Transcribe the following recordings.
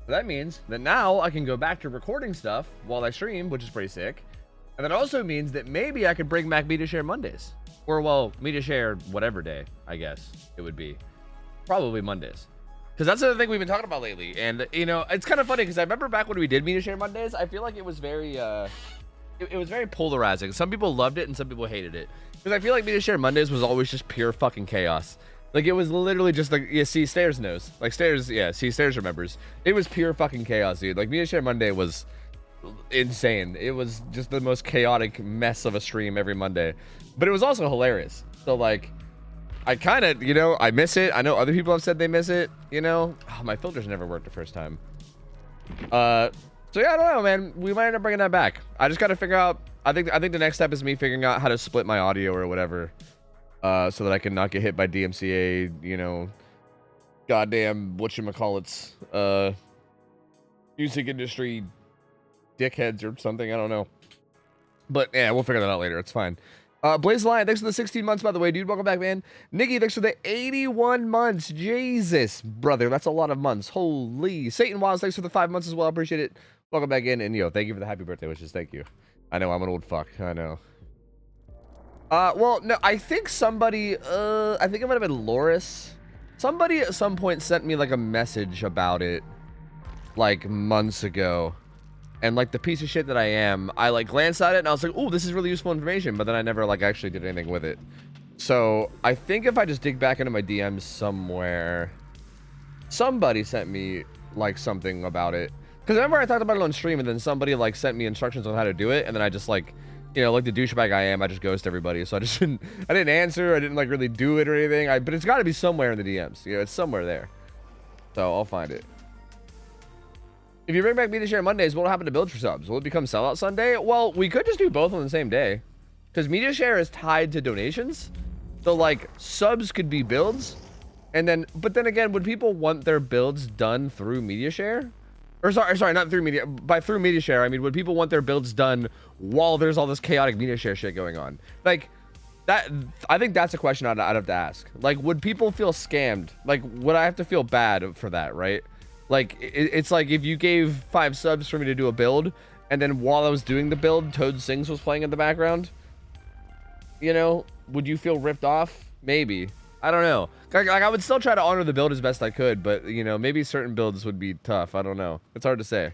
That means that now I can go back to recording stuff while I stream, which is pretty sick. And that also means that maybe I could bring back Media Share Mondays. Or, well, Media Share whatever day, I guess it would be. Probably Mondays. Because that's the thing we've been talking about lately. And, you know, it's kind of funny because I remember back when we did Media Share Mondays, I feel like it was very, it was very polarizing. Some people loved it and some people hated it. Because I feel like Media Share Mondays was always just pure fucking chaos. Like, it was literally just like, yeah, see, Stairs knows. Like, Stairs, yeah, see, Stairs remembers. It was pure fucking chaos, dude. Like, Media Share Monday was insane. It was just the most chaotic mess of a stream every Monday. But it was also hilarious. So, like, I kind of, you know, I miss it. I know other people have said they miss it, you know. Oh, my filters never worked the first time. So, yeah, I don't know, man. We might end up bringing that back. I just got to figure out, I think the next step is me figuring out how to split my audio or whatever. So that I can not get hit by DMCA, you know, goddamn whatchamacallits, music industry dickheads or something. I don't know. But yeah, we'll figure that out later. It's fine. Blaze Lion, thanks for the 16 months, by the way, dude. Welcome back, man. Nikki, thanks for the 81 months. Jesus, brother, that's a lot of months. Holy. Satan Wiles, thanks for the 5 months as well. Appreciate it. Welcome back in. And yo, thank you for the happy birthday wishes. Thank you. I know I'm an old fuck. I know. Well, no, I think somebody, I think it might have been Loris. Somebody at some point sent me, like, a message about it, like, months ago. And, like, the piece of shit that I am, I, like, glanced at it, and I was like, ooh, this is really useful information, but then I never, like, actually did anything with it. So, I think if I just dig back into my DMs somewhere, somebody sent me, like, something about it. Because remember I talked about it on stream, and then somebody, like, sent me instructions on how to do it, and then I just, like, you know, like the douchebag I am, I just ghost everybody. So I didn't answer. I didn't like really do it or anything. But it's got to be somewhere in the DMs. You know, it's somewhere there. So I'll find it. If you bring back Media Share Mondays, what will happen to builds for subs? Will it become Sellout Sunday? Well, we could just do both on the same day. Because Media Share is tied to donations. So like subs could be builds. And then, but then again, would people want their builds done through Media Share? Or sorry, not through media. By through Media Share, I mean, would people want their builds done while there's all this chaotic Media Share shit going on? Like, that, I think that's a question I'd have to ask. Like, would people feel scammed? Like, would I have to feel bad for that, right? Like, it's like if you gave 5 subs for me to do a build, and then while I was doing the build, Toad Sings was playing in the background. You know, would you feel ripped off? Maybe. I don't know. Like, I would still try to honor the build as best I could, but, you know, maybe certain builds would be tough. I don't know. It's hard to say.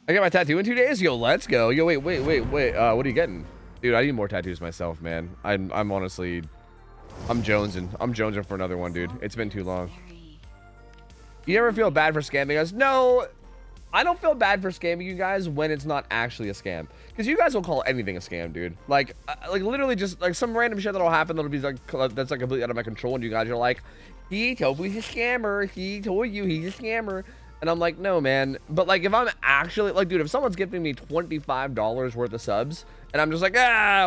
I got my tattoo in 2 days? Yo, let's go. Yo, wait. What are you getting? Dude, I need more tattoos myself, man. I'm honestly... I'm jonesing. I'm jonesing for another one, dude. It's been too long. You ever feel bad for scamming us? No, I don't feel bad for scamming you guys when it's not actually a scam. Because you guys will call anything a scam, dude. Like literally just like some random shit that'll happen that'll be like, that's like completely out of my control. And you guys are like, he told me he's a scammer. He told you he's a scammer. And I'm like, no, man. But like, if I'm actually like, dude, if someone's giving me $25 worth of subs and I'm just like,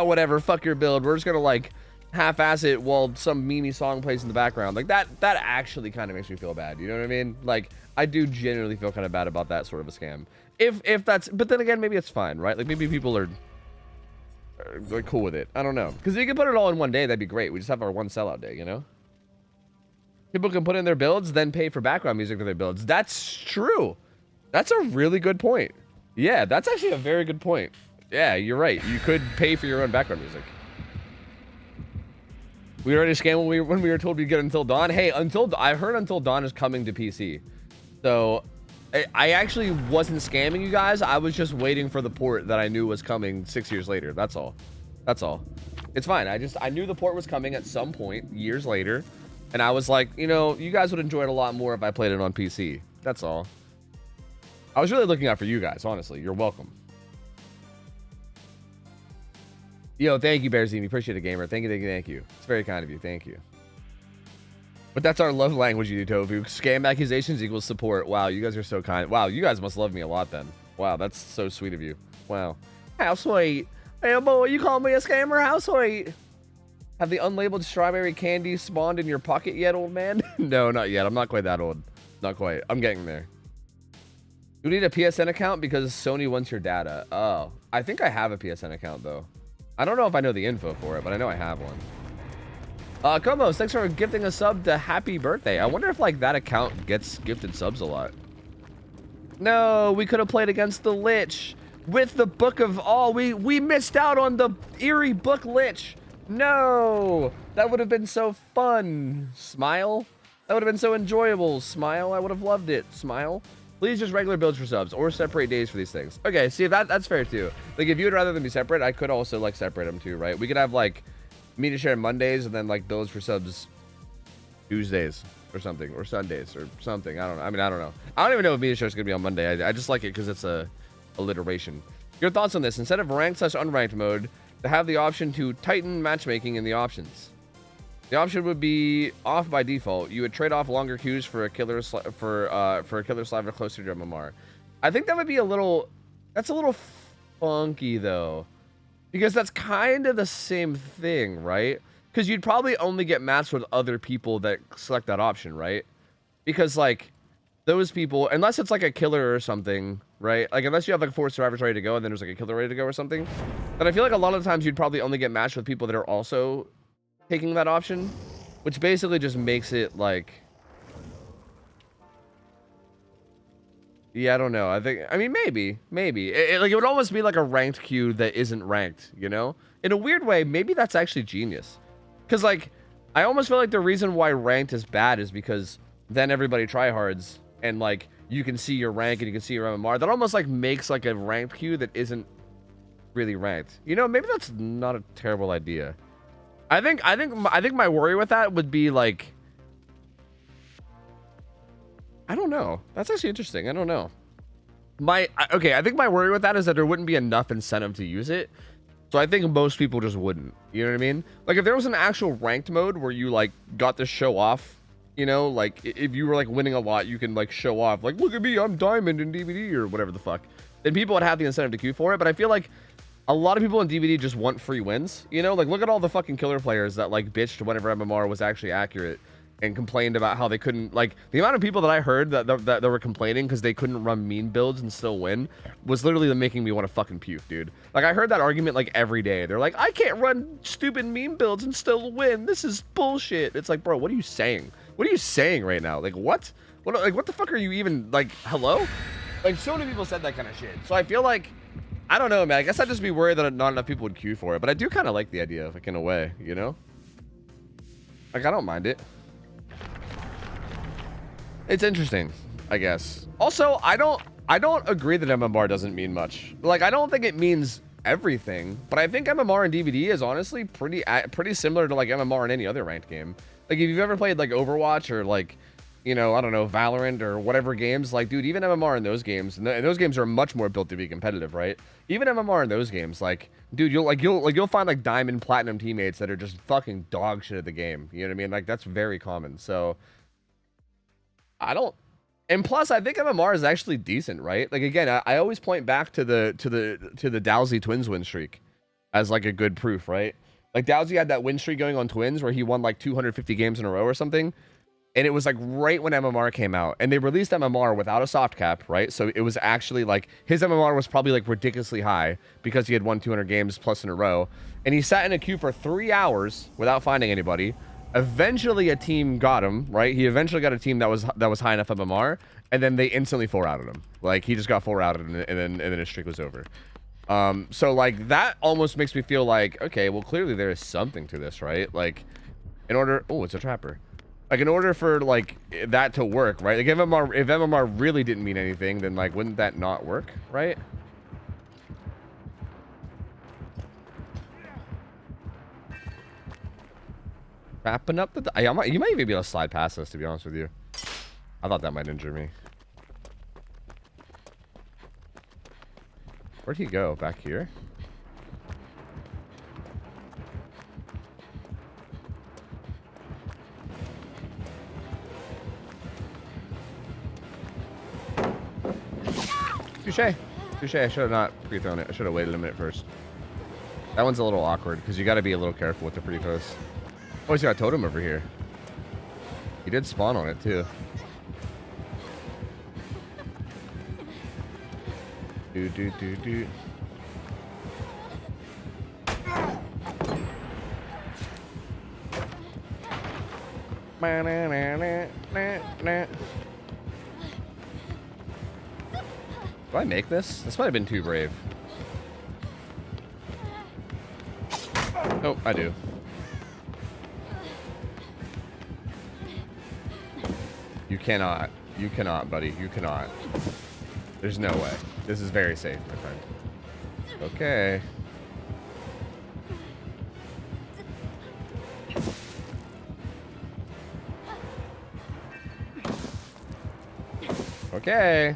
whatever, fuck your build. We're just going to like half-ass it while some meanie song plays in the background. Like that actually kind of makes me feel bad. You know what I mean? Like, I do genuinely feel kind of bad about that sort of a scam. If that's, but then again, maybe it's fine, right? Like maybe people are like cool with it. I don't know. Because if you can put it all in one day, that'd be great. We just have our one sellout day, you know? People can put in their builds, then pay for background music for their builds. That's true. That's a really good point. Yeah, that's actually a very good point. Yeah, you're right. You could pay for your own background music. We already scammed when we were told we'd get Until Dawn. Hey, I heard Until Dawn is coming to PC. So I actually wasn't scamming you guys. I was just waiting for the port that I knew was coming 6 years later. That's all. That's all. It's fine. I knew the port was coming at some point years later. And I was like, you know, you guys would enjoy it a lot more if I played it on PC. That's all. I was really looking out for you guys, honestly. You're welcome. Yo, thank you, Bearzini. Appreciate it, gamer. Thank you. It's very kind of you. Thank you. But that's our love language, OhTofu. Scam accusations equals support. Wow, you guys are so kind. Wow, you guys must love me a lot then. Wow, that's so sweet of you. Wow. How sweet. Hey, boy, you call me a scammer? How sweet. Have the unlabeled strawberry candy spawned in your pocket yet, old man? No, not yet. I'm not quite that old. Not quite. I'm getting there. You need a PSN account because Sony wants your data. Oh, I think I have a PSN account, though. I don't know if I know the info for it, but I know I have one. Komos, thanks for gifting a sub to Happy Birthday. I wonder if, like, that account gets gifted subs a lot. No, we could have played against the Lich with the Book of All. We missed out on the eerie Book Lich. No, that would have been so fun. Smile. That would have been so enjoyable. Smile. I would have loved it. Smile. Please just regular builds for subs or separate days for these things. Okay, see, that's fair too. Like, if you would rather them be separate, I could also like separate them too, right? We could have like me to share Mondays and then like builds for subs Tuesdays or something, or Sundays or something. I don't know. I mean, I don't know. I don't even know if me to share is gonna be on Monday. I just like it because it's a alliteration. Your thoughts on this? Instead of ranked / unranked mode, to have the option to tighten matchmaking in the options. The option would be off by default. You would trade off longer queues for a killer for a killer sliver closer to MMR. I think that would be a little. That's a little funky though, because that's kind of the same thing, right? Because you'd probably only get matched with other people that select that option, right? Because like those people, unless it's like a killer or something, right? Like unless you have like 4 survivors ready to go and then there's like a killer ready to go or something, then I feel like a lot of the times you'd probably only get matched with people that are also taking that option, which basically just makes it like, yeah, I don't know. I mean, maybe like it would almost be like a ranked queue that isn't ranked, you know? In a weird way, maybe that's actually genius. Because like, I almost feel like the reason why ranked is bad is because then everybody tryhards and like you can see your rank and you can see your MMR. That almost like makes like a ranked queue that isn't really ranked. You know, maybe that's not a terrible idea. I think my worry with that would be like, I don't know. That's actually interesting. I don't know. Okay, I think my worry with that is that there wouldn't be enough incentive to use it. So I think most people just wouldn't. You know what I mean? Like if there was an actual ranked mode where you like got to show off, you know, like if you were like winning a lot, you can like show off, like, look at me, I'm diamond in DVD or whatever the fuck. Then people would have the incentive to queue for it. But I feel like a lot of people in DVD just want free wins. You know, like look at all the fucking killer players that like bitched whenever MMR was actually accurate and complained about how they couldn't, like the amount of people that I heard that were complaining because they couldn't run mean builds and still win was literally making me want to fucking puke, dude. Like I heard that argument like every day. They're like, I can't run stupid meme builds and still win. This is bullshit. It's like, bro, what are you saying? What are you saying right now? Like what? What the fuck are you even, like, hello? Like so many people said that kind of shit. So I feel like, I don't know, man. I guess I'd just be worried that not enough people would queue for it. But I do kind of like the idea, like in a way, you know? Like I don't mind it. It's interesting, I guess. Also, I don't agree that MMR doesn't mean much. Like I don't think it means everything, but I think MMR and DVD is honestly pretty similar to like MMR in any other ranked game. Like if you've ever played like Overwatch or like, you know, I don't know, Valorant or whatever games, like dude, even MMR in those games, and those games are much more built to be competitive, right? Even MMR in those games, like dude, you'll find like diamond platinum teammates that are just fucking dog shit at the game. You know what I mean? Like that's very common. So I don't, and plus I think MMR is actually decent, right? Like again, I always point back to the Dowsy Twins win streak as like a good proof, right? Like Dowsy had that win streak going on Twins where he won like 250 games in a row or something. And it was like right when MMR came out, and they released MMR without a soft cap, right? So it was actually like his MMR was probably like ridiculously high because he had won 200 games plus in a row. And he sat in a queue for 3 hours without finding anybody. Eventually a team got him, right? He eventually got a team that was high enough MMR, and then they instantly 4-outed him. Like he just got 4-outed and then his streak was over. So like that almost makes me feel like, okay, well clearly there is something to this, right? Like in order, oh, it's a trapper. Like in order for like that to work, right? Like if MMR really didn't mean anything, then like wouldn't that not work, right? Wrapping up the, you might even be able to slide past this, to be honest with you. I thought that might injure me. Where'd he go? Back here? Touche. Touche. I should have not pre-thrown it. I should have waited a minute first. That one's a little awkward because you got to be a little careful with the pre-throws. Oh, he's got a totem over here. He did spawn on it too. Do. Do I make this? This might have been too brave. Oh, I do. You cannot. You cannot, buddy. You cannot. There's no way. This is very safe, my friend. Okay. Okay.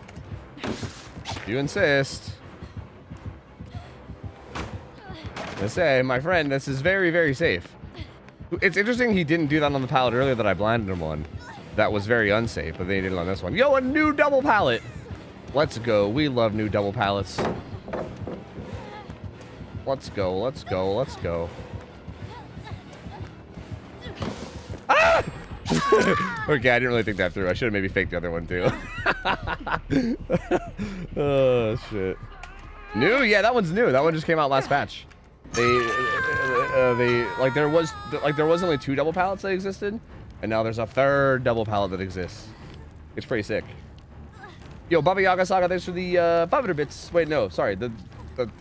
You insist. I say, my friend, this is very, very safe. It's interesting he didn't do that on the pallet earlier that I blinded him on. That was very unsafe, but they did it on this one. Yo, a new double pallet. Let's go. We love new double pallets. Let's go. Let's go. Let's go. Ah! Okay, I didn't really think that through. I should have maybe faked the other one too. Oh shit. New? Yeah, that one's new. That one just came out last patch. They there was only 2 double pallets that existed, and now there's a 3rd double pallet that exists. It's pretty sick. Yo, Baba Yaga Saga, thanks for the 500 bits. Wait, no, sorry, the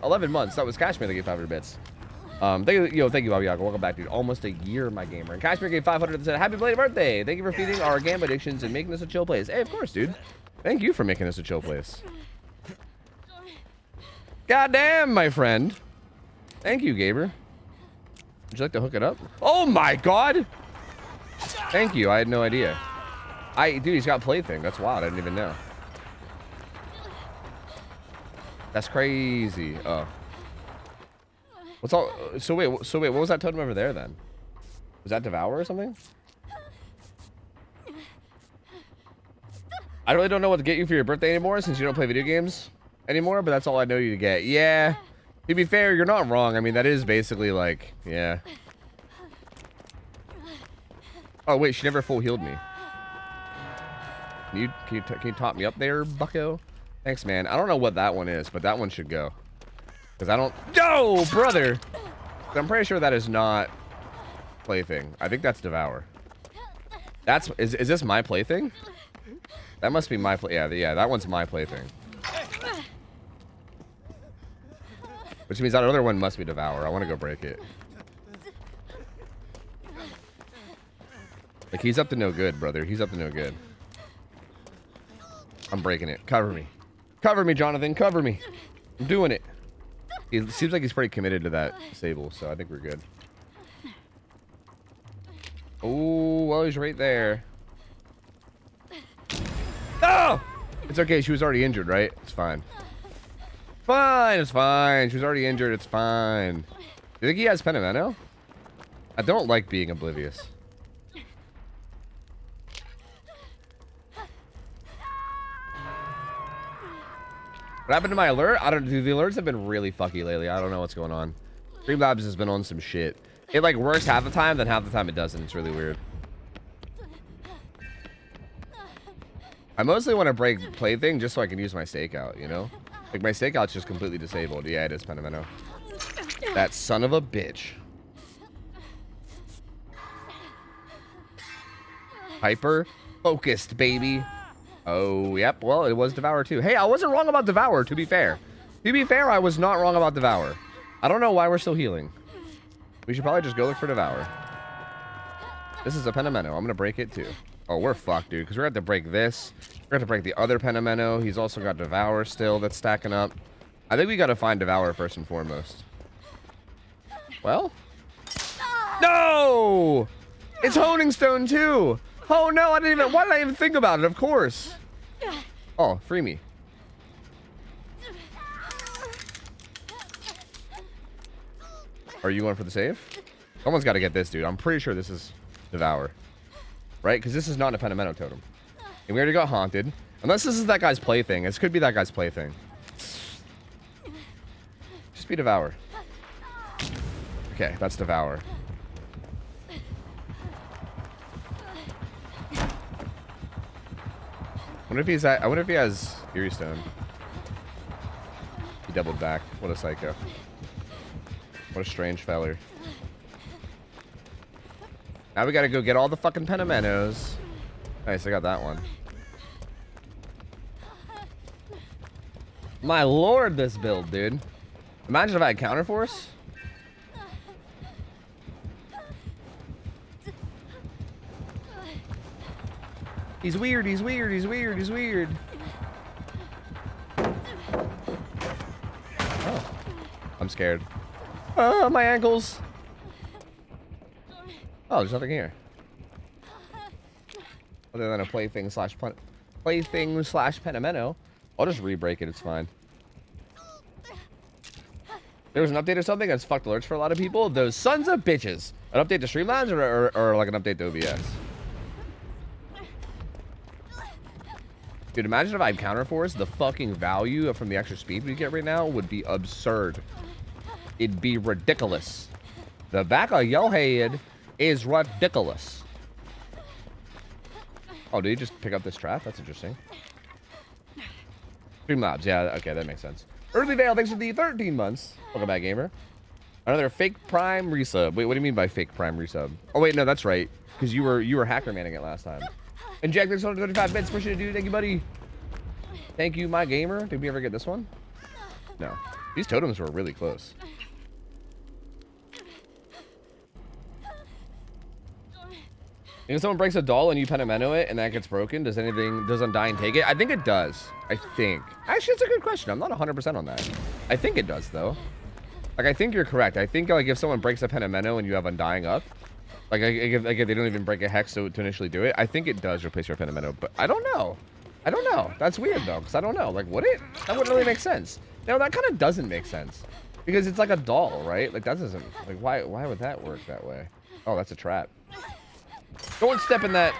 11 months. That was Cashmere that gave 500 bits. Thank you, Baba Yaga. Welcome back, dude. Almost a year, my gamer. And Cashmere gave 500 and said, "Happy belated birthday! Thank you for feeding our game addictions and making this a chill place." Hey, of course, dude. Thank you for making this a chill place. Goddamn, my friend. Thank you, Gaber. Would you like to hook it up? Oh my god! Thank you. I had no idea. Dude, he's got plaything. That's wild. I didn't even know. That's crazy. Oh. What's all? So wait. What was that totem over there then? Was that Devour or something? I really don't know what to get you for your birthday anymore since you don't play video games anymore. But that's all I know you to get. Yeah. To be fair, you're not wrong. I mean, that is basically like, yeah. Oh wait, she never full healed me. Can you top me up there, bucko? Thanks, man. I don't know what that one is, but that one should go. Because I don't... No, brother! I'm pretty sure that is not plaything. I think that's Devour. Is this my plaything? That must be my play... Yeah, that one's my plaything. Which means that other one must be Devour. I want to go break it. Like, he's up to no good, brother. He's up to no good. I'm breaking it. Cover me. Cover me, Jonathan. Cover me. I'm doing it. It seems like he's pretty committed to that Sable, so I think we're good. Oh, well, he's right there. Oh! It's okay. She was already injured, right? It's fine. Fine. It's fine. She was already injured. It's fine. Do you think he has Penamento? I don't like being oblivious. What happened to my alert? I don't know. The alerts have been really fucky lately. I don't know what's going on. Streamlabs has been on some shit. It like works half the time, then half the time it doesn't. It's really weird. I mostly want to break plaything just so I can use my stakeout, you know? Like my stakeout's just completely disabled. Yeah, it is Penamento. That son of a bitch. Hyper focused, baby. Oh, yep. Well, it was Devour too. Hey, I wasn't wrong about Devour, to be fair. To be fair, I was not wrong about Devour. I don't know why we're still healing. We should probably just go look for Devour. This is a Penamento. I'm going to break it too. Oh, we're fucked, dude, because we're going to have to break this. We're going to have to break the other Penamento. He's also got Devour still that's stacking up. I think we got to find Devour first and foremost. Well? No! It's Honing Stone too! Oh no, I didn't even... Why did I even think about it? Of course. Oh, free me. Are you going for the save? Someone's got to get this, dude. I'm pretty sure this is Devour. Right? Because this is not a Penamento totem. And we already got Haunted. Unless this is that guy's plaything. This could be that guy's plaything. Just be Devour. Okay, that's Devour. I wonder if he has Fury Stone. He doubled back. What a psycho. What a strange feller. Now we gotta go get all the fucking Penamentos. Nice, I got that one. My lord, this build, dude. Imagine if I had counterforce. He's weird, he's weird, he's weird, he's weird. Oh. I'm scared. Oh, my ankles. Oh, there's nothing here. Other than a plaything slash penamento. I'll just re-break it, it's fine. There was an update or something that's fucked alerts for a lot of people. Those sons of bitches. An update to Streamlabs or like an update to OBS? Dude, imagine if I had counterforce. The fucking value from the extra speed we get right now would be absurd. It'd be ridiculous. The back of your head is ridiculous. Oh, did you just pick up this trap? That's interesting. Streamlabs, yeah, okay, that makes sense. Early Vale, thanks for the 13 months. Welcome back, gamer. Another fake prime resub. Wait, what do you mean by fake prime resub? Oh wait, no, that's right. Because you were hacker manning it last time. And Jack, there's 135 bits. Appreciate it, dude. Thank you, buddy. Thank you, my gamer. Did we ever get this one? No. These totems were really close. If someone breaks a doll and you penamento it and that gets broken, does Undying take it? I think it does. I think. Actually, it's a good question. I'm not 100% on that. I think it does, though. Like, I think you're correct. I think, like, if someone breaks a penamento and you have Undying up, like if they don't even break a hex to initially do it, I think it does replace your penamento. But I don't know. I don't know. That's weird, though, because I don't know. Like, would it? That wouldn't really make sense. No, that kind of doesn't make sense. Because it's like a doll, right? Like, that doesn't... Like, why would that work that way? Oh, that's a trap. Don't step in that.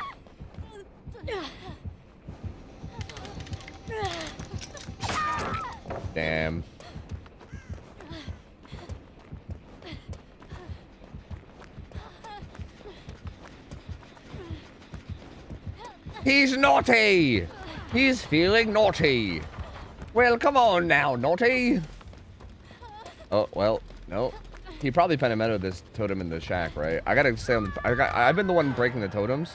Damn. He's naughty. He's feeling naughty. Well, come on now, naughty. Oh, well, no. He probably penamento this totem in the shack, right? I gotta stay on the... I've been the one breaking the totems.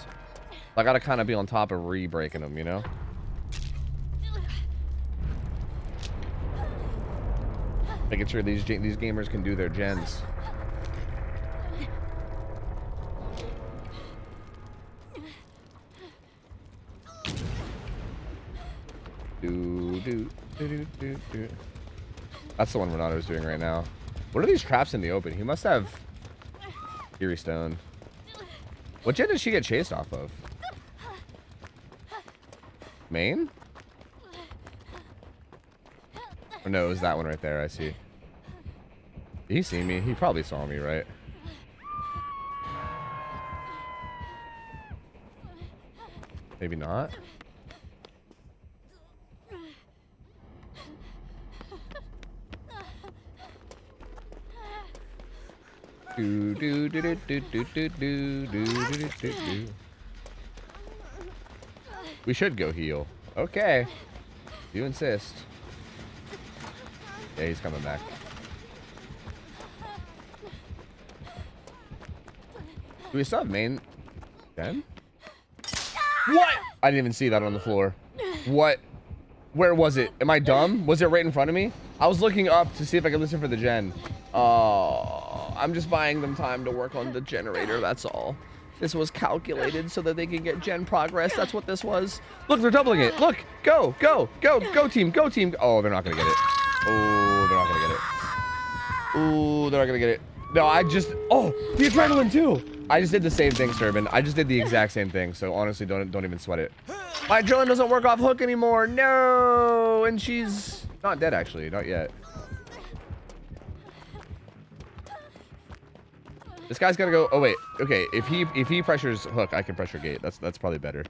I gotta kind of be on top of re-breaking them, you know? Making sure these gamers can do their gens. That's the one Renato's doing right now. What are these traps in the open? He must have Fury Stone. What gen did she get chased off of? Main? Or no, it was that one right there. I see. Did he see me? He probably saw me, right? Maybe not. We should go heal. Okay. You insist. Yeah, he's coming back. Do we still have main? Then? What? I didn't even see that on the floor. What? Where was it? Am I dumb? Was it right in front of me? I was looking up to see if I could listen for the gen. I'm just buying them time to work on the generator, that's all. This was calculated so that they can get gen progress. That's what this was. Look, they're doubling it. Look, go, go, go, go team, go team. Oh, they're not gonna get it. Oh, they're not gonna get it. Oh, they're not gonna get it. No, oh, the adrenaline too. I just did the same thing, Serban. I just did the exact same thing. So honestly, don't even sweat it. My adrenaline doesn't work off hook anymore. No, and she's not dead actually, not yet. This guy's gotta go. Oh wait, okay. If he pressures hook, I can pressure gate. That's probably better.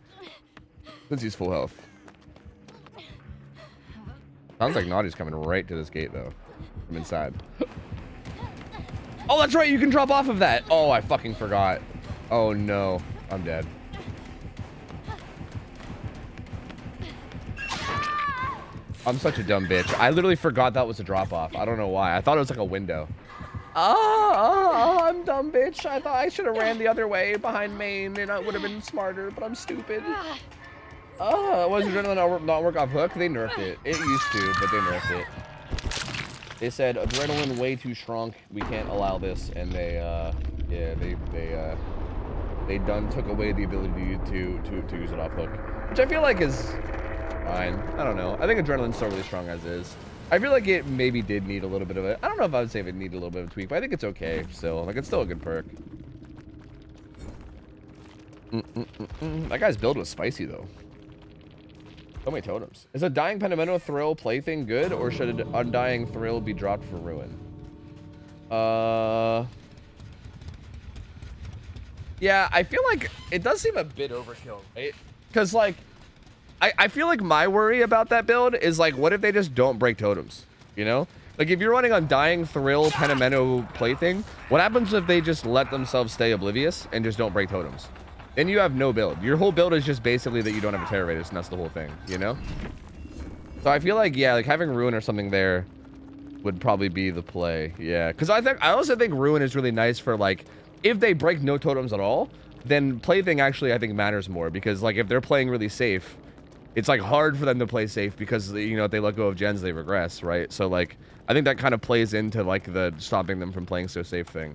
Since he's full health. Sounds like Naughty's coming right to this gate though, from inside. Oh, that's right. You can drop off of that. Oh, I fucking forgot. Oh no, I'm dead. I'm such a dumb bitch. I literally forgot that was a drop off. I don't know why. I thought it was like a window. I'm dumb bitch. I thought I should have ran the other way behind main and I would have been smarter, but I'm stupid. Was adrenaline not work off hook? They nerfed it. It used to, but they nerfed it. They said adrenaline way too strong. We can't allow this, and they yeah, they took away the ability to use it off hook, which I feel like is fine. I don't know. I think adrenaline's still really strong as is. I feel like it maybe did need a little bit of it. I don't know if I would say it needed a little bit of a tweak, but I think it's okay still. Like, it's still a good perk. That guy's build was spicy though. So many totems. Is a dying Pentimento Thrill plaything good, or should an undying Thrill be dropped for ruin? Yeah, I feel like it does seem a bit overkill, right? Because like, I feel like my worry about that build is like, what if they just don't break totems? You know, like if you're running Undying Thrill Pentimento plaything, what happens if they just let themselves stay oblivious and just don't break totems? Then you have no build. Your whole build is just basically that you don't have a Terror Radius, and that's the whole thing, you know? So I feel like, yeah, like having Ruin or something there would probably be the play. Yeah, because I also think Ruin is really nice for like, if they break no totems at all, then plaything actually I think matters more, because like if they're playing really safe, it's like hard for them to play safe because, you know, if they let go of gens, they regress, right? So like, I think that kind of plays into like the stopping them from playing so safe thing.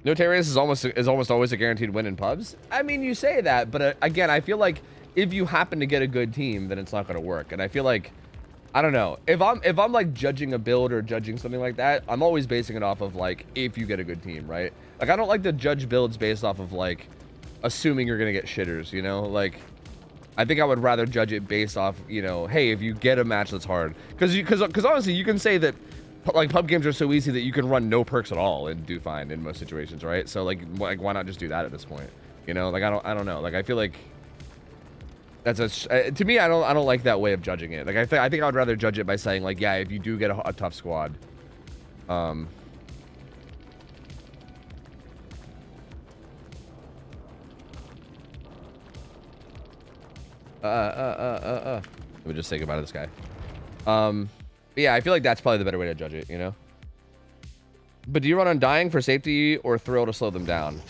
No Terror Radius is almost always a guaranteed win in pubs. I mean, you say that, but again, I feel like if you happen to get a good team, then it's not going to work. And I feel like, I don't know, if I'm like judging a build or judging something like that, I'm always basing it off of like if you get a good team, right? Like I don't like to judge builds based off of like assuming you're going to get shitters, you know? Like I think I would rather judge it based off, you know, hey, if you get a match that's hard, because honestly, you can say that like pub games are so easy that you can run no perks at all and do fine in most situations, right? So like why not just do that at this point? You know, like I don't know. Like I feel like that's to me, I don't like that way of judging it. Like I think I would rather judge it by saying like, yeah, if you do get a tough squad, let me just say goodbye to this guy. Yeah, I feel like that's probably the better way to judge it, you know? But do you run Undying for safety or Thrill to slow them down?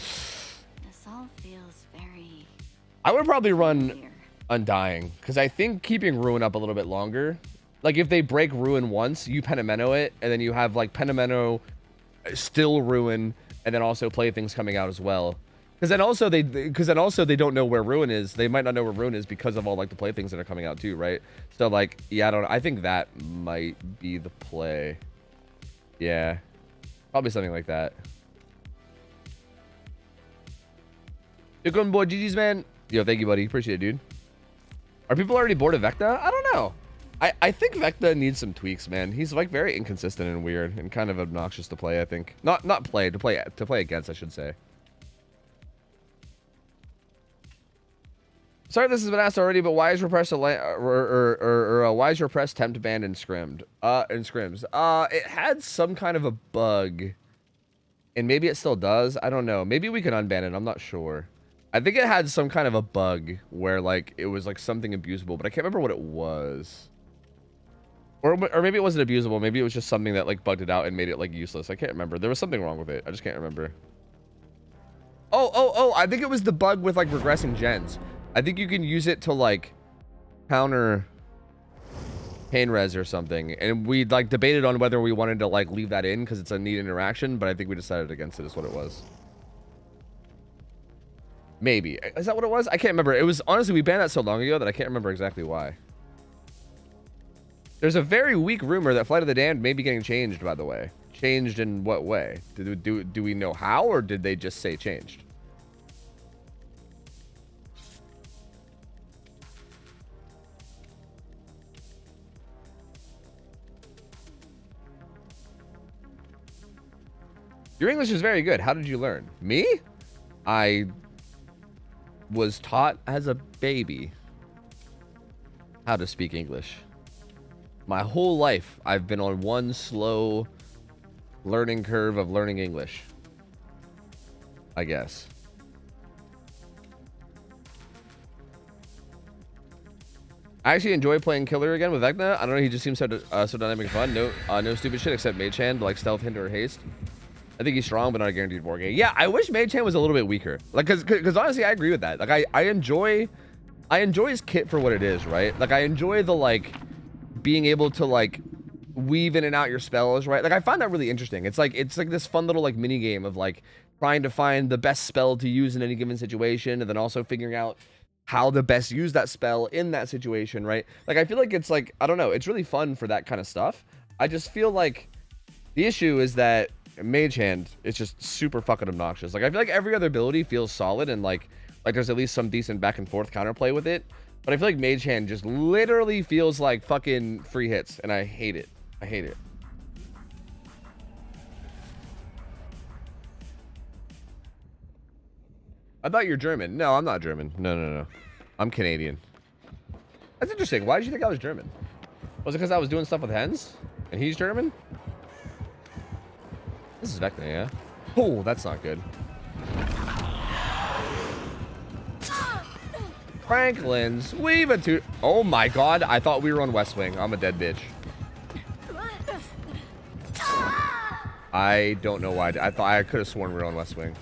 This all feels very... I would probably run Undying, because I think keeping Ruin up a little bit longer, like if they break Ruin once, you Pentimento it, and then you have like Pentimento, still Ruin, and then also Playthings coming out as well. Because then also they don't know where Ruin is. They might not know where Ruin is because of all like the Playthings that are coming out too, right? So like, yeah, I think that might be the play. Yeah, probably something like that. You're going, boy, GG's, man. Yo, thank you, buddy. Appreciate it, dude. Are people already bored of Vecta? I don't know. I think Vecta needs some tweaks, man. He's like very inconsistent and weird and kind of obnoxious to play, I think. Not play, to play against, I should say. Sorry if this has been asked already, but why is repressed why is repressed tempt banned in scrimmed? In scrims? It had some kind of a bug, and maybe it still does. I don't know. Maybe we can unban it. I'm not sure. I think it had some kind of a bug where like it was like something abusable, but I can't remember what it was. Or maybe it wasn't abusable. Maybe it was just something that like bugged it out and made it like useless. I can't remember. There was something wrong with it. I just can't remember. Oh! I think it was the bug with like regressing gens. I think you can use it to like counter pain res or something, and we like debated on whether we wanted to like leave that in because it's a neat interaction, but I think we decided against it is what it was. Maybe. Is that what it was? I can't remember. It was honestly, we banned that so long ago that I can't remember exactly why. There's a very weak rumor that Flight of the Damned may be getting changed, by the way. Changed in what way? Do we know how, or did they just say changed? Your English is very good. How did you learn? Me? I was taught as a baby how to speak English. My whole life, I've been on one slow learning curve of learning English, I guess. I actually enjoy playing Killer again with Vecna. I don't know, he just seems so dynamic and fun. No stupid shit except Mage Hand, like Stealth, Hinder, or Haste. I think he's strong, but not a guaranteed 4K. Yeah, I wish Mage Hand was a little bit weaker. Like, cause honestly, I agree with that. Like, I enjoy his kit for what it is, right? Like, I enjoy the like being able to like weave in and out your spells, right? Like, I find that really interesting. It's like this fun little like mini game of like trying to find the best spell to use in any given situation, and then also figuring out how to best use that spell in that situation, right? Like, I feel like it's like, I don't know, it's really fun for that kind of stuff. I just feel like the issue is that Mage Hand is just super fucking obnoxious. Like, I feel like every other ability feels solid and like there's at least some decent back and forth counterplay with it. But I feel like Mage Hand just literally feels like fucking free hits, and I hate it. I hate it. I thought you're German. No, I'm not German. No. I'm Canadian. That's interesting. Why did you think I was German? Was it because I was doing stuff with hens? And he's German? This is Vecna, yeah? Oh, that's not good. Franklin's Weave a Toot. Oh my god, I thought we were on West Wing. I'm a dead bitch. I don't know why. I thought I could have sworn we were on West Wing.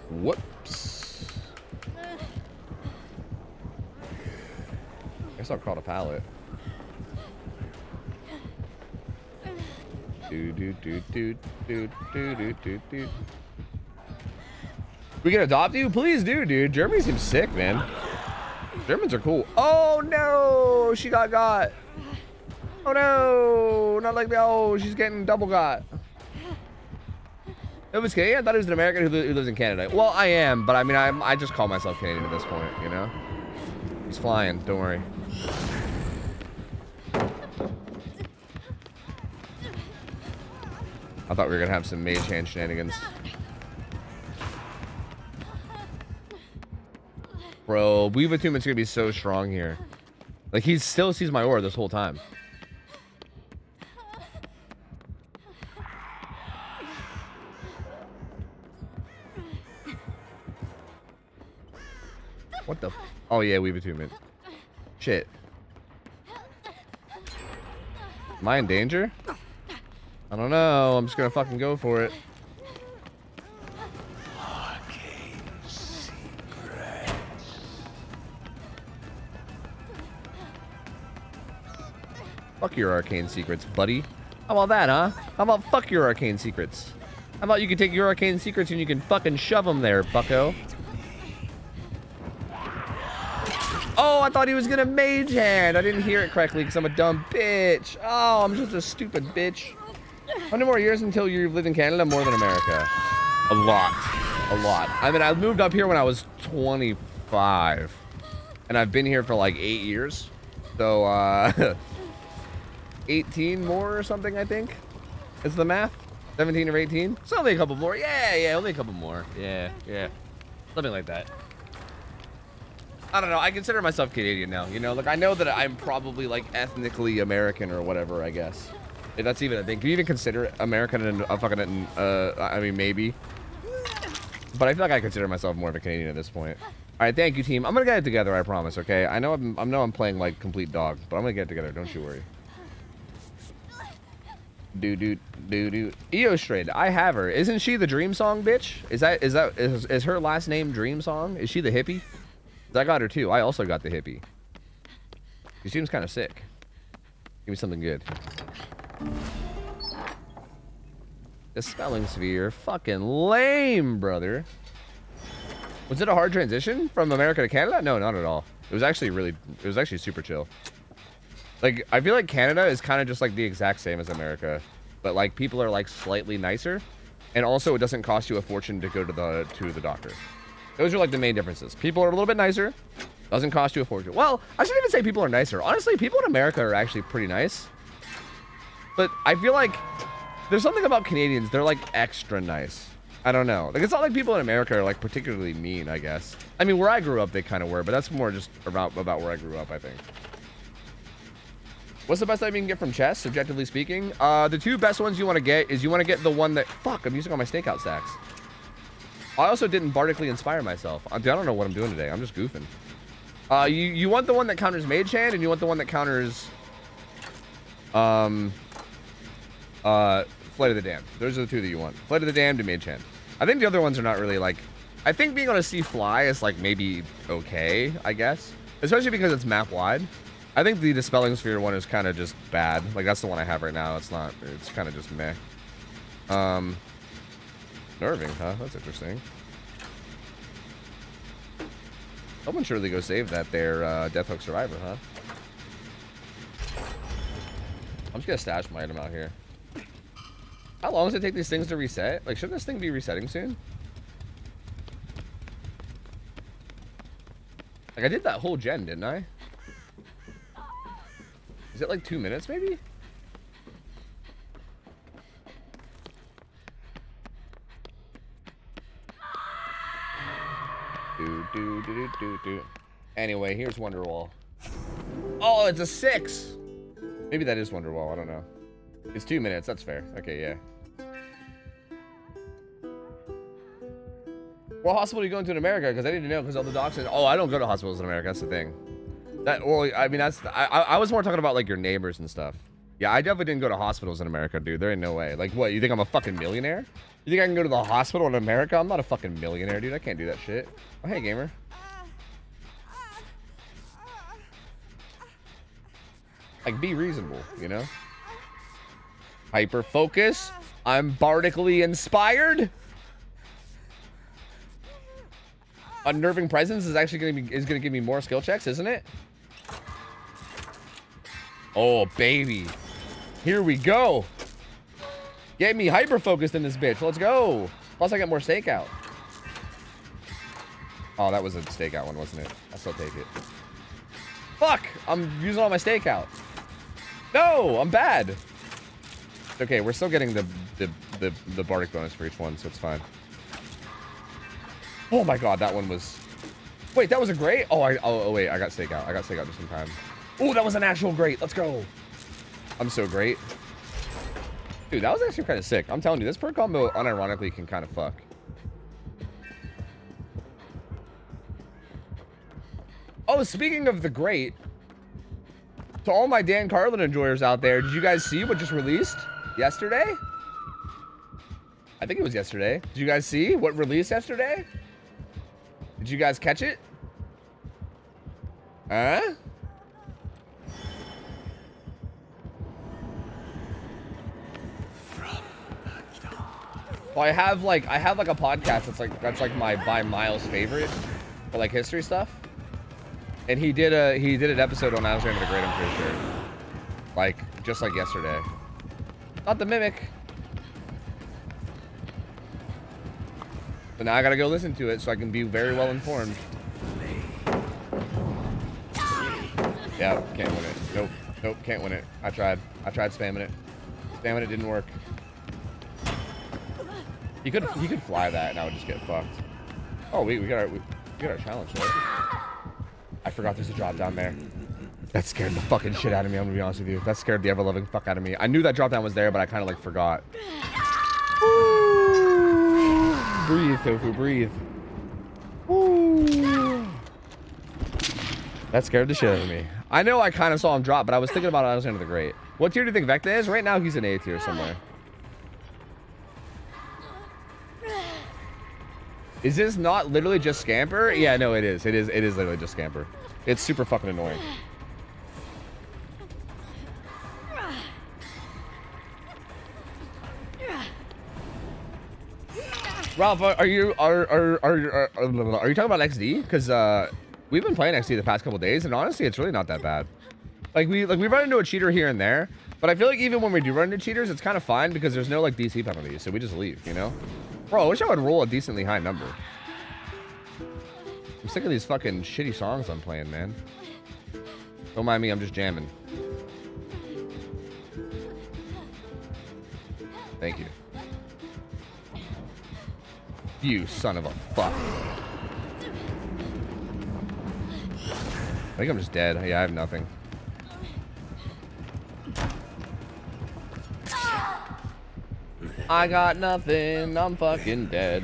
Whoops. Guess I'll crawl a pallet. Do. We can adopt you? Please do, dude. Germany seems sick, man. Germans are cool. Oh no, she got. Oh no, not like that. Oh, she's getting double got. It was Canadian. I thought he was an American who lives in Canada. Well, I am, but I mean, I just call myself Canadian at this point, you know? He's flying, don't worry. I thought we were gonna have some Mage Hand shenanigans. Bro, Weave Attunement's gonna be so strong here. Like, he still sees my aura this whole time. What the? Oh yeah, Weave Attunement. Shit. Am I in danger? I don't know. I'm just gonna fucking go for it. Fuck your arcane secrets, buddy. How about that, huh? How about fuck your arcane secrets? How about you can take your arcane secrets and you can fucking shove them there, bucko? Oh, I thought he was gonna Mage Hand. I didn't hear it correctly because I'm a dumb bitch. Oh, I'm just a stupid bitch. How many more years until you've lived in Canada? More than America. A lot. A lot. I mean, I moved up here when I was 25. And I've been here for like 8 years. So, 18 more or something, I think. Is the math? 17 or 18? It's only a couple more. Yeah, only a couple more. Yeah. Something like that. I don't know. I consider myself Canadian now, you know? Like, I know that I'm probably, like, ethnically American or whatever, I guess. If that's even a thing. Can you even consider American and a fucking, I mean, maybe. But I feel like I consider myself more of a Canadian at this point. All right, thank you, team. I'm gonna get it together, I promise, okay? I know I'm playing, like, complete dog, but I'm gonna get it together. Don't you worry. Do. EO Strayed, I have her. Isn't she the Dream Song bitch? Is her last name Dream Song? Is she the hippie? I got her too. I also got the hippie. She seems kind of sick. Give me something good. The spelling sphere, fucking lame, brother. Was it a hard transition from America to Canada? No, not at all. It was actually super chill. Like, I feel like Canada is kind of just like the exact same as America, but like people are like slightly nicer, and also it doesn't cost you a fortune to go to the doctor. Those are like the main differences. People are a little bit nicer, doesn't cost you a fortune. Well, I shouldn't even say people are nicer. Honestly, people in America are actually pretty nice, but I feel like there's something about Canadians. They're like extra nice. I don't know. Like, it's not like people in America are like particularly mean, I guess. I mean, where I grew up, they kind of were, but that's more just about where I grew up, I think. What's the best item you can get from chess, subjectively speaking? The two best ones you want to get is you want to get the one that... Fuck, I'm using all my stakeout stacks. I also didn't bardically inspire myself. I don't know what I'm doing today. I'm just goofing. You want the one that counters Mage Hand, and you want the one that counters... Flight of the Damned. Those are the two that you want. Flight of the Damned and Mage Hand. I think the other ones are not really like... I think being able to see fly is like maybe okay, I guess. Especially because it's map wide. I think the Dispelling Sphere one is kind of just bad. Like that's the one I have right now. It's not... It's kind of just meh. Nerving, huh? That's interesting. Someone surely go save that there Deathhook Survivor, huh? I'm just gonna stash my item out here. How long does it take these things to reset? Like, shouldn't this thing be resetting soon? Like, I did that whole gen, didn't I? Is it like 2 minutes, maybe? Do. Anyway, here's Wonderwall. Oh, it's a 6! Maybe that is Wonderwall, I don't know. It's 2 minutes, that's fair. Okay, yeah. What hospital are you going to in America? Because I need to know, because all the docs... Oh, I don't go to hospitals in America, that's the thing. Well, I mean, that's... I was more talking about, like, your neighbors and stuff. Yeah, I definitely didn't go to hospitals in America, dude. There ain't no way. Like, what, you think I'm a fucking millionaire? You think I can go to the hospital in America? I'm not a fucking millionaire, dude. I can't do that shit. Oh, hey, gamer. Like, be reasonable, you know? Hyper focus. I'm bardically inspired. Unnerving presence is actually gonna give me more skill checks, isn't it? Oh baby, here we go. Get me hyper focused in this bitch. Let's go. Plus I get more stakeout. Oh, that was a stakeout one, wasn't it? I still take it. Fuck! I'm using all my stakeout. No, I'm bad. Okay, we're still getting the bardic bonus for each one, so it's fine. Oh my god, that one was... Wait, that was a great? Oh, wait, I got stakeout. I got stakeout just in time. Oh, that was an actual great. Let's go. I'm so great. Dude, that was actually kind of sick. I'm telling you, this perk combo unironically can kind of fuck. Oh, speaking of the great, to all my Dan Carlin enjoyers out there, did you guys see what just released yesterday? I think it was yesterday. Did you guys see what released yesterday? Did you guys catch it? Huh? Well, I have like a podcast that's like my by Miles favorite for like history stuff. And he did an episode on Alexander the Great, I'm pretty sure. Like just like yesterday. Not the mimic. So now I gotta go listen to it so I can be very well informed. Yeah, can't win it. Nope, can't win it. I tried spamming it. Spamming it didn't work. He could fly that and I would just get fucked. Oh wait, we got our challenge, right? I forgot there's a drop down there. That scared the fucking shit out of me, I'm gonna be honest with you. That scared the ever-loving fuck out of me. I knew that drop down was there, but I kinda like forgot. Breathe, Tofu, breathe. Woo. That scared the shit out of me. I know I kind of saw him drop, but I was thinking about Alexander the Great. What tier do you think Vecta is? Right now, he's an A tier somewhere. Is this not literally just Scamper? Yeah, no, it is. It is literally just Scamper. It's super fucking annoying. Ralph, are you talking about XD? Because we've been playing XD the past couple days, and honestly, it's really not that bad. Like we run into a cheater here and there, but I feel like even when we do run into cheaters, it's kind of fine because there's no like DC penalties, so we just leave, you know? Bro, I wish I would roll a decently high number. I'm sick of these fucking shitty songs I'm playing, man. Don't mind me, I'm just jamming. Thank you. You son of a fuck. I think I'm just dead. Yeah, I have nothing. I got nothing. I'm fucking dead.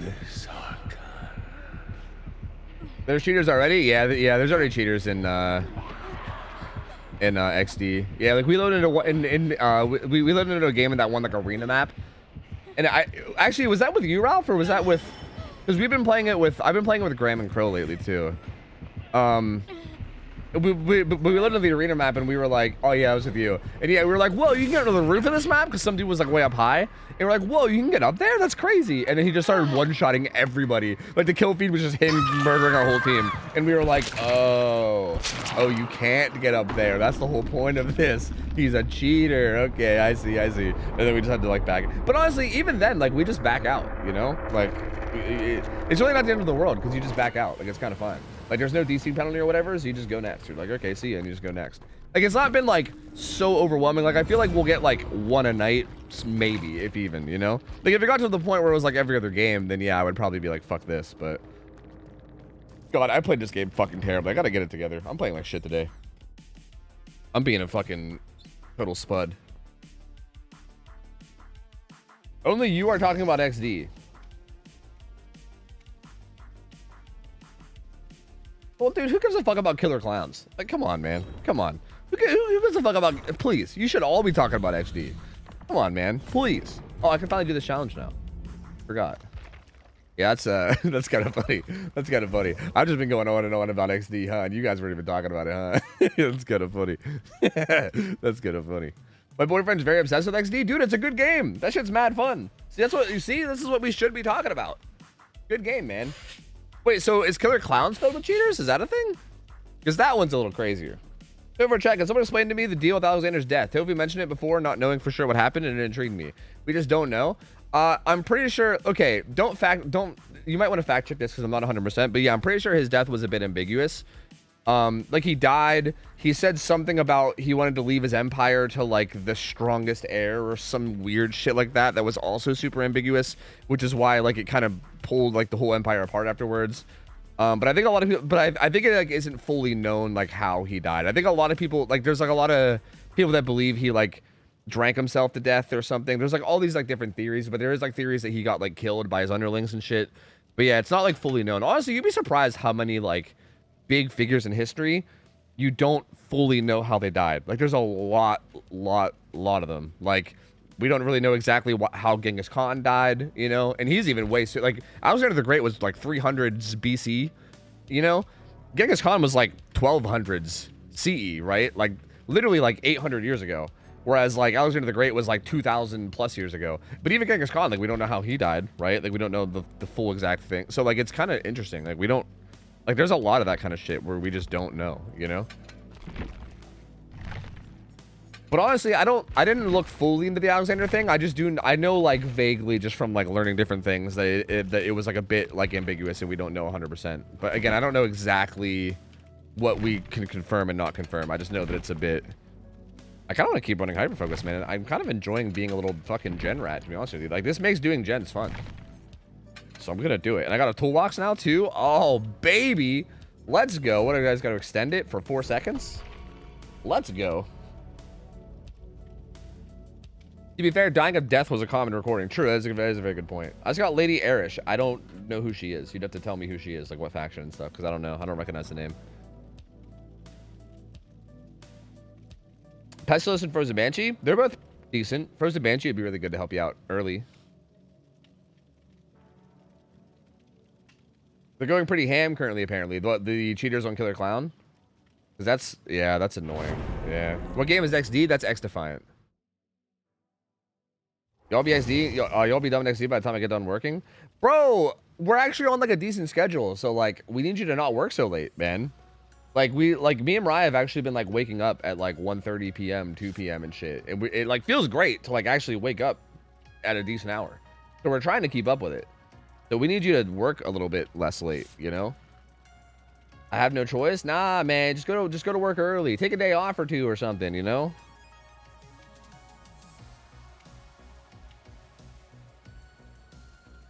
There's cheaters already? Yeah, there's already cheaters in in XD. Yeah, like we loaded we loaded into a game in that one like arena map. And I actually, was that with you, Ralph, or was that with? Because we've been playing it with. I've been playing it with Graham and Crow lately too. We looked at the arena map and we were like, oh yeah, I was with you. And yeah, we were like, whoa, you can get to the roof of this map? Because some dude was like way up high. And we're like, whoa, you can get up there? That's crazy. And then he just started one-shotting everybody. Like the kill feed was just him murdering our whole team. And we were like, oh, you can't get up there. That's the whole point of this. He's a cheater. Okay, I see. And then we just had to like back. But honestly, even then, like we just back out, you know? Like it's really not the end of the world because you just back out. Like it's kind of fine. Like there's no DC penalty or whatever, so you just go next. You're like, okay, see ya, and you just go next. Like it's not been like so overwhelming. Like I feel like we'll get like one a night, maybe, if even, you know? Like if it got to the point where it was like every other game, then yeah, I would probably be like, fuck this, but God, I played this game fucking terribly. I gotta get it together. I'm playing like shit today. I'm being a fucking total spud. Only you are talking about XD. Well, dude, who gives a fuck about killer clowns? Like, come on, man. Come on. Who gives a fuck about... Please, you should all be talking about XD. Come on, man. Please. Oh, I can finally do this challenge now. Forgot. Yeah, that's kind of funny. That's kind of funny. I've just been going on and on about XD, huh? And you guys weren't even talking about it, huh? That's kind of funny. That's kind of funny. My boyfriend's very obsessed with XD. Dude, it's a good game. That shit's mad fun. See, that's what you see. This is what we should be talking about. Good game, man. Wait, so is Killer Clowns filled with cheaters? Is that a thing? Because that one's a little crazier. Over check. Can someone explain to me the deal with Alexander's death? Toby mentioned it before, not knowing for sure what happened, and it intrigued me. We just don't know. I'm pretty sure. Okay, you might want to fact check this because I'm not 100%. But yeah, I'm pretty sure his death was a bit ambiguous. Like he died. He said something about he wanted to leave his empire to like the strongest heir or some weird shit like that. That was also super ambiguous, which is why like it kind of pulled like the whole empire apart afterwards. But I think a lot of people, but I think it like isn't fully known like how he died. I think a lot of people like there's like a lot of people that believe he like drank himself to death or something. There's like all these like different theories, but there is like theories that he got like killed by his underlings and shit. But yeah, it's not like fully known. Honestly, you'd be surprised how many like big figures in history you don't fully know how they died. Like there's a lot of them. Like we don't really know exactly how Genghis Khan died, you know, and he's even way like Alexander the Great was like 300s BC, you know. Genghis Khan was like 1200s CE, right? Like literally like 800 years ago, whereas like Alexander the Great was like 2000 plus years ago. But even Genghis Khan, like we don't know how he died, right? Like we don't know the full exact thing. So like it's kind of interesting. Like we don't, like there's a lot of that kind of shit where we just don't know, you know. But honestly, I didn't look fully into the Alexander thing. I know like vaguely just from like learning different things that it was like a bit like ambiguous and we don't know 100%. But again, I don't know exactly what we can confirm and not confirm. I just know that it's a bit. I kind of want to keep running hyperfocus, man. I'm kind of enjoying being a little fucking gen rat, to be honest with you. Like this makes doing gens fun. So I'm gonna do it. And I got a toolbox now too. Oh baby, let's go. What do you guys got to extend it for 4 seconds? Let's go. To be fair, dying of death was a common recording. True, that is a very good point. I just got Lady Erish. I don't know who she is. You'd have to tell me who she is, like what faction and stuff, because I don't know. I don't recognize the name. Pestilence and Frozen Banshee, they're both decent. Frozen Banshee would be really good to help you out early. They're going pretty ham currently, apparently. The cheaters on Killer Clown. Because that's, yeah, that's annoying. Yeah. What game is XD? That's X Defiant. Y'all be XD? Y'all be done with XD by the time I get done working? Bro, we're actually on like a decent schedule. So like, we need you to not work so late, man. Like me and Mariah have actually been like waking up at like 1:30 p.m., 2 p.m. and shit. And it like feels great to like actually wake up at a decent hour. So we're trying to keep up with it. So we need you to work a little bit less late, you know? I have no choice. Nah, man, just go to work early. Take a day off or two or something, you know?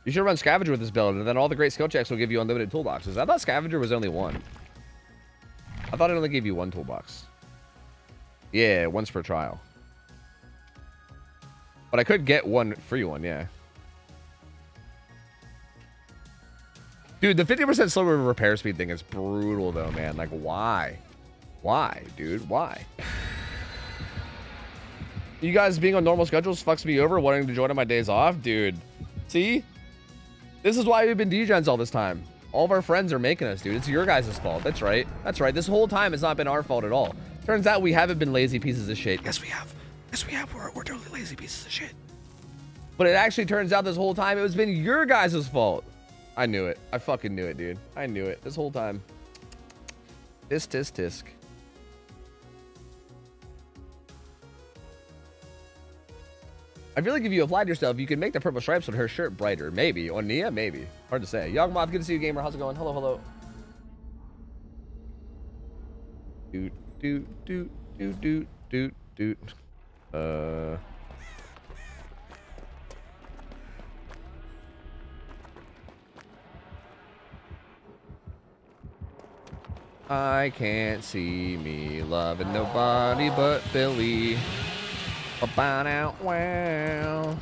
You should run Scavenger with this build, and then all the great skill checks will give you unlimited toolboxes. I thought Scavenger was only one. I thought it only gave you one toolbox. Yeah, once per trial. But I could get one free one, yeah. Dude, the 50% slower repair speed thing is brutal, though, man. Like, why? Why, dude? Why? You guys being on normal schedules fucks me over wanting to join on my days off. Dude, see? This is why we've been DJs all this time. All of our friends are making us, dude. It's your guys' fault. That's right. That's right. This whole time it's not been our fault at all. Turns out we haven't been lazy pieces of shit. Yes, we have. Yes, we have. We're totally lazy pieces of shit. But it actually turns out this whole time it was been your guys' fault. I knew it. I fucking knew it, dude. I knew it this whole time. Tisk. I feel like if you applied yourself, you could make the purple stripes on her shirt brighter. Maybe. On Nia, maybe. Hard to say. Yogmoth, good to see you, gamer. How's it going? Hello. Doot. I can't see me loving nobody but Billy. About out, wow.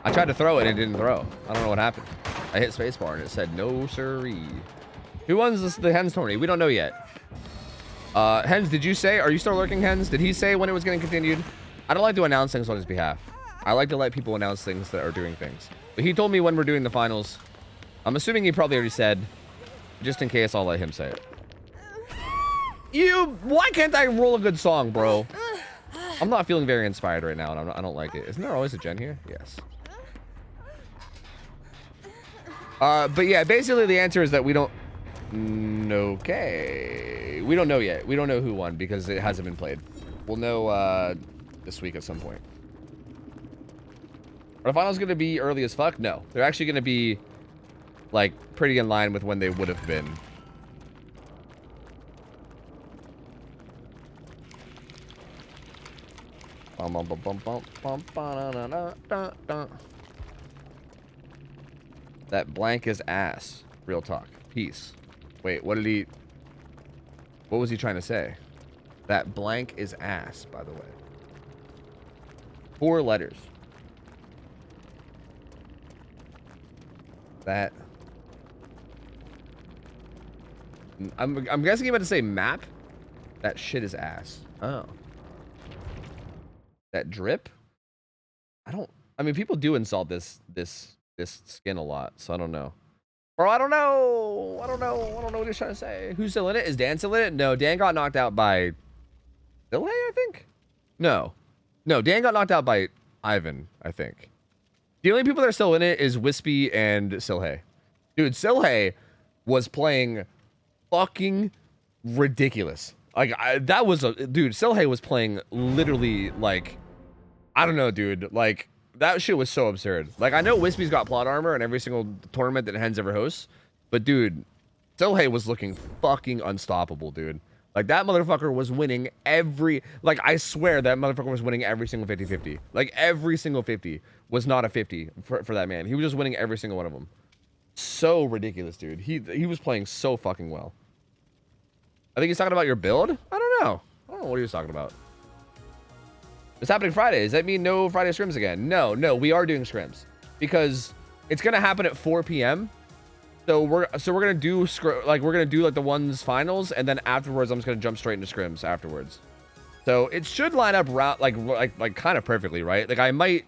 I tried to throw it and it didn't throw. I don't know what happened. I hit spacebar and it said no siree. Who wins the Hens tourney? We don't know yet. Hens, did you say? Are you still lurking, Hens? Did he say when it was getting continued? I don't like to announce things on his behalf. I like to let people announce things that are doing things. But he told me when we're doing the finals. I'm assuming he probably already said. Just in case, I'll let him say it. Why can't I roll a good song, bro? I'm not feeling very inspired right now, and I don't like it. Isn't there always a gen here? Yes. But yeah, basically the answer is that we don't... Okay. We don't know yet. We don't know who won because it hasn't been played. We'll know this week at some point. Are the finals going to be early as fuck? No. They're actually going to be, like, pretty in line with when they would have been. That blank is ass. Real talk. Peace. Wait, what was he trying to say? That blank is ass, by the way. 4 letters. That. I'm guessing you're about to say map. That shit is ass. Oh. That drip? I mean, people do insult this skin a lot, so I don't know. Bro, I don't know what he's trying to say. Who's still in it? Is Dan still in it? No, Dan got knocked out by Silhey, I think? No, Dan got knocked out by Ivan, I think. The only people that are still in it is Wispy and Silhey. Dude, Silhey was playing fucking ridiculous. Like, dude, Silhey was playing literally, like, I don't know, dude. Like, that shit was so absurd. Like, I know Wispy's got plot armor in every single tournament that Hens ever hosts, but dude, Silhey was looking fucking unstoppable, dude. Like, that motherfucker was winning like, I swear that motherfucker was winning every single 50-50. Like, every single 50 was not a 50 for that man. He was just winning every single one of them. So ridiculous, dude. He was playing so fucking well. I think he's talking about your build? I don't know what he was talking about. It's happening Friday. Does that mean no Friday scrims again? No, we are doing scrims. Because it's going to happen at 4 p.m. So we're gonna do like the ones finals, and then afterwards I'm just gonna jump straight into scrims afterwards. So it should line up like kind of perfectly, right? Like, I might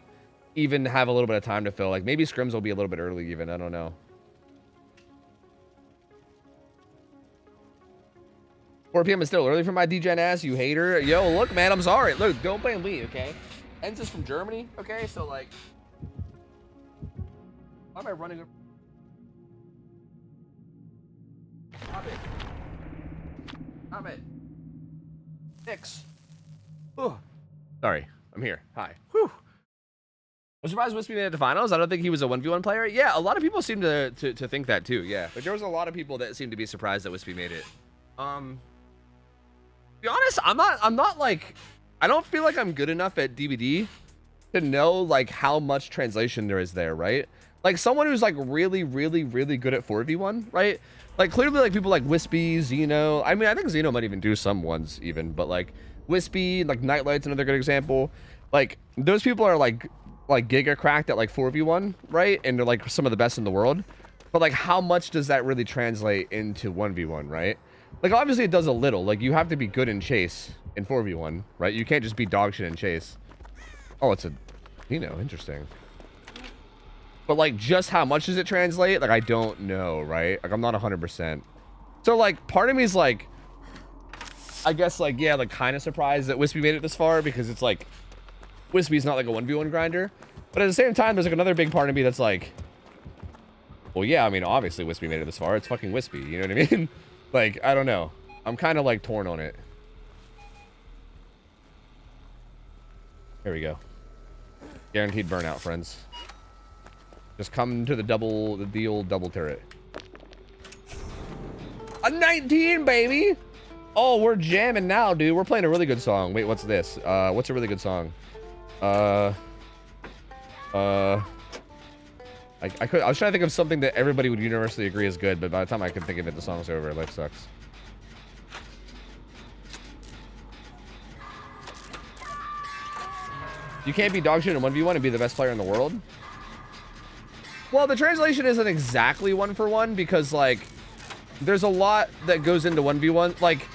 even have a little bit of time to fill. Like, maybe scrims will be a little bit early even. I don't know. 4 p.m. is still early for my DGen ass, you hater. Yo, look, man, I'm sorry. Look, don't blame me, okay? Hens is from Germany, okay? So, like, why am I running over? Stop it. 6. Ooh. Sorry, I'm here. Hi. Whew. I'm surprised Wispy made it to finals. I don't think he was a 1v1 player. Yeah, a lot of people seem to think that too. Yeah, like, there was a lot of people that seemed to be surprised that Wispy made it. To be honest, I'm not like, I don't feel like I'm good enough at DVD to know like how much translation there is there, right? Like, someone who's like really good at 4v1, right? Like, clearly, like, people like Wispy, Xeno. I mean, I think Xeno might even do some ones even, but like Wispy, like Nightlight's another good example. Like, those people are like giga cracked at like 4v1, right? And they're like some of the best in the world. But like, how much does that really translate into 1v1, right? Like, obviously it does a little. Like, you have to be good in chase in 4v1, right? You can't just be dog shit in chase. Oh, it's a, you know, interesting. But, like, just how much does it translate? Like, I don't know, right? Like, I'm not 100%. So, like, part of me is, like, I guess, like, yeah, like, kind of surprised that Wispy made it this far, because it's, like, Wispy's not, like, a 1v1 grinder. But at the same time, there's, like, another big part of me that's, like, well, yeah, I mean, obviously Wispy made it this far. It's fucking Wispy, you know what I mean? Like, I don't know. I'm kind of, like, torn on it. Here we go. Guaranteed burnout, friends. Just come to the old double turret. A 19, baby! Oh, we're jamming now, dude. We're playing a really good song. Wait, what's this? What's a really good song? I was trying to think of something that everybody would universally agree is good, but by the time I could think of it, the song's over. Life sucks. You can't be dog shit in 1v1 and be the best player in the world? Well, the translation isn't exactly 1-for-1 because, like, there's a lot that goes into 1v1. Like,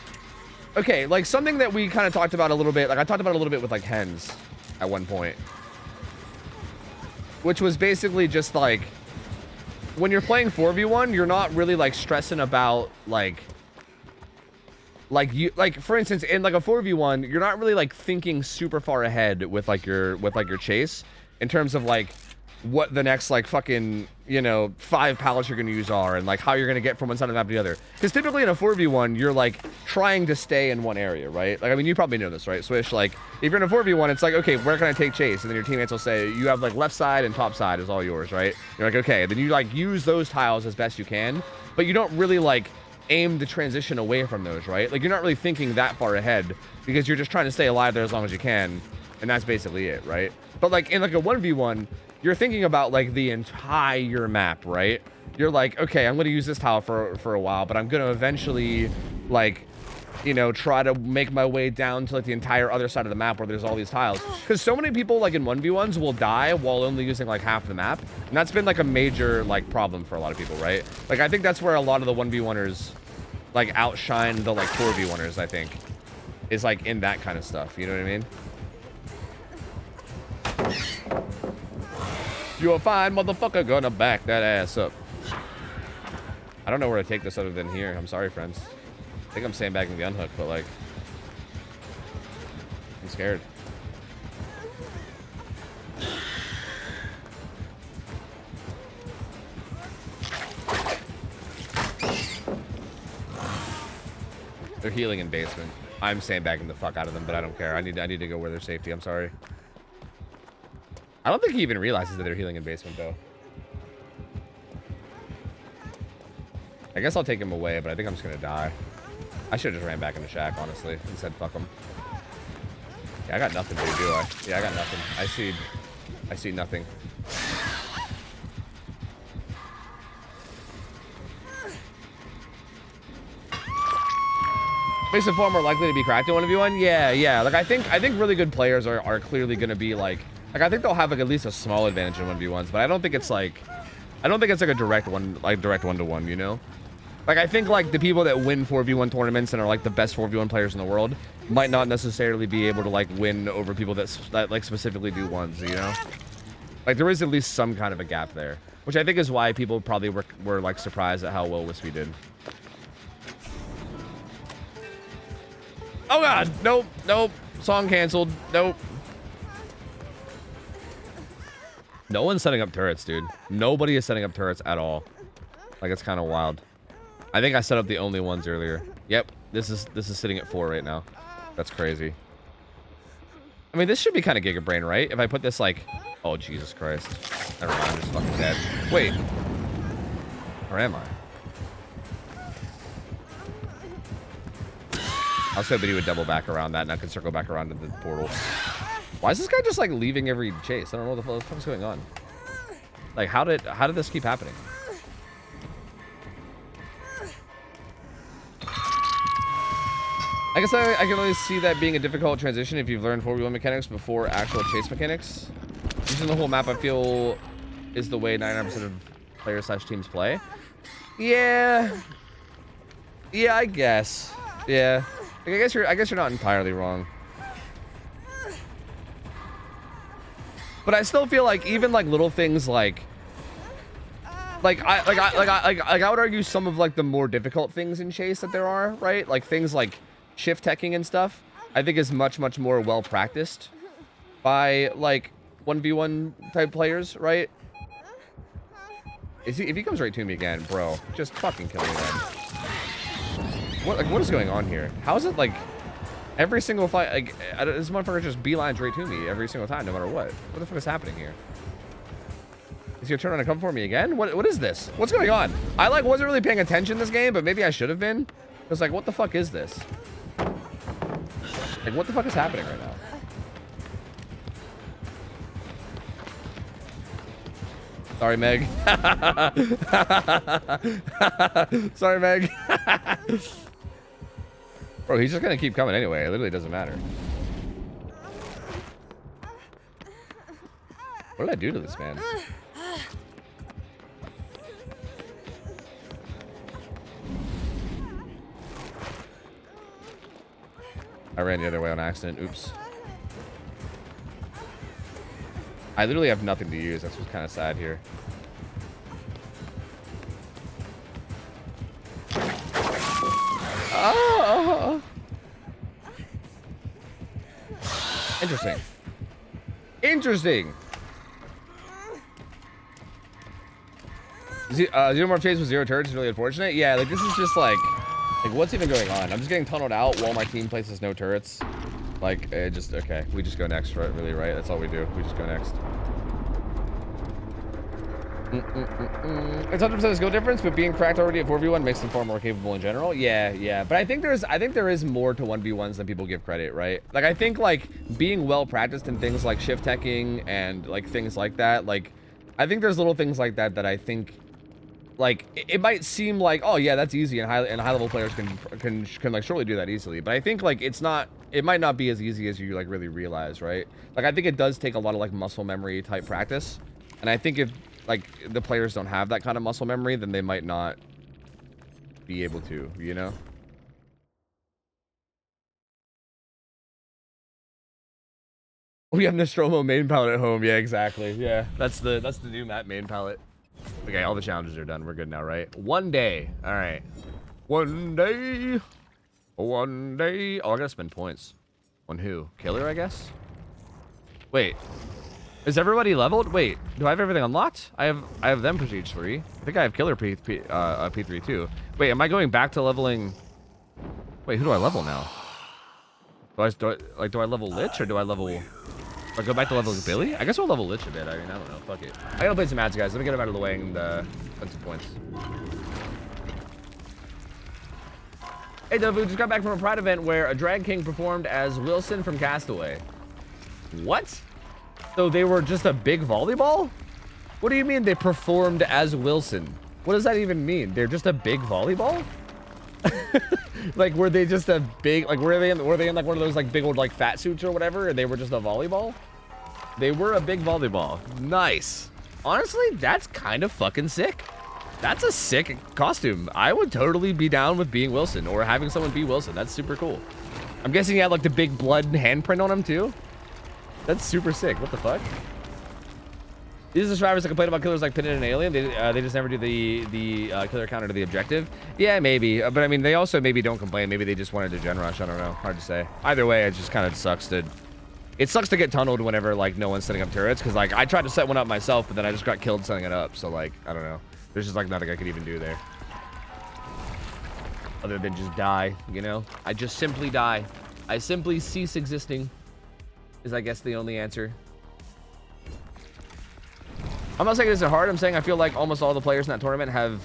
okay, like, something that we kind of talked about a little bit, like, I talked about a little bit with, like, hens at one point. Which was basically just, like, when you're playing 4v1, you're not really, like, stressing about, like, you, like, for instance, in, like, a 4v1, you're not really, like, thinking super far ahead with, like, your chase in terms of, like, what the next, like, fucking, you know, 5 pallets you're gonna use are and, like, how you're gonna get from one side of the map to the other. Because typically in a 4v1, you're, like, trying to stay in one area, right? Like, I mean, you probably know this, right? Swish, like, if you're in a 4v1, it's like, okay, where can I take chase? And then your teammates will say, you have, like, left side and top side is all yours, right? You're like, okay. Then you, like, use those tiles as best you can, but you don't really, like, aim to transition away from those, right? Like, you're not really thinking that far ahead because you're just trying to stay alive there as long as you can, and that's basically it, right? But, like, in, like, a 1v1, you're thinking about, like, the entire map, right? You're like, okay, I'm going to use this tile for a while, but I'm going to eventually, like, you know, try to make my way down to, like, the entire other side of the map where there's all these tiles. Because so many people, like, in 1v1s will die while only using, like, half the map. And that's been, like, a major, like, problem for a lot of people, right? Like, I think that's where a lot of the 1v1ers, like, outshine the, like, 4v1ers, I think. Is, like, in that kind of stuff. You know what I mean? You a fine motherfucker, gonna back that ass up. I don't know where to take this other than here. I'm sorry, friends. I think I'm sandbagging the unhook, but, like, I'm scared. They're healing in basement. I'm sandbagging the fuck out of them, but I don't care. I need to go where there's safety. I'm sorry. I don't think he even realizes that they're healing in basement, though. I guess I'll take him away, but I think I'm just gonna die. I should have just ran back in the shack, honestly, and said fuck him. Yeah, I got nothing, dude, do I? Yeah, I got nothing. I see nothing. Makes it far more likely to be cracked in 1v1. Yeah. Like, I think really good players are clearly gonna be, like, I think they'll have, like, at least a small advantage in 1v1s, but I don't think it's like a direct one-to-one, you know? Like, I think, like, the people that win 4v1 tournaments and are, like, the best 4v1 players in the world might not necessarily be able to, like, win over people that like, specifically do ones, you know? Like, there is at least some kind of a gap there, which I think is why people probably were like, surprised at how well Wispy did. Oh, God! Nope. Song canceled. Nope. No one's setting up turrets, dude. Nobody is setting up turrets at all. Like, it's kind of wild. I think I set up the only ones earlier. Yep, this is sitting at 4 right now. That's crazy. I mean, this should be kind of Giga Brain, right? If I put this, like, oh, Jesus Christ. Never mind, I'm just fucking dead. Wait. Where am I? I was hoping he would double back around that and I could circle back around to the portal. Why is this guy just, like, leaving every chase? I don't know what the fuck's going on. Like, how did this keep happening? I guess I can only see that being a difficult transition if you've learned 4v1 mechanics before actual chase mechanics. Using the whole map, I feel, is the way 99% of players/teams play. Yeah. Yeah, I guess. Yeah. Like, I guess you're not entirely wrong. But I still feel like even like little things like I would argue some of like the more difficult things in Chase that there are, right? Like things like shift teching and stuff, I think is much more well practiced by like 1v1 type players, right? If he comes right to me again, bro, just fucking kill me then. What is going on here? How is it like every single fight, like this motherfucker just beelines right to me every single time, no matter what? What the fuck is happening here? Is your turn on to come for me again? What is this? What's going on? I like wasn't really paying attention this game, but maybe I should have been. Cause like, what the fuck is this? Like, what the fuck is happening right now? Sorry, Meg. Sorry, Meg. Bro, he's just gonna keep coming anyway. It literally doesn't matter. What did I do to this man? I ran the other way on accident. Oops. I literally have nothing to use. That's what's kind of sad here. Oh. Interesting. Interesting. Zero more chase with 0 turrets is really unfortunate. Yeah, like this is just like what's even going on? I'm just getting tunneled out while my team places no turrets. Like it just okay. We just go next, right? Really, right? That's all we do. We just go next. It's 100% a skill difference, but being cracked already at 4v1 makes them far more capable in general. Yeah. But I think there is more to 1v1s than people give credit, right? Like I think like being well practiced in things like shift teching and like things like that. Like I think there's little things like that that I think like it might seem like, oh yeah, that's easy, and high level players can like surely do that easily. But I think like it might not be as easy as you like really realize, right? Like I think it does take a lot of like muscle memory type practice, and I think if like the players don't have that kind of muscle memory, then they might not be able to, you know? We have Nostromo main palette at home. Yeah, exactly. Yeah, that's the new map main palette. Okay, all the challenges are done. We're good now, right? One day. All right. One day. One day. Oh, I gotta spend points. On who? Killer, I guess? Wait. Is everybody leveled? Wait, do I have everything unlocked? I have them prestige 3. I think I have killer P3 too. Wait, am I going back to leveling? Wait, who do I level now? Do I level Lich or do I level? Do I go back to leveling Billy? I guess I'll level Lich a bit. I mean, I don't know. Fuck it. I gotta play some ads, guys. Let me get them out of the way and spend some points. Hey, Dovu, just got back from a Pride event where a drag king performed as Wilson from Castaway. What? So they were just a big volleyball? What do you mean they performed as Wilson? What does that even mean? They're just a big volleyball? Like, were they just a big, like, were they in like one of those like big old like fat suits or whatever, and they were just a volleyball? They were a big volleyball. Nice. Honestly, that's kind of fucking sick. That's a sick costume. I would totally be down with being Wilson or having someone be Wilson. That's super cool. I'm guessing he had like the big blood handprint on him too. That's super sick. What the fuck? These are survivors that complain about killers like Pinhead and Alien. They just never do the killer counter to the objective. Yeah, maybe. But I mean, they also maybe don't complain. Maybe they just wanted to gen rush. I don't know. Hard to say. Either way, it just kind of sucks to... It sucks to get tunneled whenever like no one's setting up turrets. Because like I tried to set one up myself, but then I just got killed setting it up. So like, I don't know. There's just like nothing I could even do there. Other than just die, you know? I just simply die. I simply cease existing. Is I guess the only answer. I'm not saying this is hard. I'm saying I feel like almost all the players in that tournament have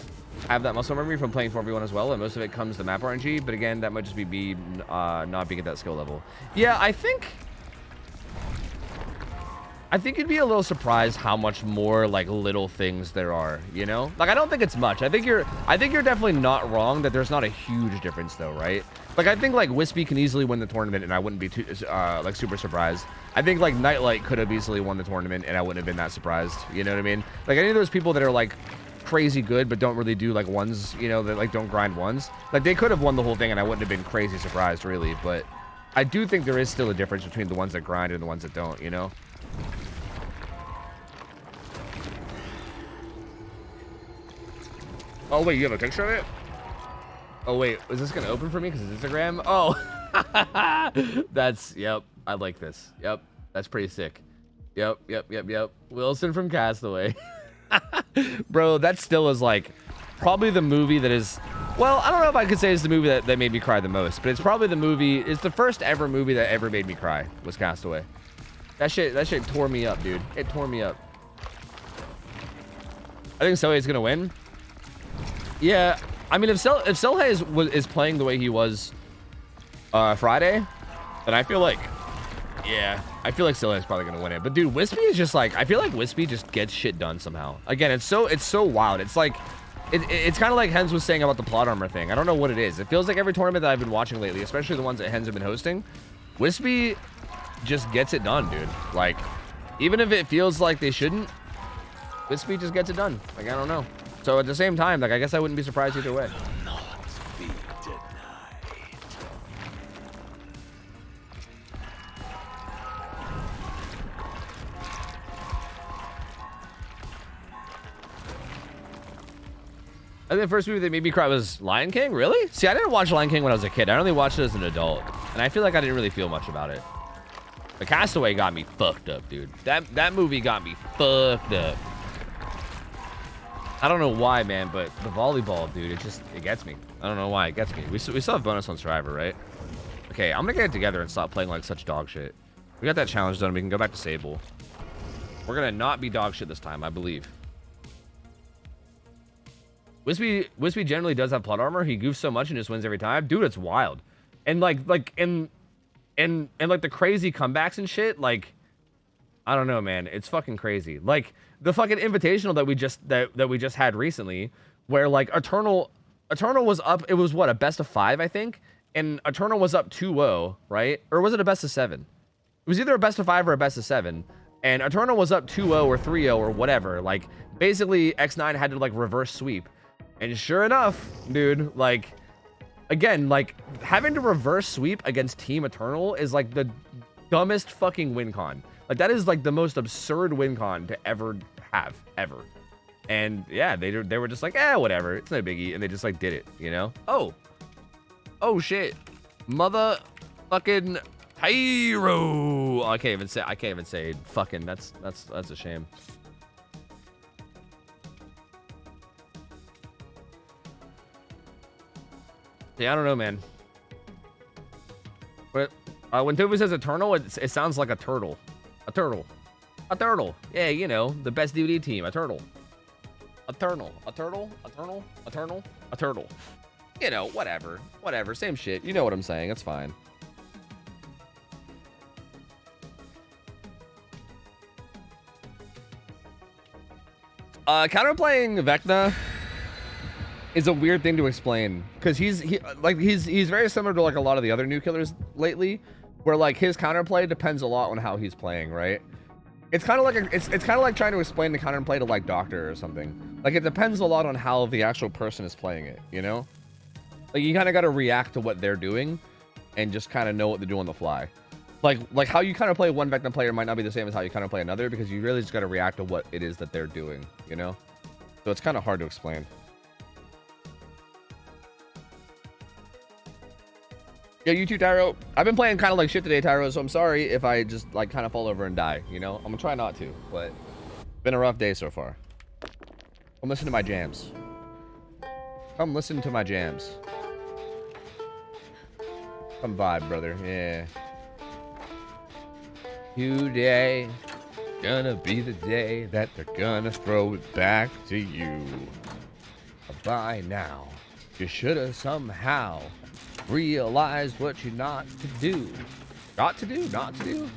that muscle memory from playing 4v1 as well, and most of it comes to map RNG. But again, that might just be not being at that skill level. Yeah, I think you'd be a little surprised how much more like little things there are, you know? Like I don't think it's much. I think you're definitely not wrong that there's not a huge difference though, right? Like I think like Wispy can easily win the tournament and I wouldn't be too like super surprised. I think like Nightlight could have easily won the tournament and I wouldn't have been that surprised. You know what I mean? Like any of those people that are like crazy good, but don't really do like ones, you know, that like don't grind ones. Like they could have won the whole thing and I wouldn't have been crazy surprised really, but I do think there is still a difference between the ones that grind and the ones that don't, you know? Oh wait, you have a picture of it? Oh wait, is this gonna open for me because it's Instagram? Oh, that's, yep, I like this. Yep, that's pretty sick. Yep. Wilson from Castaway. Bro, that still is like probably the movie that is, well, I don't know if I could say it's the movie that made me cry the most, but it's probably the movie, it's the first ever movie that ever made me cry was Castaway. That shit tore me up, dude. It tore me up. I think Sohei's gonna win. Yeah, I mean, if Sohei is playing the way he was Friday, then I feel like, yeah, I feel like Sohei's probably gonna win it. But dude, Wispy is just like, I feel like Wispy just gets shit done somehow. Again, it's so wild. It's like, it's kind of like Hens was saying about the plot armor thing. I don't know what it is. It feels like every tournament that I've been watching lately, especially the ones that Hens have been hosting, Wispy just gets it done, dude. Like, even if it feels like they shouldn't, Wispy just gets it done. Like, I don't know. So at the same time, like, I guess I wouldn't be surprised either way. I think the first movie that made me cry was Lion King. Really? See, I didn't watch Lion King when I was a kid. I only watched it as an adult, and I feel like I didn't really feel much about it. The Castaway got me fucked up, dude. That movie got me fucked up. I don't know why, man, but the volleyball, dude, it gets me. I don't know why it gets me. We still have bonus on Survivor, right? Okay, I'm gonna get it together and stop playing like such dog shit. We got that challenge done. We can go back to Sable. We're gonna not be dog shit this time, I believe. Wispy generally does have plot armor. He goofs so much and just wins every time. Dude, it's wild. And like in like the crazy comebacks and shit, like, I don't know, man. It's fucking crazy. Like the fucking invitational that we just had recently, where like Eternal was up. It was what, a best of 5, I think, and Eternal was up 2-0, right? Or was it a best of 7? It was either a best of 5 or a best of 7. And Eternal was up 2-0 or 3-0 or whatever. Like basically X9 had to like reverse sweep. And sure enough, dude, like, again, like, having to reverse sweep against Team Eternal is, like, the dumbest fucking win con. Like, that is, like, the most absurd win con to ever have, ever. And, yeah, they were just like, whatever, it's no biggie, and they just, like, did it, you know? Oh, shit. Mother fucking Tyro. Oh, I can't even say fucking, that's a shame. Yeah, I don't know, man. But when Tofu says Eternal, it sounds like a turtle. A turtle. A turtle. Yeah, you know, the best DVD team. A turtle. Eternal. A turtle. Eternal. Eternal. A turtle. You know, whatever. Whatever. Same shit. You know what I'm saying. It's fine. Counterplaying Vecna is a weird thing to explain, because he's very similar to like a lot of the other new killers lately, where like his counterplay depends a lot on how he's playing, right? It's kind of like it's kind of like trying to explain the counterplay to like Doctor or something. Like it depends a lot on how the actual person is playing it, you know? Like you kind of got to react to what they're doing and just kind of know what to do on the fly. Like how you kind of play one Vecna player might not be the same as how you kind of play another, because you really just got to react to what it is that they're doing, you know? So it's kind of hard to explain. Yeah, you too, Tyro. I've been playing kind of like shit today, Tyro, so I'm sorry if I just like kind of fall over and die, you know? I'm gonna try not to, but it's been a rough day so far. Come listen to my jams. Come listen to my jams. Come vibe, brother. Yeah. Today, gonna be the day that they're gonna throw it back to you. By now, you should've somehow realized what you're not to do. Not to do? Not to do?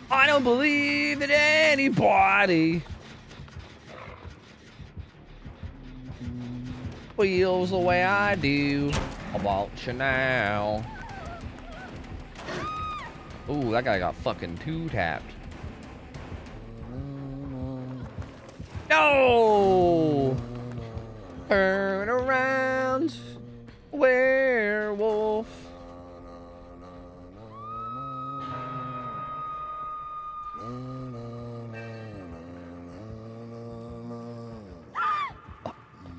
I don't believe that anybody feels the way I do about you now. Ooh, that guy got fucking 2-tapped. No! Turn around, werewolf.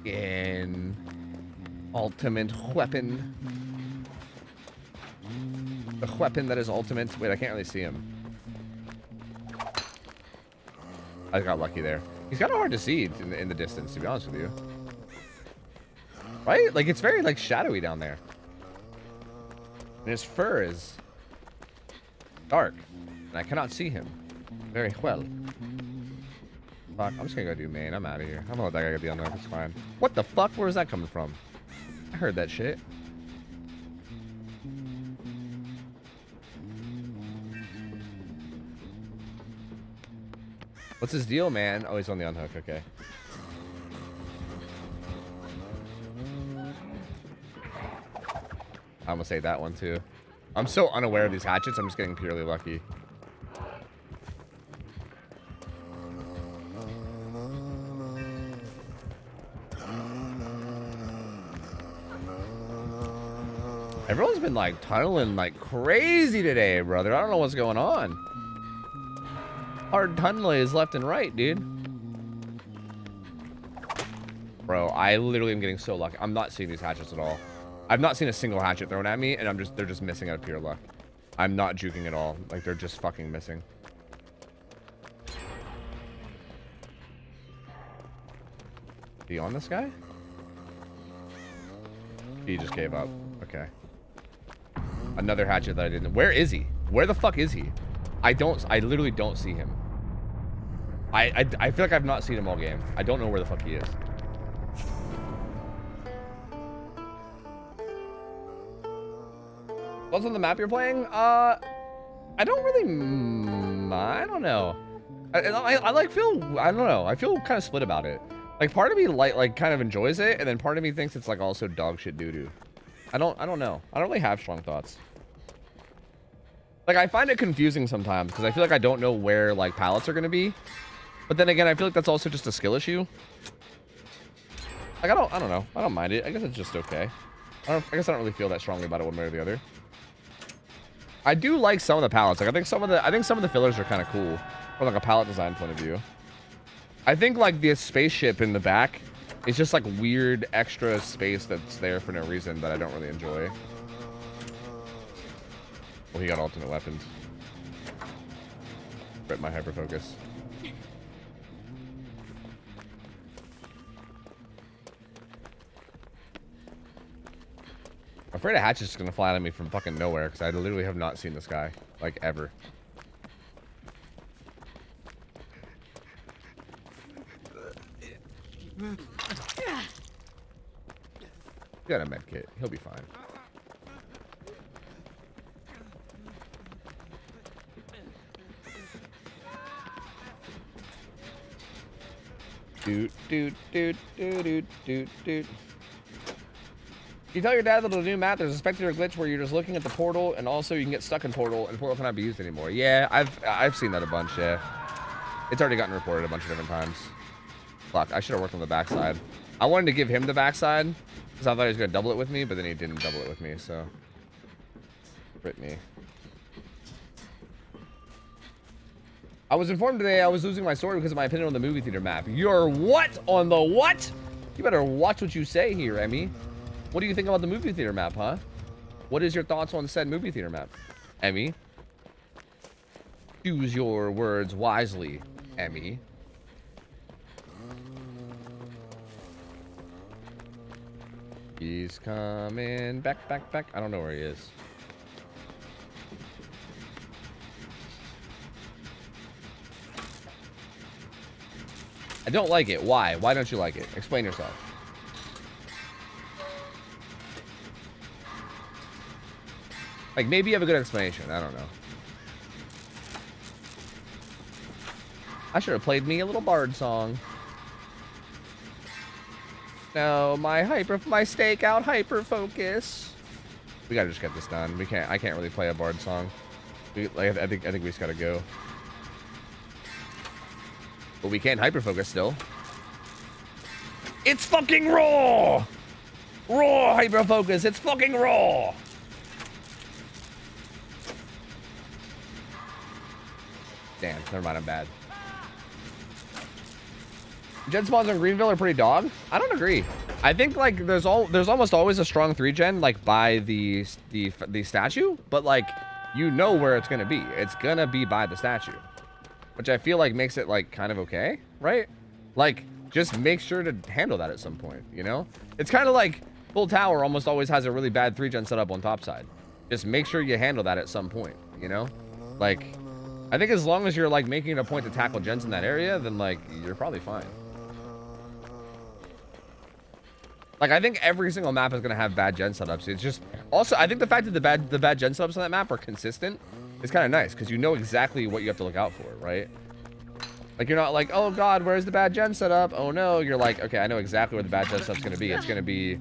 Again. Ultimate weapon. The weapon that is ultimate. Wait, I can't really see him. I got lucky there. He's kind of hard to see in the distance, to be honest with you. Right? Like, it's very, like, shadowy down there. And his fur is dark. And I cannot see him very well. Fuck, I'm just gonna go do main. I'm out of here. I'm gonna let that guy get the unknown. It's fine. What the fuck? Where is that coming from? I heard that shit. What's his deal, man? Oh, he's on the unhook. Okay. I'm gonna say that one too. I'm so unaware of these hatchets. I'm just getting purely lucky. Everyone's been like tunneling like crazy today, brother. I don't know what's going on. Hard tunnelays left and right, dude. Bro, I literally am getting so lucky. I'm not seeing these hatchets at all. I've not seen a single hatchet thrown at me, and they're just missing out of pure luck. I'm not juking at all. Like, they're just fucking missing. He on this guy? He just gave up. Okay. Another hatchet that I didn't. Where is he? Where the fuck is he? I literally don't see him. I feel like I've not seen him all game. I don't know where the fuck he is. What's on the map you're playing? I don't really. I don't know. I like feel. I don't know. I feel kind of split about it. Like part of me like kind of enjoys it, and then part of me thinks it's like also dog shit doo doo. I don't know. I don't really have strong thoughts. Like I find it confusing sometimes because I feel like I don't know where like pallets are gonna be. But then again, I feel like that's also just a skill issue. Like I don't know. I don't mind it. I guess it's just okay. I guess I don't really feel that strongly about it one way or the other. I do like some of the pallets. Like I think some of the fillers are kind of cool from like a pallet design point of view. I think like the spaceship in the back is just like weird extra space that's there for no reason that I don't really enjoy. Well, he got alternate weapons. Rip my hyper focus. I'm afraid a hatch is just gonna fly out at me from fucking nowhere because I literally have not seen this guy like ever. He got a med kit. He'll be fine. Doot doot doot doot doot doot doot. You tell your dad that the new map there's a spectator glitch where you're just looking at the portal and also you can get stuck in portal and portal cannot be used anymore. Yeah, I've seen that a bunch. Yeah, it's already gotten reported a bunch of different times. Fuck, I should have worked on the backside. I wanted to give him the backside because I thought he was gonna double it with me, but then he didn't double it with me. So, rip me. I was informed today I was losing my sword because of my opinion on the movie theater map. You're what on the what? You better watch what you say here, Emmy. What do you think about the movie theater map, huh? What is your thoughts on said movie theater map, Emmy? Choose your words wisely, Emmy. He's coming back. I don't know where he is. I don't like it. Why? Why don't you like it? Explain yourself. Like, maybe you have a good explanation. I don't know. I should have played me a little bard song. No, my stakeout hyper focus. We gotta just get this done. I can't really play a bard song. I think we just gotta go. But we can hyper focus still. It's fucking raw! Raw hyper focus, it's fucking raw! Damn, never mind, I'm bad. Gen spawns in Greenville are pretty dog. I don't agree. I think like there's almost always a strong 3-gen like by the statue, but like you know where it's gonna be. It's gonna be by the statue, which I feel like makes it like kind of okay, right? Like just make sure to handle that at some point. You know, it's kind of like Full Tower almost always has a really bad 3-gen setup on top side. Just make sure you handle that at some point. You know, like I think as long as you're like making it a point to tackle gens in that area, then like you're probably fine. Like, I think every single map is going to have bad gen setups. It's just... Also, I think the fact that the bad gen setups on that map are consistent is kind of nice. Because you know exactly what you have to look out for, right? Like, you're not like, oh, God, where's the bad gen setup? Oh, no. You're like, okay, I know exactly where the bad gen setup's going to be. It's going to be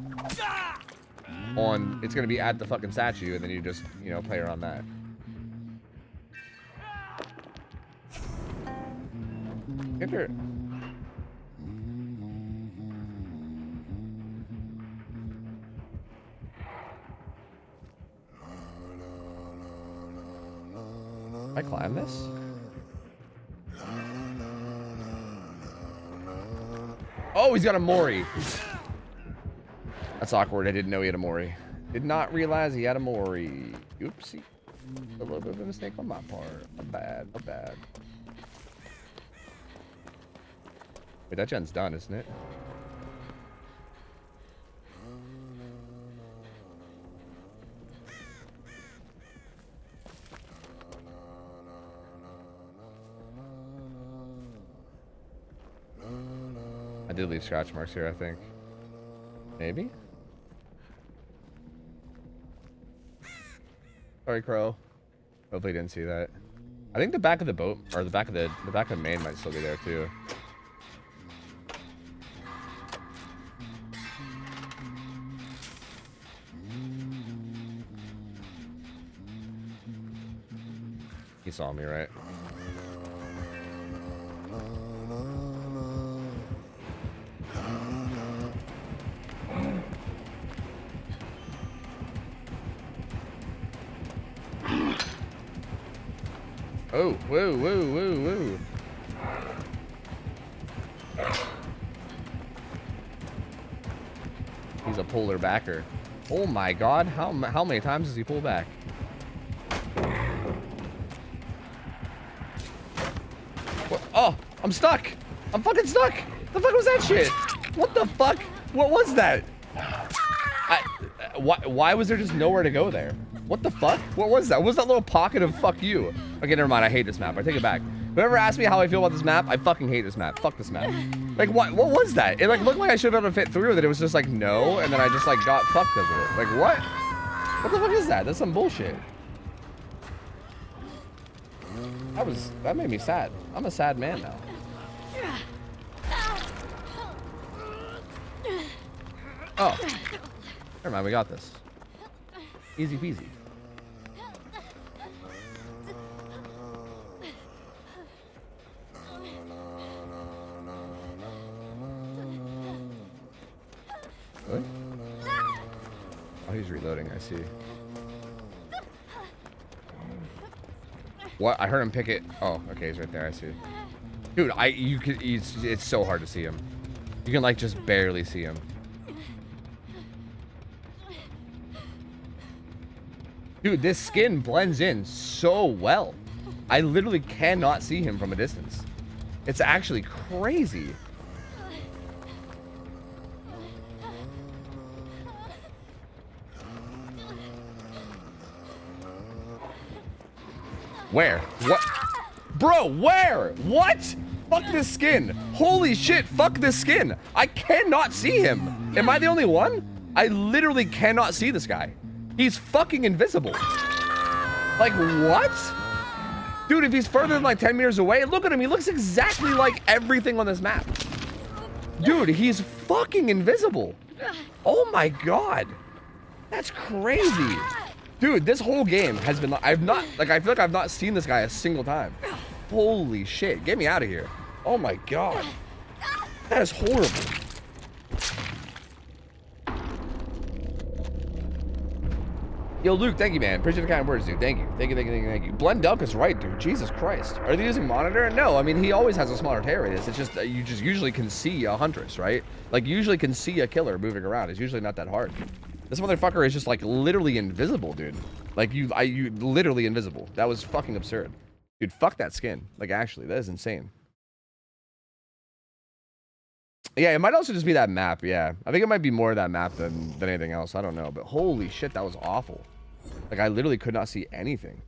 on... It's going to be at the fucking statue. And then you just, you know, play around that. Get your... I climb this? Oh, he's got a Mori. That's awkward. I didn't know he had a Mori. Did not realize he had a Mori. Oopsie. A little bit of a mistake on my part. My bad. My bad. Wait, that gen's done, isn't it? I did leave scratch marks here, I think. Maybe? Sorry, Crow. Hopefully you didn't see that. I think the back of the boat, or the back of the main might still be there too. He saw me, right? Oh, whoa, whoa, whoa, whoa. He's a polar backer. Oh my god, how many times does he pull back? What? Oh, I'm stuck. I'm fucking stuck. The fuck was that shit? What the fuck? What was that? Why was there just nowhere to go there? What the fuck? What was that? What was that little pocket of fuck you? Okay, never mind. I hate this map. I take it back. Whoever asked me how I feel about this map, I fucking hate this map. Fuck this map. Like, what was that? It like looked like I should have been able to fit through it. It was just like, no. And then I just like got fucked because of it. Like, what? What the fuck is that? That's some bullshit. That made me sad. I'm a sad man now. Oh. Never mind, we got this. Easy peasy. Really? Oh, he's reloading, I see. What? I heard him pick it. Oh, okay, he's right there, I see. Dude, it's so hard to see him. You can like just barely see him. Dude, this skin blends in so well. I literally cannot see him from a distance. It's actually crazy. Where? What? Bro, where? What? Fuck this skin. Holy shit, fuck this skin. I cannot see him. Am I the only one? I literally cannot see this guy. He's fucking invisible. Like, what? Dude, if he's further than like 10 meters away, look at him. He looks exactly like everything on this map. Dude, he's fucking invisible. Oh my god. That's crazy. Dude, this whole game has been, I feel like I've not seen this guy a single time. Holy shit. Get me out of here. Oh my god. That is horrible. Yo, Luke, thank you, man. Appreciate the kind words, dude. Thank you. Thank you. Blend Duck is right, dude. Jesus Christ. Are they using monitor? No, I mean, he always has a smaller tear radius. It's just, you just usually can see a huntress, right? Like, you usually can see a killer moving around. It's usually not that hard. This motherfucker is just, like, literally invisible, dude. Like, you literally invisible. That was fucking absurd. Dude, fuck that skin. Like, actually, that is insane. Yeah, it might also just be that map, yeah. I think it might be more of that map than anything else. I don't know, but holy shit, that was awful. Like, I literally could not see anything.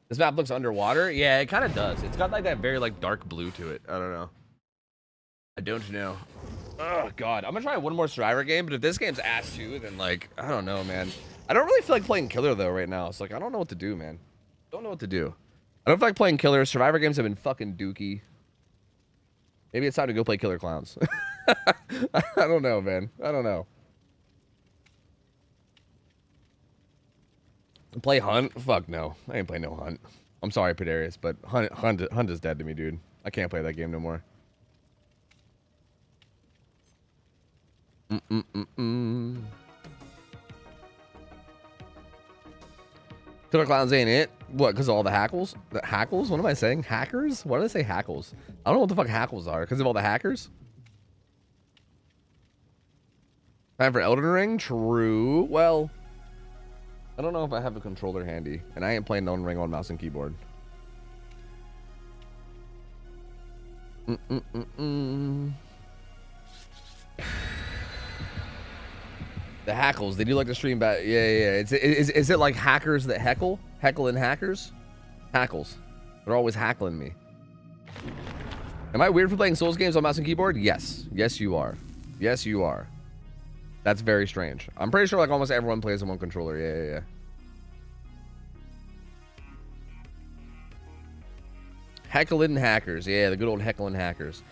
This map looks underwater? Yeah, it kind of does. It's got, like, that very, like, dark blue to it. I don't know. I don't know. Oh, God. I'm gonna try one more Survivor game, but if this game's ass too, then, like, I don't know, man. I don't really feel like playing Killer, though, right now. It's like, I don't know what to do, man. Don't know what to do. I don't feel like playing Killer. Survivor games have been fucking dookie. Maybe it's time to go play Killer Clowns. I don't know, man. I don't know. Play Hunt? Fuck no. I ain't playing no Hunt. I'm sorry, Pedarius, but Hunt is dead to me, dude. I can't play that game no more. Killer Clowns ain't it? What, because of all the hackles? The hackles? What am I saying? Hackers? Why did I say hackles? I don't know what the fuck hackles are. Because of all the hackers? Time for Elden Ring? True. Well, I don't know if I have a controller handy. And I ain't playing Elden Ring on mouse and keyboard. The hackles, they do like to stream back. Yeah. Is it like hackers that heckle? Heckling hackers? Hackles. They're always hackling me. Am I weird for playing Souls games on mouse and keyboard? Yes. Yes, you are. Yes, you are. That's very strange. I'm pretty sure like almost everyone plays on one controller. Yeah. Heckling hackers. Yeah, the good old heckling hackers.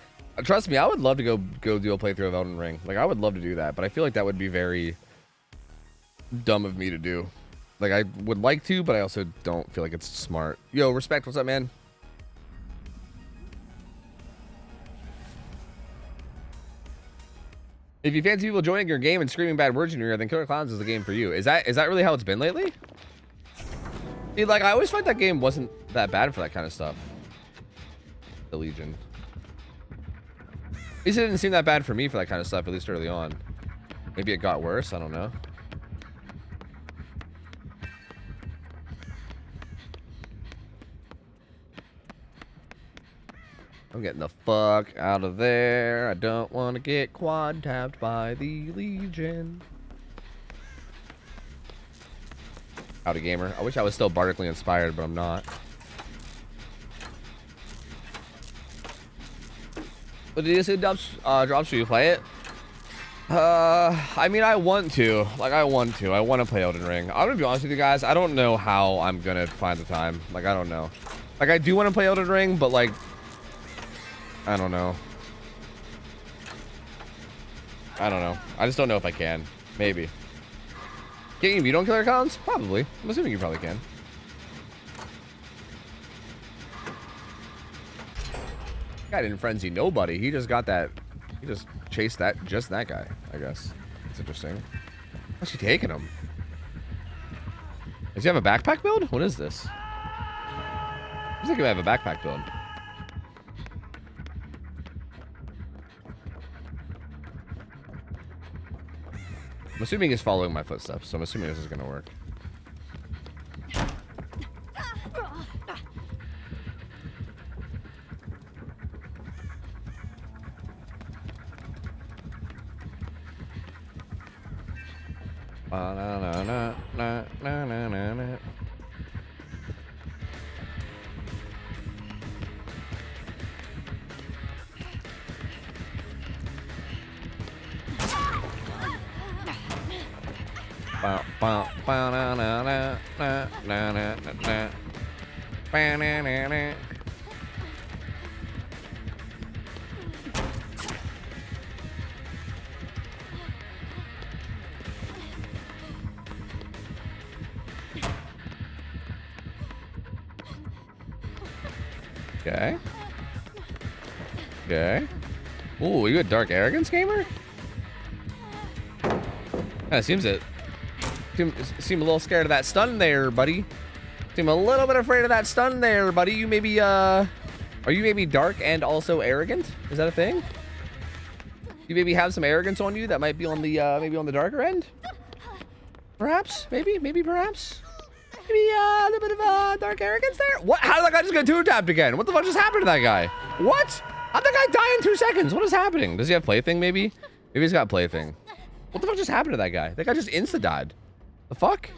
Trust me, I would love to go do a playthrough of Elden Ring. Like, I would love to do that, but I feel like that would be very dumb of me to do. Like, I would like to, but I also don't feel like it's smart. Yo, Respect, what's up, man? If you fancy people joining your game and screaming bad words in your ear, then Killer Clowns is the game for you. Is that really how it's been lately? Dude, like, I always find that game wasn't that bad for that kind of stuff. The Legion. At least it didn't seem that bad for me for that kind of stuff, at least early on. Maybe it got worse, I don't know. I'm getting the fuck out of there. I don't want to get quad tapped by the Legion. Howdy, gamer. I wish I was still bardically inspired, but I'm not. But did you say drops should you play it? I mean, I want to. Like, I want to play Elden Ring. I'm gonna be honest with you guys. I don't know how I'm gonna find the time. Like, I don't know. Like, I do want to play Elden Ring, but like, I don't know. I don't know. I just don't know if I can. Maybe. Can you beat on Killer Clowns? Probably. I'm assuming you probably can. Guy didn't frenzy nobody. He just got that. He just chased that guy, I guess. It's interesting. How's she taking him? Does he have a backpack build? What is this? Looks like he might have a backpack build. I'm assuming he's following my footsteps, so I'm assuming this is gonna work. Okay. Ooh, you a Dark Arrogance gamer? Kind of seems it. Seem a little scared of that stun there, buddy. Seem a little bit afraid of that stun there, buddy. You maybe, are you maybe dark and also arrogant? Is that a thing? You maybe have some arrogance on you that might be on the, maybe on the darker end? Perhaps? Maybe, perhaps? Maybe, a little bit of, dark arrogance there? What? How did that guy just get two-tapped again? What the fuck just happened to that guy? What? How'd that guy die in 2 seconds? What is happening? Does he have plaything, maybe? Maybe he's got plaything. What the fuck just happened to that guy? That guy just insta-died. The fuck?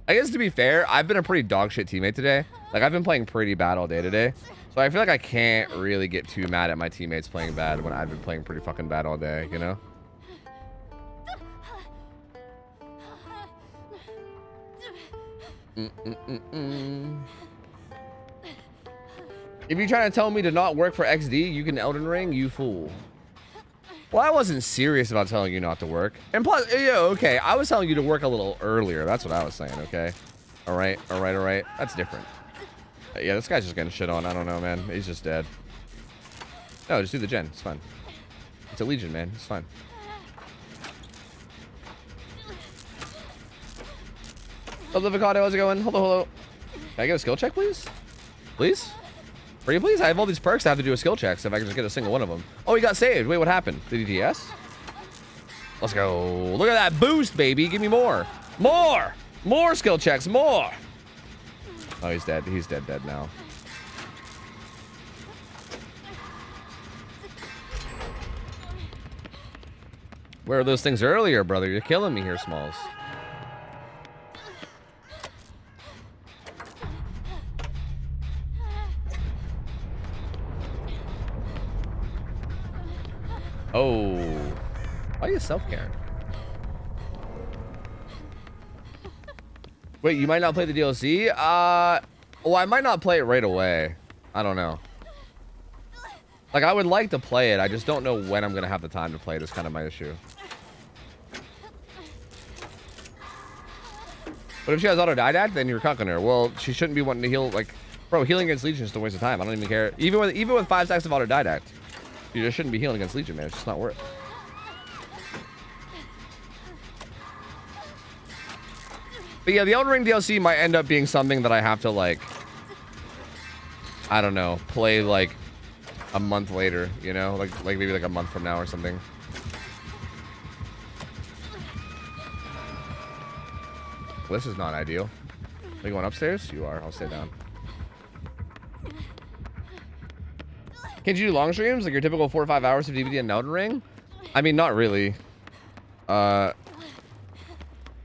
I guess to be fair, I've been a pretty dog shit teammate today. Like, I've been playing pretty bad all day today. So I feel like I can't really get too mad at my teammates playing bad when I've been playing pretty fucking bad all day, you know? If you're trying to tell me to not work for XD, you can Elden Ring, you fool. Well, I wasn't serious about telling you not to work. And plus, yeah, okay, I was telling you to work a little earlier. That's what I was saying, okay? All right. That's different. Yeah, this guy's just getting shit on. I don't know, man. He's just dead. No, just do the gen. It's fine. It's a Legion, man. It's fine. Hello, Avocado. How's it going? Hello. Can I get a skill check, please? Please? Pretty please? I have all these perks I have to do a skill check, so if I can just get a single one of them. Oh, he got saved. Wait, what happened? Did he DS? Let's go. Look at that boost, baby. Give me more. More skill checks. More. Oh, he's dead. He's dead now. Where are those things earlier, brother? You're killing me here, Smalls. Oh. Why are you self-caring? Wait, you might not play the DLC? Well, I might not play it right away. I don't know. Like, I would like to play it. I just don't know when I'm going to have the time to play it. Is kind of my issue. But if she has auto-didact, then you're cucking her. Well, she shouldn't be wanting to heal. Like, bro, healing against Legion is just a waste of time. I don't even care. Even with 5 stacks of auto-didact, you just shouldn't be healing against Legion, man. It's just not worth it. But yeah, the Elden Ring DLC might end up being something that I have to, like, I don't know, play like a month later, you know, like maybe like a month from now or something. Well, this is not ideal. Are you going upstairs? You are. I'll stay down. Can't you do long streams like your typical 4 or 5 hours of DVD and Elden Ring? I mean, not really.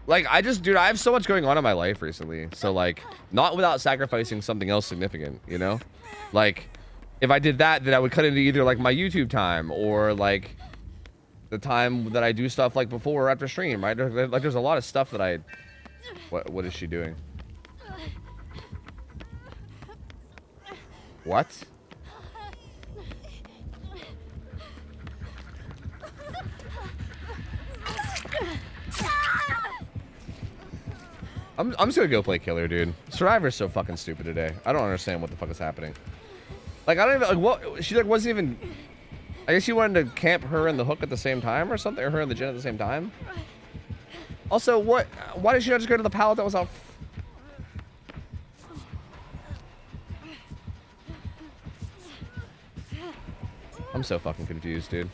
Like, dude, I have so much going on in my life recently. So, like, not without sacrificing something else significant, you know? Like, if I did that, then I would cut into either, like, my YouTube time or, like, the time that I do stuff, like, before or after stream, right? Like, there's a lot of stuff that I... What is she doing? What? I'm just gonna go play killer, dude. Survivor's so fucking stupid today. I don't understand what the fuck is happening. Like, I don't even, like, what, she, like, wasn't even, I guess she wanted to camp her and the hook at the same time or something, or her and the gen at the same time. Also, why did she not just go to the pallet that was out? I'm so fucking confused, dude.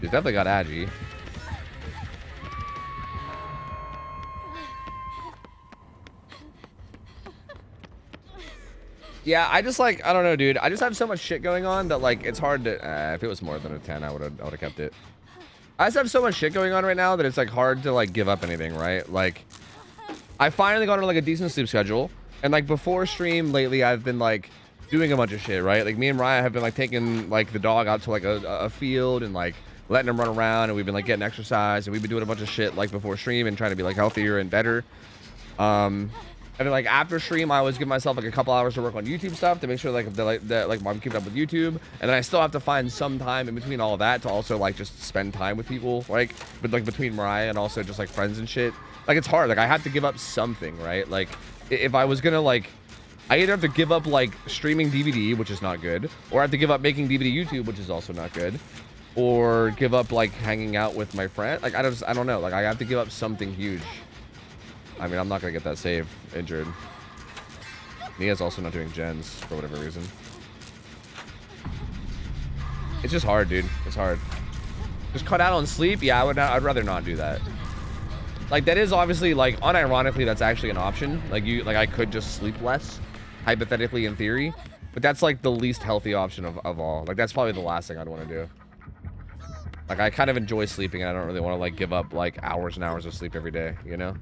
She's definitely got Agi. Yeah, I just, like, I don't know, dude. I just have so much shit going on that, like, it's hard to... if it was more than a 10, I would have kept it. I just have so much shit going on right now that it's, like, hard to, like, give up anything, right? Like, I finally got on, like, a decent sleep schedule. And, like, before stream lately, I've been, like, doing a bunch of shit, right? Like, me and Mariah have been, like, taking, like, the dog out to, like, a field and, like, letting him run around. And we've been, like, getting exercise. And we've been doing a bunch of shit, like, before stream and trying to be, like, healthier and better. And then, like, after stream, I always give myself, like, a couple hours to work on YouTube stuff to make sure, like, that I'm keeping up with YouTube. And then I still have to find some time in between all of that to also, like, just spend time with people, like, between Mariah and also just, like, friends and shit. Like, it's hard. Like, I have to give up something, right? Like, if I was gonna, like, I either have to give up, like, streaming DVD, which is not good, or I have to give up making DVD YouTube, which is also not good. or give up like hanging out with my friend. Like I don't know. Like I have to give up something huge. I mean, I'm not gonna get that save injured. Nia's also not doing gens for whatever reason. It's just hard, dude. It's hard. Just cut out on sleep. Yeah, I'd rather not do that. Like that is obviously like unironically that's actually an option. Like I could just sleep less, hypothetically in theory, but that's like the least healthy option of all. Like that's probably the last thing I'd want to do. Like I kind of enjoy sleeping and I don't really want to like give up like hours and hours of sleep every day, you know?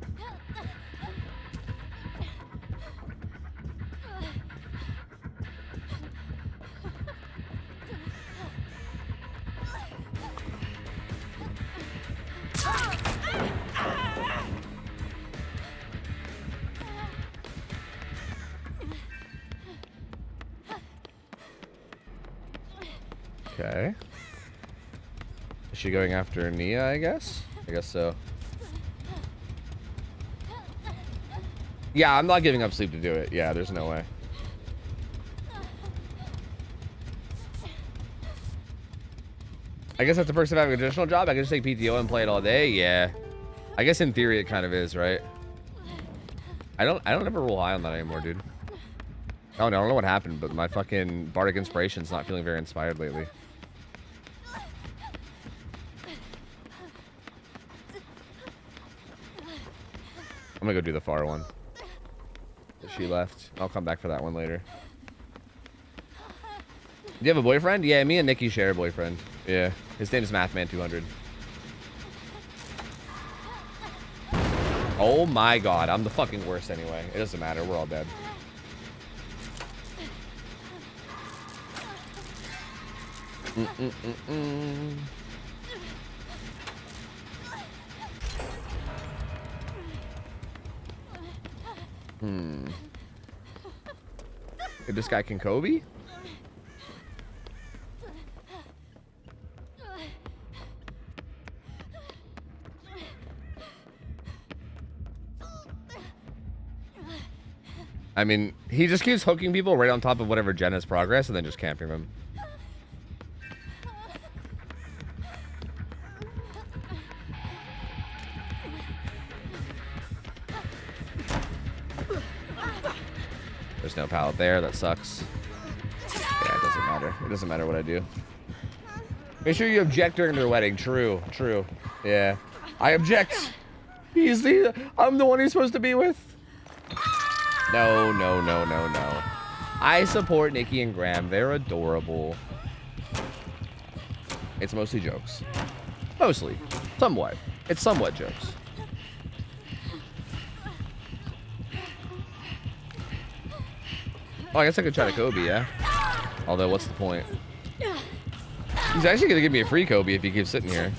Okay. Is she going after Nia, I guess? I guess so. Yeah, I'm not giving up sleep to do it. Yeah, there's no way. I guess that's the perks of having a traditional job. I can just take PTO and play it all day. Yeah. I guess in theory it kind of is, right? I don't ever roll high on that anymore, dude. Oh, no, I don't know what happened, but my fucking Bardic Inspiration's not feeling very inspired lately. I'm gonna go do the far one. She left. I'll come back for that one later. Do you have a boyfriend? Yeah, me and Nikki share a boyfriend. Yeah. His name is Mathman200. Oh my god, I'm the fucking worst anyway. It doesn't matter, we're all dead. This guy can Kobe? I mean, he just keeps hooking people right on top of whatever gen has progress and then just camping them. There's no pallet there. That sucks. Yeah, it doesn't matter. It doesn't matter what I do. Make sure you object during their wedding. True. True. Yeah. I object. I'm the one he's supposed to be with. No, no, no, no, no. I support Nikki and Graham. They're adorable. It's mostly jokes. Mostly. Somewhat. It's somewhat jokes. Oh, I guess I could try to Kobe, yeah? Although, what's the point? He's actually going to give me a free Kobe if he keeps sitting here.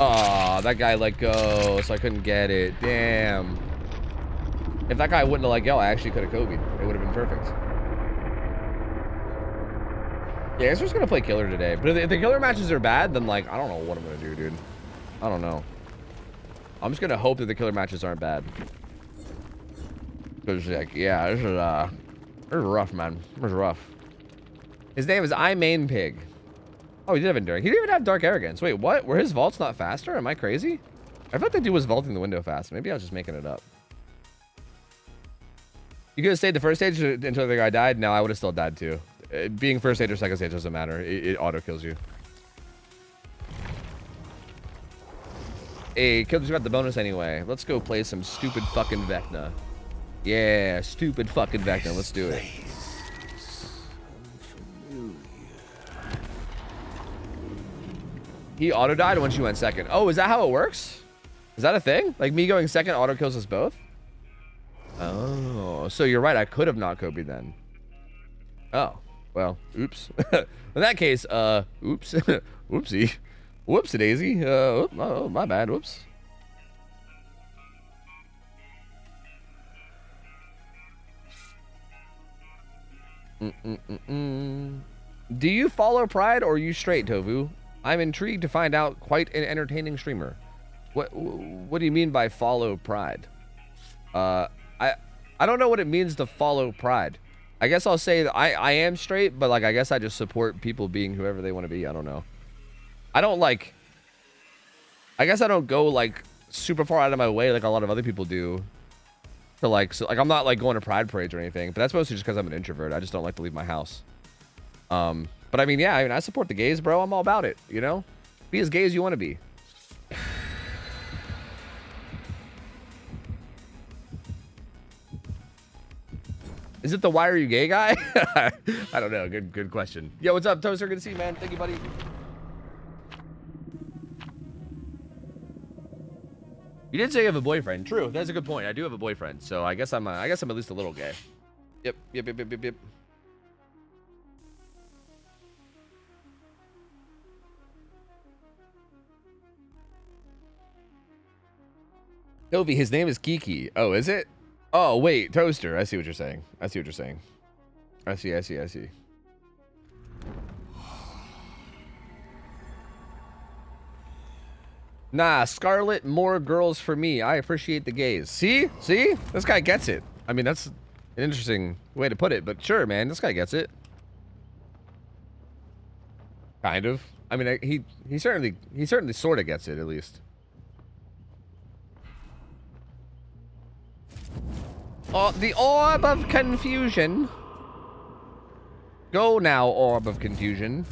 Aw, that guy let go, so I couldn't get it. Damn. If that guy wouldn't have let go, I actually could have Kobe'd. It would have been perfect. Yeah, I guess we're just going to play killer today. But if the killer matches are bad, then, like, I don't know what I'm going to do, dude. I don't know. I'm just going to hope that the killer matches aren't bad. Because, like, yeah, this is rough, man. This is rough. His name is I Main Pig. Oh, he did have Enduring. He didn't even have Dark Arrogance. Wait, what? Were his vaults not faster? Am I crazy? I thought that dude was vaulting the window fast. Maybe I was just making it up. You could have stayed the first stage until the guy died. No, I would have still died too. Being first stage or second stage doesn't matter. It auto kills you. Hey, Kill just got the bonus anyway. Let's go play some stupid fucking Vecna. Yeah, stupid fucking Vecna. Let's do it. He auto died once you went second. Oh, is that how it works? Is that a thing? Like me going second auto kills us both? Oh, so you're right. I could have not Kobe then. Oh, well, oops. In that case, oops. Whoopsie. Whoopsie daisy. Oh, my bad. Whoops. Do you follow Pride or are you straight, Tofu? I'm intrigued to find out. Quite an entertaining streamer. What do you mean by follow Pride? I don't know what it means to follow Pride. I guess I'll say that I am straight, but like I guess I just support people being whoever they want to be. I don't know. I don't like. I guess I don't go like super far out of my way like a lot of other people do. To like, so like I'm not like going to pride parades or anything, but that's mostly just because I'm an introvert. I just don't like to leave my house. But I mean, yeah, I support the gays, bro. I'm all about it. You know, be as gay as you want to be. Is it the why are you gay guy? I don't know. Good question. Yo, what's up, Toaster? Good to see you, man. Thank you, buddy. You did say you have a boyfriend. True. That's a good point. I do have a boyfriend, so I guess I'm at least a little gay. Yep. Toby, his name is Kiki. Oh, is it? Oh, wait, Toaster. I see what you're saying. I see. Nah, Scarlet, more girls for me. I appreciate the gays. See? This guy gets it. I mean, that's an interesting way to put it, but sure, man. This guy gets it. Kind of. I mean, he certainly sort of gets it, at least. Oh, the orb of confusion. Go now, orb of confusion.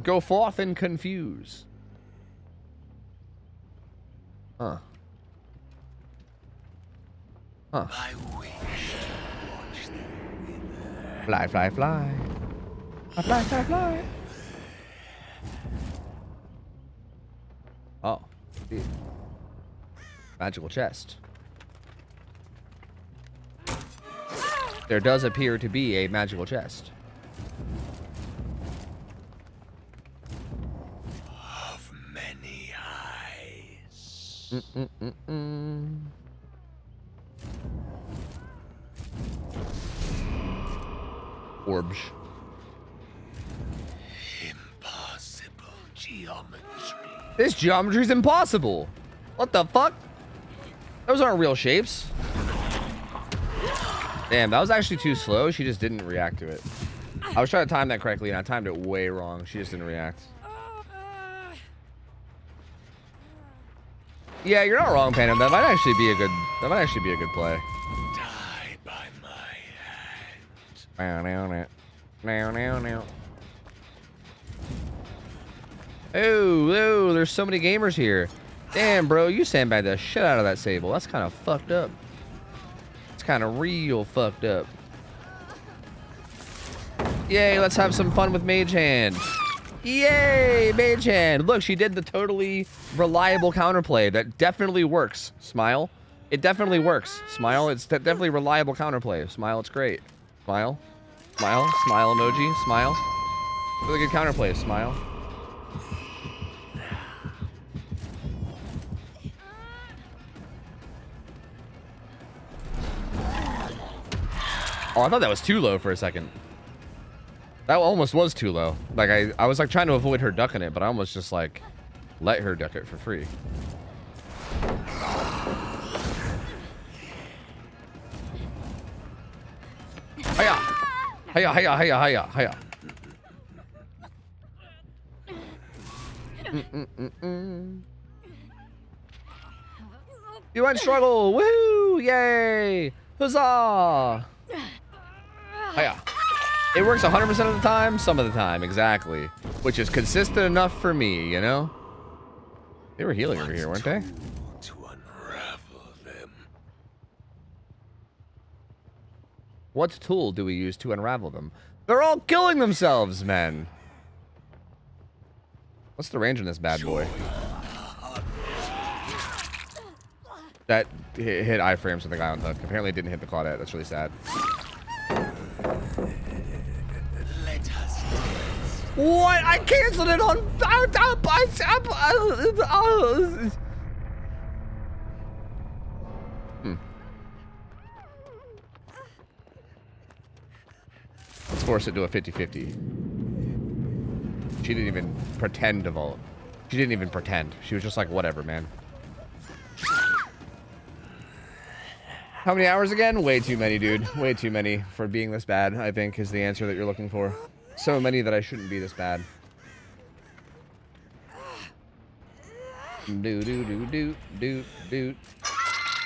Go forth and confuse. Huh. I wish to watch them. Fly. Fly. Oh. Magical chest. There does appear to be a magical chest. Of many eyes. Orbs. Impossible geometry. This geometry's impossible. What the fuck? Those aren't real shapes. Damn, that was actually too slow. She just didn't react to it. I was trying to time that correctly, and I timed it way wrong. She just didn't react. Yeah, you're not wrong, Phantom. That might actually be a good play. Die by my hand. Now. Oh, there's so many gamers here. Damn, bro, you sandbagged the shit out of that Sable. That's kind of fucked up. It's kind of real fucked up. Yay, let's have some fun with Mage Hand. Yay, Mage Hand. Look, she did the totally reliable counterplay. That definitely works. Smile. It definitely works. Smile. It's definitely reliable counterplay. Smile. It's great. Smile. Smile. Smile emoji. Smile. Really good counterplay. Smile. Oh, I thought that was too low for a second. That almost was too low. Like, I was like trying to avoid her ducking it, but I almost just like let her duck it for free. Hiya! Hiya! You went struggle! Woohoo! Yay! Huzzah! Hiya. It works 100% of the time, some of the time, exactly. Which is consistent enough for me, you know? They were healing over here, weren't they? To unravel them. What tool do we use to unravel them? They're all killing themselves, men! What's the range on this bad boy? That hit iframes with the guy on hook. Apparently it didn't hit the Claudette. That's really sad. What? I canceled it on... Let's force it to a 50-50. She didn't even pretend to vault. She didn't even pretend. She was just like, whatever, man. How many hours again? Way too many, dude. Way too many for being this bad, I think, is the answer that you're looking for. So many that I shouldn't be this bad. Do do do do do do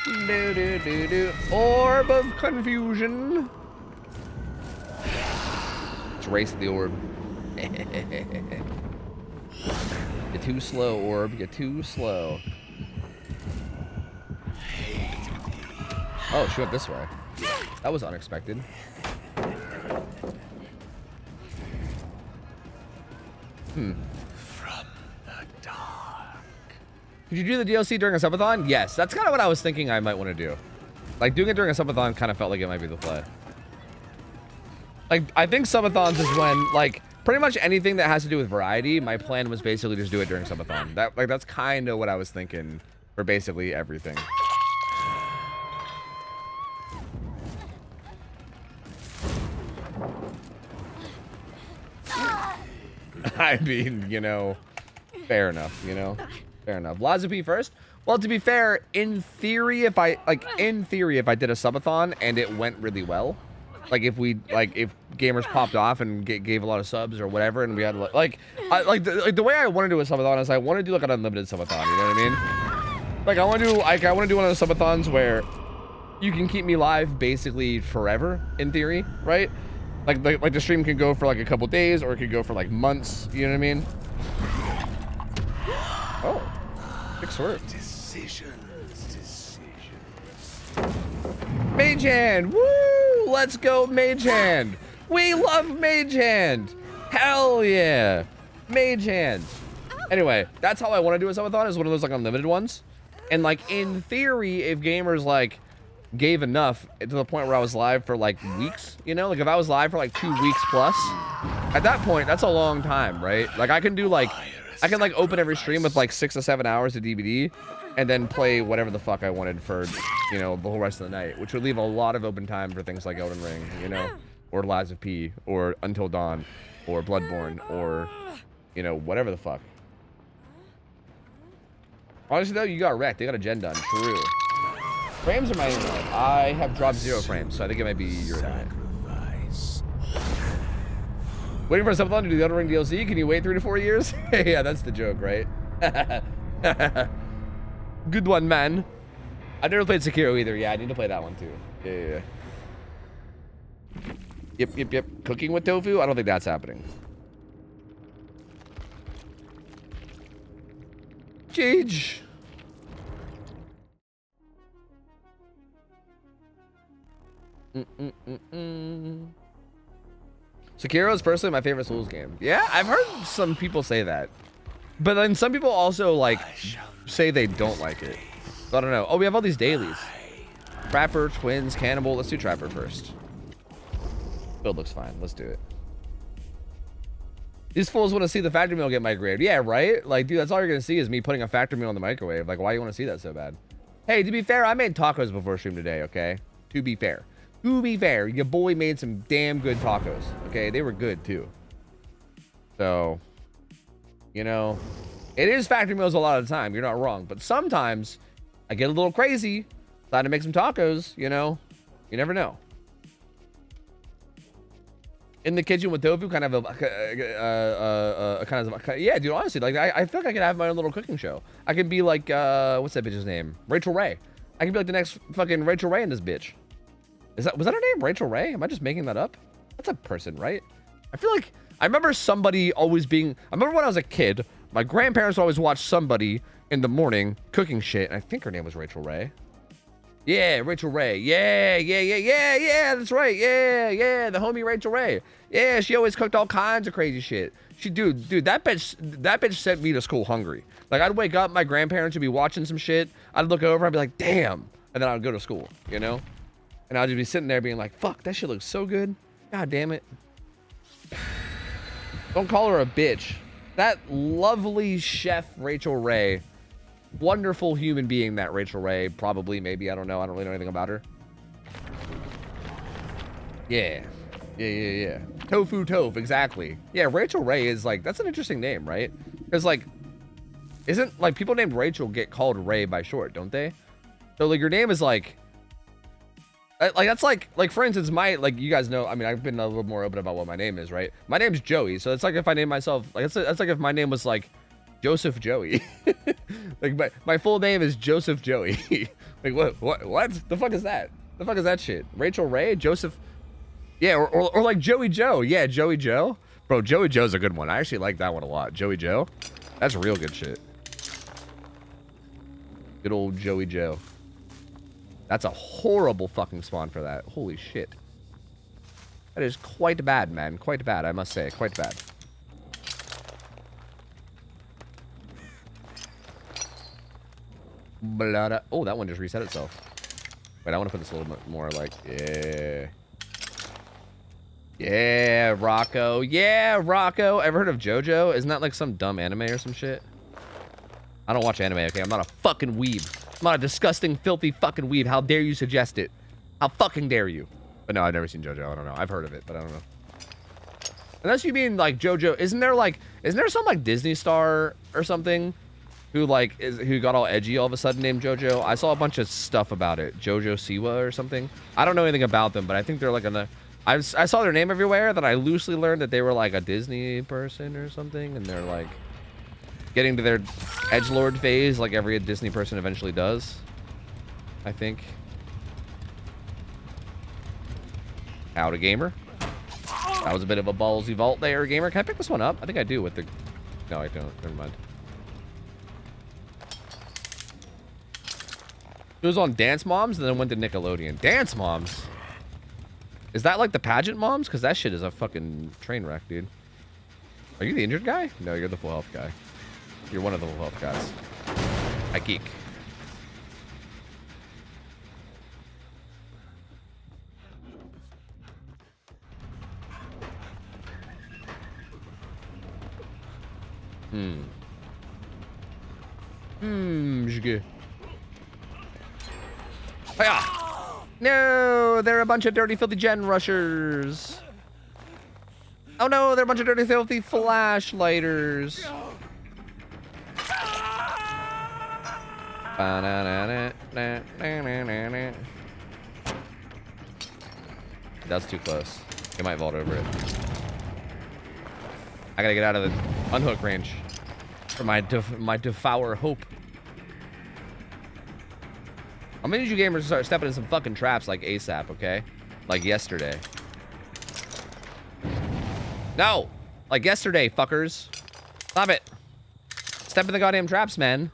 do do do do. Orb of confusion. Let's race the orb. You're too slow, orb. You're too slow. Oh, she went this way. That was unexpected. From the dark. Could you do the DLC during a subathon? Yes, that's kind of what I was thinking I might want to do. Like, doing it during a subathon kind of felt like it might be the play. Like, I think subathons is when, like, pretty much anything that has to do with variety, my plan was basically just do it during subathon. That's kind of what I was thinking for basically everything. I mean, you know, fair enough, you know? Fair enough. Lazapi first? Well, to be fair, in theory, if I did a subathon and it went really well, like if gamers popped off and gave a lot of subs or whatever, and we had the way I want to do a subathon is I want to do like an unlimited subathon, you know what I mean? Like I want to do one of those subathons where you can keep me live basically forever, in theory, right? Like the stream can go for like a couple days, or it could go for like months. You know what I mean? Oh, big swerve. Decisions. Mage Hand, woo! Let's go, Mage Hand. We love Mage Hand. Hell yeah, Mage Hand. Anyway, that's how I want to do a subathon. Is one of those like unlimited ones, and like in theory, if gamers like gave enough to the point where I was live for like weeks, you know, like if I was live for like 2 weeks plus, at that point that's a long time, right? Like I can like open every stream with like 6 to 7 hours of DVD and then play whatever the fuck I wanted for, you know, the whole rest of the night, which would leave a lot of open time for things like Elden Ring, you know, or Lies of P, or Until Dawn, or Bloodborne, or, you know, whatever the fuck. Honestly though, you got wrecked. They got a gen done. True. Frames are my internet. I have dropped 0 frames, so I think it might be your internet. Waiting for a subathon to do the Elden Ring DLC? Can you wait 3 to 4 years? Yeah, that's the joke, right? Good one, man. I've never played Sekiro either. Yeah, I need to play that one too. Yeah. Yep. Cooking with tofu? I don't think that's happening. Gage. Sekiro is personally my favorite Souls game. Yeah, I've heard some people say that, but then some people also like say they don't like it. So I don't know. Oh, we have all these dailies. Trapper, Twins, Cannibal. Let's do Trapper first. Build looks fine. Let's do it. These fools want to see the factory meal get microwaved. Yeah, right? Like, dude, that's all you're gonna see is me putting a factory meal in the microwave. Like, why do you want to see that so bad? Hey, to be fair, I made tacos before stream today, okay? To be fair. To be fair, your boy made some damn good tacos. Okay, they were good too. So, you know, it is factory meals a lot of the time. You're not wrong, but sometimes I get a little crazy, decide to make some tacos. You know, you never know. In the kitchen with tofu, kind of yeah, dude. Honestly, like I feel like I could have my own little cooking show. I could be like, what's that bitch's name? Rachel Ray. I could be like the next fucking Rachel Ray in this bitch. Was that her name? Rachel Ray? Am I just making that up? That's a person, right? I feel like I remember somebody always being. I remember when I was a kid, my grandparents always watched somebody in the morning cooking shit, and I think her name was Rachel Ray. Yeah, Rachel Ray. Yeah. That's right. Yeah. The homie Rachel Ray. Yeah, she always cooked all kinds of crazy shit. Dude, that bitch sent me to school hungry. Like I'd wake up, my grandparents would be watching some shit. I'd look over, I'd be like, damn, and then I'd go to school, you know. And I'll just be sitting there being like, fuck, that shit looks so good. God damn it. Don't call her a bitch. That lovely chef, Rachel Ray. Wonderful human being, that Rachel Ray. Probably, maybe, I don't know. I don't really know anything about her. Yeah. Tofu, exactly. Yeah, Rachel Ray is like, that's an interesting name, right? Because like, isn't, like, people named Rachel get called Ray by short, don't they? So like, your name is like, Like that's like for instance, like you guys know. I mean, I've been a little more open about what my name is, right? My name's Joey, so it's like if I name myself like it's like if my name was like Joseph Joey. Like my full name is Joseph Joey. Like what the fuck is that? The fuck is that shit? Rachel Ray, Joseph. Yeah, or like Joey Joe. Yeah, Joey Joe. Bro, Joey Joe's a good one. I actually like that one a lot. Joey Joe. That's real good shit. Good old Joey Joe. That's a horrible fucking spawn for that. Holy shit. That is quite bad, man. Quite bad, I must say. Quite bad. Oh, that one just reset itself. Wait, I want to put this a little bit more like, yeah. Yeah, Rocco. Yeah, Rocco. Ever heard of JoJo? Isn't that like some dumb anime or some shit? I don't watch anime, okay? I'm not a fucking weeb. I'm not a disgusting, filthy fucking weeb. How dare you suggest it? How fucking dare you? But no, I've never seen JoJo. I don't know. I've heard of it, but I don't know. Unless you mean like JoJo. Isn't there some like Disney star or something who like who got all edgy all of a sudden named JoJo? I saw a bunch of stuff about it. JoJo Siwa or something. I don't know anything about them, but I think they're like I saw their name everywhere. That I loosely learned that they were like a Disney person or something, and they're like getting to their edgelord phase like every Disney person eventually does, I think. Howdy, gamer. That was a bit of a ballsy vault there, gamer. Can I pick this one up? I think I do with the... No, I don't. Never mind. It was on Dance Moms, and then went to Nickelodeon. Dance Moms? Is that like the pageant moms? Because that shit is a fucking train wreck, dude. Are you the injured guy? No, you're the full health guy. You're one of the full health guys. I geek. Jiggy. Hiya! No, they're a bunch of dirty, filthy gen rushers. Oh no, they're a bunch of dirty, filthy flashlighters. That's too close. He might vault over it. I gotta get out of the unhook range for my devour hope. I'm gonna need you gamers to start stepping in some fucking traps like ASAP, okay? Like yesterday. No! Like yesterday, fuckers. Stop it. Step in the goddamn traps, man.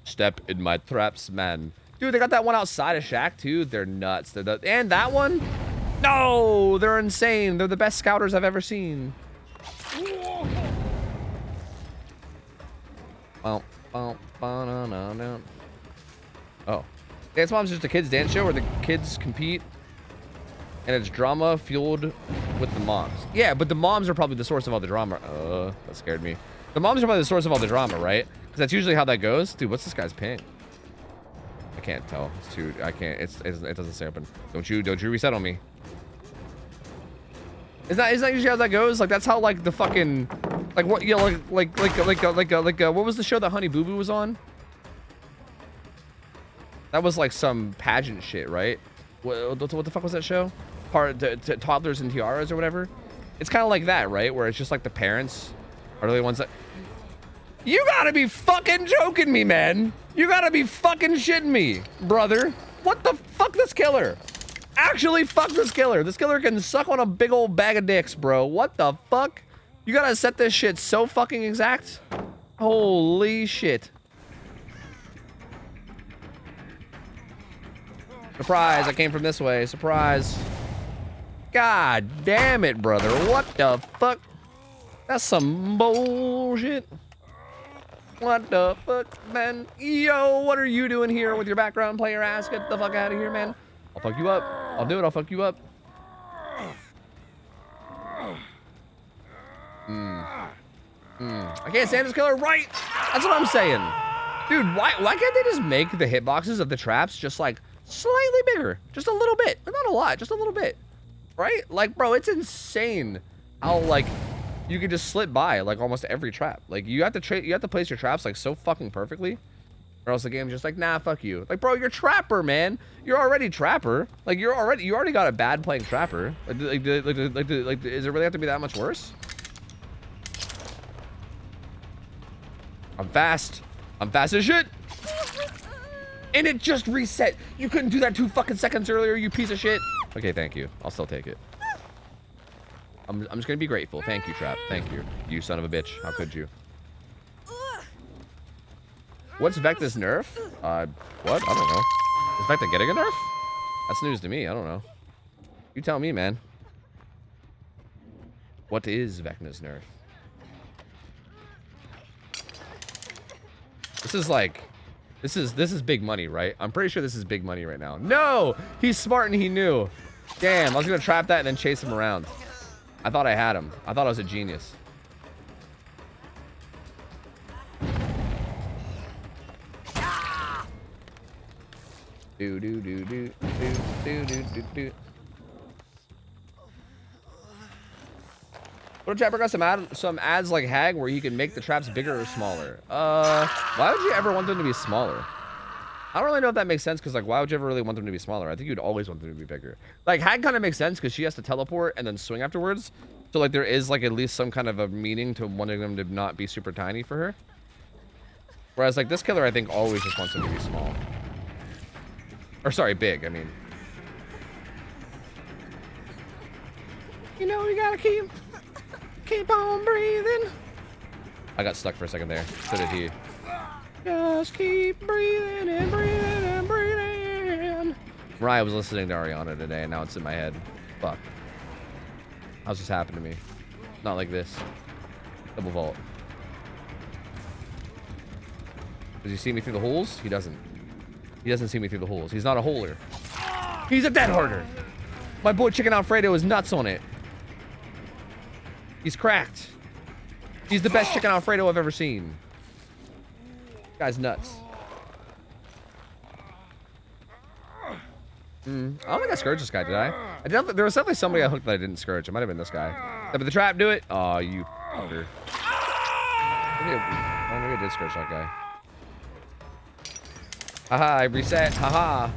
Step in my traps, man. Dude, they got that one outside of Shack, too. They're nuts. And that one? No! They're insane. They're the best scouters I've ever seen. Oh. Dance Mom's just a kids' dance show where the kids compete and it's drama fueled with the moms. Yeah, but the moms are probably the source of all the drama. That scared me. The moms are probably the source of all the drama, right? Because that's usually how that goes. Dude, what's this guy's ping? I can't tell. It's too. I can't. It doesn't stay open. Don't you reset on me. Is that usually how that goes? Like that's how like the fucking like what you know like what was the show that Honey Boo Boo was on? That was like some pageant shit, right? What the fuck was that show? Toddlers and Tiaras or whatever. It's kind of like that, right? Where it's just like the parents are the ones that. You gotta be fucking joking me, man. You gotta be fucking shitting me, brother. What the fuck, this killer? Actually, fuck this killer. This killer can suck on a big old bag of dicks, bro. What the fuck? You gotta set this shit so fucking exact. Holy shit. Surprise, I came from this way. Surprise. God damn it, brother. What the fuck? That's some bullshit. What the fuck, man? Yo, what are you doing here with your background player ass? Get the fuck out of here, man. I'll fuck you up. I'll do it. I'll fuck you up. I can't stand this killer, right? That's what I'm saying. Dude, why can't they just make the hitboxes of the traps just like slightly bigger? Just a little bit. Not a lot, just a little bit. Right? Like, bro, it's insane how like you can just slip by like almost every trap. Like you have to place your traps like so fucking perfectly. Or else the game's just like, nah, fuck you. Like, bro, you're Trapper, man. You're already Trapper. Like, you already got a bad playing Trapper. Like, does it really have to be that much worse? I'm fast. I'm fast as shit. And it just reset. You couldn't do that 2 fucking seconds earlier, you piece of shit. Okay, thank you. I'll still take it. I'm just gonna be grateful. Thank you, Trap. Thank you. You son of a bitch. How could you? What's Vecna's nerf? What? I don't know. Is Vecna getting a nerf? That's news to me. I don't know. You tell me, man. What is Vecna's nerf? This is like... This is big money, right? I'm pretty sure this is big money right now. No! He's smart and he knew. Damn, I was gonna trap that and then chase him around. I thought I had him. I thought I was a genius. Do do do do do do do do do. What if Trapper got some ads like Hag where you can make the traps bigger or smaller? Why would you ever want them to be smaller? I don't really know if that makes sense, because like, why would you ever really want them to be smaller? I think you'd always want them to be bigger. Like, Hag kind of makes sense because she has to teleport and then swing afterwards. So like, there is like at least some kind of a meaning to wanting them to not be super tiny for her. Whereas like this killer, I think always just wants them to be small. Or sorry, big, I mean. You know, you gotta keep on breathing. I got stuck for a second there. So did he. Just keep breathing and breathing and breathing. Mariah was listening to Ariana today, and now it's in my head. Fuck. How's this happen to me? Not like this. Double vault. Does he see me through the holes? He doesn't. He doesn't see me through the holes. He's not a holer. He's a dead harder. My boy Chicken Alfredo is nuts on it. He's cracked. He's the best Chicken Alfredo I've ever seen. Guy's nuts. I don't think I scourged this guy, did I? There was definitely somebody I hooked that I didn't scourge. It might have been this guy. Did the trap do it? Oh, you fucker. Maybe I did scourge that guy. Haha, I reset. Haha.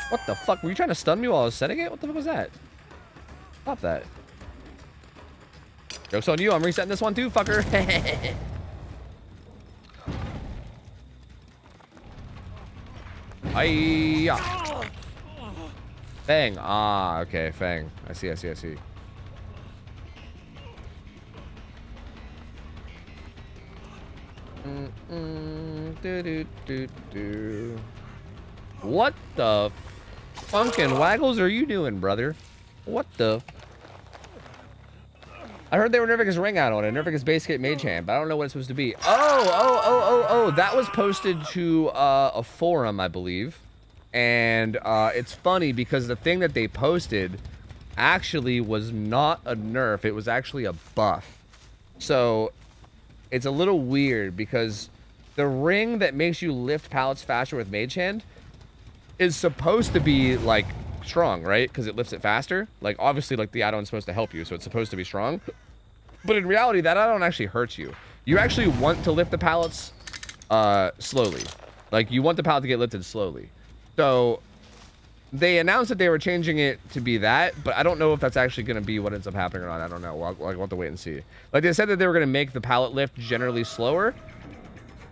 What the fuck? Were you trying to stun me while I was setting it? What the fuck was that? Stop that. Joke's on you. I'm resetting this one too, fucker. Hiya. Fang. Ah, okay. Fang. I see. What the funkin' waggles are you doing, brother? What the? I heard they were nerfing his ring out on it. Nerfing his base kit mage hand, but I don't know what it's supposed to be. Oh. That was posted to a forum, I believe. And it's funny because the thing that they posted actually was not a nerf. It was actually a buff. So it's a little weird because the ring that makes you lift pallets faster with mage hand is supposed to be like strong, right? Because it lifts it faster. Like obviously like the add-on's supposed to help you, so it's supposed to be strong. But in reality, that add-on actually hurts you. You actually want to lift the pallets slowly. Like you want the pallet to get lifted slowly. So they announced that they were changing it to be that, but I don't know if that's actually going to be what ends up happening or not. I don't know. I'll have to wait and see. Like they said that they were going to make the pallet lift generally slower.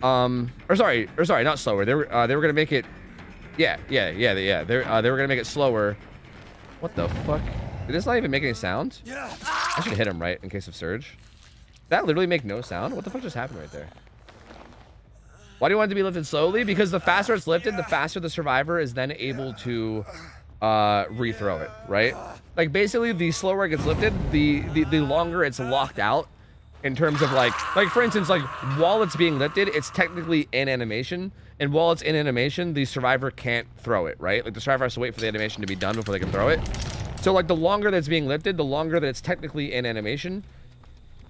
Or sorry, not slower. They were going to make it. Yeah. They were going to make it slower. What the fuck? Did this not even make any sound? I should hit him right in case of surge. Did that literally make no sound? What the fuck just happened right there? Why do you want it to be lifted slowly? Because the faster it's lifted, the faster the survivor is then able to rethrow it, right? Like basically the slower it gets lifted, the longer it's locked out in terms of like for instance, like while it's being lifted, it's technically in animation. And while it's in animation, the survivor can't throw it, right? Like the survivor has to wait for the animation to be done before they can throw it. So like the longer that's being lifted, the longer that it's technically in animation.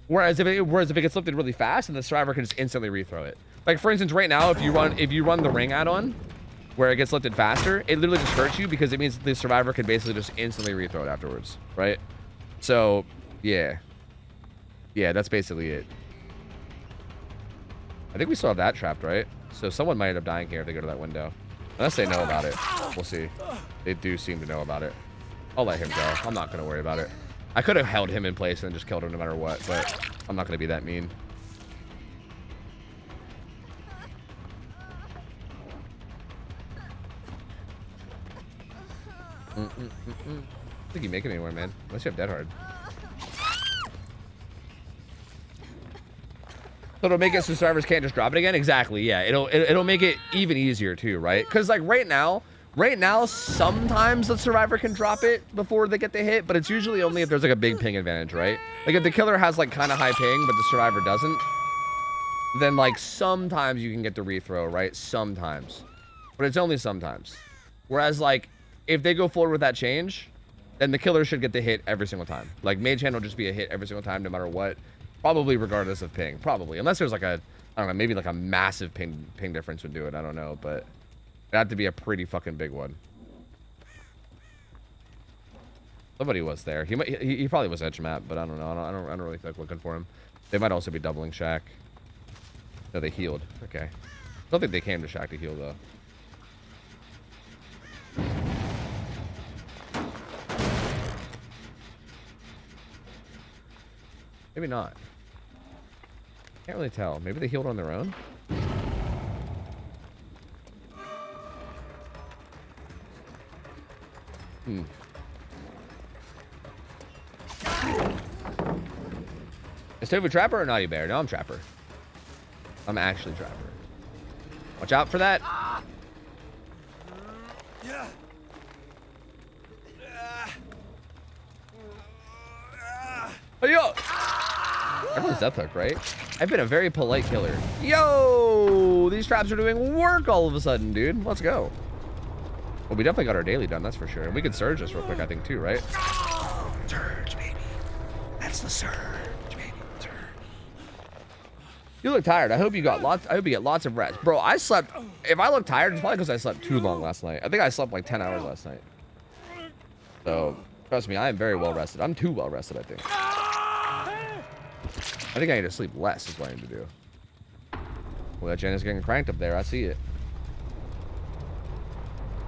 Whereas if it gets lifted really fast, then the survivor can just instantly rethrow it. Like for instance, right now, if you run the ring add-on, where it gets lifted faster, it literally just hurts you because it means the survivor can basically just instantly rethrow it afterwards, right? So yeah, that's basically it. I think we still have that trapped, right? So someone might end up dying here if they go to that window. Unless they know about it. We'll see. They do seem to know about it. I'll let him go. I'm not going to worry about it. I could have held him in place and just killed him no matter what, but I'm not going to be that mean. I don't think you make it anywhere, man. Unless you have Dead Hard. So it'll make it so survivors can't just drop it again? Exactly, yeah. It'll make it even easier too, right? Because like right now, sometimes the survivor can drop it before they get the hit, but it's usually only if there's like a big ping advantage, right? Like if the killer has like kind of high ping, but the survivor doesn't, then like sometimes you can get the rethrow, right? Sometimes. But it's only sometimes. Whereas like if they go forward with that change, then the killer should get the hit every single time. Like Mage Hand will just be a hit every single time no matter what. Probably regardless of ping. Probably. Unless there's like a, I don't know, maybe like a massive ping difference would do it. I don't know, but it'd have to be a pretty fucking big one. Somebody was there. He probably was edge map, but I don't know. I don't really feel like looking for him. They might also be doubling Shack. No, they healed. Okay. I don't think they came to Shack to heal though. Maybe not. Can't really tell. Maybe they healed on their own. Is Tofu Trapper or Naughty Bear? No, I'm Trapper. I'm actually Trapper. Watch out for that. Oh, yo! Everyone's death hook, right? I've been a very polite killer. Yo! These traps are doing work all of a sudden, dude. Let's go. Well, we definitely got our daily done, that's for sure. And we could surge this real quick, I think, too, right? Surge, baby. That's the surge, baby. Surge. You look tired. I hope you get lots of rest. Bro, I slept. If I look tired, it's probably because I slept too long last night. I think I slept like 10 hours last night. So, trust me, I am very well rested. I'm too well rested, I think. I think I need to sleep less is what I need to do. Well, that gen is getting cranked up there. I see it.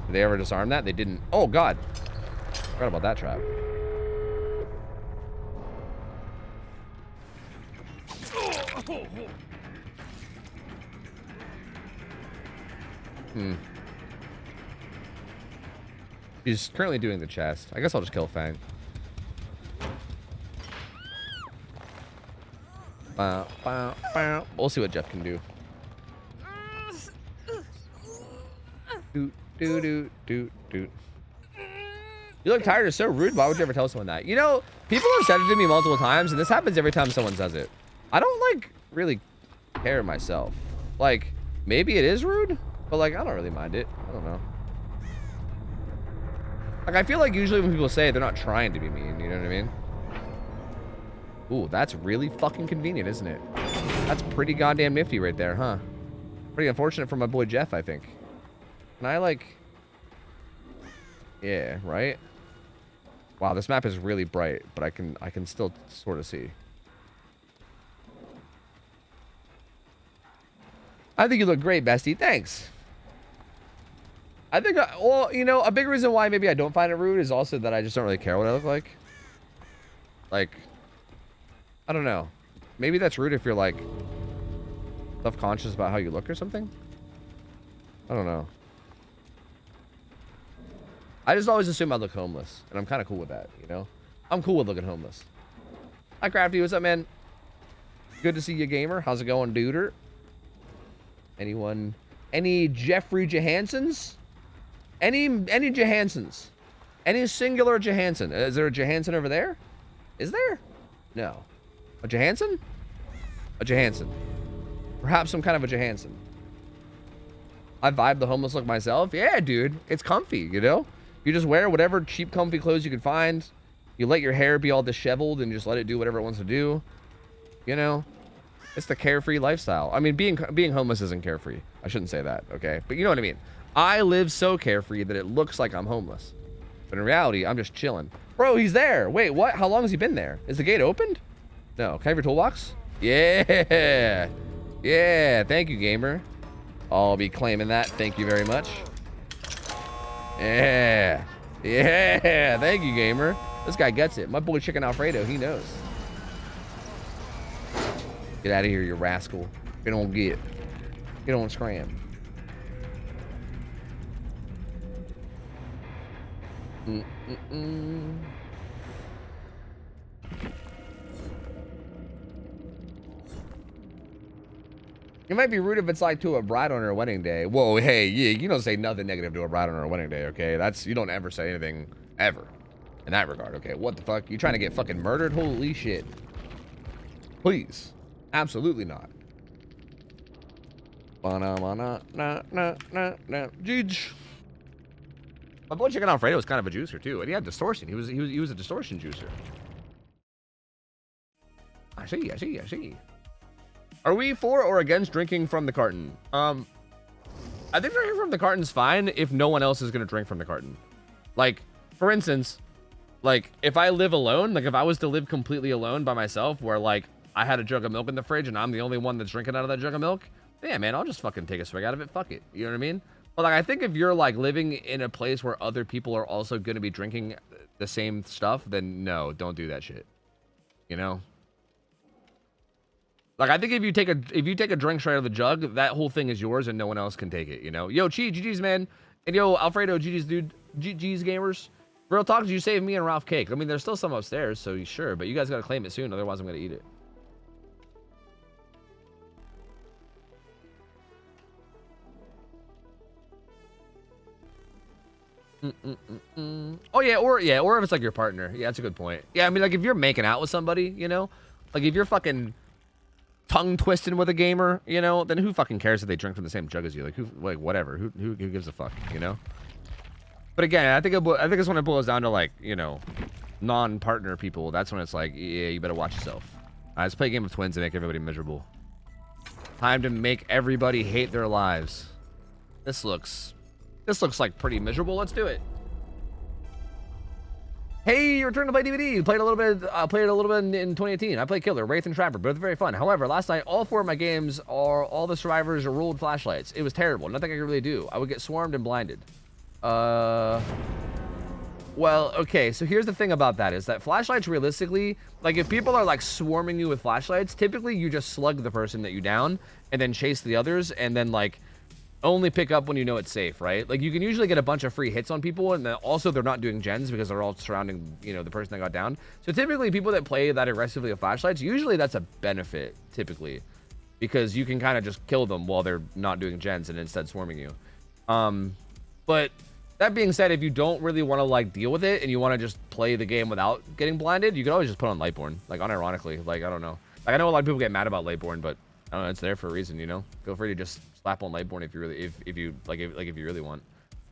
Did they ever disarm that? They didn't. Oh, God. Forgot about that trap. He's currently doing the chest. I guess I'll just kill Fang. We'll see what Jeff can do. Doot, doot, doot, doot, doot. You look tired or so rude. Why would you ever tell someone that? You know, people have said it to me multiple times, and this happens every time someone says it. I don't, like, really care myself. Like, maybe it is rude, but, like, I don't really mind it. I don't know. Like, I feel like usually when people say it, they're not trying to be mean. You know what I mean? Ooh, that's really fucking convenient, isn't it? That's pretty goddamn nifty right there, huh? Pretty unfortunate for my boy Jeff, I think. Can I, like... Yeah, right? Wow, this map is really bright, but I can still sort of see. I think you look great, bestie. Thanks. I think, well, you know, a big reason why maybe I don't find it rude is also that I just don't really care what I look like. Like... I don't know. Maybe that's rude if you're, like, self-conscious about how you look or something. I don't know. I just always assume I look homeless, and I'm kind of cool with that, you know? I'm cool with looking homeless. Hi, Crafty. What's up, man? Good to see you, gamer. How's it going, duder? Anyone? Any Jeffrey Johansons? Any Johansons? Any singular Johansson? Is there a Johansson over there? Is there? No. A Johansson? A Johansson. Perhaps some kind of a Johansson. I vibe the homeless look myself. Yeah, dude. It's comfy, you know? You just wear whatever cheap, comfy clothes you can find. You let your hair be all disheveled and just let it do whatever it wants to do. You know? It's the carefree lifestyle. I mean, being homeless isn't carefree. I shouldn't say that, okay? But you know what I mean. I live so carefree that it looks like I'm homeless. But in reality, I'm just chilling. Bro, he's there. Wait, what? How long has he been there? Is the gate opened? No. Can I have your toolbox? Yeah. Yeah. Thank you, gamer. I'll be claiming that. Thank you very much. Yeah. Yeah. Thank you, gamer. This guy gets it. My boy Chicken Alfredo, he knows. Get out of here, you rascal. Get on get. Get on scram. It might be rude if it's like to a bride on her wedding day. Whoa, hey, yeah, you don't say nothing negative to a bride on her wedding day, okay? You don't ever say anything ever in that regard, okay? What the fuck? You trying to get fucking murdered? Holy shit. Please. Absolutely not. Jeej. My boy Chicken Alfredo was kind of a juicer too, and he had distortion. He was a distortion juicer. I see. Are we for or against drinking from the carton? I think drinking from the carton's fine if no one else is gonna drink from the carton. Like, for instance, like if I live alone, like if I was to live completely alone by myself, where like I had a jug of milk in the fridge and I'm the only one that's drinking out of that jug of milk, yeah, man, I'll just fucking take a swig out of it. Fuck it. You know what I mean? But like, I think if you're like living in a place where other people are also gonna be drinking the same stuff, then no, don't do that shit. You know? Like, I think if you take a drink straight out of the jug, that whole thing is yours and no one else can take it, you know? Yo, Chi, GG's, man. And yo, Alfredo, GG's, dude. GG's, gamers. Real talk, you saved me and Ralph cake. I mean, there's still some upstairs, so sure, but you guys gotta claim it soon, otherwise I'm gonna eat it. Oh, yeah, or if it's like your partner. Yeah, that's a good point. Yeah, I mean, like, if you're making out with somebody, you know? Like, if you're fucking tongue twisting with a gamer, you know, then who fucking cares if they drink from the same jug as you? Like, whatever. Who gives a fuck, you know? But again, I think it's when it boils down to, like, you know, non-partner people. That's when it's like, yeah, you better watch yourself. Let's play a game of twins and make everybody miserable. Time to make everybody hate their lives. This looks like pretty miserable. Let's do it. Hey, return to play DVD. Played it a little bit in 2018. I played Killer, Wraith, and Trapper, both very fun. However, last night, all 4 of my games all the survivors ruled flashlights. It was terrible. Nothing I could really do. I would get swarmed and blinded. Well, okay, so here's the thing about that is that flashlights, realistically, like if people are like swarming you with flashlights, typically you just slug the person that you down and then chase the others and then like only pick up when you know it's safe, right? Like you can usually get a bunch of free hits on people, and then also they're not doing gens because they're all surrounding, you know, the person that got down. So typically people that play that aggressively with flashlights, usually that's a benefit typically, because you can kind of just kill them while they're not doing gens and instead swarming you. But that being said, if you don't really want to like deal with it and you want to just play the game without getting blinded, you can always just put on Lightborn, like unironically. Like, I don't know. Like, I know a lot of people get mad about Lightborn, but I don't know, it's there for a reason, you know? Feel free to just slap on Lightborn if you really, if you really want.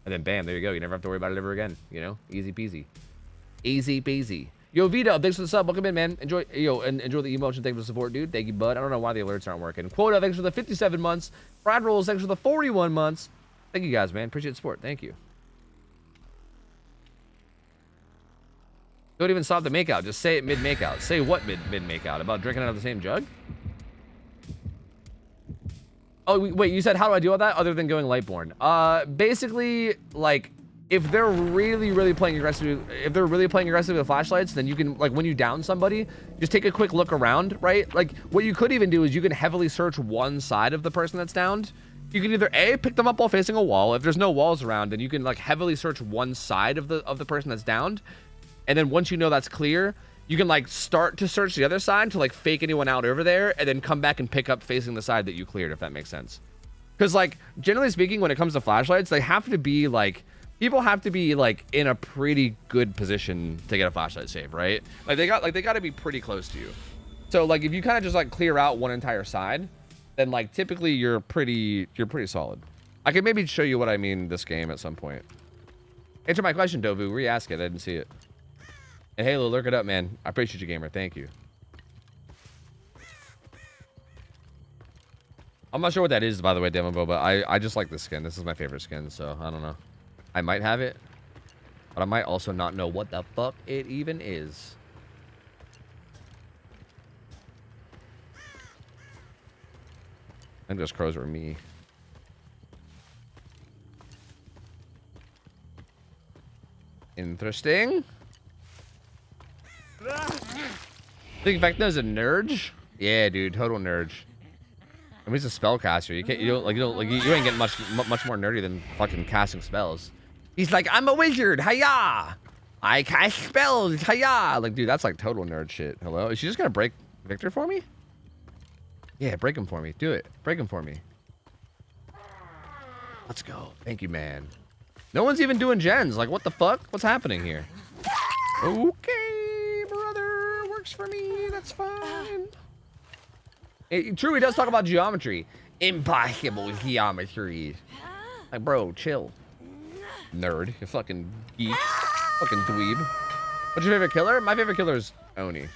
And then bam, there you go. You never have to worry about it ever again, you know? Easy peasy. Easy peasy. Yo, Vito, thanks for the sub. Welcome in, man. Enjoy the emotion. Thanks for the support, dude. Thank you, bud. I don't know why the alerts aren't working. Quota, thanks for the 57 months. Brad Rolls, thanks for the 41 months. Thank you guys, man. Appreciate the support. Thank you. Don't even stop the makeout. Just say it mid makeout. Say what mid makeout? About drinking out of the same jug? Oh, wait, you said how do I deal with that other than going Lightborn? Basically, like, if they're really playing aggressive, with flashlights, then you can, like, when you down somebody, just take a quick look around, right? Like, what you could even do is you can heavily search one side of the person that's downed. You can either A, pick them up while facing a wall. If there's no walls around, then you can, like, heavily search one side of the person that's downed. And then once you know that's clear, you can like start to search the other side to like fake anyone out over there and then come back and pick up facing the side that you cleared, if that makes sense. Because like, generally speaking, when it comes to flashlights, they have to be like, people have to be like in a pretty good position to get a flashlight save, right? Like they got to be pretty close to you. So like if you kind of just like clear out one entire side, then like typically you're pretty solid. I could maybe show you what I mean this game at some point. Answer my question, Dovu. Re-ask it. I didn't see it. And Halo, lurk it up, man. I appreciate you, gamer. Thank you. I'm not sure what that is, by the way, Demobo, but I just like this skin. This is my favorite skin, so I don't know. I might have it, but I might also not know what the fuck it even is. I think those crows were me. Interesting. Think Vecna's a nerd? Yeah, dude, total nerd. I mean, he's a spellcaster. You ain't getting much more nerdy than fucking casting spells. He's like, I'm a wizard, hiya! I cast spells, hiya! Like, dude, that's like total nerd shit. Hello? Is she just gonna break Victor for me? Yeah, break him for me. Do it. Break him for me. Let's go. Thank you, man. No one's even doing gens. Like, what the fuck? What's happening here? Okay, brother. Works for me. That's fine. True, he does talk about geometry. Impossible geometry. Like, bro, chill. Nerd. You fucking geek. Fucking dweeb. What's your favorite killer? My favorite killer is Oni.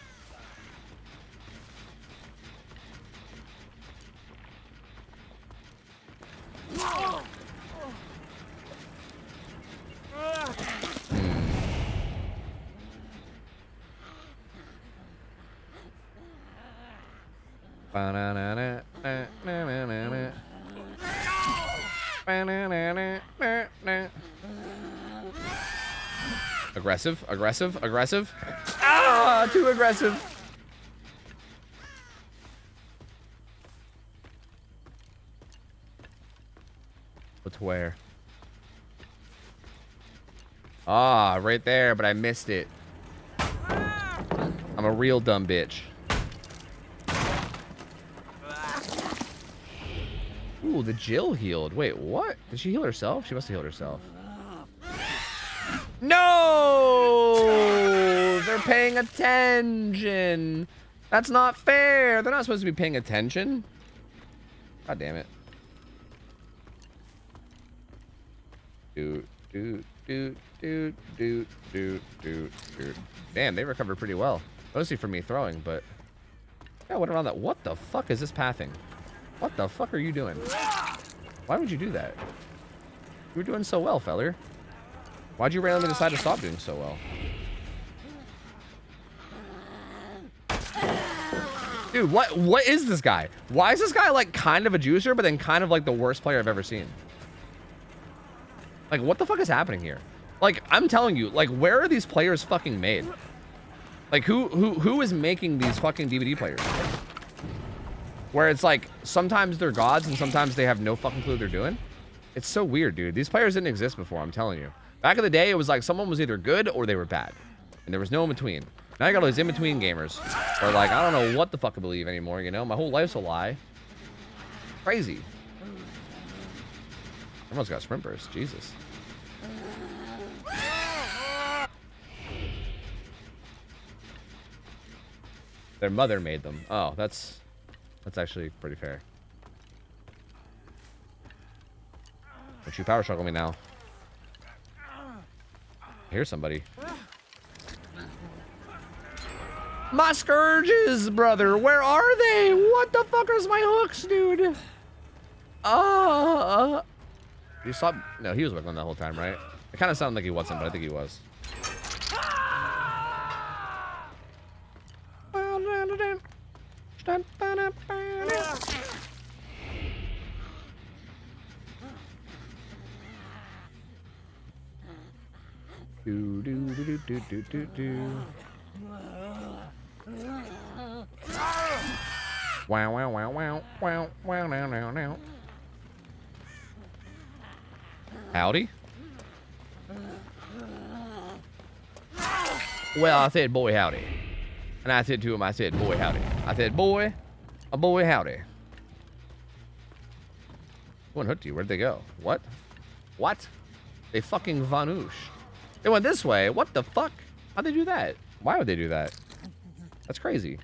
Aggressive, aggressive, aggressive. Ah, too aggressive. What's where? Ah, right there, but I missed it. I'm a real dumb bitch. Ooh, the Jill healed. Wait, what? Did she heal herself? She must have healed herself. No! They're paying attention. That's not fair. They're not supposed to be paying attention. God damn it. Doot, doot, doot, doot, doot, doot, doot, doot. Damn, they recovered pretty well. Mostly from me throwing, but... Yeah, what around that? What the fuck is this pathing? What the fuck are you doing? Why would you do that? You were doing so well, feller. Why'd you randomly decide to stop doing so well? Dude, what is this guy? Why is this guy like kind of a juicer, but then kind of like the worst player I've ever seen? Like, what the fuck is happening here? Like, I'm telling you, like, where are these players fucking made? Like, who is making these fucking DVD players? Where it's like, sometimes they're gods and sometimes they have no fucking clue what they're doing. It's so weird, dude. These players didn't exist before, I'm telling you. Back in the day, it was like someone was either good or they were bad. And there was no in-between. Now you got all these in-between gamers. Or like, I don't know what the fuck I believe anymore, you know? My whole life's a lie. Crazy. Everyone's got sprint bursts. Jesus. Their mother made them. Oh, that's actually pretty fair. Don't you power struggle me now. Here's somebody. My scourges, brother. Where are they? What the fuck is my hooks, dude? You saw? No, he was working the whole time, right? It kind of sounded like he wasn't, but I think he was. Do do do do do do do. Wow wow wow wow wow wow now now now. Howdy. Well, I said boy howdy. And I said to him, I said boy howdy. I said boy, a boy howdy. Who unhooked you? Where'd they go? What? What? They fucking vanush. They went this way. What the fuck? How'd they do that? Why would they do that? That's crazy.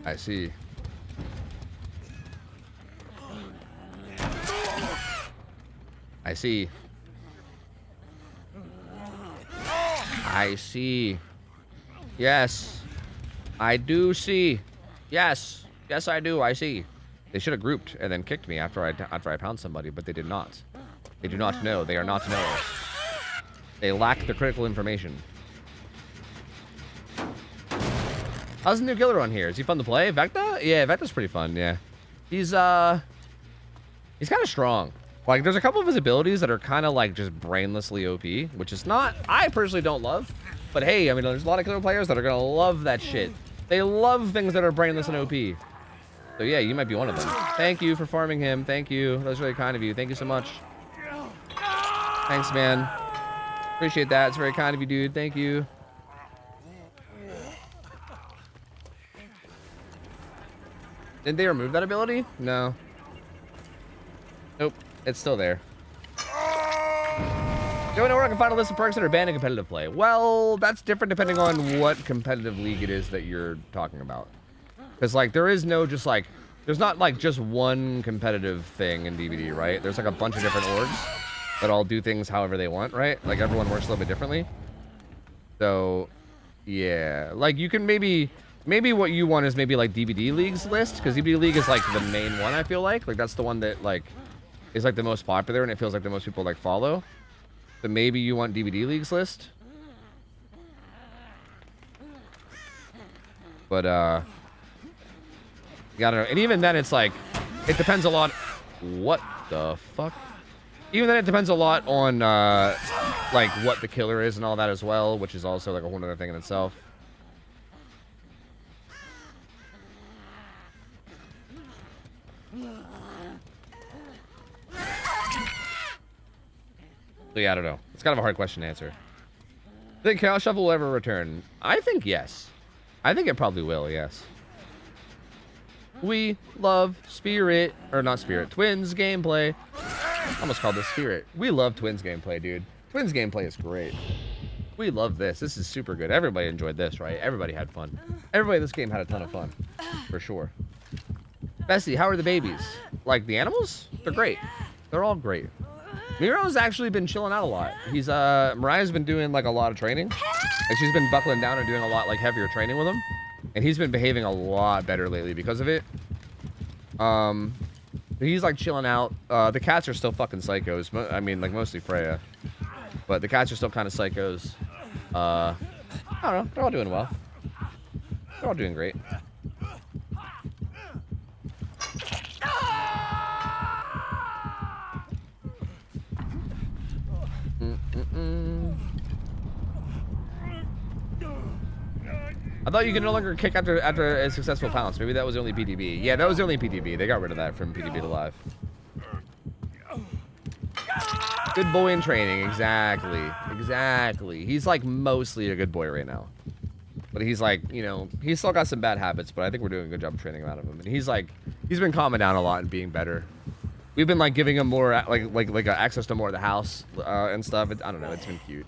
I see. I see. I see. Yes. I do see. Yes. Yes, I do. I see. They should have grouped and then kicked me after I pound somebody, but they did not. They do not know. They are not knowers. They lack the critical information. How's the new killer on here? Is he fun to play? Vecta? Yeah, Vecta's pretty fun. Yeah, he's kind of strong. Like, there's a couple of his abilities that are kind of like just brainlessly OP, which is not, I personally don't love. But hey, I mean, there's a lot of killer players that are gonna love that shit. They love things that are brainless and OP. So yeah, you might be one of them. Thank you for farming him. Thank you. That was really kind of you. Thank you so much. Thanks, man. Appreciate that. It's very kind of you, dude. Thank you. Didn't they remove that ability? No. Nope. It's still there. Do I know where I can find a list of perks that are banned in competitive play? Well, that's different depending on what competitive league it is that you're talking about. Because, like, there is no just, like, there's not, like, just one competitive thing in DBD, right? There's, like, a bunch of different orgs that all do things however they want, right? Like, everyone works a little bit differently. So, yeah. Like, you can maybe what you want is maybe, like, DBD League's list. Because DBD League is, like, the main one, I feel like. Like, that's the one that, like, is, like, the most popular and it feels like the most people, like, follow. So maybe you want DBD League's list. But, yeah, I don't know. And even then, it's like, it depends a lot. What the fuck? Even then, it depends a lot on, like, what the killer is and all that as well, which is also, like, a whole other thing in itself. So yeah, I don't know. It's kind of a hard question to answer. Think Chaos Shuffle will ever return? I think yes. I think it probably will, yes. We love Spirit, or not Spirit, Twins gameplay. I almost called this Spirit. We love Twins gameplay, dude. Twins gameplay is great. We love this. This is super good. Everybody enjoyed this, right? Everybody had fun. Everybody in this game had a ton of fun, for sure. Bessie, how are the babies? Like, the animals? They're great. They're all great. Miro's actually been chilling out a lot. He's, Mariah's been doing, like, a lot of training. And she's been buckling down and doing a lot, like, heavier training with him. And he's been behaving a lot better lately because of it. He's, like, chilling out. The cats are still fucking psychos. I mean, like, mostly Freya. But the cats are still kind of psychos. I don't know. They're all doing well. They're all doing great. I thought you could no longer kick after a successful pounce. Maybe that was only PTB. Yeah, that was only PTB. They got rid of that from PTB to live. Good boy in training. Exactly. Exactly. He's like mostly a good boy right now. But he's like, you know, he's still got some bad habits, but I think we're doing a good job of training him out of him. And he's like, he's been calming down a lot and being better. We've been like giving him more like access to more of the house and stuff. I don't know. It's been cute.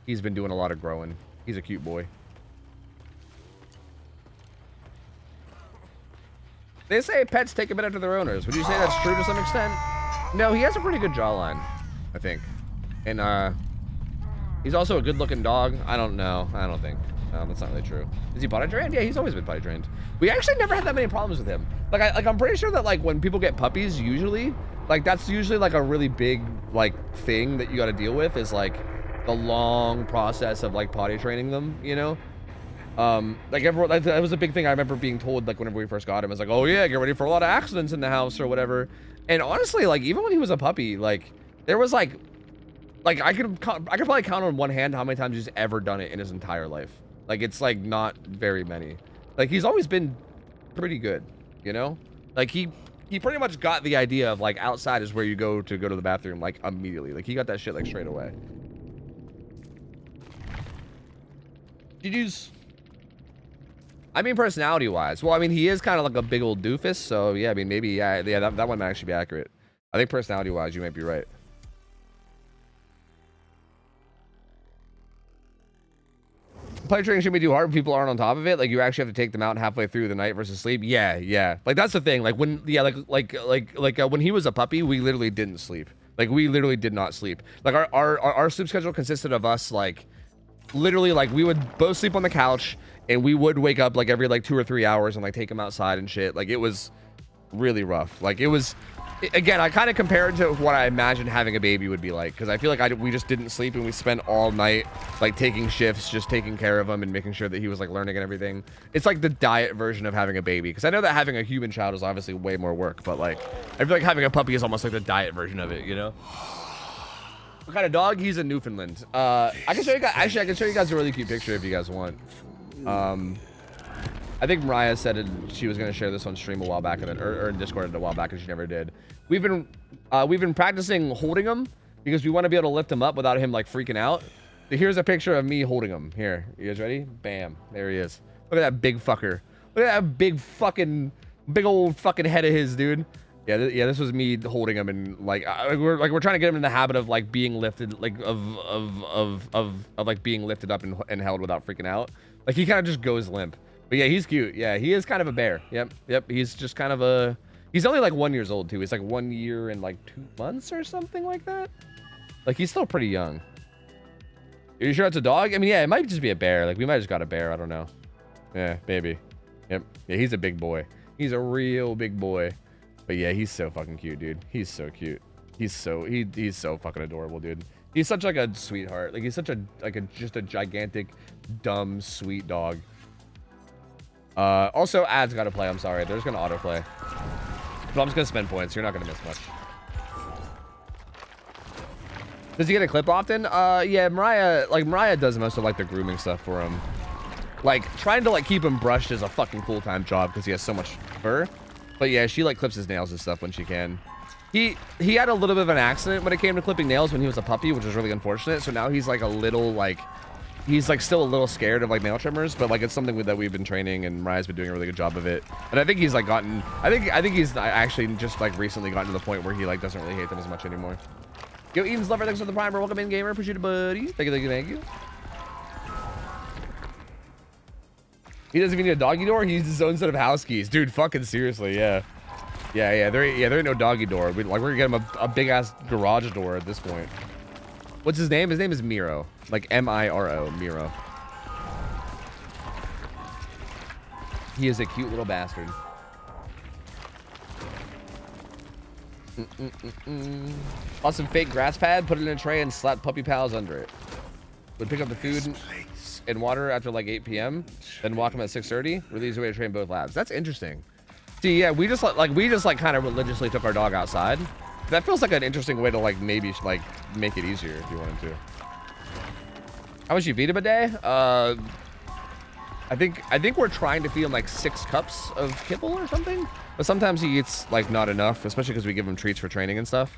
He's been doing a lot of growing. He's a cute boy. They say pets take a bit after their owners. Would you say that's true to some extent? No, he has a pretty good jawline, I think. And he's also a good-looking dog. I don't know. I don't think. No, that's not really true. Is he potty trained? Yeah, he's always been potty trained. We actually never had that many problems with him. Like, I'm pretty sure that like when people get puppies, usually, like that's usually like a really big like thing that you got to deal with is like the long process of like potty training them. You know. Like everyone, that was a big thing I remember being told, like whenever we first got him, it's like, oh yeah, get ready for a lot of accidents in the house or whatever. And honestly, like even when he was a puppy, like there was like I could probably count on one hand how many times he's ever done it in his entire life. Like it's like not very many. Like he's always been pretty good, you know? Like he pretty much got the idea of like outside is where you go to the bathroom like immediately. Like he got that shit like straight away. GG's. I mean, personality-wise. Well, I mean, he is kind of like a big old doofus, so yeah, I mean, maybe, yeah, that one might actually be accurate. I think personality-wise, you might be right. Play training should be too hard when people aren't on top of it. Like, you actually have to take them out halfway through the night versus sleep. Yeah, yeah. Like, that's the thing. Like, when, yeah, when he was a puppy, we literally didn't sleep. Like, we literally did not sleep. Like, our sleep schedule consisted of us, like, literally, like, we would both sleep on the couch, and we would wake up like every like 2 or 3 hours and like take him outside and shit. Like it was really rough. Like it was Again, I kind of compare it to what I imagine having a baby would be like, because I feel like we just didn't sleep and we spent all night like taking shifts, just taking care of him and making sure that he was like learning and everything. It's like the diet version of having a baby, because I know that having a human child is obviously way more work, but like I feel like having a puppy is almost like the diet version of it, you know? What kind of dog? He's a Newfoundland. I can show you guys. Actually, I can show you guys a really cute picture if you guys want. I think Mariah said she was going to share this on stream a while back, and then, or in Discord a while back, and she never did. We've been practicing holding him because we want to be able to lift him up without him like freaking out. So here's a picture of me holding him. Here, you guys ready? Bam, there he is. Look at that big fucker. Look at that big old fucking head of his, dude. Yeah, this was me holding him, and like we're trying to get him in the habit of like being lifted, like of like being lifted up and held without freaking out. Like he kind of just goes limp. But yeah, he's cute. Yeah, he is kind of a bear. Yep. He's just kind of a... He's only like 1 year old too. He's like 1 year and like 2 months or something like that. Like he's still pretty young. Are you sure it's a dog? I mean, yeah, it might just be a bear. Like we might just got a bear. I don't know. Yeah, maybe. Yep. Yeah, he's a big boy. He's a real big boy. But yeah, he's so fucking cute, dude. He's so cute. He's so fucking adorable, dude. He's such like a sweetheart. Like he's such just a gigantic, dumb, sweet dog. Also ads gotta play. I'm sorry, they're just gonna autoplay, but I'm just gonna spend points. You're not gonna miss much. Does he get a clip often? Yeah, Mariah does most of like the grooming stuff for him. Like trying to like keep him brushed is a fucking full-time job because he has so much fur. But yeah, she like clips his nails and stuff when she can. He had a little bit of an accident when it came to clipping nails when he was a puppy, which is really unfortunate. So now he's like a little like he's like still a little scared of like nail trimmers, but like it's something that we've been training, and Mariah's been doing a really good job of it. And I think he's like gotten, I think he's actually just like recently gotten to the point where he like doesn't really hate them as much anymore. Yo, Eden's lover, thanks for the primer. Welcome in, gamer. Appreciate it, buddy. Thank you. He doesn't even need a doggy door. He uses his own set of house keys, dude. Fucking seriously, yeah. There ain't no doggy door. We're gonna get him a big ass garage door at this point. What's his name? His name is Miro. Like M-I-R-O, Miro. He is a cute little bastard. Bought some fake grass pad, put it in a tray, and slapped puppy pals under it. Would pick up the food and water after like 8 p.m. Then walk him at 6:30. Release away to train both labs. That's interesting. See, yeah, we just kind of religiously took our dog outside. That feels like an interesting way to like maybe like make it easier if you wanted to. How much you feed him a day? I think we're trying to feed him like 6 cups of kibble or something. But sometimes he eats like not enough, especially because we give him treats for training and stuff.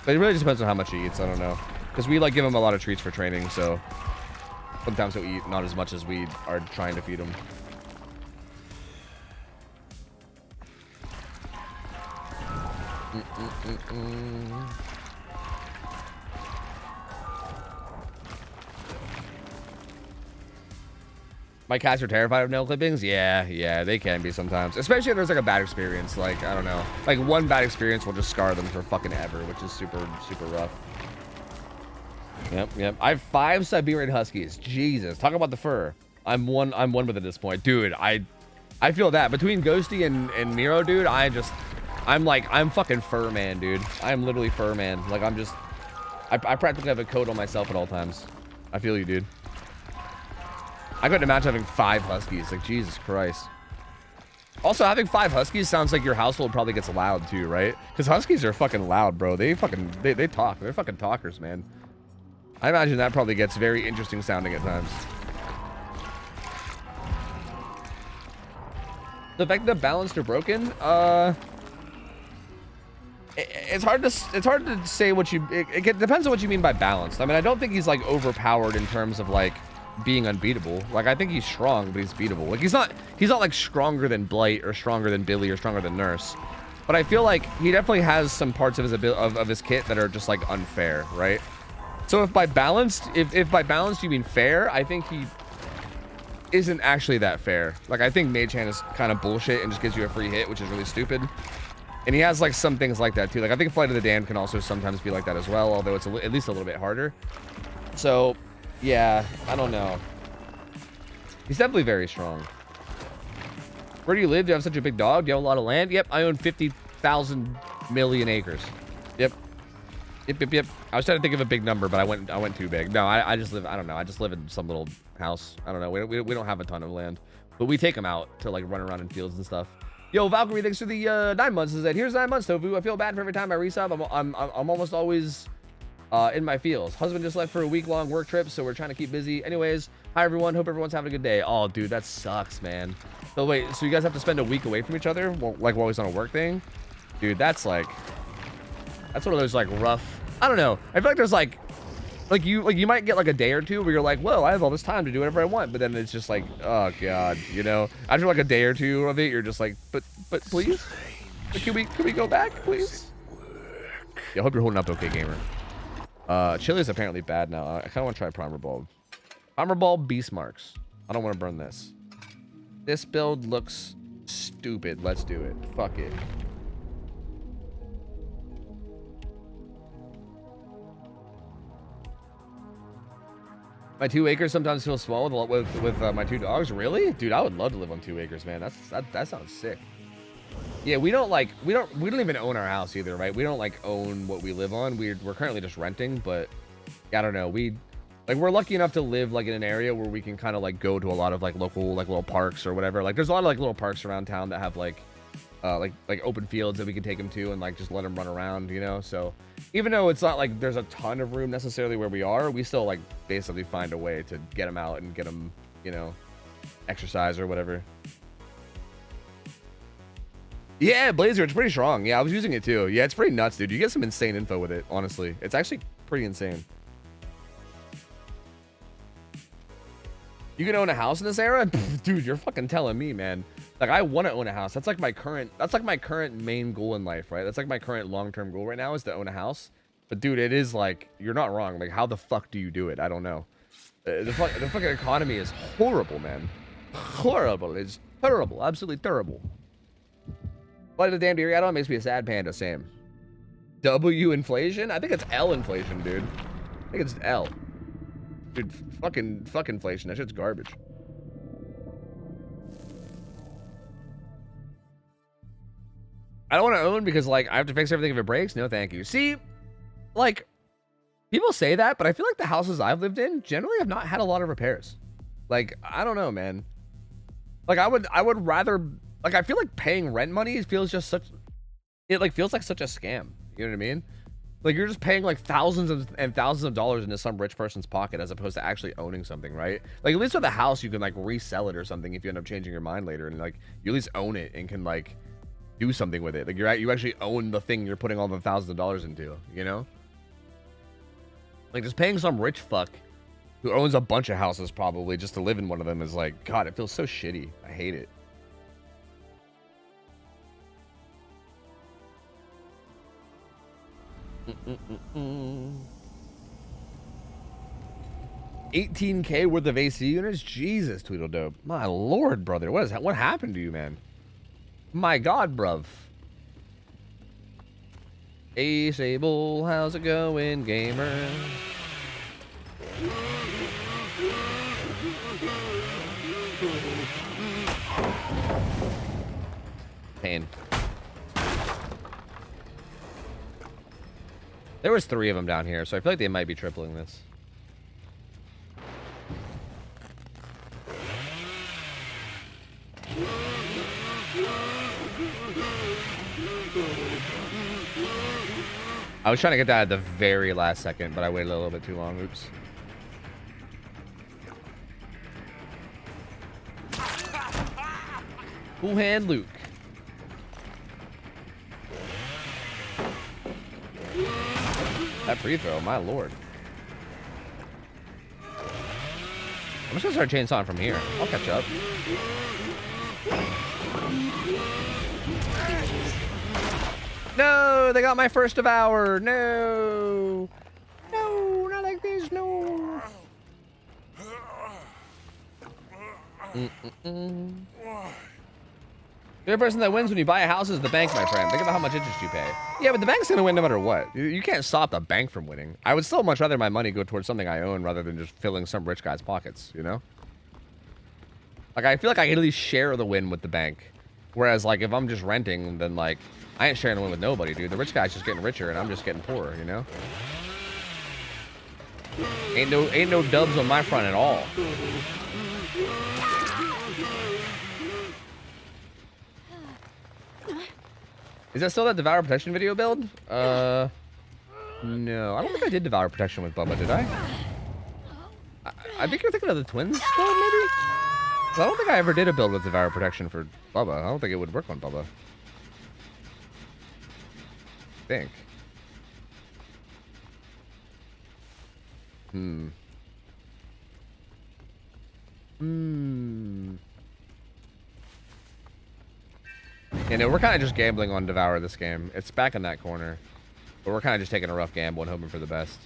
But it really just depends on how much he eats. I don't know, because we like give him a lot of treats for training, so sometimes he'll eat not as much as we are trying to feed him. My cats are terrified of nail clippings. Yeah, they can be sometimes, especially if there's like a bad experience. Like, I don't know, like one bad experience will just scar them for fucking ever, which is super rough. Yep. I have 5 Siberian Huskies. Jesus, talk about the fur. I'm one with it at this point, dude. I feel that between Ghosty and Miro, dude. I'm fucking fur man, dude. I am literally fur man. Like I practically have a coat on myself at all times. I feel you, dude. I couldn't imagine having 5 Huskies. Like, Jesus Christ. Also, having 5 Huskies sounds like your household probably gets loud too, right? Because Huskies are fucking loud, bro. They talk. They're fucking talkers, man. I imagine that probably gets very interesting sounding at times. The fact that balanced or broken, it's hard to say what you. It depends on what you mean by balanced. I mean, I don't think he's like overpowered in terms of like being unbeatable. Like, I think he's strong, but he's beatable. Like, he's not like stronger than Blight or stronger than Billy or stronger than Nurse. But I feel like he definitely has some parts of his of his kit that are just like unfair, right? So if by balanced you mean fair, I think he isn't actually that fair. Like, I think Mage Hand is kind of bullshit and just gives you a free hit, which is really stupid. And he has like some things like that too. Like, I think Flight of the Damned can also sometimes be like that as well, although it's at least a little bit harder. So yeah, I don't know. He's definitely very strong. Where do you live? Do you have such a big dog? Do you have a lot of land? Yep, I own 50,000 million acres. Yep. Yep. I was trying to think of a big number, but I went too big. No, I just live. I don't know. I just live in some little house. I don't know. We don't have a ton of land, but we take them out to like run around in fields and stuff. Yo, Valkyrie, thanks for the 9 months. Is that here's 9 months, Tofu. I feel bad for every time I resub. I'm almost always in my fields. Husband just left for a week-long work trip, so we're trying to keep busy. Anyways, hi everyone. Hope everyone's having a good day. Oh, dude, that sucks, man. So wait, so you guys have to spend a week away from each other, like while he's on a work thing? Dude, that's one of those like rough. I don't know. I feel like there's like you might get like a day or two where you're like, well, I have all this time to do whatever I want, but then it's just like, oh god, you know. After like a day or two of it, you're just like, but please, can we go back, please? Yeah, I hope you're holding up okay, gamer. Chili is apparently bad now. I kind of want to try primer bulb. Primer bulb beast marks. I don't want to burn this. This build looks stupid. Let's do it. Fuck it. My 2 acres sometimes feel small with my 2 dogs. Really? Dude, I would love to live on 2 acres, man. That sounds sick. Yeah, we don't even own our house either, right? We don't like own what we live on. We're currently just renting, but I don't know. We're lucky enough to live like in an area where we can kind of like go to a lot of like local like little parks or whatever. Like there's a lot of like little parks around town that have like open fields that we can take them to and like just let them run around, you know. So even though it's not like there's a ton of room necessarily where we are, we still like basically find a way to get them out and get them, you know, exercise or whatever. Yeah, Blazer, it's pretty strong. Yeah, I was using it too. Yeah, it's pretty nuts, dude. You get some insane info with it, honestly. It's actually pretty insane. You can own a house in this era? Dude, you're fucking telling me, man. Like, I want to own a house. That's like my current main goal in life, right? That's like my current long-term goal right now is to own a house. But dude, it is like, you're not wrong. Like, how the fuck do you do it? I don't know. The fucking economy is horrible, man. Horrible. It's terrible. Absolutely terrible. Like the damn dairy add-on makes me a sad panda. Same. W inflation? I think it's L inflation, dude. I think it's L. Dude, fucking inflation. That shit's garbage. I don't want to own because, like, I have to fix everything if it breaks. No, thank you. See, like, people say that, but I feel like the houses I've lived in generally have not had a lot of repairs. Like, I don't know, man. Like, I would rather, like, I feel like paying rent money feels just such, it, like, feels like such a scam. You know what I mean? Like, you're just paying, like, thousands and thousands of dollars into some rich person's pocket as opposed to actually owning something, right? Like, at least with a house, you can, like, resell it or something if you end up changing your mind later. And, like, you at least own it and can, like, do something with it. Like, you actually own the thing you're putting all the thousands of dollars into, you know? Like, just paying some rich fuck who owns a bunch of houses probably just to live in one of them is, like, God, it feels so shitty. I hate it. $18K worth of AC units? Jesus, Tweedledope. My lord, brother. What happened to you, man? My god, bruv. Hey, Sable, how's it going, gamer? Pain. There was 3 of them down here, so I feel like they might be tripling this. I was trying to get that at the very last second, but I waited a little bit too long. Oops. Cool hand Luke. That free throw, my lord. I'm just gonna start chainsawing from here. I'll catch up. No, they got my first devour. No. No, not like this, no. The only person that wins when you buy a house is the bank, my friend. Think about how much interest you pay. Yeah, but the bank's gonna win no matter what. You can't stop the bank from winning. I would still much rather my money go towards something I own rather than just filling some rich guy's pockets, you know? Like, I feel like I can at least share the win with the bank. Whereas, like, if I'm just renting, then, like, I ain't sharing the win with nobody, dude. The rich guy's just getting richer, and I'm just getting poorer, you know? Ain't no dubs on my front at all. Is that still that Devour Protection video build? No. I don't think I did Devour Protection with Bubba, did I? I think you're thinking of the Twins build, maybe? I don't think I ever did a build with Devour Protection for Bubba. I don't think it would work on Bubba. I think. You know, we're kind of just gambling on Devour this game. It's back in that corner. But we're kind of just taking a rough gamble and hoping for the best.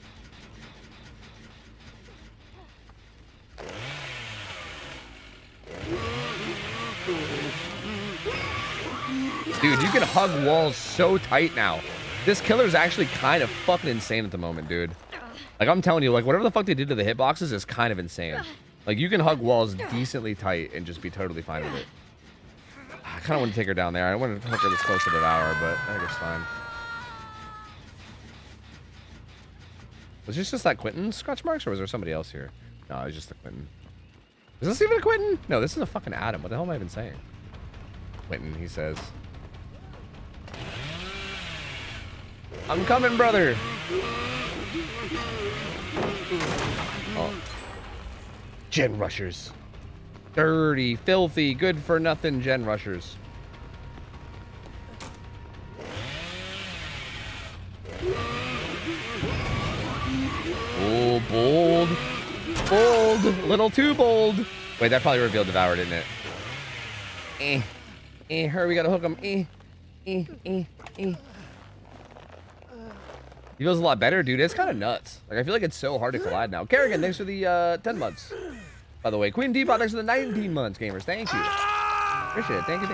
Dude, you can hug walls so tight now. This killer's actually kind of fucking insane at the moment, dude. Like, I'm telling you, like, whatever the fuck they did to the hitboxes is kind of insane. Like, you can hug walls decently tight and just be totally fine with it. I kind of want to take her down there. I want to hook her this close to Devour, but I think it's fine. Was this just that Quentin scratch marks, or was there somebody else here? No, it's just the Quentin. Is this even a Quentin? No, this is a fucking Adam. What the hell am I even saying? Quentin, he says. I'm coming, brother. Oh. Gen rushers. Dirty, filthy, good for nothing gen rushers. Oh, bold. Bold. A little too bold. Wait, that probably revealed Devour, didn't it? Hurry, we gotta hook him. He feels a lot better, dude. It's kind of nuts. Like, I feel like it's so hard to collide now. Kerrigan, thanks for the 10 months. By the way, Queen Depot, thanks for the 19 months, gamers. Thank you. Appreciate it. Thank you.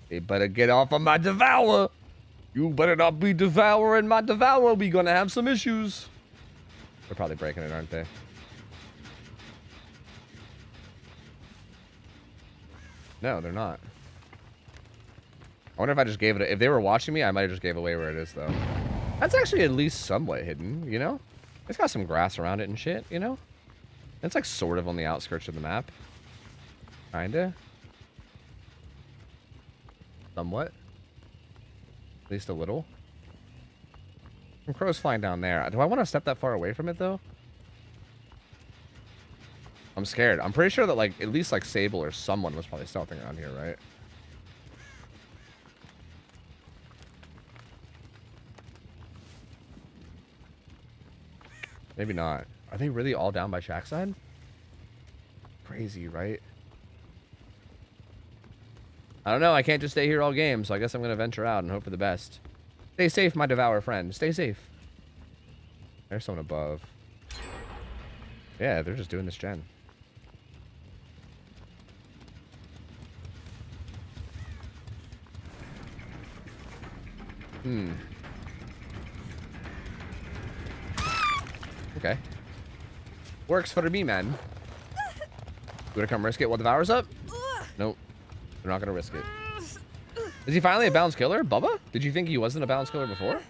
Hey, better get off of my Devour. You better not be devouring my Devour. We gonna have some issues. They're probably breaking it, aren't they? No, they're not. I wonder if I just gave it if they were watching me, I might have just gave away where it is, though. That's actually at least somewhat hidden, you know? It's got some grass around it and shit, you know? It's like sort of on the outskirts of the map. Kinda. Somewhat. At least a little. Some crows flying down there. Do I want to step that far away from it, though? I'm scared. I'm pretty sure that, like, at least, like, Sable or someone was probably stealthing around here, right? Maybe not. Are they really all down by Shack side? Crazy, right? I don't know. I can't just stay here all game, so I guess I'm going to venture out and hope for the best. Stay safe, my Devour friend. Stay safe. There's someone above. Yeah, they're just doing this gen. Okay. Works for me, man. You wanna come risk it while Devour's up? Nope. They're not gonna risk it. Is he finally a balanced killer? Bubba? Did you think he wasn't a balanced killer before?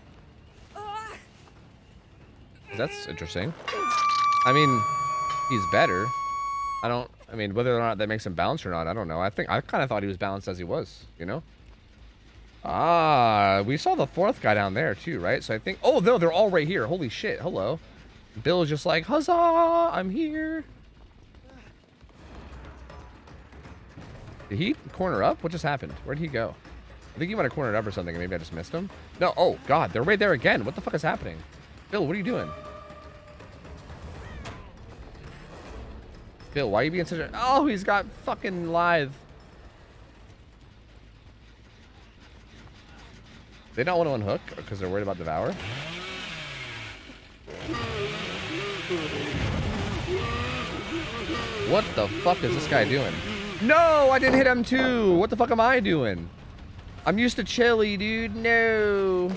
That's interesting. I mean, he's better. I mean, whether or not that makes him balanced or not, I don't know. I kind of thought he was balanced as he was, you know? Ah, we saw the fourth guy down there too, right? So I think, oh no, they're all right here. Holy shit, hello. Bill's just like, huzzah, I'm here. Did he corner up? What just happened? Where'd he go? I think he might have cornered up or something and maybe I just missed him. No, oh god, they're right there again. What the fuck is happening? Bill, what are you doing? Bill, why are you being such a... Oh, he's got fucking lithe. They don't want to unhook because they're worried about Devour. What the fuck is this guy doing? No, I didn't hit him too. What the fuck am I doing? I'm used to chili, dude. No.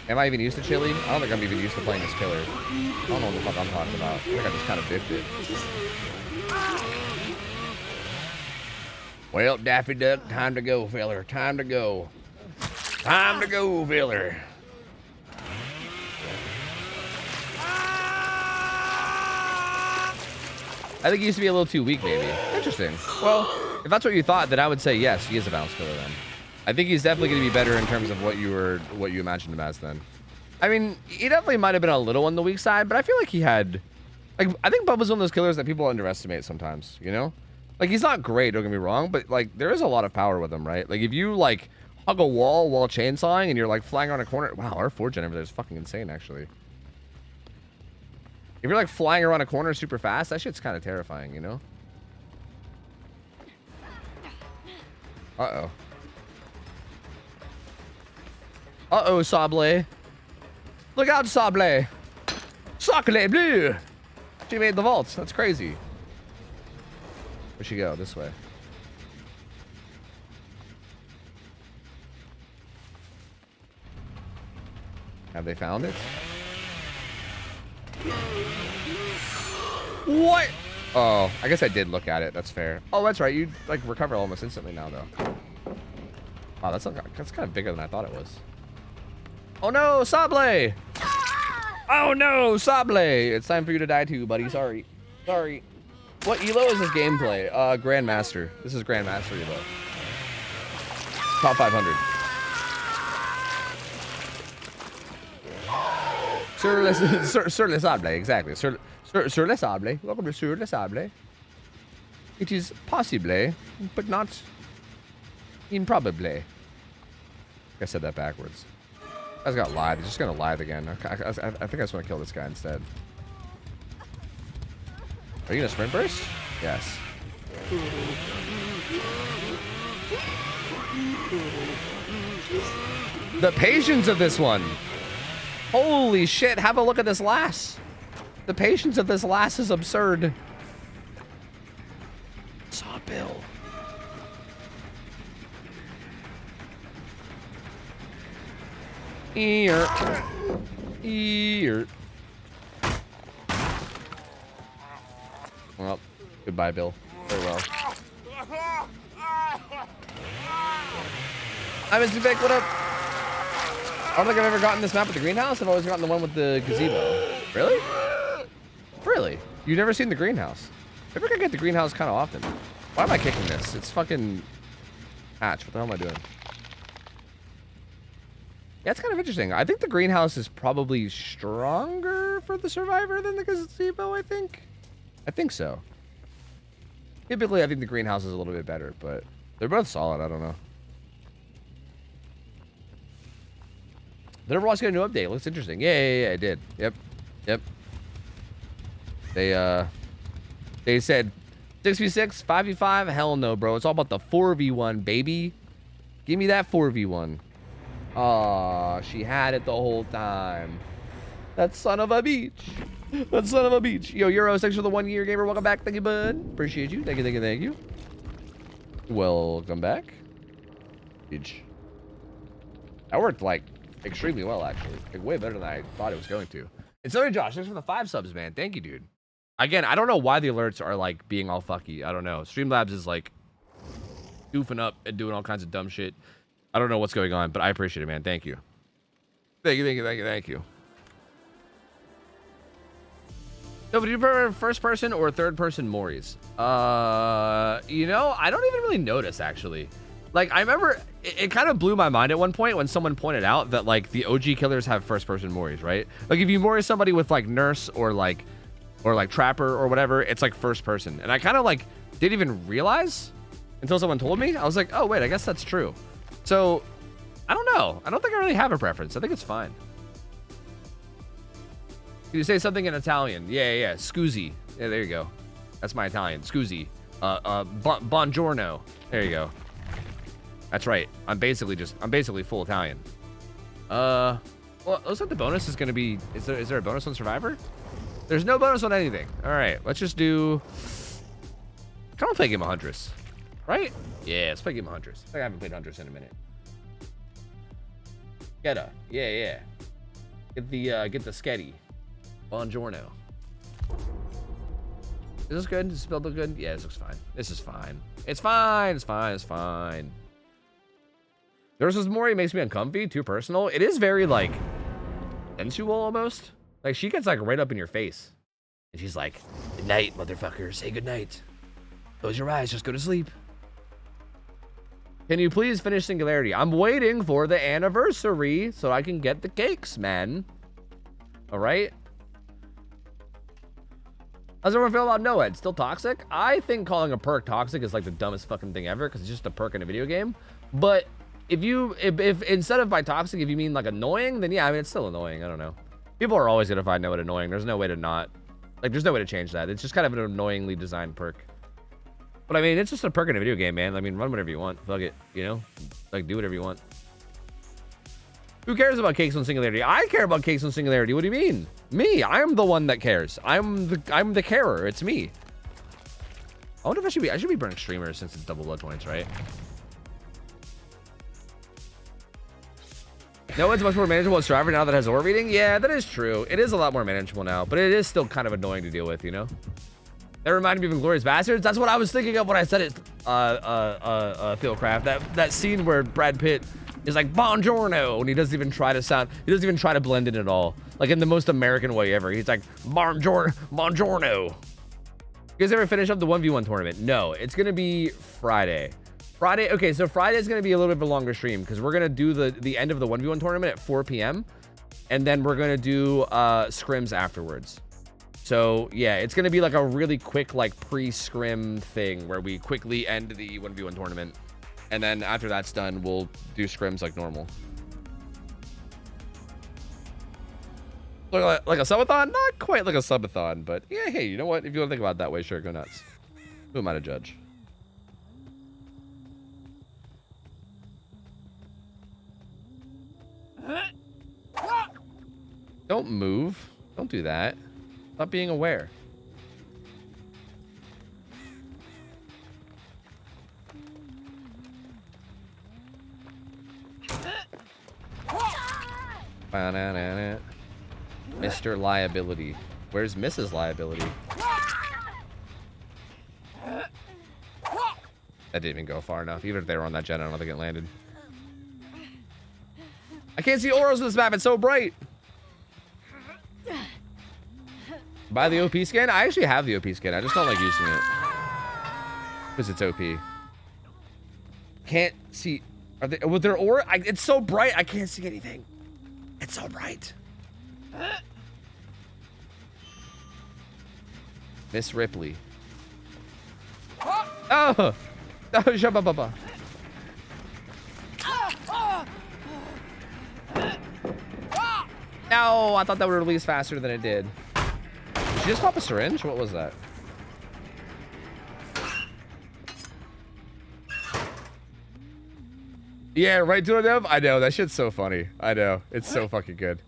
Am I even used to chili? I don't think I'm even used to playing this killer. I don't know what the fuck I'm talking about. I think I just kind of biffed it. Well, Daffy Duck, time to go, feller. Time to go. Time to go, feller. I think he used to be a little too weak, maybe. Interesting. Well, if that's what you thought, then I would say yes, he is a balance killer then. I think he's definitely going to be better in terms of what you imagined him as then. I mean, he definitely might have been a little on the weak side, but I feel like he had... Like, I think Bubba's one of those killers that people underestimate sometimes, you know? Like, he's not great, don't get me wrong, but, like, there is a lot of power with him, right? Like, if you, like, hug a wall while chainsawing and you're, like, flying around a corner... Wow, our 4-gen over there is fucking insane, actually. If you're, like, flying around a corner super fast, that shit's kind of terrifying, you know? Uh-oh. Uh-oh, Sable. Look out, Sable. Sacre bleu. She made the vaults. That's crazy. Where'd she go? This way. Have they found it? What? Oh, I guess I did look at it. That's fair. Oh, that's right. You like recover almost instantly now, though. Wow, that's kind of bigger than I thought it was. Oh no, Sable! Oh no, Sable! It's time for you to die too, buddy. Sorry. Sorry. What elo is this gameplay? Grandmaster. This is Grandmaster elo. Top 500. Sur le Sable, exactly. Sur le Sable. Welcome to Sur le Sable. It is possible, but not improbably. I said that backwards. I got live. He's just gonna live again. I think I just want to kill this guy instead. Are you gonna sprint burst? Yes. The patience of this one. Holy shit, have a look at this lass. The patience of this lass is absurd. Saw Bill. Ear. Well, goodbye, Bill. Farewell. Hi, Mr. Vic, what up? I don't think I've ever gotten this map with the greenhouse. I've always gotten the one with the gazebo. Really? Really? You've never seen the greenhouse? I think I get the greenhouse kind of often. Why am I kicking this? It's fucking hatch. What the hell am I doing? Yeah, it's kind of interesting. I think the greenhouse is probably stronger for the survivor than the gazebo, I think. I think so. Typically, I think the greenhouse is a little bit better, but they're both solid. I don't know. Did Overwatch get a new update? Looks interesting. Yeah, it did. Yep. They said 6v6, 5v5. Hell no, bro. It's all about the 4v1, baby. Give me that 4v1. Aw, she had it the whole time. That son of a beach. That son of a beach. Yo, Euros, thanks for the 1 year, gamer. Welcome back. Thank you, bud. Appreciate you. Thank you. Welcome back. Beach. That worked, like, extremely well, actually. Like, way better than I thought it was going to. And sorry, Josh. Thanks for the 5 subs, man. Thank you, dude. Again, I don't know why the alerts are, like, being all fucky. I don't know. Streamlabs is, like, goofing up and doing all kinds of dumb shit. I don't know what's going on, but I appreciate it, man. Thank you. Thank you. No, but do you prefer first person or third person Moris? You know, I don't even really notice, actually. Like, I remember it kind of blew my mind at one point when someone pointed out that, like, the OG killers have first person Moris, right? Like, if you Mori somebody with, like, Nurse or Trapper or whatever, it's, like, first person. And I kind of, like, didn't even realize until someone told me. I was like, oh, wait, I guess that's true. So, I don't know. I don't think I really have a preference. I think it's fine. Can you say something in Italian? Yeah. Scusi. Yeah, there you go. That's my Italian. Scusi. Buongiorno. There you go. That's right. I'm basically full Italian. Well, looks like the bonus is gonna be. Is there a bonus on Survivor? There's no bonus on anything. All right, let's just do. Come on, play Game of Huntress, right? Yeah, let's play Game of Huntress. I haven't played Huntress in a minute. Get the sketty. Buongiorno. Is this good? Does this build look good? Yeah, this looks fine. This is fine. It's fine. It's fine. It's fine. Nurse's Mori makes me uncomfy, too personal. It is very, like, sensual almost. Like, she gets, like, right up in your face. And she's like, good night, motherfucker. Say good night. Close your eyes. Just go to sleep. Can you please finish Singularity? I'm waiting for the anniversary so I can get the cakes, man. All right? How's everyone feel about NOED? Still toxic? I think calling a perk toxic is like the dumbest fucking thing ever because it's just a perk in a video game. But if instead of by toxic, if you mean like annoying, then yeah, I mean, it's still annoying. I don't know. People are always going to find NOED annoying. There's no way to not. Like, there's no way to change that. It's just kind of an annoyingly designed perk. But I mean, it's just a perk in a video game, man. I mean, run whatever you want. Fuck it, you know? Like, do whatever you want. Who cares about cakes on Singularity? I care about cakes on Singularity. What do you mean? Me. I'm the one that cares. I'm the carer. It's me. I wonder if I should be burning streamers since it's double blood points, right? No, it's much more manageable at Striver now that it has aura reading. Yeah, that is true. It is a lot more manageable now, but it is still kind of annoying to deal with, you know? That reminded me of Inglourious Bastards. That's what I was thinking of when I said it, Philcraft. That scene where Brad Pitt is like, buongiorno, and he doesn't even try to blend in at all. Like, in the most American way ever. He's like, buongiorno. You guys ever finish up the 1v1 tournament? No, it's going to be Friday. Okay, so Friday is going to be a little bit of a longer stream because we're going to do the end of the 1v1 tournament at 4 p.m. And then we're going to do scrims afterwards. So, yeah, it's going to be like a really quick, like, pre-scrim thing where we quickly end the 1v1 tournament. And then after that's done, we'll do scrims like normal. Like a subathon? Not quite like a subathon, but yeah, hey, you know what? If you want to think about it that way, sure, go nuts. Who am I to judge? Don't move. Don't do that. Stop being aware. Mr. Liability. Where's Mrs. Liability? That didn't even go far enough. Even if they were on that jet, I don't think it landed. I can't see auras on this map. It's so bright. Buy the OP skin? I actually have the OP skin. I just don't like using it. Because it's OP. Can't see. Are they with their aura? It's so bright. I can't see anything. It's so bright. Miss Ripley. Oh! Oh, shabba-ba-ba. No, I thought that would release faster than it did. Did she just pop a syringe? What was that? Yeah, right to a dev? I know, that shit's so funny. I know, it's so fucking good.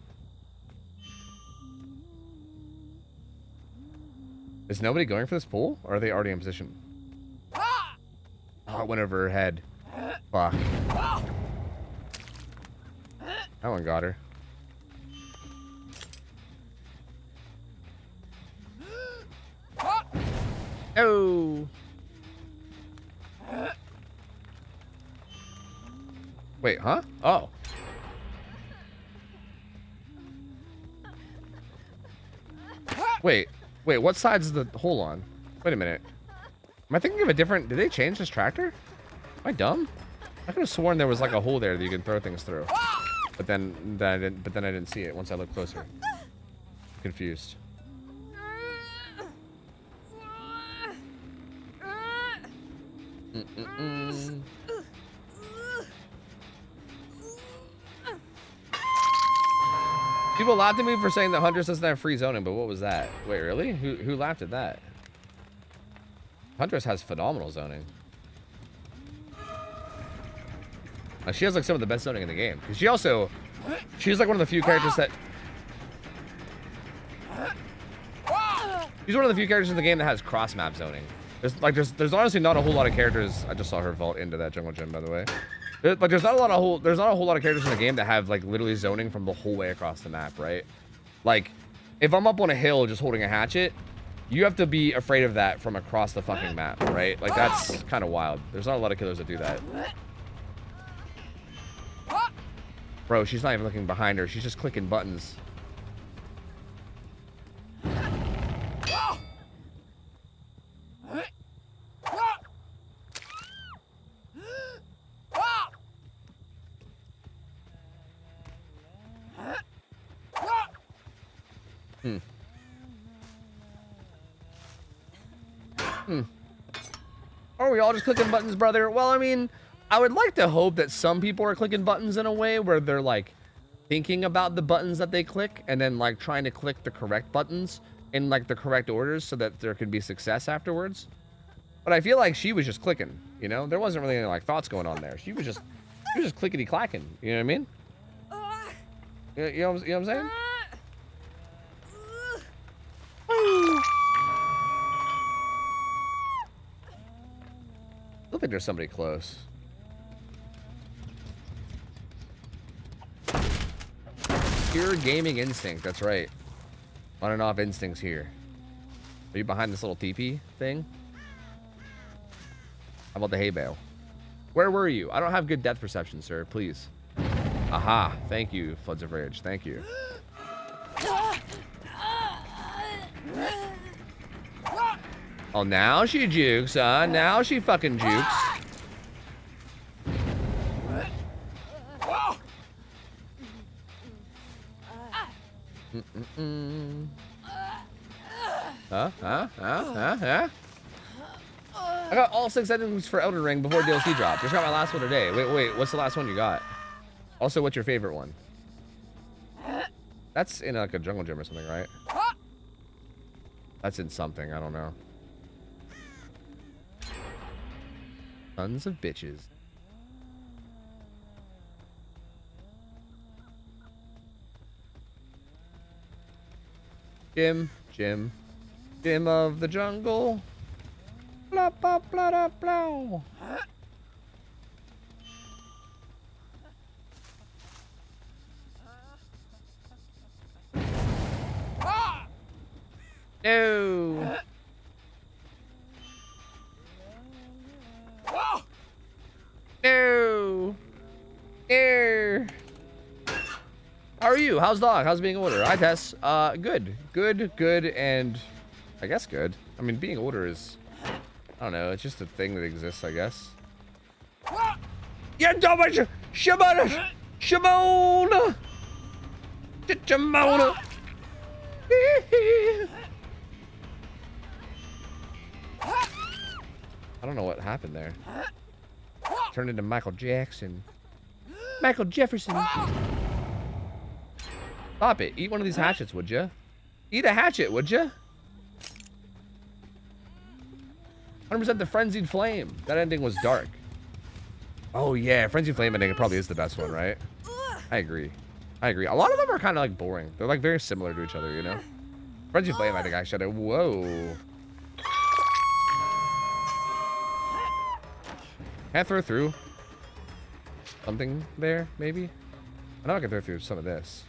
Is nobody going for this pool? Or are they already in position? Oh, it went over her head. Fuck. That one got her. Oh. Wait, huh? Oh. Wait, what side's the hole on? Wait a minute. Am I thinking of a different... Did they change this tractor? Am I dumb? I could have sworn there was like a hole there that you can throw things through. But then I didn't see it once I looked closer. Confused. People laughed at me for saying that Huntress doesn't have free zoning, but what was that? Wait, really? Who laughed at that? Huntress has phenomenal zoning. She has like some of the best zoning in the game. She's like one of the few characters that... She's one of the few characters in the game that has cross-map zoning. There's honestly not a whole lot of characters. I just saw her vault into that jungle gym, by the way. There's not a whole lot of characters in the game that have like literally zoning from the whole way across the map, right? Like, if I'm up on a hill just holding a hatchet, You have to be afraid of that from across the fucking map, right? Like, that's kind of wild. There's not a lot of killers that do that. Bro, she's not even looking behind her. She's just clicking buttons. Are we all just clicking buttons, brother? Well, I mean, I would like to hope that some people are clicking buttons in a way where they're like thinking about the buttons that they click and then like trying to click the correct buttons in like the correct orders so that there could be success afterwards. But I feel like she was just clicking, you know? There wasn't really any like thoughts going on there. She was just clickety clacking. You know what I mean? You know what I'm saying? I don't think there's somebody close. Pure gaming instinct, that's right. On and off instincts here. Are you behind this little teepee thing? How about the hay bale? Where were you? I don't have good depth perception, sir. Please. Aha. Thank you, Floods of Rage. Thank you. Oh, now she jukes, huh? Now she fucking jukes. Huh? I got all 6 items for Elden Ring before DLC drop. Just got my last one today. Wait. What's the last one you got? Also, what's your favorite one? That's in like a jungle gym or something, right? That's in something. I don't know. Tons of bitches. Jim of the jungle. Blah, blah, blah, blah, blah. No. No. No. How are you? How's dog? How's being older? Hi, Tess. Good, and I guess good. I mean, being older is, I don't know, it's just a thing that exists, I guess. Yeah, Shimona! Shimona! Shimona! I don't know what happened there. Turned into Michael Jackson. Michael Jefferson. Stop it. Eat one of these hatchets, would you? Eat a hatchet, would you? 100% the Frenzied Flame. That ending was dark. Oh, yeah. Frenzied Flame ending probably is the best one, right? I agree. A lot of them are kind of like boring. They're like very similar to each other, you know? Frenzied Flame, I think I should have. Whoa. Can I throw through something there, maybe? I know I can throw through some of this.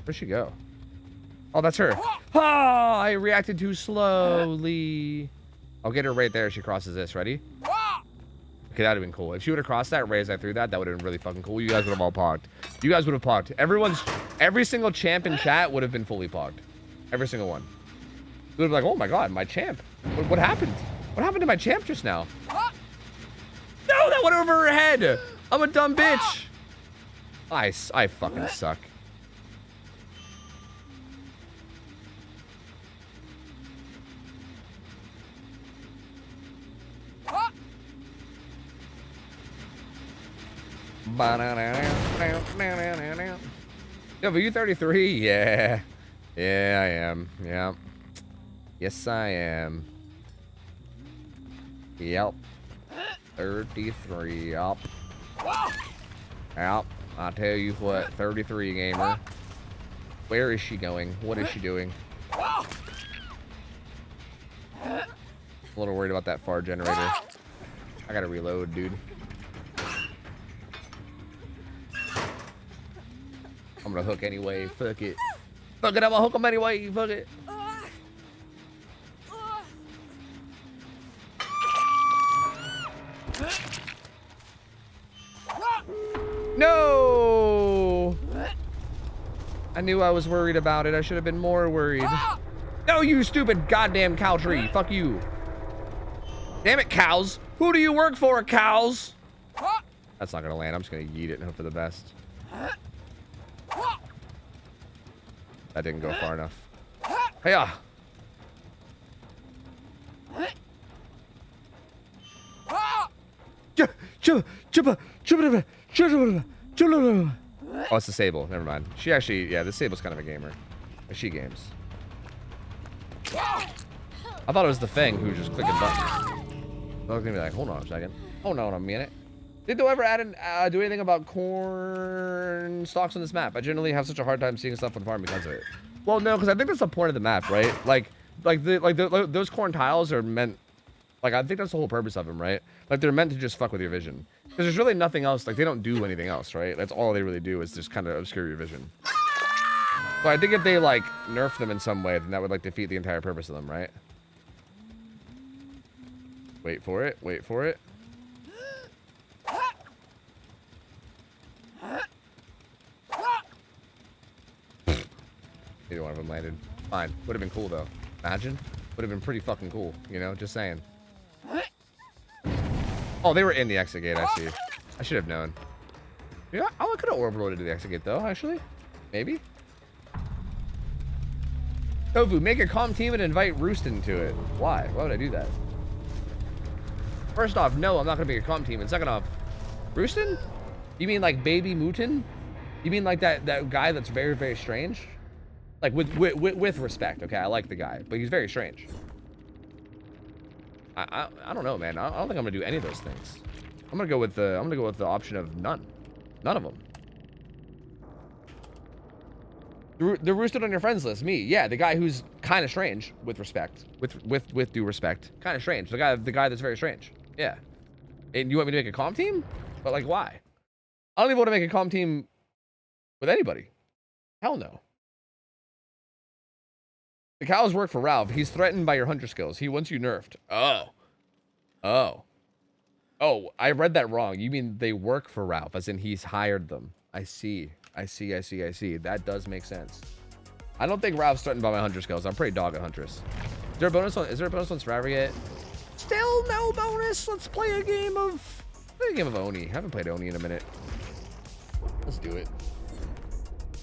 Where'd she go? Oh, that's her. Oh, I reacted too slowly. I'll get her right there if she crosses this. Ready? Okay, that would have been cool. If she would have crossed that right as I threw that, that would have been really fucking cool. You guys would have all pogged. You guys would have pogged. Every single champ in chat would have been fully pogged. Every single one. They would have been like, oh my god, my champ. What happened? What happened to my champ just now? No, that went over her head. I'm a dumb bitch. I fucking suck. Yo, are you 33? Yeah. Yeah, I am. Yeah. Yes, I am. Yep. 33. Yup. Yep. I'll tell you what, 33 gamer. Where is she going? What is she doing? A little worried about that far generator. I gotta reload, dude. I'm gonna hook anyway. Fuck it. Fuck it, I'm gonna hook him anyway. Fuck it. No! I knew I was worried about it. I should have been more worried. No, you stupid goddamn cow tree. Fuck you. Damn it, cows. Who do you work for, cows? That's not gonna land. I'm just gonna yeet it and hope for the best. That didn't go far enough. Hey-ya. Oh, it's the Sable. Never mind. She actually, yeah, the Sable's kind of a gamer. She games. I thought it was the Fang who was just clicking buttons. I was gonna be like, hold on a second. Hold on a minute. Did they ever add do anything about corn stalks on this map? I generally have such a hard time seeing stuff on farm because of it. Well, no, because I think that's the point of the map, right? Those corn tiles are meant. Like, I think that's the whole purpose of them, right? Like, they're meant to just fuck with your vision. Because there's really nothing else. Like, they don't do anything else, right? That's all they really do is just kind of obscure your vision. So I think if they, like, nerf them in some way, then that would, like, defeat the entire purpose of them, right? Wait for it. Wait for it. Neither one of them landed. Fine. Would have been cool, though. Imagine. Would have been pretty fucking cool, you know? Just saying. Oh, they were in the exit gate, I see. I should have known. Yeah, I could have orb rolled to the exit gate, though, actually. Maybe. Tofu, make a calm team and invite Roost into it. Why? Why would I do that? First off, no, I'm not going to make a calm team. And second off, Roostin? You mean like Baby Mutin? You mean like that guy that's very, very strange? Like with respect, okay? I like the guy, but he's very strange. I don't know, man. I don't think I'm gonna do any of those things. I'm gonna go with the option of none of them. The roosted on your friends list, me, yeah, the guy who's kind of strange with respect, with due respect, kind of strange. The guy that's very strange, yeah. And you want me to make a calm team? But like, why? I don't even want to make a calm team with anybody. Hell no. The cows work for Ralph. He's threatened by your hunter skills. He wants you nerfed. Oh, I read that wrong. You mean they work for Ralph, as in he's hired them. I see. That does make sense. I don't think Ralph's threatened by my hunter skills. I'm pretty dog at Huntress. Is there a bonus on Survivor yet? Still no bonus. Let's play a game of Oni. Haven't played Oni in a minute. Let's do it.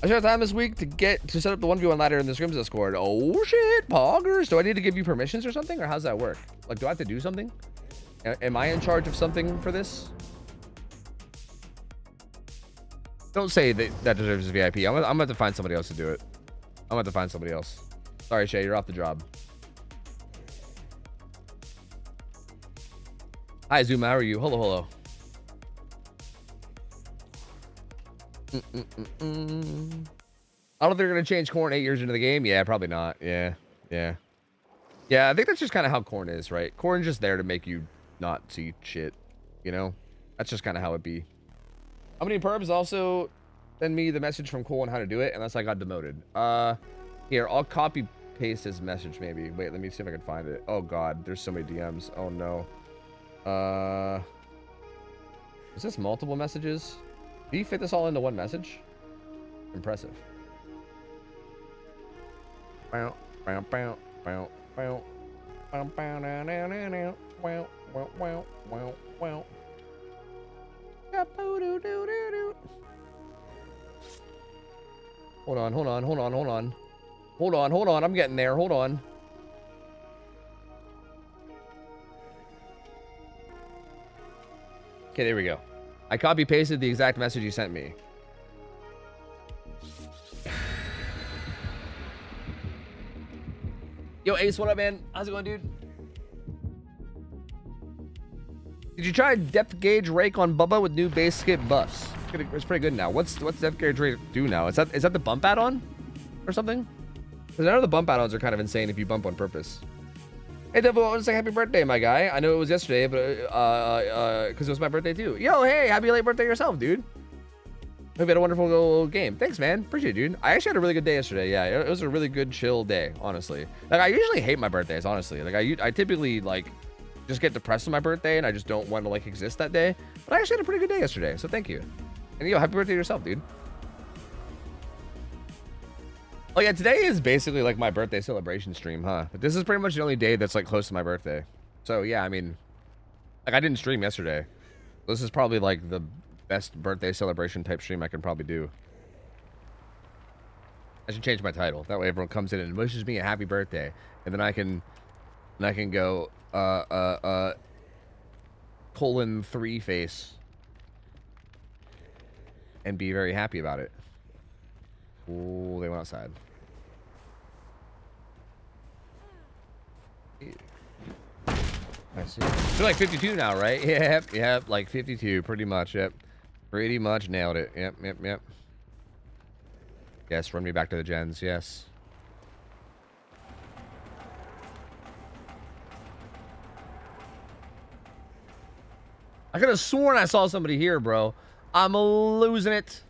I should have time this week to set up the 1v1 ladder in the scrims Discord. Oh shit, poggers. Do I need to give you permissions or something? Or how's that work? Like, do I have to do something? Am I in charge of something for this? Don't say that deserves a VIP. I'm gonna have to find somebody else to do it. I'm gonna have to find somebody else. Sorry, Shay, you're off the job. Hi, Zoom, how are you? Hello. I don't think they're gonna change corn 8 years into the game. Yeah, probably not. Yeah. I think that's just kind of how corn is, right? Corn's just there to make you not see shit, you know? That's just kind of how it be. How many perps also send me the message from Cole on how to do it unless I got demoted? Here, I'll copy paste his message maybe. Wait, let me see if I can find it. Oh god, there's so many DMs. Oh no. Is this multiple messages? Do you fit this all into one message? Impressive. Hold on. I'm getting there. Hold on. Okay, there we go. I copy pasted the exact message you sent me. Yo, Ace, what up, man? How's it going, dude? Did you try depth gauge rake on Bubba with new base skip buffs? It's pretty good now. What's depth gauge rake do now? Is that the bump add-on or something? Because I know the bump add-ons are kind of insane if you bump on purpose. Hey, Devil, I want to say happy birthday, my guy. I know it was yesterday, but because it was my birthday too. Yo, hey, happy late birthday yourself, dude. Hope you had a wonderful game. Thanks, man. Appreciate it, dude. I actually had a really good day yesterday. Yeah, it was a really good, chill day, honestly. Like, I usually hate my birthdays, honestly. Like, I typically, like, just get depressed on my birthday, and I just don't want to, like, exist that day. But I actually had a pretty good day yesterday, so thank you. And, yo, happy birthday to yourself, dude. Oh, yeah, today is basically, like, my birthday celebration stream, huh? But this is pretty much the only day that's, like, close to my birthday. So, yeah, I mean, like, I didn't stream yesterday. This is probably, like, the best birthday celebration type stream I can probably do. I should change my title. That way everyone comes in and wishes me a happy birthday. And then I can go, :3 face. And be very happy about it. Ooh, they went outside. I see. They're like 52 now, right? Yep, like 52, pretty much, yep. Pretty much nailed it. Yep. Yes, run me back to the gens, yes. I could have sworn I saw somebody here, bro. I'm losing it.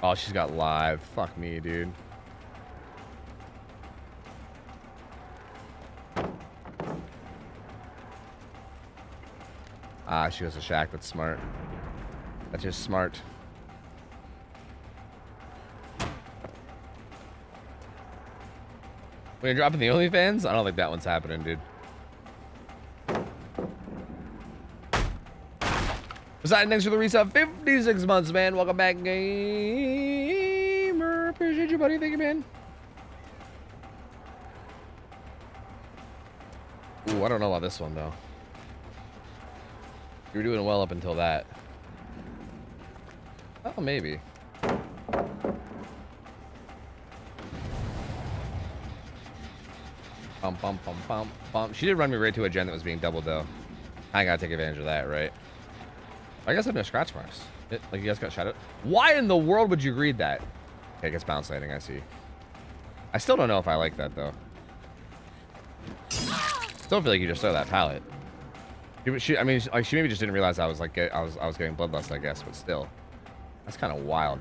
Oh, she's got live. Fuck me, dude. Ah, she goes to Shack. That's smart. That's just smart. When you're dropping the OnlyFans? I don't think that one's happening, dude. Poseidon, thanks for the resub. 56 months, man. Welcome back, gamer. Appreciate you, buddy. Thank you, man. Ooh, I don't know about this one, though. You were doing well up until that. Oh, maybe. Bum. She did run me right to a gen that was being doubled, though. I gotta take advantage of that, right? I guess I have no scratch marks. Like, you guys got shot. Why in the world would you read that? Okay, I guess bounce landing, I see. I still don't know if I like that, though. Still feel like you just throw that pallet. I mean, like, she maybe just didn't realize I was like, I was getting bloodlust, I guess, but still, that's kind of wild.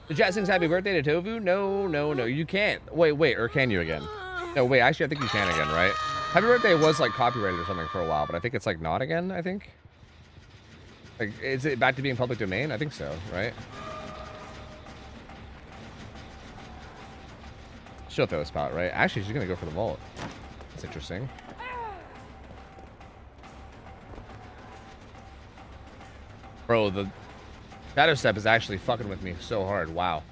The chat sings happy birthday to Tofu? No, you can't. Wait, or can you again? No, wait, actually, I think you can again, right? Happy birthday was like copyrighted or something for a while, but I think it's like not again, I think. Like, is it back to being public domain? I think so, right? She'll throw a spot, right? Actually, she's gonna go for the vault. That's interesting. Bro, the shadow step is actually fucking with me so hard. Wow.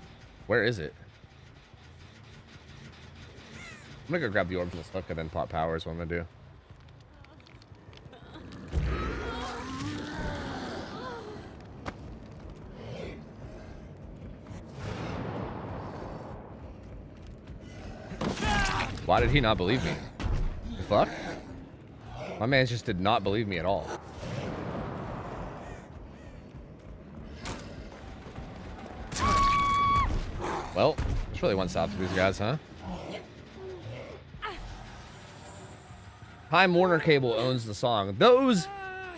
Where is it? I'm gonna go grab the orb from this hook and then pop power is what I'm gonna do. Why did he not believe me? The fuck? My man just did not believe me at all. Well, it's really one stop for these guys, huh? Time Warner Cable owns the song. Those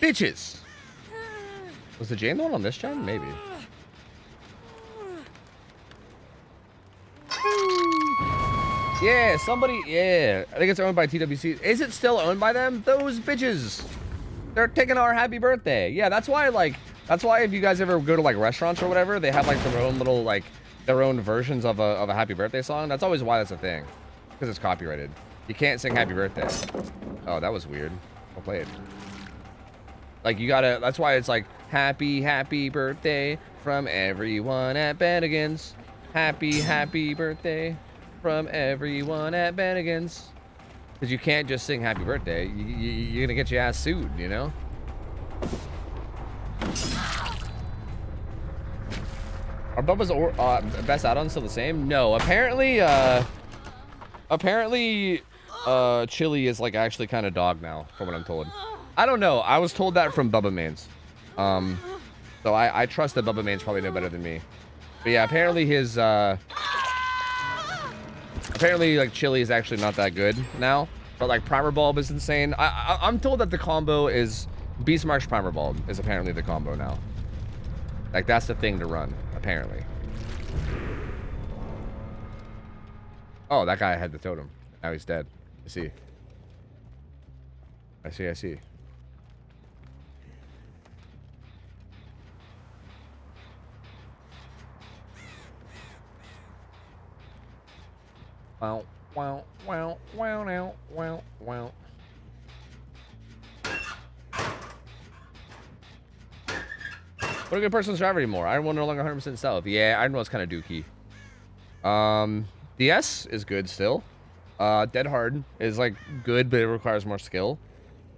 bitches. Was the Jane the one on this gen? Maybe. Yeah, somebody. Yeah, I think it's owned by TWC. Is it still owned by them? Those bitches. They're taking our happy birthday. Yeah, that's why. Like, that's why if you guys ever go to like restaurants or whatever, they have like their own little like their own versions of a happy birthday song. That's always why that's a thing, because it's copyrighted. You can't sing happy birthday. Oh, that was weird. I'll play it. Like, you gotta. That's why it's like happy birthday from everyone at Bennigan's. Happy birthday from everyone at Bennigan's. Because you can't just sing happy birthday. You're gonna get your ass sued, you know? Are Bubba's best add-ons still the same? No, apparently Chili is like actually kind of dog now, from what I'm told. I don't know. I was told that from Bubba Mains. So I trust that Bubba Main's probably no better than me. But yeah, apparently his apparently like chili is actually not that good now. But like Primer Bulb is insane. I'm told that the combo is Beast March Primer Bulb is apparently the combo now. Like that's the thing to run, apparently. Oh, that guy had the totem. Now he's dead. I see. I see. Wow, wow, wow, wow, now, wow, wow. What a good personal driver anymore. Iron Will no longer 100% stealth. Yeah, Iron Will's kind of dookie. DS is good still. Dead Hard is like good, but it requires more skill.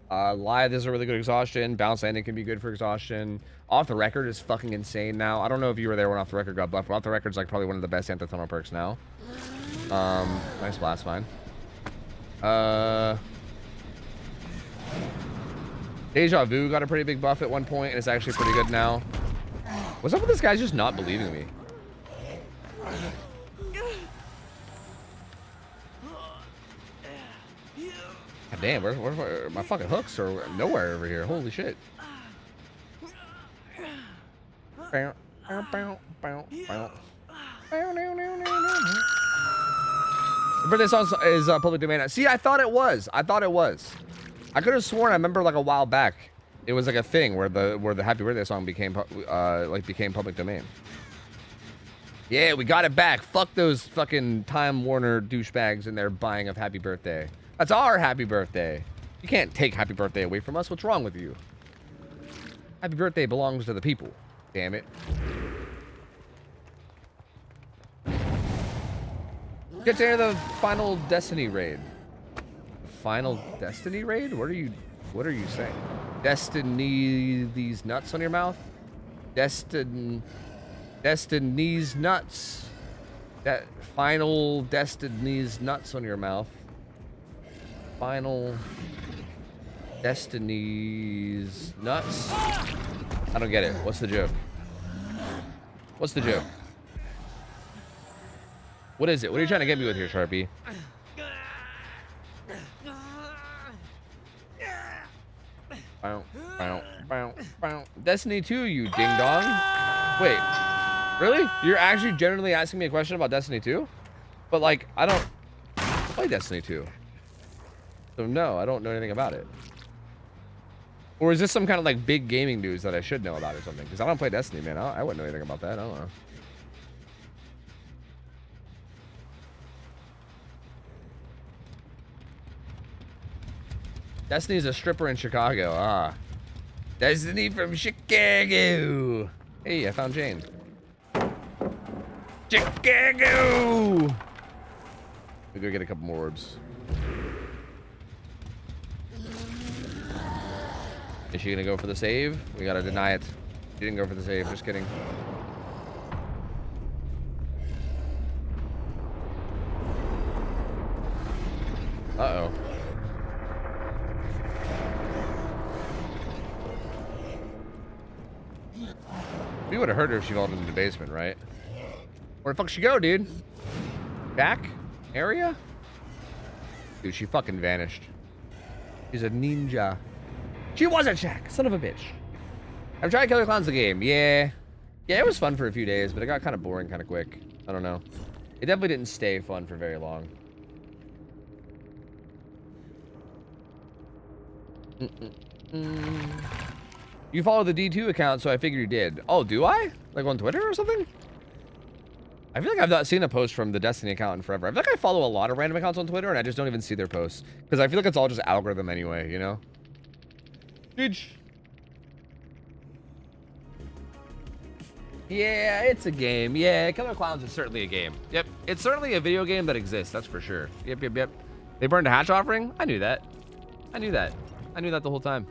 Lithe is a really good exhaustion. Bounce Landing can be good for exhaustion. Off the Record is fucking insane now. I don't know if you were there when Off the Record got buffed, but Off the Record's like probably one of the best anti-tunnel perks now. Nice blast mine. Deja Vu got a pretty big buff at one point, and it's actually pretty good now. What's up with this guy just not believing me? God damn, where my fucking hooks are nowhere over here. Holy shit. The birthday song is public domain. See, I thought it was. I could have sworn I remember like a while back it was like a thing where the Happy Birthday song became public domain. Yeah, we got it back. Fuck those fucking Time Warner douchebags in there buying of Happy Birthday. That's our Happy Birthday. You can't take Happy Birthday away from us. What's wrong with you? Happy Birthday belongs to the people. Damn it. Get to the final Destiny raid. Final Destiny raid? What are you saying? Destiny these nuts on your mouth? Destiny's nuts. That final Destiny's nuts on your mouth. Final Destiny's nuts. I don't get it. What's the joke? What's the joke? What is it? What are you trying to get me with here, Sharpie? Destiny 2, you ding dong. Wait, really? You're actually genuinely asking me a question about Destiny 2? But like, I don't play Destiny 2. So no, I don't know anything about it. Or is this some kind of like big gaming news that I should know about or something? Because I don't play Destiny, man. I wouldn't know anything about that. I don't know. Destiny's a stripper in Chicago. Ah. Destiny from Chicago. Hey, I found Jane. Chicago! We go get a couple more orbs. Is she gonna go for the save? We gotta deny it. She didn't go for the save, just kidding. Uh-oh. We would have heard her if she fell into the basement, right? Where the fuck she go, dude? Back? Area? Dude, she fucking vanished. She's a ninja. She wasn't Shaq, son of a bitch. I've tried Killer Clowns the game. Yeah, it was fun for a few days, but it got kind of boring kind of quick. I don't know. It definitely didn't stay fun for very long. You follow the D2 account, so I figured you did. Oh, do I? Like on Twitter or something? I feel like I've not seen a post from the Destiny account in forever. I feel like I follow a lot of random accounts on Twitter, and I just don't even see their posts. Because I feel like it's all just algorithm anyway, you know? Yeah, it's a game. Yeah, Killer Clowns is certainly a game. Yep, it's certainly a video game that exists, that's for sure. Yep. They burned a hatch offering? I knew that. I knew that the whole time.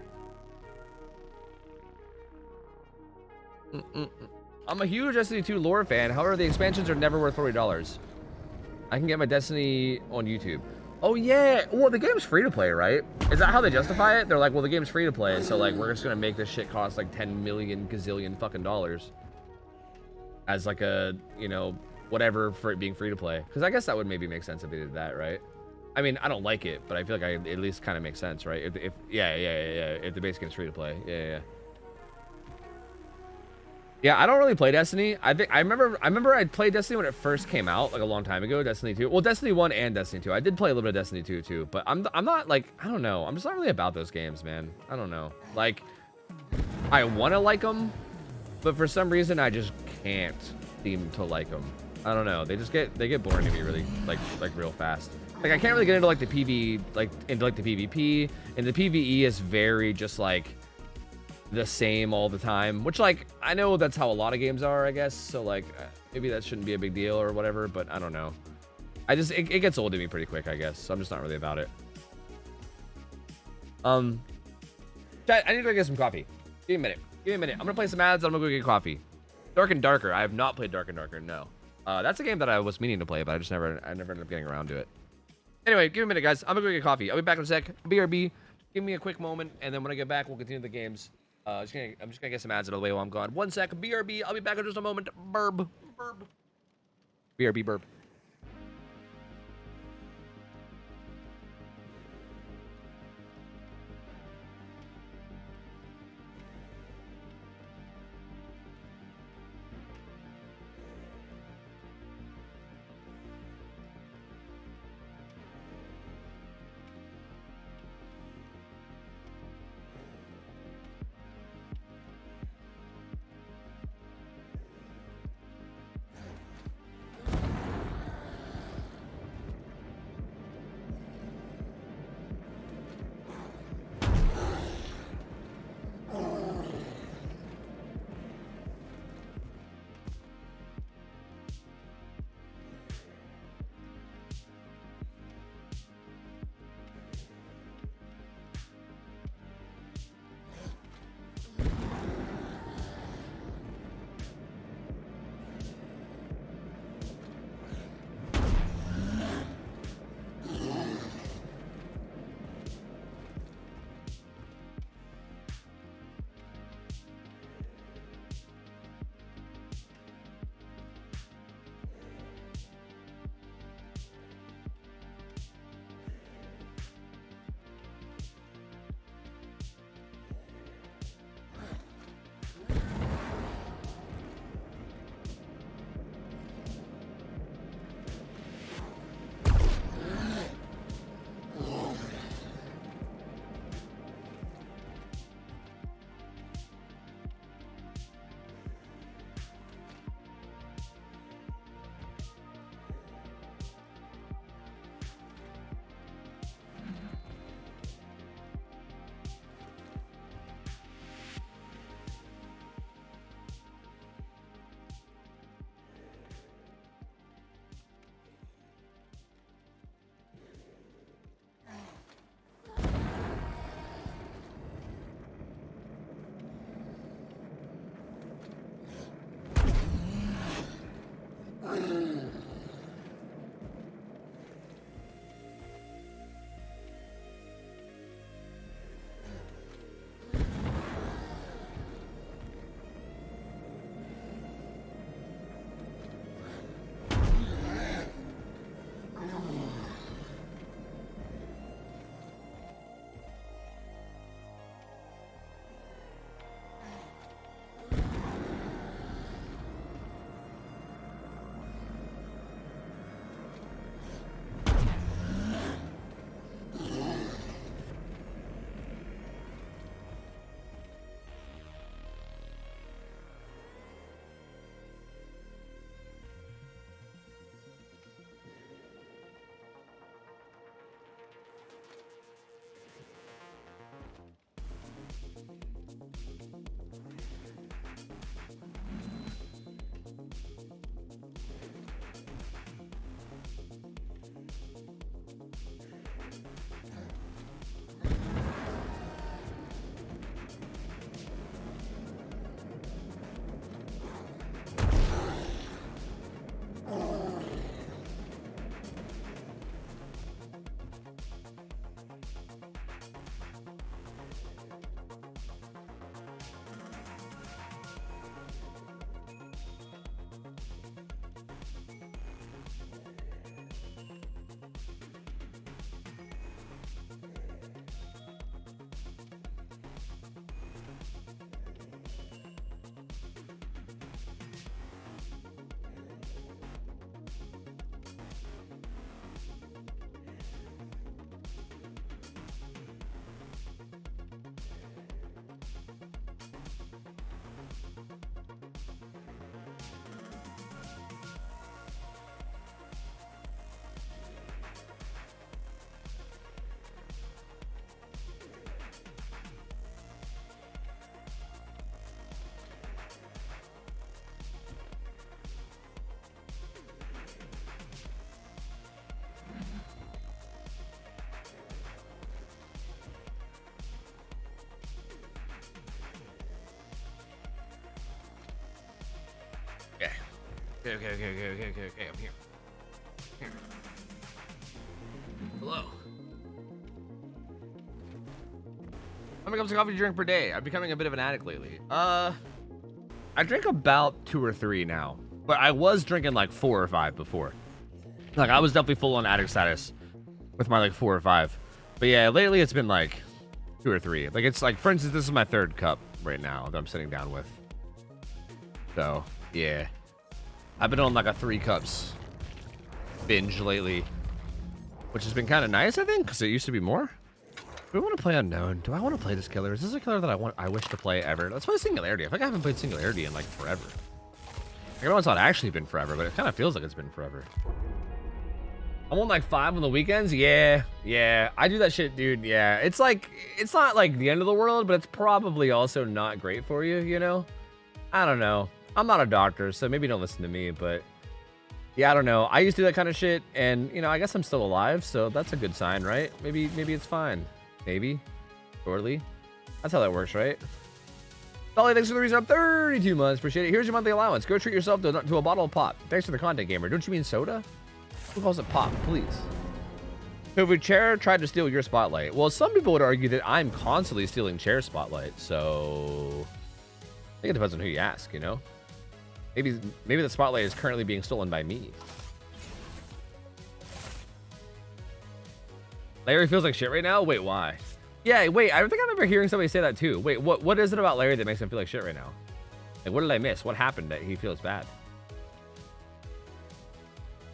I'm a huge Destiny 2 lore fan. However, the expansions are never worth $40. I can get my Destiny on YouTube. Oh yeah. Well, the game's free to play, right? Is that how they justify it? They're like, well, the game's free to play, so like we're just gonna make this shit cost like 10 million gazillion fucking dollars as like a, you know, whatever for it being free to play. Because I guess that would maybe make sense if they did that, right? I mean, I don't like it, but I feel like I at least kind of makes sense, right? If yeah, if the base game's free to play, yeah. Yeah, I don't really play Destiny. I remember I played Destiny when it first came out, like a long time ago. Destiny 2. Well, Destiny 1 and Destiny 2. I did play a little bit of Destiny 2 too, but I'm not like, I don't know. I'm just not really about those games, man. I don't know. Like, I want to like them, but for some reason I just can't seem to like them. I don't know. They get boring to me really like real fast. Like I can't really get into like the PV into the PvP, and the PvE is very just like the same all the time, which like I know that's how a lot of games are, I guess, so like maybe that shouldn't be a big deal or whatever, but I don't know. It gets old to me pretty quick, I guess, so I'm just not really about it. Chat, I need to go get some coffee. Give me a minute. I'm gonna play some ads. I'm gonna go get coffee. Dark and Darker. I have not played Dark and Darker. No. That's a game that I was meaning to play, but I never ended up getting around to it. Anyway, give me a minute, guys. I'm gonna go get coffee. I'll be back in a sec. BRB. Give me a quick moment, and then when I get back, we'll continue the games. I'm just gonna get some ads out of the way while I'm gone. 1 sec. BRB. I'll be back in just a moment. Burb. BRB. Burb. Okay, I'm here. Hello. How many cups of coffee do you drink per day? I'm becoming a bit of an addict lately. I drink about 2 or 3 now, but I was drinking like 4 or 5 before. Like I was definitely full on addict status with my like 4 or 5. But yeah, lately it's been like 2 or 3. Like it's like, for instance, this is my 3rd cup right now that I'm sitting down with. So yeah, I've been on like a 3 cups binge lately, which has been kind of nice, I think, because it used to be more. Do I want to play Unknown? Do I want to play this killer? Is this a killer that I wish to play ever? Let's play Singularity. I think I haven't played Singularity in like forever. I know it's not actually been forever, but it kind of feels like it's been forever. I'm on like 5 on the weekends. Yeah, I do that shit, dude. Yeah, it's like, it's not like the end of the world, but it's probably also not great for you, you know? I don't know. I'm not a doctor, so maybe don't listen to me, but yeah, I don't know. I used to do that kind of shit, and you know, I guess I'm still alive, so that's a good sign, right? Maybe it's fine. Maybe. Shortly. That's how that works, right? Dolly, thanks for the reason up 32 months. Appreciate it. Here's your monthly allowance. Go treat yourself to a bottle of pop. Thanks for the content, gamer. Don't you mean soda? Who calls it pop, please? If chair tried to steal your spotlight. Well, some people would argue that I'm constantly stealing chair spotlight, so I think it depends on who you ask, you know? Maybe the spotlight is currently being stolen by me. Larry feels like shit right now? Wait, why? Yeah, wait, I think I remember hearing somebody say that too. Wait, what is it about Larry that makes him feel like shit right now? Like, what did I miss? What happened that he feels bad?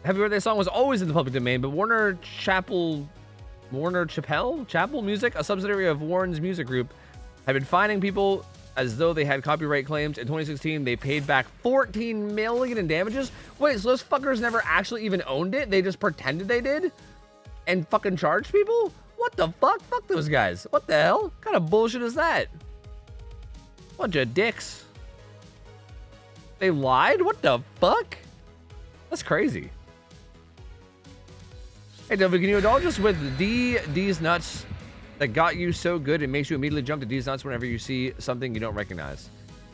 Happy Birthday song was always in the public domain, but Warner Chappell Music, a subsidiary of Warren's music group, had been fining people as though they had copyright claims. In 2016, they paid back $14 million in damages. Wait, so those fuckers never actually even owned it? They just pretended they did? And fucking charged people? What the fuck? Fuck those guys. What the hell? What kind of bullshit is that? Bunch of dicks. They lied? What the fuck? That's crazy. Hey, Delvin, can you indulge us with D's nuts that got you so good it makes you immediately jump to D's nuts whenever you see something you don't recognize?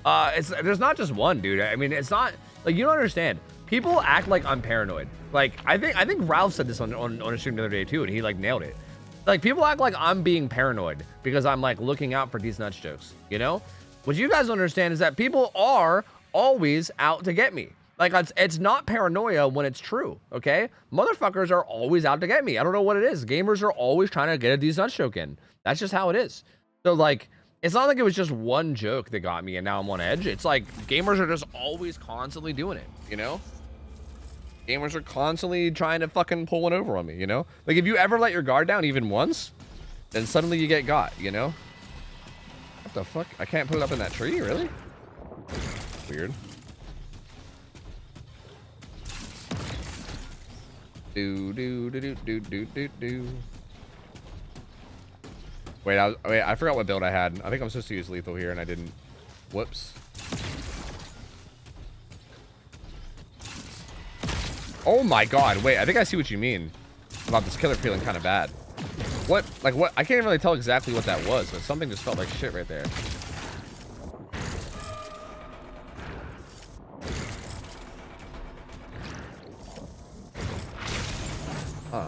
There's not just one, dude. I mean, it's not like, you don't understand. People act like I'm paranoid. Like, I think Ralph said this on a stream the other day too, and he like nailed it. Like, people act like I'm being paranoid because I'm like looking out for D's nuts jokes, you know? What you guys don't understand is that people are always out to get me. Like, it's not paranoia when it's true, okay? Motherfuckers are always out to get me. I don't know what it is. Gamers are always trying to get a D's nuts joke in. That's just how it is. So, like, it's not like it was just one joke that got me and now I'm on edge. It's like gamers are just always constantly doing it, you know? Gamers are constantly trying to fucking pull one over on me, you know? Like, if you ever let your guard down even once, then suddenly you get got, you know? What the fuck? I can't put it up in that tree, really? Weird. Do. Wait, I forgot what build I had. I think I'm supposed to use lethal here and I didn't. Whoops. Oh my god, wait, I think I see what you mean about this killer feeling kind of bad. What? Like, what? I can't really tell exactly what that was, but something just felt like shit right there. Huh.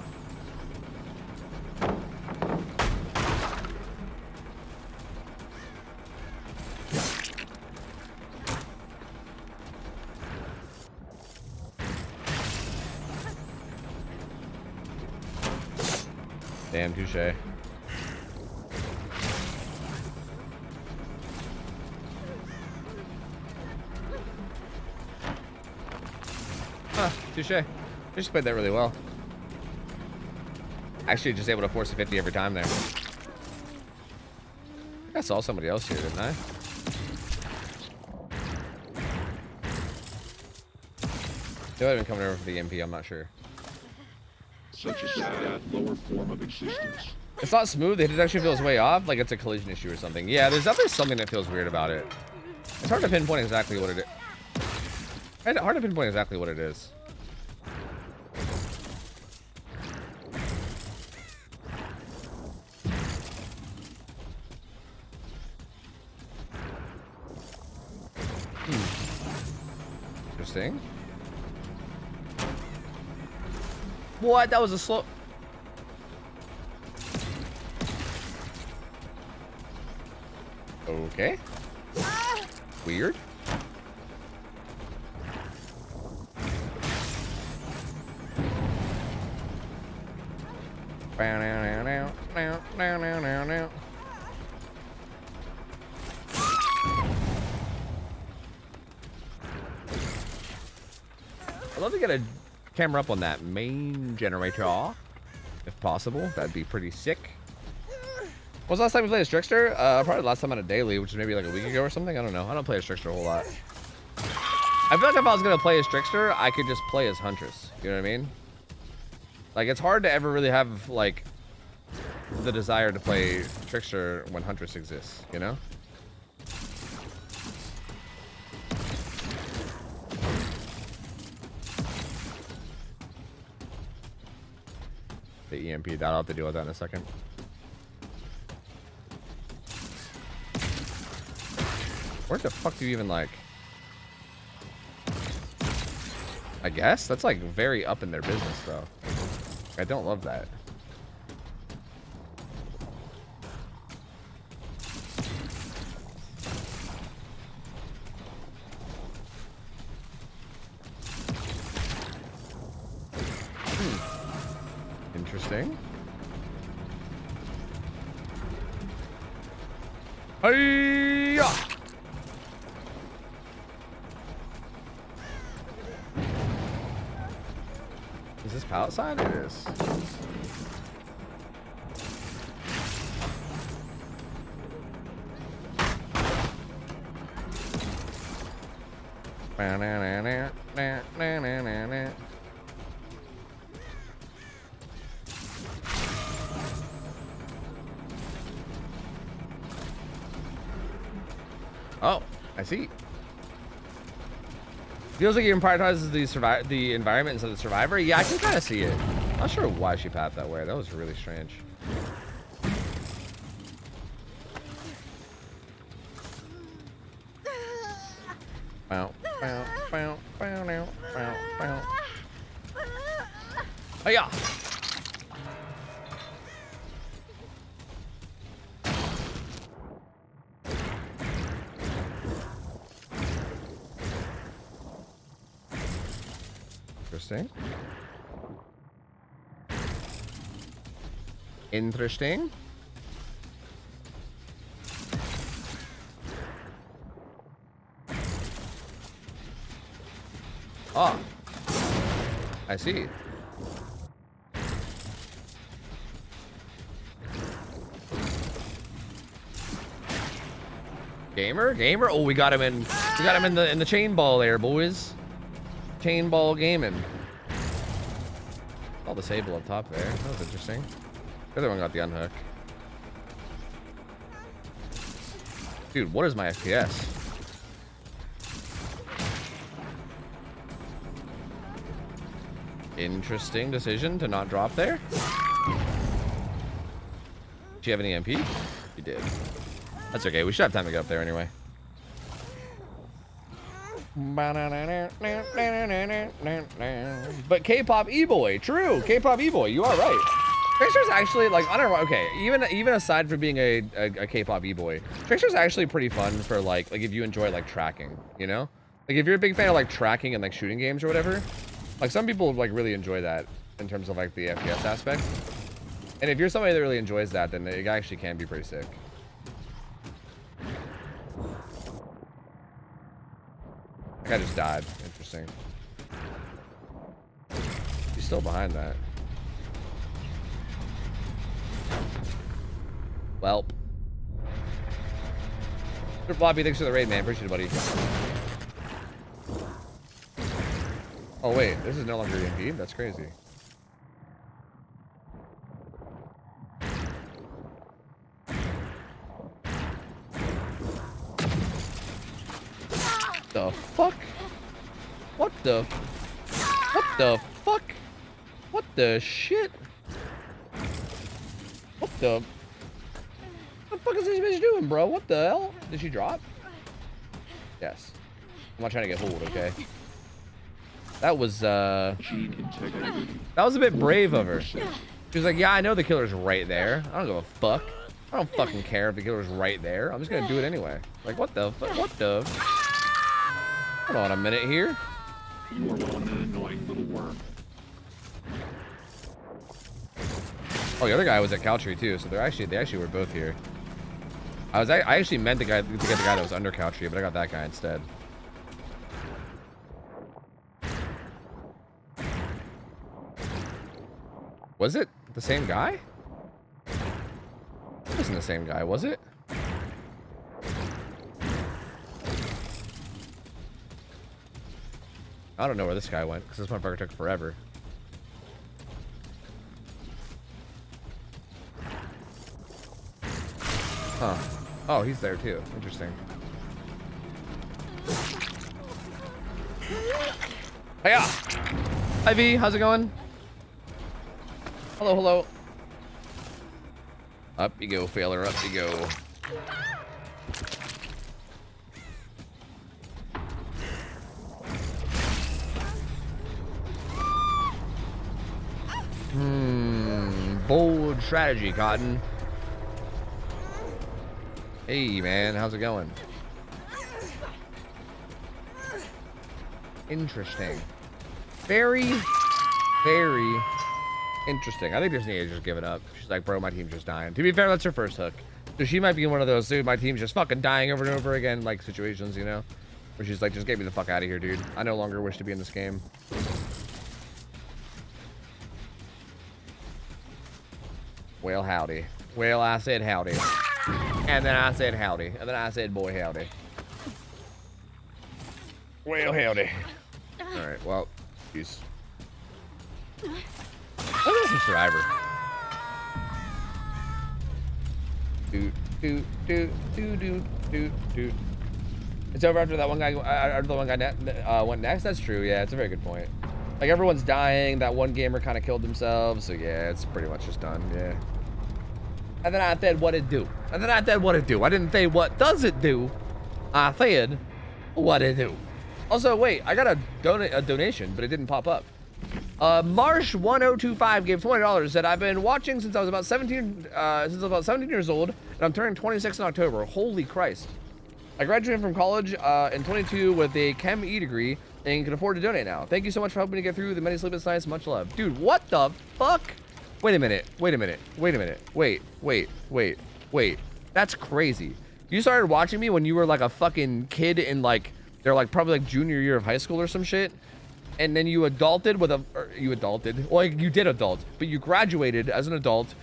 Damn, touche. Huh, touche. You just played that really well. Actually, just able to force a 50 every time there. I think I saw somebody else here, didn't I? They might have been coming over for the MP, I'm not sure. Such a sad lower form of existence. It's not smooth, it actually feels way off, like it's a collision issue or something. Yeah, there's definitely something that feels weird about it. It's hard to pinpoint exactly what it is. Hard to pinpoint exactly what it is. Interesting. What? That was a slow... Okay. Weird. I'd love to get a camera up on that main generator, if possible. That'd be pretty sick. When was the last time we played as Trickster? Probably the last time on a daily, which is maybe like a week ago or something. I don't know. I don't play as Trickster a whole lot. I feel like if I was gonna play as Trickster, I could just play as Huntress. You know what I mean? Like, it's hard to ever really have like the desire to play Trickster when Huntress exists. You know? The EMP. I'll have to deal with that in a second. Where the fuck do you even like? I guess that's like very up in their business though. I don't love that. Interesting. Hey-ya! Is this pallet side? It is. Oh, I see. Feels like he prioritizes the environment instead of the survivor. Yeah, I can kind of see it. Not sure why she pathed that way. That was really strange. Bow, bow, bow, bow, bow, bow, bow. Oh yeah. Interesting. Interesting. Ah, I see. Gamer. Oh, we got him in. We got him in the chain ball there, boys. Chain ball gaming. All the sable up top there. That was interesting. The other one got the unhook. Dude, what is my FPS? Interesting decision to not drop there. Did you have an EMP? You did. That's okay. We should have time to get up there anyway. But K-pop e-boy, true. K-pop e-boy, you are right. Trickster's actually like, I don't know. Okay, even aside from being a K-pop e-boy, Trickster's actually pretty fun for like if you enjoy like tracking, you know, like if you're a big fan of like tracking and like shooting games or whatever. Like some people like really enjoy that in terms of like the FPS aspect. And if you're somebody that really enjoys that, then it actually can be pretty sick. That guy just died. Interesting. He's still behind that. Welp. Floppy, thanks for the raid, man. Appreciate it, buddy. Oh, wait. This is no longer EMP? That's crazy. The fuck? What the fuck? What the shit? What the fuck is this bitch doing, bro? What the hell? Did she drop? Yes. I'm not trying to get hold, okay? That was Gene integrity. that was a bit brave of her. She was like, yeah, I know the killer's right there. I don't give a fuck. I don't fucking care if the killer's right there. I'm just gonna do it anyway. Like, what the fuck? What the? Hold on a minute here. You are one annoying little worm. Oh, the other guy was at Caltree too, so they actually were both here. I actually meant to get the guy that was under Caltree, but I got that guy instead. Was it the same guy? It wasn't the same guy, was it? I don't know where this guy went, because this motherfucker took forever. Huh. Oh, he's there too. Interesting. Hiya! Hi V, how's it going? Hello, hello. Up you go, failure, up you go. Bold strategy, Cotton. Hey, man, how's it going? Interesting. Very, very interesting. I think Disney just give it up. She's like, bro, my team's just dying. To be fair, that's her first hook. So she might be in one of those, dude, my team's just fucking dying over and over again, like, situations, you know? Where she's like, just get me the fuck out of here, dude. I no longer wish to be in this game. Well, howdy. Well, I said howdy. And then I said howdy. And then I said, boy, howdy. Well, howdy. Alright, well, peace. Look at some Survivor. Doot. It's over after that one guy went next. That's true. Yeah, it's a very good point. Like, everyone's dying. That one gamer kind of killed themselves. So yeah, it's pretty much just done. Yeah. And then I said what it do. And then I said what it do. I didn't say what does it do. I said what it do. Also, wait, I got a donation, but it didn't pop up. Marsh1025 gave $20. Said I've been watching since I was about 17 years old, and I'm turning 26 in October. Holy Christ! I graduated from college in 22 with a Chem E degree and can afford to donate now. Thank you so much for helping me get through the many sleepless nights. Much love, dude. What the fuck? Wait a minute. Wait. That's crazy. You started watching me when you were like a fucking kid in like, they're like probably like junior year of high school or some shit. And then you adulted with well, you did adult, but you graduated as an adult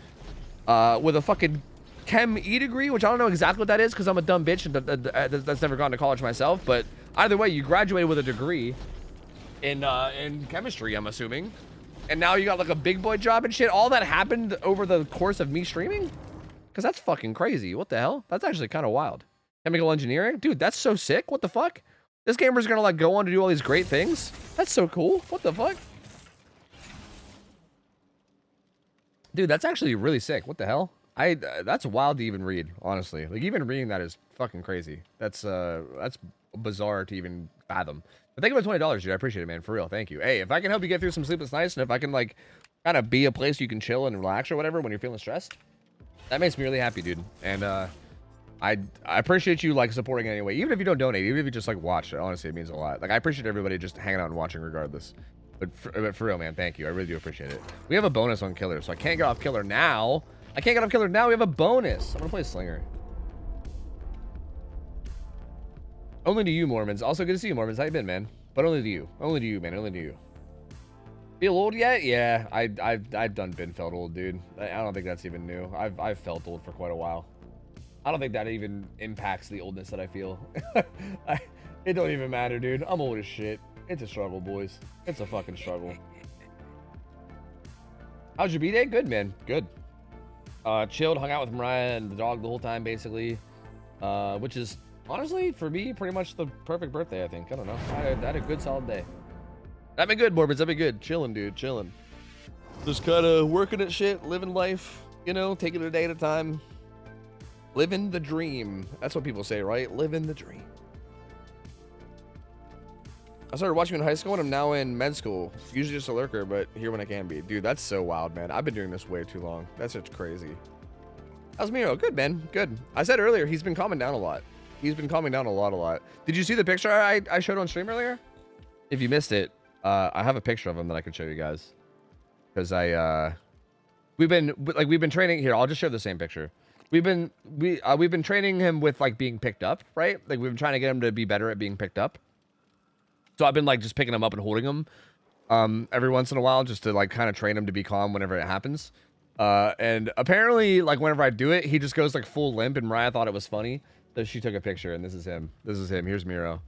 with a fucking Chem E degree, which I don't know exactly what that is because I'm a dumb bitch and that's never gone to college myself. But either way, you graduated with a degree in chemistry, I'm assuming. And now you got like a big boy job and shit. All that happened over the course of me streaming? Because that's fucking crazy. What the hell? That's actually kind of wild. Chemical engineering? Dude, that's so sick. What the fuck? This gamer's gonna like go on to do all these great things? That's so cool. What the fuck? Dude, that's actually really sick. What the hell? That's wild to even read, honestly. Like, even reading that is fucking crazy. That's bizarre to even fathom. But thank you for $20, dude. I appreciate it, man. For real. Thank you. Hey, if I can help you get through some sleepless nights, and if I can, like, kind of be a place you can chill and relax or whatever when you're feeling stressed, that makes me really happy, dude. And I appreciate you, like, supporting it anyway. Even if you don't donate, even if you just, like, watch it, honestly, it means a lot. Like, I appreciate everybody just hanging out and watching regardless. But for real, man, thank you. I really do appreciate it. We have a bonus on Killer, so I can't get off Killer now. We have a bonus. I'm gonna play Slinger. Only to you, Mormons. Also, good to see you, Mormons. How you been, man? But only to you. Only to you, man. Only to you. Feel old yet? Yeah, I've done been felt old, dude. I don't think that's even new. I've felt old for quite a while. I don't think that even impacts the oldness that I feel. It don't even matter, dude. I'm old as shit. It's a struggle, boys. It's a fucking struggle. How's your B-Day? Good, man. Good. Chilled, hung out with Mariah and the dog the whole time, basically. Which is, honestly, for me, pretty much the perfect birthday, I think. I don't know. I had a good, solid day. That'd be good, Morbid. That'd be good. Chilling, dude. Chilling. Just kind of working at shit, living life, you know, taking it a day at a time. Living the dream. That's what people say, right? Living the dream. I started watching in high school and I'm now in med school. Usually just a lurker, but here when I can be. Dude, that's so wild, man. I've been doing this way too long. That's just crazy. How's Miro? Good, man. Good. I said earlier, he's been calming down a lot. He's been calming down a lot. Did you see the picture I showed on stream earlier? If you missed it, I have a picture of him that I can show you guys. Because we've been training here. I'll just show the same picture. We've been training him with like being picked up, right? Like we've been trying to get him to be better at being picked up. So I've been like just picking him up and holding him every once in a while just to like kind of train him to be calm whenever it happens. And apparently like whenever I do it, he just goes like full limp, and Mariah thought it was funny. So she took a picture, and this is him. This is him. Here's Miro.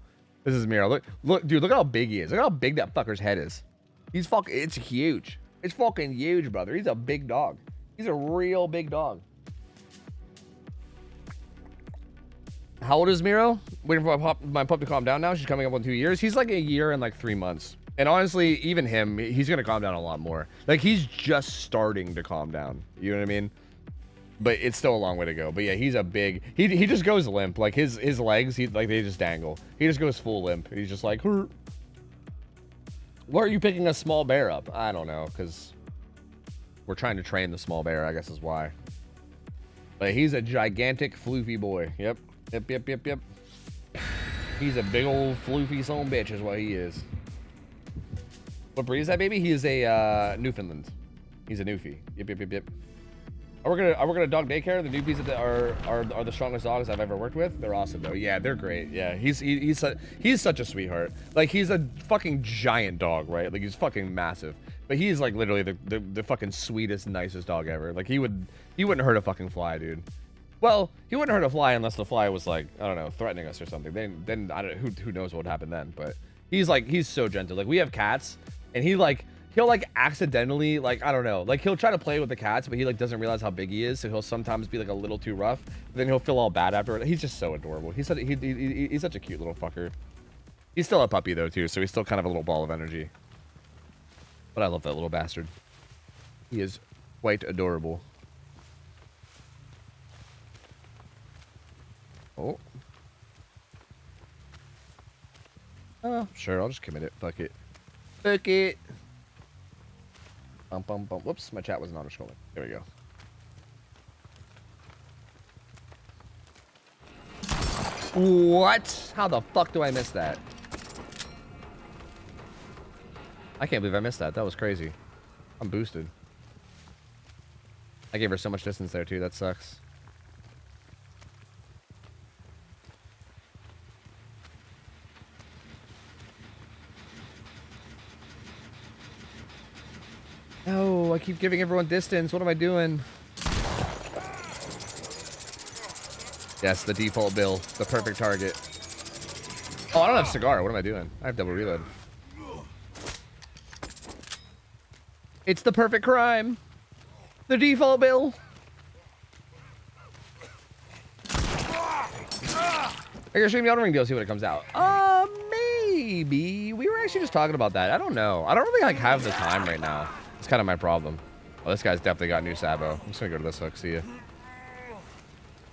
This is Miro. Look, dude, look how big he is. Look how big that fucker's head is. It's huge. It's fucking huge, brother. He's a big dog. He's a real big dog. How old is Miro? Waiting for my pup to calm down now. She's coming up on 2 years. He's like a year and like 3 months. And honestly, even him, he's going to calm down a lot more. Like he's just starting to calm down. You know what I mean? But it's still a long way to go. But yeah, he's a big, he just goes limp. Like his legs, like they just dangle. He just goes full limp. He's just like, Hur. Why are you picking a small bear up? I don't know, because we're trying to train the small bear, I guess is why. But he's a gigantic floofy boy. Yep. He's a big old floofy son of a bitch is what he is. What breed is that, baby? He is a Newfoundland. He's a Newfie. Yep. I work at a dog daycare. The Newfies are the strongest dogs I've ever worked with. They're awesome though. Yeah, they're great. Yeah, he's such a sweetheart. Like he's a fucking giant dog, right? Like he's fucking massive. But he's like literally the fucking sweetest, nicest dog ever. Like he wouldn't hurt a fucking fly, dude. Well, he wouldn't hurt a fly unless the fly was like, I don't know, threatening us or something. Then I don't, who knows what would happen then. But he's so gentle. Like we have cats, and he'll like accidentally, like, I don't know, like he'll try to play with the cats, but he like doesn't realize how big he is, so he'll sometimes be like a little too rough, but then he'll feel all bad after it. He's just so adorable. He's such a cute little fucker. He's still a puppy though too, so he's still kind of a little ball of energy. But I love that little bastard. He is quite adorable. Oh. Sure, I'll just commit it. Fuck it. Fuck it. Bum. Whoops, my chat wasn't auto-scrolling. There we go. What? How the fuck do I miss that? I can't believe I missed that. That was crazy. I'm boosted. I gave her so much distance there too. That sucks. No, I keep giving everyone distance. What am I doing? Yes, the default bill. The perfect target. Oh, I don't have cigar. What am I doing? I have double reload. It's the perfect crime. The default bill. I gotta stream the Elden Ring deal, see when it comes out. Maybe. We were actually just talking about that. I don't know. I don't really like have the time right now. It's kind of my problem. Oh, this guy's definitely got new Sabo. I'm just gonna go to this hook. See ya.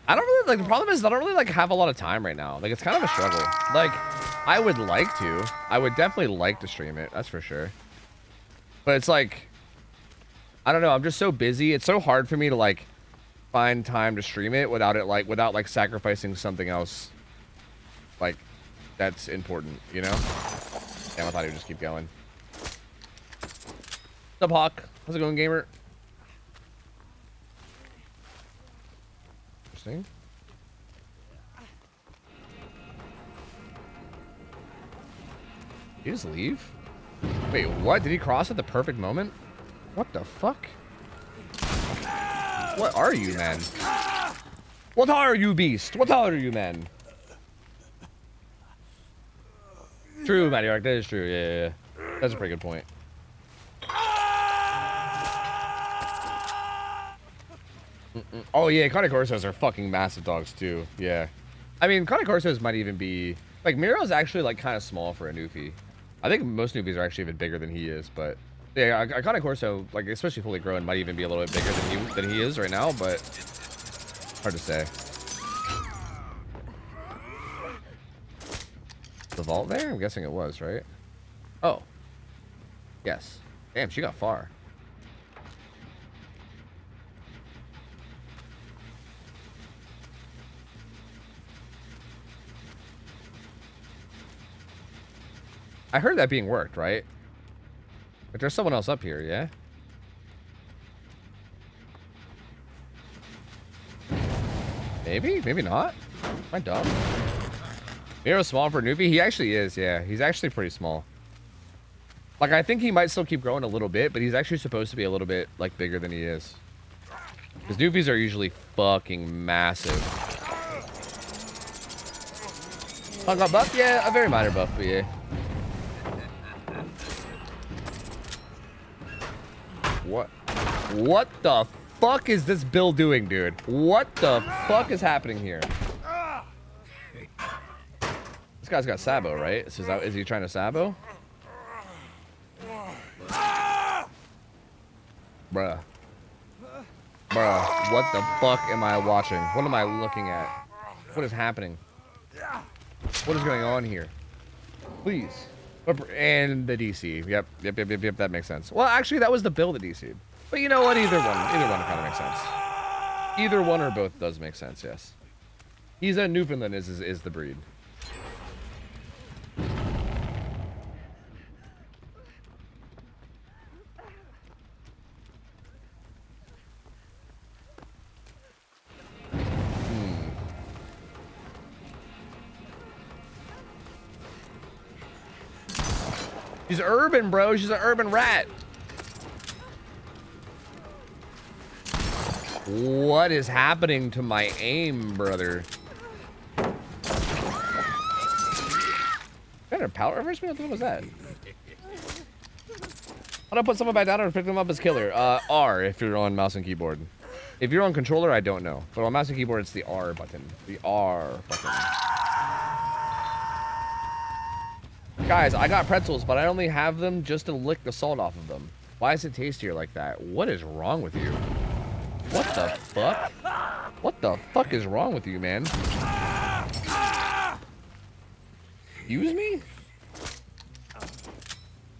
I don't really like. The problem is I don't really like have a lot of time right now. Like it's kind of a struggle. Like I would like to. I would definitely like to stream it. That's for sure. But it's like I don't know. I'm just so busy. It's so hard for me to like find time to stream it without sacrificing something else. Like that's important, you know? Damn, I thought he would just keep going. What's up, Hawk? How's it going, gamer? Interesting. Did he just leave? Wait, what? Did he cross at the perfect moment? What the fuck? What are you, man? What are you, beast? What are you, man? True, Matty Ark. That is true. Yeah. That's a pretty good point. Oh yeah, Conicorsos are fucking massive dogs too. Yeah, I mean Conicorsos might even be like Miro's actually like kind of small for a Newfie. I think most Newfies are actually even bigger than he is, but yeah, a Conicorso, like especially fully grown, might even be a little bit bigger than he is right now, but hard to say. The vault there? I'm guessing it was, right? Oh. Yes. Damn, she got far. I heard that being worked, right? But there's someone else up here, yeah? Maybe? Maybe not? Am I dumb? Miro's small for a newbie? He actually is, yeah. He's actually pretty small. Like, I think he might still keep growing a little bit, but he's actually supposed to be a little bit, like, bigger than he is. Because newbies are usually fucking massive. I got buff? Yeah, a very minor buff, but yeah. What the fuck is this Bill doing, dude? What the fuck is happening here? This guy's got Sabo, right? Is he trying to Sabo? Bruh. Bruh, what the fuck am I watching? What am I looking at? What is happening? What is going on here? Please. And the DC. Yep, that makes sense. Well, actually, that was the Bill that DC'd. But you know what? Either one kind of makes sense. Either one or both does make sense, yes. He's a Newfoundland is the breed. She's urban, bro. She's an urban rat. What is happening to my aim, brother? Got a pallet reverse me? What the hell was that? How do I put someone back down or pick them up as killer? R if you're on mouse and keyboard. If you're on controller, I don't know. But on mouse and keyboard, it's the R button. The R button. Guys, I got pretzels, but I only have them just to lick the salt off of them. Why is it tastier like that? What is wrong with you? What the fuck? What the fuck is wrong with you, man? Excuse me?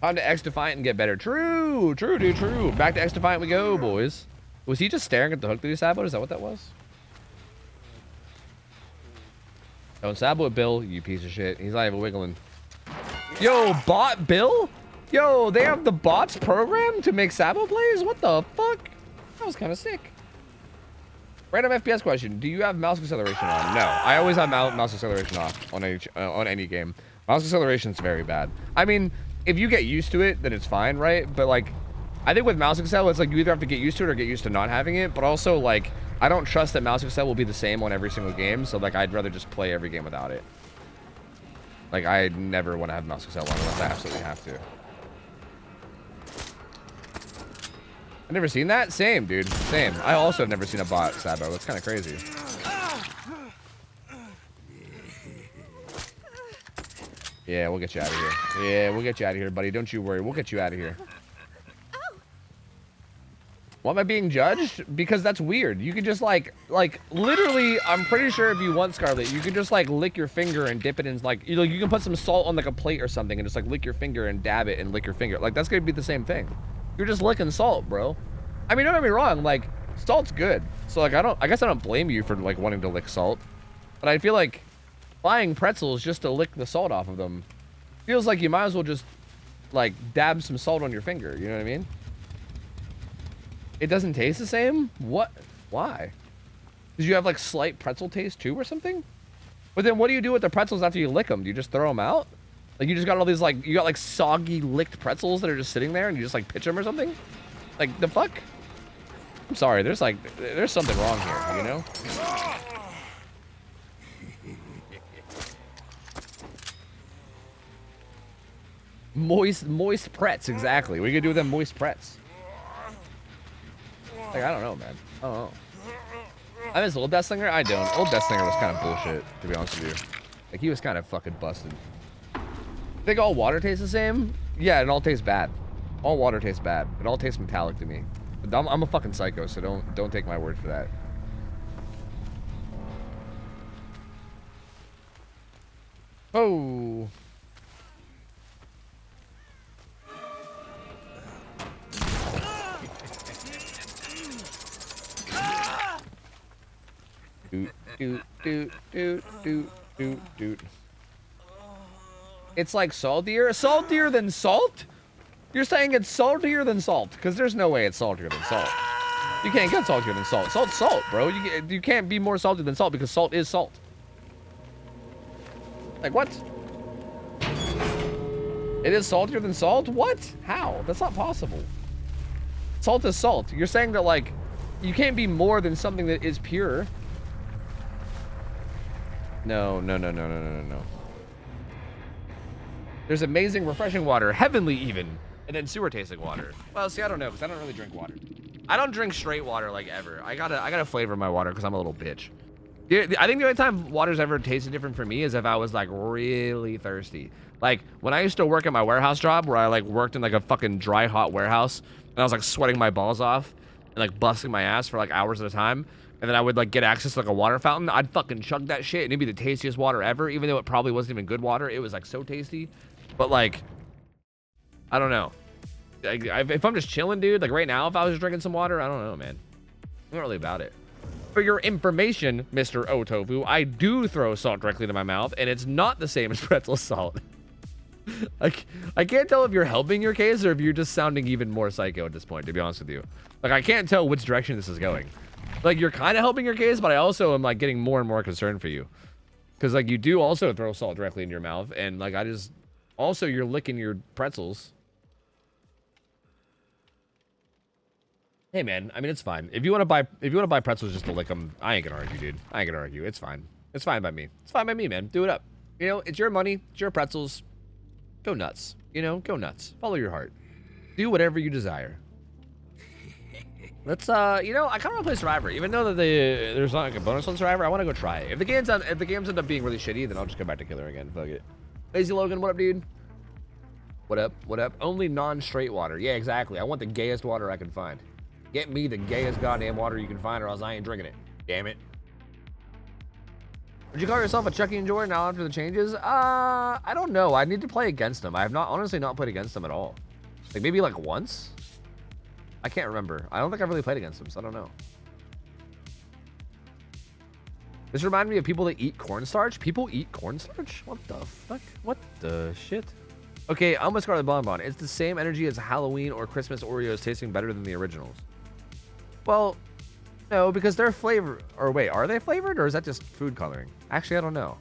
Time to X Defiant and get better. True, dude, true. Back to X Defiant we go, boys. Was he just staring at the hook that he saboed? Is that what that was? Don't sabo at Bill, you piece of shit. He's not even wiggling. Yo, bot Bill? Yo, they have the bots programmed to make Sabo plays? What the fuck? That was kind of sick. Random FPS question. Do you have mouse acceleration on? No. I always have mouse acceleration off on any game. Mouse acceleration is very bad. I mean, if you get used to it, then it's fine, right? But, like, I think with mouse accel, it's like you either have to get used to it or get used to not having it. But also, like, I don't trust that mouse accel will be the same on every single game. So, like, I'd rather just play every game without it. Like, I never want to have mouse accel on unless I absolutely have to. I've never seen that? Same, dude. Same. I also have never seen a bot Sabo. That's kind of crazy. Yeah, we'll get you out of here. Yeah, we'll get you out of here, buddy. Don't you worry. We'll get you out of here. Why am I being judged? Because that's weird. You can just like literally, I'm pretty sure if you want Scarlet, you can just like lick your finger and dip it in like, you know, you can put some salt on like a plate or something and just like lick your finger and dab it and lick your finger. Like that's gonna be the same thing. You're just licking salt, bro. I mean, don't get me wrong, like salt's good. So like I guess I don't blame you for like wanting to lick salt. But I feel like buying pretzels just to lick the salt off of them feels like you might as well just like dab some salt on your finger, you know what I mean? It doesn't taste the same? What? Why? Did you have like slight pretzel taste too or something? But then what do you do with the pretzels after you lick them? Do you just throw them out? Like you just got all these like, you got like soggy licked pretzels that are just sitting there and you just like pitch them or something? Like the fuck? I'm sorry, there's something wrong here, you know? Moist pretz, exactly. What are you gonna do with them moist pretz? Like, I don't know, man. I don't know. I miss Old Deathslinger? I don't. Old Deathslinger was kind of bullshit, to be honest with you. Like, he was kind of fucking busted. Think all water tastes the same? Yeah, it all tastes bad. All water tastes bad. It all tastes metallic to me. But I'm a fucking psycho, so don't take my word for that. Oh. Doot, doot, doot, doot, doot, doot, doot. It's like saltier? Saltier than salt? You're saying it's saltier than salt? Because there's no way it's saltier than salt. You can't get saltier than salt. Salt's salt, bro. You can't be more salty than salt because salt is salt. Like, what? It is saltier than salt? What? How? That's not possible. Salt is salt. You're saying that, like, you can't be more than something that is pure. No, no, no, no, no, no, no, no. There's amazing, refreshing water, heavenly even, and then sewer tasting water. Well, see, I don't know, because I don't really drink water. I don't drink straight water, like, ever. I gotta flavor my water, because I'm a little bitch. Yeah, I think the only time water's ever tasted different for me is if I was, like, really thirsty. Like, when I used to work at my warehouse job, where I, like, worked in, like, a fucking dry, hot warehouse, and I was, like, sweating my balls off, and, like, busting my ass for, like, hours at a time, and then I would, like, get access to, like, a water fountain, I'd fucking chug that shit, and it'd be the tastiest water ever, even though it probably wasn't even good water. It was, like, so tasty. But, like, I don't know. If I'm just chilling, dude, like, right now, if I was just drinking some water, I don't know, man. I'm not really about it. For your information, Mr. OhTofu, I do throw salt directly into my mouth, and it's not the same as pretzel salt. Like, I can't tell if you're helping your case or if you're just sounding even more psycho at this point, to be honest with you. Like, I can't tell which direction this is going. Like, you're kind of helping your case, but I also am, like, getting more and more concerned for you. Because, like, you do also throw salt directly in your mouth, and, like, I just... Also, you're licking your pretzels. Hey, man, I mean, it's fine. If you want to buy pretzels just to lick them, I ain't gonna argue, dude. I ain't gonna argue. It's fine. It's fine by me. It's fine by me, man. Do it up. You know, it's your money. It's your pretzels. Go nuts. You know, go nuts. Follow your heart. Do whatever you desire. Let's, you know, I kind of want to play Survivor. Even though that there's not like a bonus on Survivor, I want to go try it. If the games end up being really shitty, then I'll just go back to Killer again. Fuck it. Lazy Logan, what up, dude? What up? What up? Only non-straight water. Yeah, exactly. I want the gayest water I can find. Get me the gayest goddamn water you can find, or else I ain't drinking it. Damn it. Would you call yourself a Chucky enjoyer now after the changes? I don't know. I need to play against them. I have honestly not played against them at all. Like, maybe like once? I can't remember. I don't think I've really played against them, so I don't know. This reminded me of people that eat cornstarch. People eat cornstarch? What the fuck? What the shit? Okay, I'm a Scarlet Bonbon. It's the same energy as Halloween or Christmas Oreos tasting better than the originals. Well, no, because they're flavored. Or wait, are they flavored or is that just food coloring? Actually, I don't know.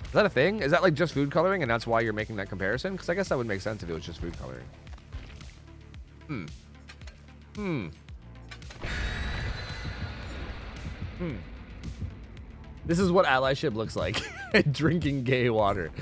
Is that a thing? Is that like just food coloring and that's why you're making that comparison? Because I guess that would make sense if it was just food coloring. This is what allyship looks like. Drinking gay water.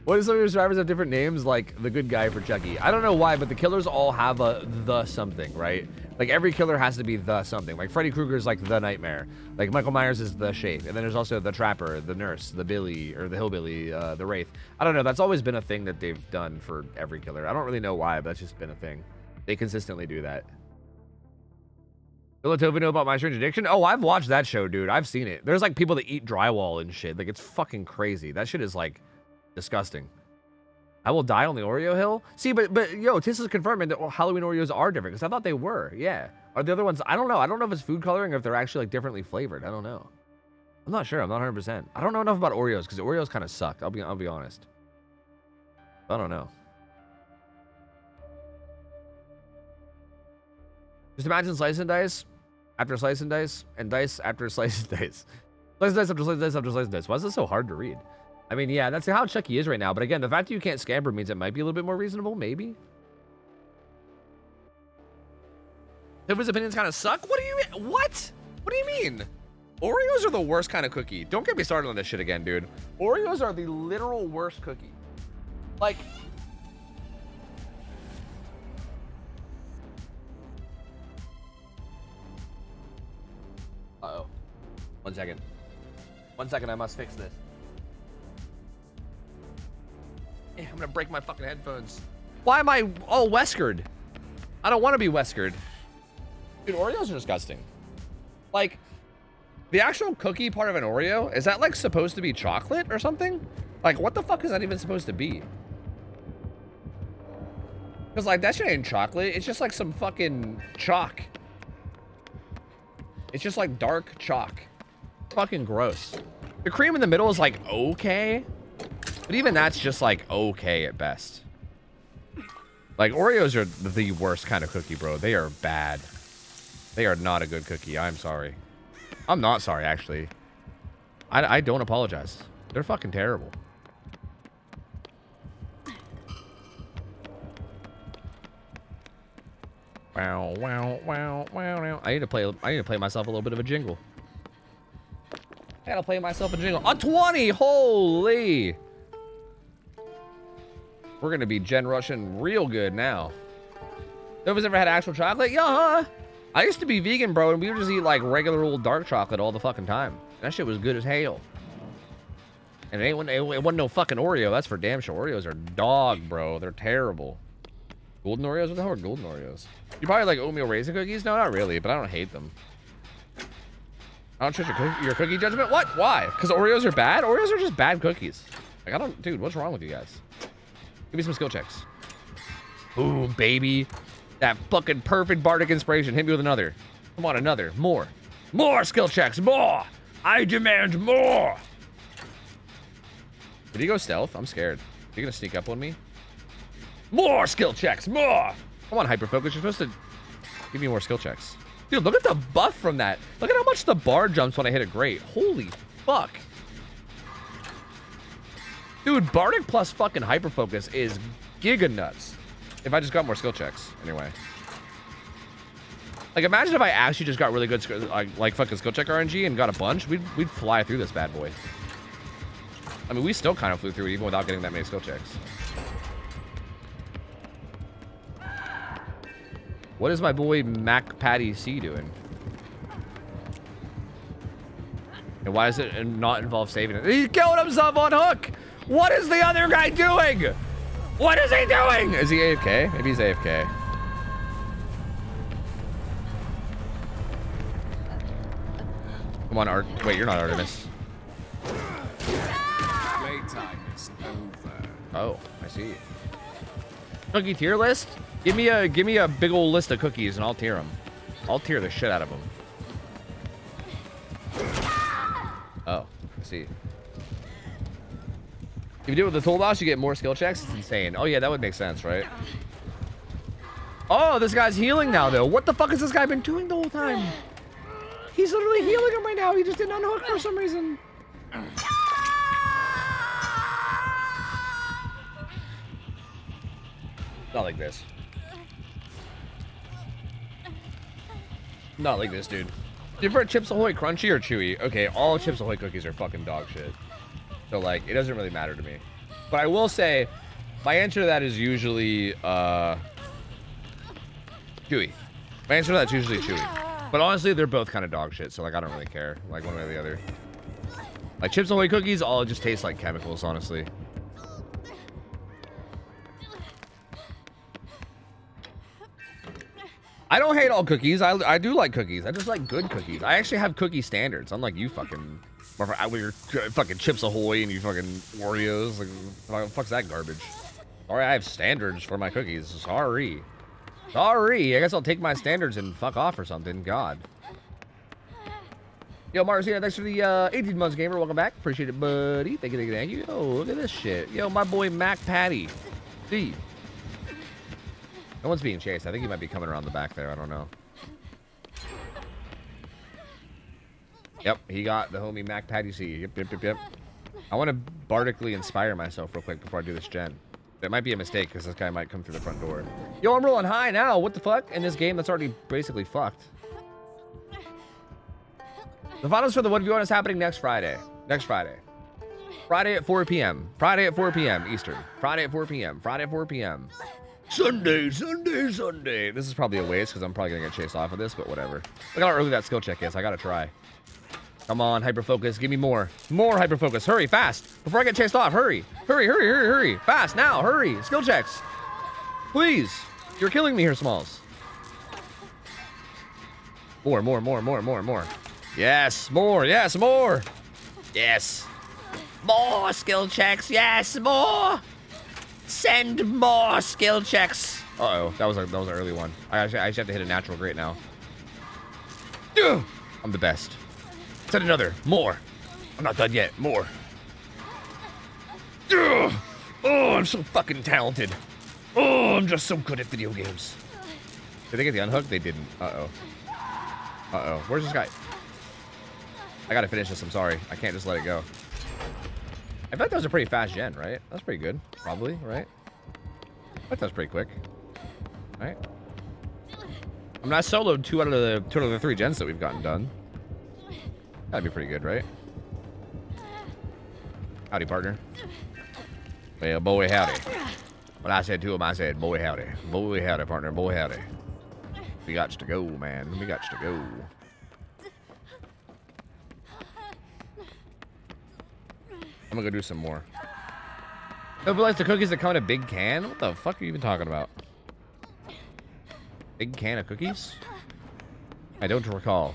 What if some of your survivors have different names, like the good guy for Chucky? I don't know why, but the killers all have a the something, right? Like every killer has to be the something. Like Freddy Krueger's like the nightmare. Like Michael Myers is the shape. And then there's also the trapper, the nurse, the Billy, or the hillbilly, the wraith. I don't know. That's always been a thing that they've done for every killer. I don't really know why, but it's just been a thing. They consistently do that. Will OhTofu know about My Strange Addiction? Oh, I've watched that show, dude. I've seen it. There's like people that eat drywall and shit. Like it's fucking crazy. That shit is like disgusting. I will die on the Oreo hill. See, but yo, Tiss is confirming that Halloween Oreos are different because I thought they were. Yeah. Are the other ones? I don't know. I don't know if it's food coloring or if they're actually like differently flavored. I don't know. I'm not sure. I'm not 100%. I don't know enough about Oreos because Oreos kind of suck. I'll be honest. I don't know. Just imagine slice and dice after slice and dice and dice after slice and dice. Slice and dice after slice and dice after slice and dice. Why is this so hard to read? I mean, yeah, that's how Chucky is right now. But again, the fact that you can't scamper means it might be a little bit more reasonable, maybe. His opinions kind of suck? What do you mean? What? What do you mean? Oreos are the worst kind of cookie. Don't get me started on this shit again, dude. Oreos are the literal worst cookie. Like... Uh-oh. 1 second. 1 second, I must fix this. I'm gonna break my fucking headphones. Why am I all Weskered? I don't want to be Weskered. Dude, Oreos are disgusting. Like, the actual cookie part of an Oreo, is that like supposed to be chocolate or something? Like, what the fuck is that even supposed to be? Because like, that shit ain't chocolate. It's just like some fucking chalk. It's just like dark chalk. Fucking gross. The cream in the middle is like okay, but even that's just like okay at best. Like Oreos are the worst kind of cookie, bro. They are bad. They are not a good cookie. I'm sorry. I'm not sorry, actually. I don't apologize. They're fucking terrible. Wow, wow, wow, wow, wow. I need to play myself a little bit of a jingle. I gotta play myself a jingle. A 20! Holy! We're gonna be Gen Russian real good now. Nobody's ever had actual chocolate? Yeah, huh? I used to be vegan, bro, and we would just eat like regular old dark chocolate all the fucking time. That shit was good as hell. And it wasn't no fucking Oreo. That's for damn sure. Oreos are dog, bro. They're terrible. Golden Oreos? What the hell are golden Oreos? You probably like oatmeal raisin cookies? No, not really, but I don't hate them. I don't trust your cookie judgment? What? Why? Because Oreos are bad? Oreos are just bad cookies. Like, I don't... Dude, what's wrong with you guys? Give me some skill checks. Ooh, baby. That fucking perfect bardic inspiration. Hit me with another. Come on, another. More. More skill checks. More. I demand more. Did he go stealth? I'm scared. Are you gonna sneak up on me? More skill checks. More. Come on, hyperfocus. You're supposed to give me more skill checks. Dude, look at the buff from that. Look at how much the bar jumps when I hit a great. Holy fuck. Dude, bardic plus fucking hyperfocus is giga nuts. If I just got more skill checks, anyway. Like, imagine if I actually just got really good, like fucking skill check RNG and got a bunch. We'd fly through this bad boy. I mean, we still kind of flew through it even without getting that many skill checks. What is my boy Mac Patty C doing? And why does it not involve saving it? He killed himself on hook! What is the other guy doing? What is he doing? Is he AFK? Maybe he's AFK. Come on, Art. Wait, you're not Artemis. Playtime is over. Oh, I see. Cookie tier list? Give me a big old list of cookies and I'll tier them. I'll tier the shit out of them. Oh, I see. If you do it with the toolbox, you get more skill checks. It's insane. Oh yeah, that would make sense, right? Oh, this guy's healing now, though. What the fuck has this guy been doing the whole time? He's literally healing him right now. He just didn't unhook for some reason. Not like this. Not like this, dude. Do you prefer Chips Ahoy crunchy or chewy? Okay, all Chips Ahoy cookies are fucking dog shit. So, like, it doesn't really matter to me. But I will say, my answer to that is usually, chewy. My answer to that's usually chewy. But honestly, they're both kind of dog shit, so, like, I don't really care. Like, one way or the other. Like, Chips Ahoy cookies all just taste like chemicals, honestly. I don't hate all cookies. I do like cookies. I just like good cookies. I actually have cookie standards, unlike you fucking... with your fucking Chips Ahoy and you fucking Oreos. Like, what the fuck's that garbage? Sorry, I have standards for my cookies. Sorry. Sorry. I guess I'll take my standards and fuck off or something. God. Yo, Marcia, thanks for the 18 months, gamer. Welcome back. Appreciate it, buddy. Thank you, thank you, thank you. Yo, look at this shit. Yo, my boy Mac Patty. See. No one's being chased. I think he might be coming around the back there. I don't know. Yep, he got the homie Mac Patty C. Yep, yep, yep, yep. I want to bardically inspire myself real quick before I do this gen. That might be a mistake because this guy might come through the front door. Yo, I'm rolling high now. What the fuck? In this game that's already basically fucked. The finals for the 1v1 is happening next Friday. Next Friday. Friday at 4 p.m. Friday at 4 p.m. Eastern. Friday at 4 p.m. Friday at 4 p.m. Sunday, Sunday, Sunday. This is probably a waste because I'm probably going to get chased off of this, but whatever. Look how early that skill check is. I got to try. Come on, hyperfocus. Give me more. More hyperfocus. Hurry, fast. Before I get chased off. Hurry. Hurry, hurry, hurry, hurry. Fast, now. Hurry. Skill checks. Please. You're killing me here, Smalls. More, more, more, more, more, more. Yes, more. Yes, more. Yes. More skill checks. Yes, more. Send more skill checks. Uh-oh. That was an early one. I actually have to hit a natural great now. I'm the best. Send another. More. I'm not done yet. More. Ugh. Oh, I'm so fucking talented. Oh, I'm just so good at video games. Did they get the unhook? They didn't. Uh-oh. Uh-oh. Where's this guy? I gotta finish this. I'm sorry. I can't just let it go. I bet that was a pretty fast gen, right? That's pretty good. Probably, right? I bet that was pretty quick. Right? I'm not soloed two out of the 3 gens that we've gotten done. That'd be pretty good, right? Howdy, partner. Well, boy, howdy. When I said to him, I said, boy, howdy. Boy, howdy, partner. Boy, howdy. We got to go, man. We got to go. I'm gonna go do some more. Nobody likes the cookies that come in a big can? What the fuck are you even talking about? Big can of cookies? I don't recall.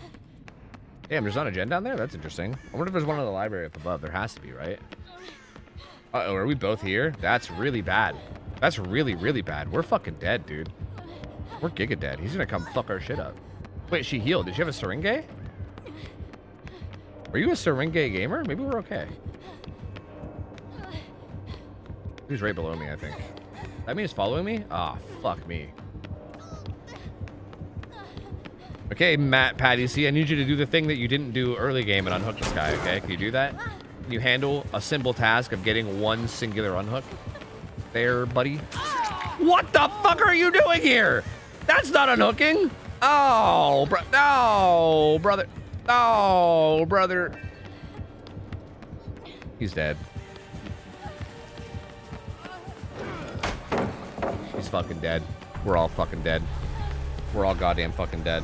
Damn, there's not a gen down there? That's interesting. I wonder if there's one in the library up above. There has to be, right? Uh-oh, are we both here? That's really bad. That's really, really bad. We're fucking dead, dude. We're giga dead. He's gonna come fuck our shit up. Wait, she healed. Did she have a syringe? Are you a syringe gamer? Maybe we're okay. He's right below me, I think. That means following me? Ah, fuck me. Okay, Matt Patty, see, I need you to do the thing that you didn't do early game and unhook this guy, okay? Can you do that? Can you handle a simple task of getting one singular unhook? There, buddy. What the fuck are you doing here? That's not unhooking. Oh, no, brother. No, brother. He's dead. He's fucking dead. We're all fucking dead. We're all goddamn fucking dead.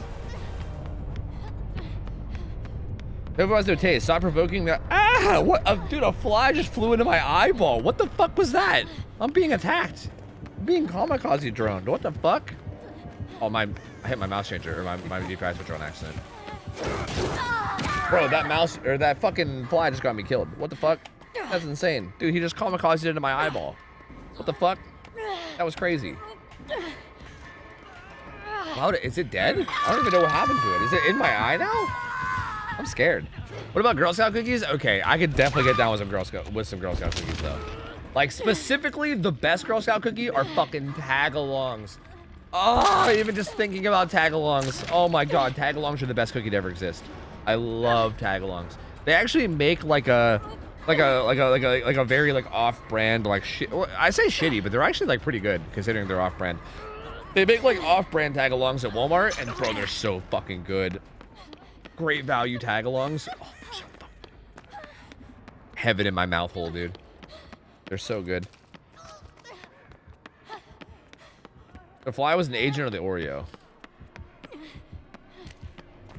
Everyone's no taste. Stop provoking that. Ah! What? Dude, a fly just flew into my eyeball. What the fuck was that? I'm being attacked. I'm being kamikaze droned. What the fuck? Oh, I hit my mouse changer, or my DPI switcher on accident. Bro, that mouse, or that fucking fly just got me killed. What the fuck? That's insane. Dude, he just kamikazed into my eyeball. What the fuck? That was crazy. Wow, is it dead? I don't even know what happened to it. Is it in my eye now? I'm scared. What about Girl Scout cookies? Okay, I could definitely get down with some Girl Scout cookies though. Like specifically, the best Girl Scout cookie are fucking tag-alongs. Oh, even just thinking about tag-alongs. Oh my god, tag-alongs are the best cookie to ever exist. I love tag-alongs. They actually make like a very like off-brand like shit. I say shitty, but they're actually like pretty good considering they're off-brand. They make like off-brand tag-alongs at Walmart, and bro, they're so fucking good. Great value tag-alongs. Oh, so heaven in my mouth hole, dude. They're so good. The fly was an agent of the Oreo.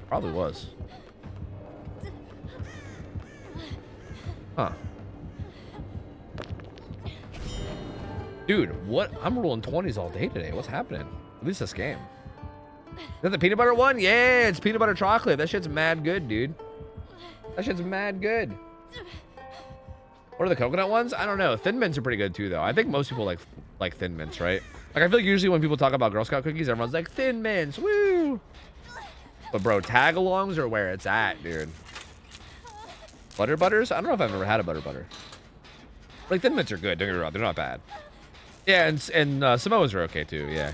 Probably was. Huh. Dude, what? I'm rolling 20s all day today. What's happening? At least this game. Is that the peanut butter one? Yeah, it's peanut butter chocolate. That shit's mad good, dude. That shit's mad good. What are the coconut ones? I don't know. Thin Mints are pretty good too, though. I think most people like Thin Mints, right? Like, I feel like usually when people talk about Girl Scout cookies, everyone's like, Thin Mints, woo! But bro, tag-alongs are where it's at, dude. Butter butters? I don't know if I've ever had a butter butter. Like, Thin Mints are good. Don't get me wrong. They're not bad. Yeah, and Samoas are okay too. Yeah.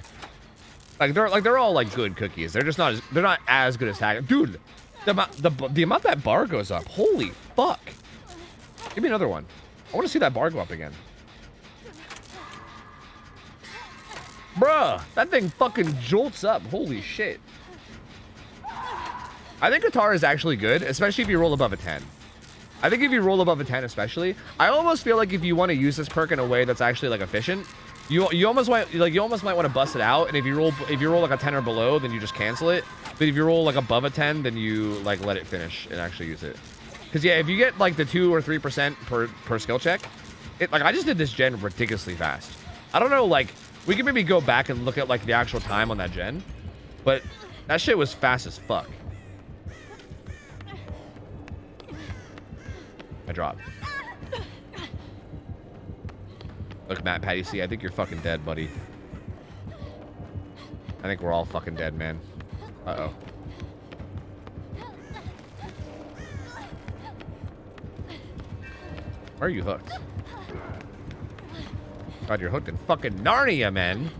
Like they're all like good cookies. They're just not they're not as good as tag. Dude, the amount that bar goes up. Holy fuck. Give me another one. I want to see that bar go up again. Bruh, that thing fucking jolts up. Holy shit. I think guitar is actually good, especially if you roll above a 10. I think if you roll above a 10 especially, I almost feel like if you want to use this perk in a way that's actually like efficient, you almost might want to bust it out, and if you roll like a 10 or below, then you just cancel it. But if you roll like above a 10, then you like let it finish and actually use it. Cause yeah, if you get like the 2 or 3% per skill check, it like I just did this gen ridiculously fast. I don't know, like we can maybe go back and look at like the actual time on that gen, but that shit was fast as fuck. I dropped. Look, Matt Patty, see, I think you're fucking dead, buddy. I think we're all fucking dead, man. Uh-oh. Where are you hooked? God, you're hooked in fucking Narnia, man.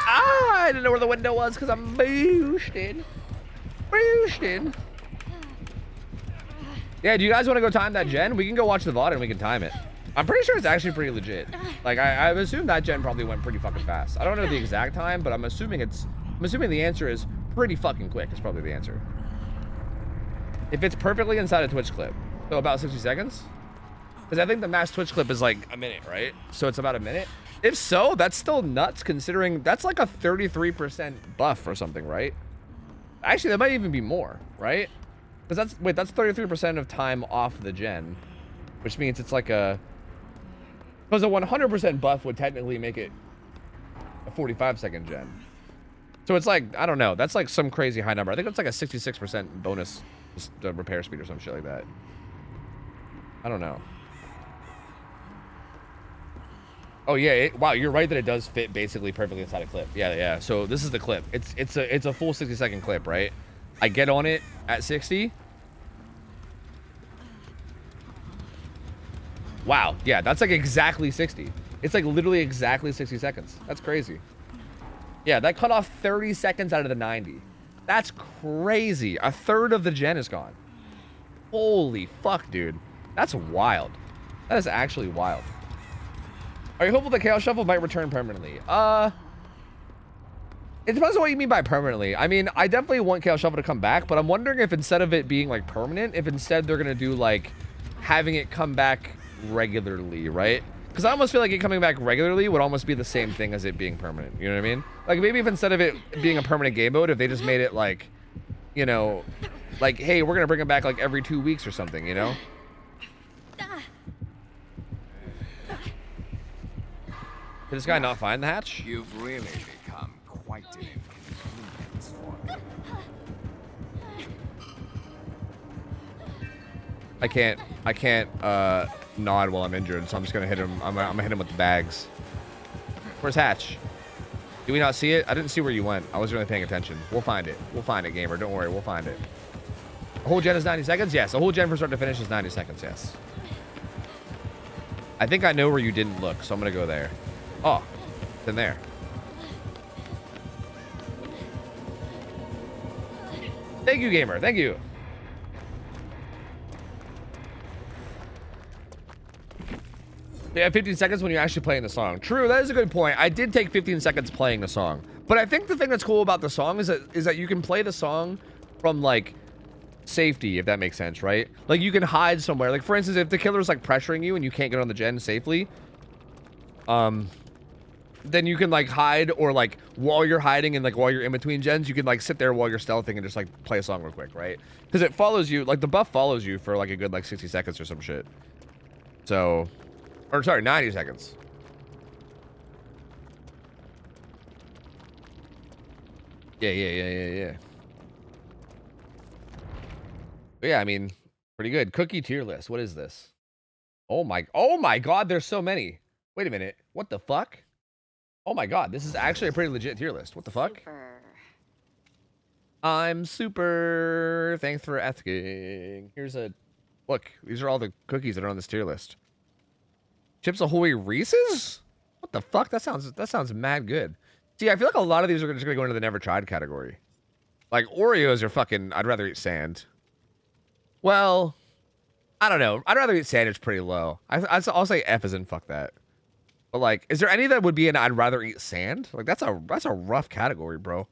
Ah, I didn't know where the window was because I'm boosted. Boosted. Yeah, do you guys want to go time that gen? We can go watch the VOD and we can time it. I'm pretty sure it's actually pretty legit. Like, I've assumed that gen probably went pretty fucking fast. I don't know the exact time, but I'm assuming the answer is pretty fucking quick. It's probably the answer. If it's perfectly inside a Twitch clip. So about 60 seconds? Because I think the max Twitch clip is like a minute, right? So it's about a minute. If so, that's still nuts considering that's like a 33% buff or something, right? Actually, that might even be more, right? Because that's 33% of time off the gen, which means it's like a, because a 100% buff would technically make it a 45-second gen. So it's like, I don't know, that's like some crazy high number. I think it's like a 66% bonus repair speed or some shit like that. I don't know. Oh yeah, wow, you're right that it does fit basically perfectly inside a clip. Yeah. So this is the clip. It's a full 60-second clip, right? I get on it at 60. Wow, yeah, that's like exactly 60. It's like literally exactly 60 seconds. That's crazy. Yeah, that cut off 30 seconds out of the 90. That's crazy. A third of the gen is gone. Holy fuck, dude. That's wild. That is actually wild. Are you hopeful that Chaos Shuffle might return permanently? It depends on what you mean by permanently. I mean, I definitely want Chaos Shuffle to come back, but I'm wondering if instead of it being like permanent, if instead they're gonna do like having it come back regularly, right? Because I almost feel like it coming back regularly would almost be the same thing as it being permanent. You know what I mean? Like maybe if instead of it being a permanent game mode, if they just made it like, you know, like, hey, we're gonna bring it back like every 2 weeks or something, you know? Did this guy not find the hatch? You've really become quite an inconvenience for me. I can't nod while I'm injured, so I'm just gonna hit him. I'm gonna hit him with the bags. Where's Hatch? Do we not see it? I didn't see where you went. I wasn't really paying attention. We'll find it. We'll find it, gamer. Don't worry. We'll find it. The whole gen is 90 seconds? Yes. The whole gen from start to finish is 90 seconds, yes. I think I know where you didn't look, so I'm gonna go there. Oh, it's in there. Thank you, gamer. Thank you. Yeah, 15 seconds when you're actually playing the song. True, that is a good point. I did take 15 seconds playing the song. But I think the thing that's cool about the song is that you can play the song from, like, safety, if that makes sense, right? Like, you can hide somewhere. Like, for instance, if the killer's, like, pressuring you and you can't get on the gen safely, then you can, like, hide, or, like, while you're hiding and, like, while you're in between gens, you can, like, sit there while you're stealthing and just, like, play a song real quick, right? Because it follows you, like, the buff follows you for, like, a good, like, 60 seconds or some shit. So... Or, sorry, 90 seconds. Yeah. But yeah, I mean, pretty good. Cookie tier list. What is this? Oh my god, there's so many. Wait a minute. What the fuck? Oh my god, this is actually a pretty legit tier list. What the fuck? Super. I'm super. Thanks for asking. Here's a... Look, these are all the cookies that are on this tier list. Chips Ahoy Reese's? What the fuck? That sounds mad good. See, I feel like a lot of these are just gonna go into the never tried category. Like Oreos are fucking. I'd rather eat sand. Well, I don't know. I'd rather eat sand. It's pretty low. I'll say F as in fuck that. But like, is there any that would be an I'd rather eat sand? Like that's a rough category, bro.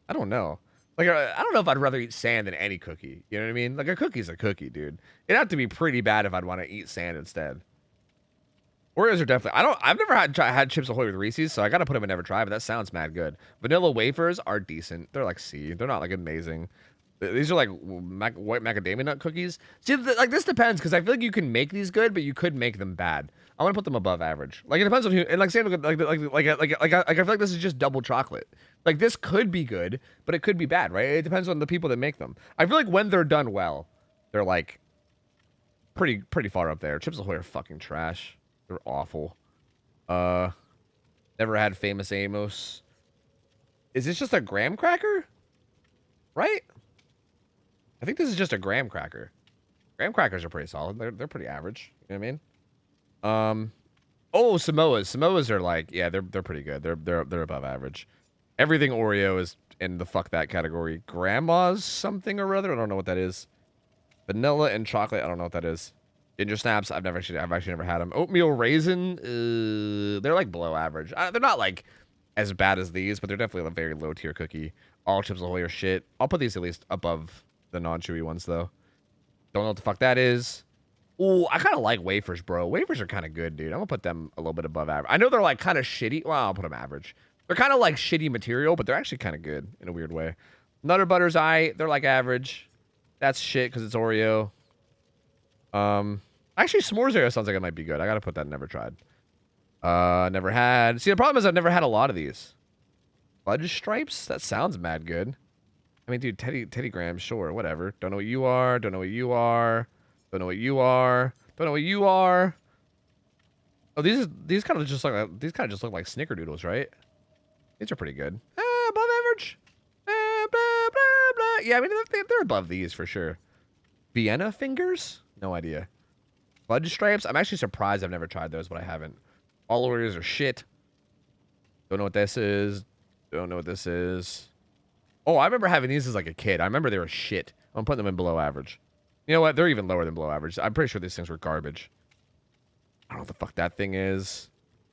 I don't know. Like I don't know if I'd rather eat sand than any cookie. You know what I mean? Like a cookie's a cookie, dude. It'd have to be pretty bad if I'd want to eat sand instead. Oreos are definitely... I've never had Chips Ahoy with Reese's, so I gotta put them in never try, but that sounds mad good. Vanilla wafers are decent. They're like C. They're not like amazing. These are like white macadamia nut cookies. See, like this depends, because I feel like you can make these good, but you could make them bad. I want to put them above average. Like it depends on who... And like same like I feel like this is just double chocolate. Like this could be good, but it could be bad, right? It depends on the people that make them. I feel like when they're done well, they're like pretty far up there. Chips Ahoy are fucking trash. They're awful. Never had famous Amos. Is this just a graham cracker? Right? I think this is just a graham cracker. Graham crackers are pretty solid. They're pretty average. You know what I mean? Oh, Samoas. Samoas are like, yeah, they're pretty good. They're above average. Everything Oreo is in the fuck that category. Grandma's something or other. I don't know what that is. Vanilla and chocolate. I don't know what that is. Ginger snaps. I've actually never had them. Oatmeal raisin. They're like below average. They're not like as bad as these, but they're definitely a very low tier cookie. All Chips Ahoy are shit. I'll put these at least above the non-chewy ones though. Don't know what the fuck that is. Ooh, I kind of like wafers, bro. Wafers are kind of good, dude. I'm gonna put them a little bit above average. I know they're like kind of shitty. Well, I'll put them average. They're kind of like shitty material, but they're actually kind of good in a weird way. Nutter Butter's they're like average. That's shit because it's Oreo. Actually, S'mores Oreo sounds like it might be good. I gotta put that never tried. Never had. See, the problem is I've never had a lot of these. Fudge Stripes? That sounds mad good. I mean, dude, Teddy Graham, sure, whatever. Don't know what you are. Don't know what you are. Don't know what you are. Don't know what you are. Oh, these kind of just look like Snickerdoodles, right? These are pretty good. Above average. Blah, blah, blah. Yeah, I mean they're above these for sure. Vienna fingers? No idea. Fudge Stripes? I'm actually surprised I've never tried those, but I haven't. All Oreos are shit. Don't know what this is. Don't know what this is. Oh, I remember having these as like a kid. I remember they were shit. I'm putting them in below average. You know what? They're even lower than below average. I'm pretty sure these things were garbage. I don't know what the fuck that thing is.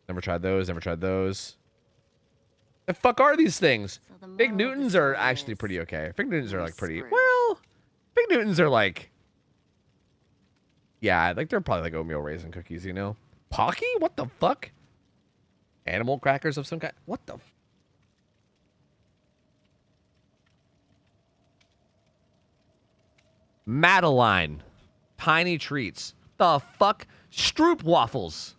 Never tried those. Never tried those. The fuck are these things? So the Big moral of the Newtons are story actually is pretty okay. Big Newtons are you're like pretty... screwed. Well, Big Newtons are like... Yeah, like they're probably like oatmeal raisin cookies, you know? Pocky? What the fuck? Animal crackers of some kind? What the... Madeline. Tiny treats. The fuck? Stroop waffles.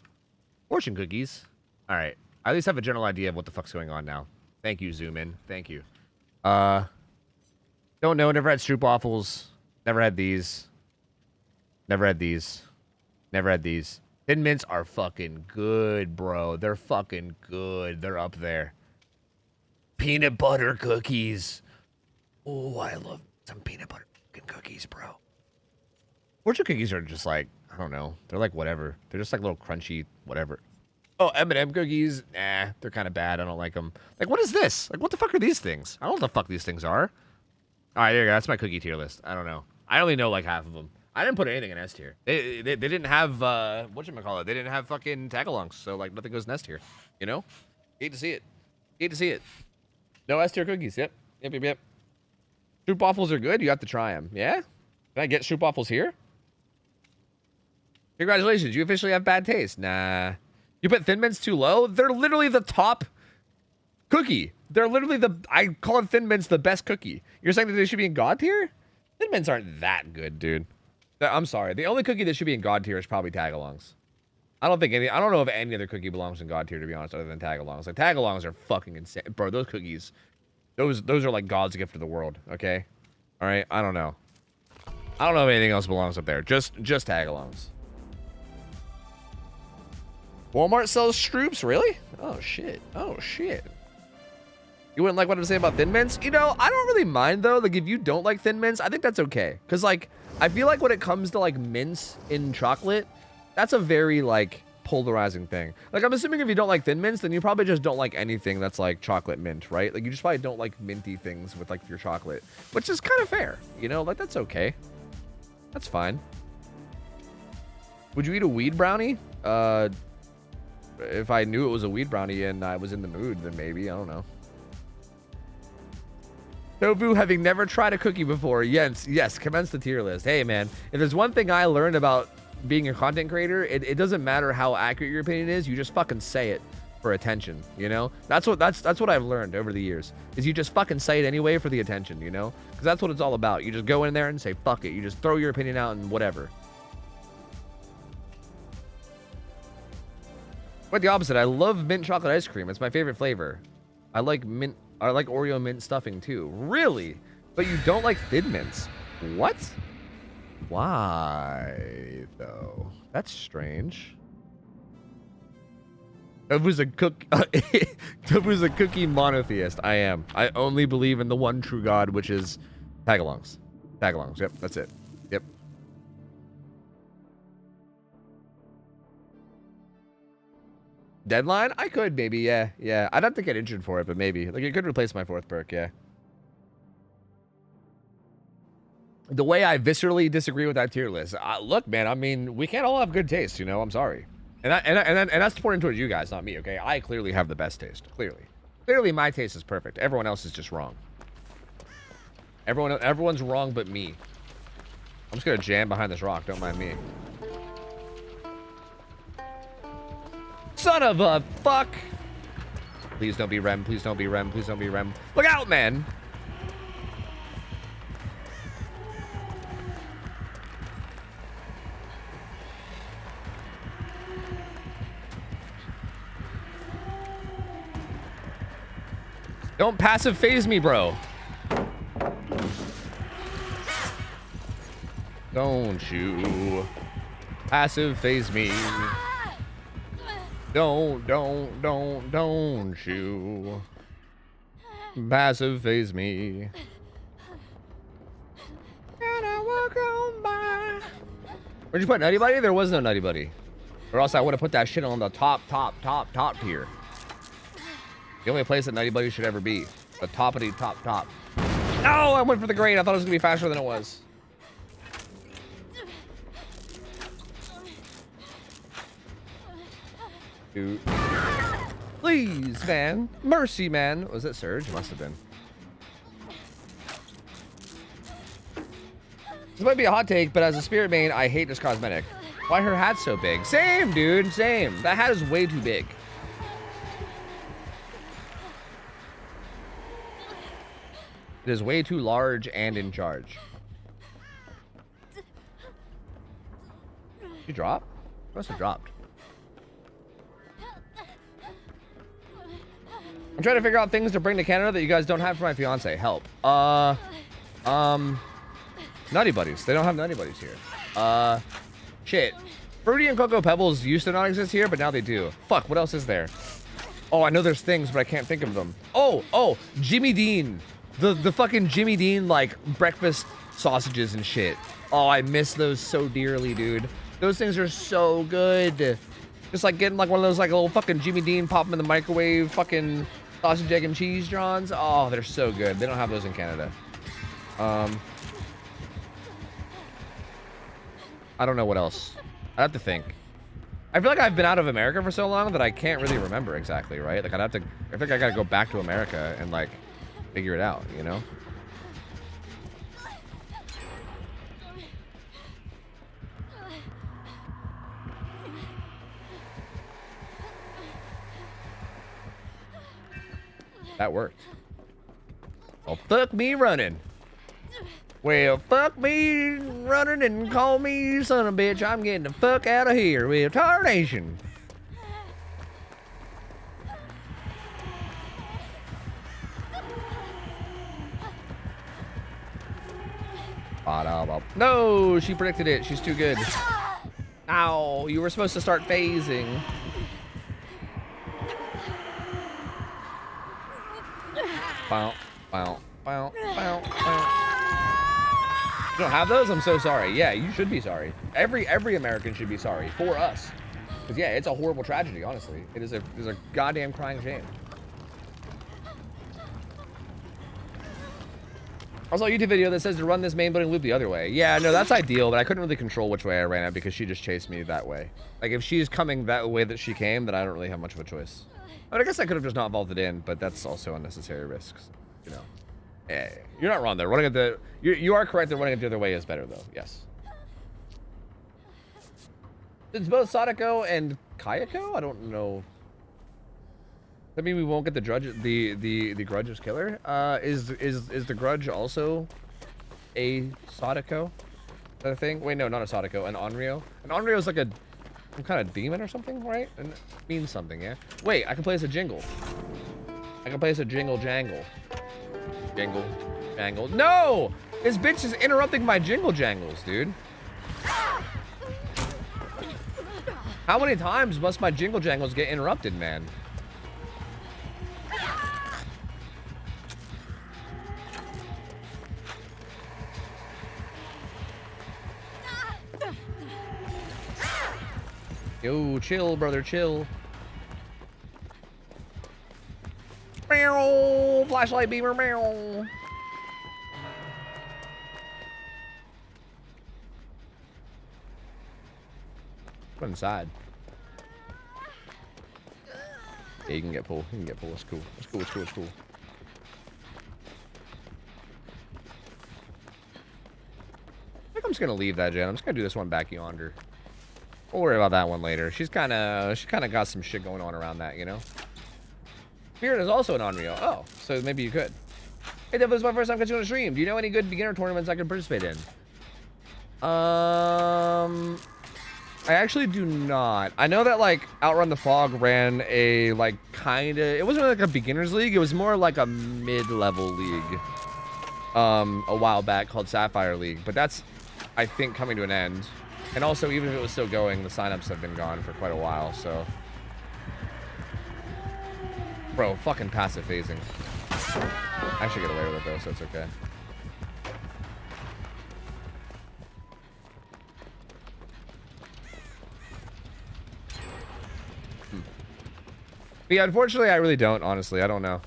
Fortune cookies. All right. I at least have a general idea of what the fuck's going on now. Thank you, Zoom in. Thank you. Don't know. Never had Stroop waffles. Never had these. Never had these. Never had these. Thin Mints are fucking good, bro. They're fucking good. They're up there. Peanut butter cookies. Oh, I love some peanut butter cookies, bro. Fortune cookies are just like, I don't know. They're like whatever. They're just like little crunchy whatever. Oh, M&M cookies. Nah, they're kind of bad. I don't like them. Like, what is this? Like, what the fuck are these things? I don't know what the fuck these things are. All right, there you go. That's my cookie tier list. I don't know. I only know like half of them. I didn't put anything in S tier. They didn't have whatchamacallit. They didn't have fucking tagalongs, so like nothing goes in S tier. You know? Hate to see it. Hate to see it. No S tier cookies. Yep. Stroop waffles are good. You have to try them. Yeah? Can I get Stroop waffles here? Congratulations. You officially have bad taste. Nah. You put Thin Mints too low? They're literally the top cookie. They're literally I call Thin Mints the best cookie. You're saying that they should be in God tier? Thin Mints aren't that good, dude. I'm sorry. The only cookie that should be in God tier is probably tagalongs. I don't know if any other cookie belongs in God tier, to be honest, other than tagalongs. Like, tagalongs are fucking insane. Bro, those cookies, those are like God's gift to the world, okay? All right? I don't know. I don't know if anything else belongs up there. Just tagalongs. Walmart sells Stroops? Really? Oh, shit. Oh, shit. You wouldn't like what I'm saying about Thin Mints? You know, I don't really mind, though. Like, if you don't like Thin Mints, I think that's okay. Because, like, I feel like when it comes to, like, mints in chocolate, that's a very, like, polarizing thing. Like, I'm assuming if you don't like Thin Mints, then you probably just don't like anything that's, like, chocolate mint, right? Like, you just probably don't like minty things with, like, your chocolate. Which is kind of fair. You know? Like, that's okay. That's fine. Would you eat a weed brownie? If I knew it was a weed brownie and I was in the mood, then maybe. I don't know. Tofu, having never tried a cookie before. Yes, commence the tier list. Hey, man, if there's one thing I learned about being a content creator, it doesn't matter how accurate your opinion is. You just fucking say it for attention, you know? That's what I've learned over the years, is you just fucking say it anyway for the attention, you know? Because that's what it's all about. You just go in there and say, fuck it. You just throw your opinion out and whatever. Quite the opposite. I love mint chocolate ice cream. It's my favorite flavor. I like Oreo mint stuffing too. Really? But you don't like Thin Mints? What? Why though? That's strange. Tofu's a cook. Tofu's a cookie monotheist. I am. I only believe in the one true God, which is tagalongs. Tagalongs. Yep, that's it. Yep. Deadline? I could maybe. Yeah, yeah. I'd have to get injured for it, but maybe. Like it could replace my 4th perk. Yeah. The way I viscerally disagree with that tier list. Look, man. I mean, we can't all have good taste. You know. I'm sorry. And that's pointing towards you guys, not me, okay? I clearly have the best taste. Clearly my taste is perfect. Everyone else is just wrong. Everyone's wrong but me. I'm just gonna jam behind this rock, don't mind me. Son of a fuck! Please don't be Rem, please don't be Rem, please don't be Rem. Look out, man! Don't passive phase me, bro. Don't you passive phase me. Don't you passive phase me. Where'd you put Nutty Buddy? There was no Nutty Buddy. Or else I would have put that shit on the top tier. The only place that Nutty Buddy should ever be. The toppity top. No, I went for the grain. I thought it was gonna be faster than it was. Dude. Please, man. Mercy, man. Was it Surge? Must have been. This might be a hot take, but as a spirit main, I hate this cosmetic. Why her hat's so big? Same, dude. Same. That hat is way too big. It is way too large and in charge. She dropped? Must have dropped. I'm trying to figure out things to bring to Canada that you guys don't have for my fiance. Help. Nutty Buddies. They don't have Nutty Buddies here. Shit. Fruity and Cocoa Pebbles used to not exist here, but now they do. Fuck, what else is there? Oh, I know there's things, but I can't think of them. Oh, Jimmy Dean. The fucking Jimmy Dean, like, breakfast sausages and shit. Oh, I miss those so dearly, dude. Those things are so good. Just like getting like one of those like little fucking Jimmy Dean, pop them in the microwave, fucking sausage, egg, and cheese Johns. Oh, they're so good. They don't have those in Canada. I don't know what else. I have to think. I feel like I've been out of America for so long that I can't really remember exactly, right? Like I think I gotta go back to America and like figure it out, you know? That worked. Well, fuck me running. Well, fuck me running and call me son of a bitch. I'm getting the fuck out of here with tarnation. No, she predicted it. She's too good. Ow, you were supposed to start phasing. Bow, bow, bow, bow, bow. You don't have those? I'm so sorry. Yeah, you should be sorry. Every American should be sorry for us. Because yeah, it's a horrible tragedy, honestly. It is a goddamn crying shame. I saw a YouTube video that says to run this main building loop the other way. Yeah, no, that's ideal, but I couldn't really control which way I ran it because she just chased me that way. Like, if she's coming that way that she came, then I don't really have much of a choice. But I guess I could have just not vaulted in, but that's also unnecessary risks, you know. Yeah, you're not wrong there. Running it you are correct that running it the other way is better, though. Yes. It's both Sadako and Kayako? I don't know. Does that mean we won't get the Grudge, the Grudge's killer? Is the Grudge also a Sadako? Is that a thing? Wait, no, not a Sadako. An Onryo. An Onryo is like some kind of demon or something, right? And it means something, yeah. Wait, I can play as a Jingle. I can play as a Jingle Jangle. Jingle Jangle. No! This bitch is interrupting my Jingle Jangles, dude. How many times must my jingle jangles get interrupted, man? Yo, chill, brother, chill. Meow, flashlight beamer, meow. Go inside. Yeah, you can get pulled. You can get pulled. It's cool. It's cool. It's cool. It's cool. I think I'm just gonna leave that, Jen. I'm just gonna do this one back yonder. We'll worry about that one later. She kind of got some shit going on around that, you know. Spirit is also an Unreal. Oh, so maybe you could. Hey, that was my first time catching on a stream. Do you know any good beginner tournaments I can participate in? I actually do not. I know that like Outrun the Fog ran a like it wasn't really like a beginners league. It was more like a mid-level league. A while back called Sapphire League, but that's I think coming to an end. And also, even if it was still going, the signups have been gone for quite a while, so. Bro, fucking passive phasing. I should get away with it though, so it's okay. But yeah, unfortunately, I really don't, honestly. I don't know.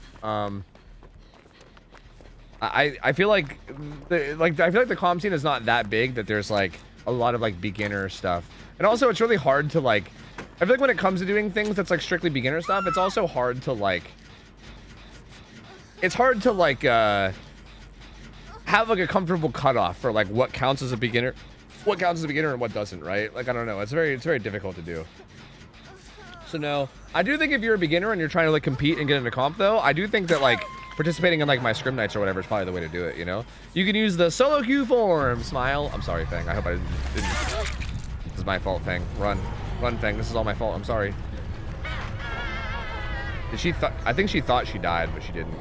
I feel like the comm scene is not that big that there's like a lot of like beginner stuff. And also it's really hard to like, I feel like when it comes to doing things that's like strictly beginner stuff, it's also hard to like, it's hard to like have like a comfortable cutoff for like what counts as a beginner, and what doesn't, right? Like, I don't know. It's very difficult to do. So no, I do think if you're a beginner and you're trying to like compete and get into comp though, I do think that like participating in like my scrim nights or whatever is probably the way to do it, you know? You can use the solo queue form. Smile. I'm sorry, Fang. I hope I didn't. This is my fault, Fang. Run, Fang. This is all my fault. I'm sorry. Did she I think she thought she died, but she didn't.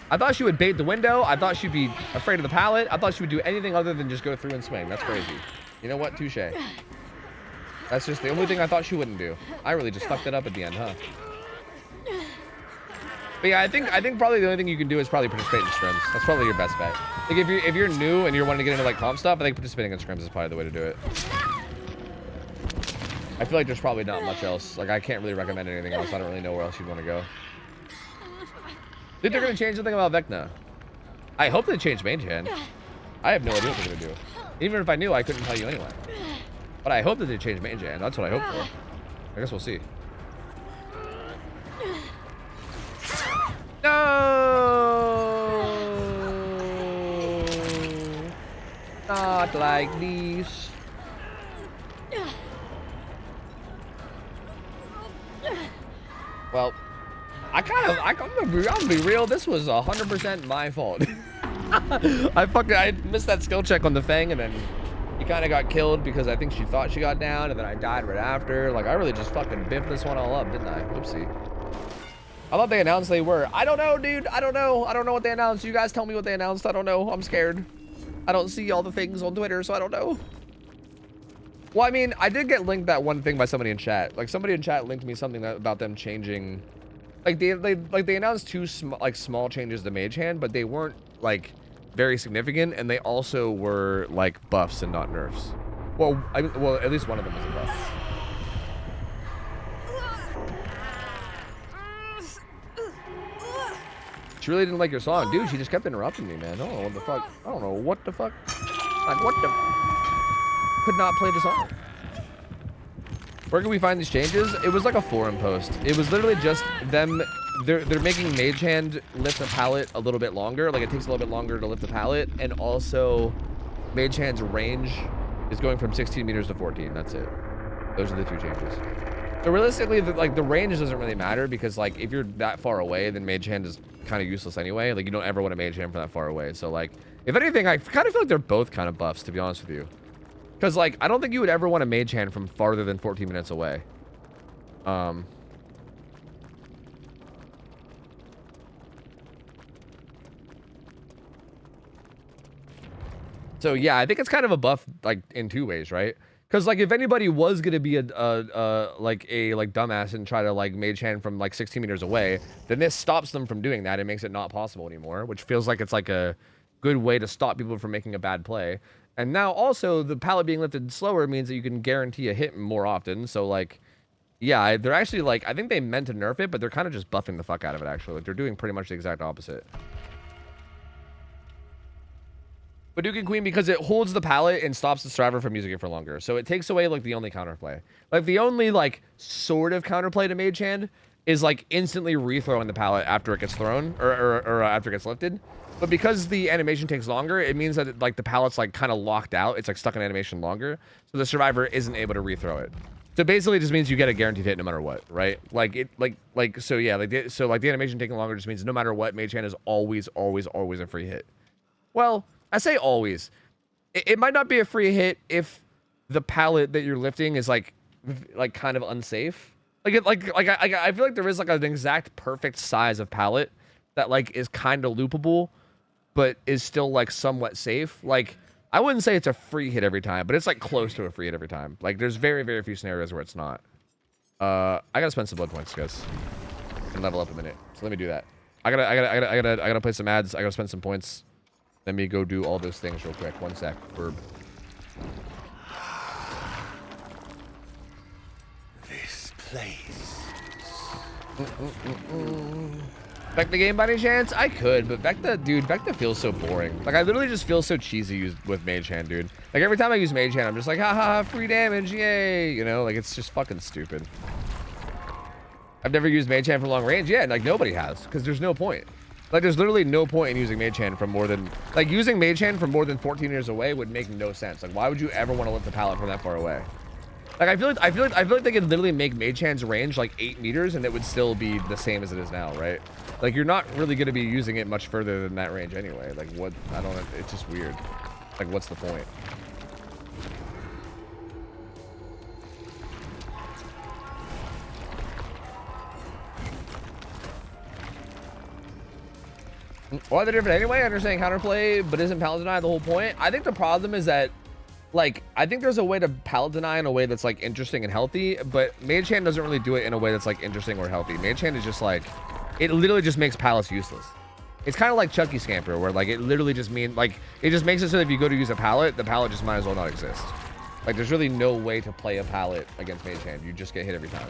I thought she would bait the window. I thought she'd be afraid of the pallet. I thought she would do anything other than just go through and swing. That's crazy. You know what? Touche. That's just the only thing I thought she wouldn't do. I really just fucked it up at the end, huh? But yeah, I think probably the only thing you can do is probably participate in scrims. That's probably your best bet. Like if you're new and you're wanting to get into like comp stuff, I think participating in scrims is probably the way to do it. I feel like there's probably not much else. Like I can't really recommend anything else. I don't really know where else you'd want to go. Think they're gonna change something about Vecna? I hope they change main gen. I have no idea what they're gonna do. Even if I knew, I couldn't tell you anyway. But I hope that they change main gen. That's what I hope for. I guess we'll see. No! Not like these. Well, I'm gonna be real. This was 100% my fault. I missed that skill check on the Fang, and then he kind of got killed because I think she thought she got down, and then I died right after. Like I really just fucking biffed this one all up, didn't I? Oopsie. I thought they announced they were. I don't know, dude. I don't know. I don't know what they announced. You guys tell me what they announced. I don't know. I'm scared. I don't see all the things on Twitter, so I don't know. Well, I mean, I did get linked that one thing by somebody in chat. Like somebody in chat linked me something about them changing. Like they announced two small changes to Mage Hand, but they weren't like very significant, and they also were like buffs and not nerfs. Well, well, at least one of them was a buff. She really didn't like your song, dude. She just kept interrupting me, man. I don't know what the fuck. I don't know what the fuck. Like what the? Could not play the song. Where can we find these changes? It was like a forum post. It was literally just them. They're making Mage Hand lift the pallet a little bit longer. Like it takes a little bit longer to lift the pallet, and also Mage Hand's range is going from 16 meters to 14. That's it. Those are the two changes. So realistically, the range doesn't really matter because like if you're that far away, then Mage Hand is kind of useless anyway. Like you don't ever want to Mage Hand from that far away. So like if anything, I kind of feel like they're both kind of buffs, to be honest with you. Because like I don't think you would ever want to Mage Hand from farther than 14 minutes away. So yeah, I think it's kind of a buff like in two ways, right? Because like if anybody was gonna be a dumbass and try to like mage hand from like 16 meters away, then this stops them from doing that. It makes it not possible anymore, which feels like it's like a good way to stop people from making a bad play. And now also the pallet being lifted slower means that you can guarantee a hit more often. So like, yeah, they're actually like, I think they meant to nerf it, but they're kind of just buffing the fuck out of it actually. Like they're doing pretty much the exact opposite. But Duke and Queen, because it holds the pallet and stops the survivor from using it for longer. So it takes away like the only counterplay. Like the only like sort of counterplay to mage hand is like instantly rethrowing the pallet after it gets thrown or after it gets lifted. But because the animation takes longer, it means that like the pallet's like kind of locked out. It's like stuck in animation longer. So the survivor isn't able to rethrow it. So basically it just means you get a guaranteed hit no matter what, right? Like it so yeah, like the animation taking longer just means no matter what, mage hand is always a free hit. Well, I say always. It might not be a free hit if the pallet that you're lifting is like kind of unsafe. I feel like there is like an exact perfect size of pallet that like is kind of loopable, but is still like somewhat safe. Like I wouldn't say it's a free hit every time, but it's like close to a free hit every time. Like there's very few scenarios where it's not. I gotta spend some blood points, guys, and level up a minute. So let me do that. I gotta play some ads. I gotta spend some points. Let me go do all those things real quick. One sec. Verb. This place. Vecta game by any chance? I could, but Vecta feels so boring. Like I literally just feel so cheesy with mage hand, dude. Like every time I use mage hand, I'm just like, haha, free damage, yay! You know, like it's just fucking stupid. I've never used mage hand for long range. Yeah, like nobody has, because there's no point. Like, there's literally no point in using mage hand from more than... Like, using mage hand from more than 14 meters away would make no sense. Like, why would you ever want to lift the pallet from that far away? Like, I feel like they could literally make mage hand's range, like, 8 meters, and it would still be the same as it is now, right? Like, you're not really going to be using it much further than that range anyway. Like, what... I don't know. It's just weird. Like, what's the point? Why they're different anyway? Understanding counterplay, but isn't pallet deny the whole point? I think the problem is that, like, I think there's a way to pallet deny in a way that's, like, interesting and healthy, but mage hand doesn't really do it in a way that's, like, interesting or healthy. Mage hand is just, like, it literally just makes pallets useless. It's kind of like Chucky Scamper, where, like, it literally just means, like, it just makes it so that if you go to use a pallet, the pallet just might as well not exist. Like, there's really no way to play a pallet against mage hand. You just get hit every time.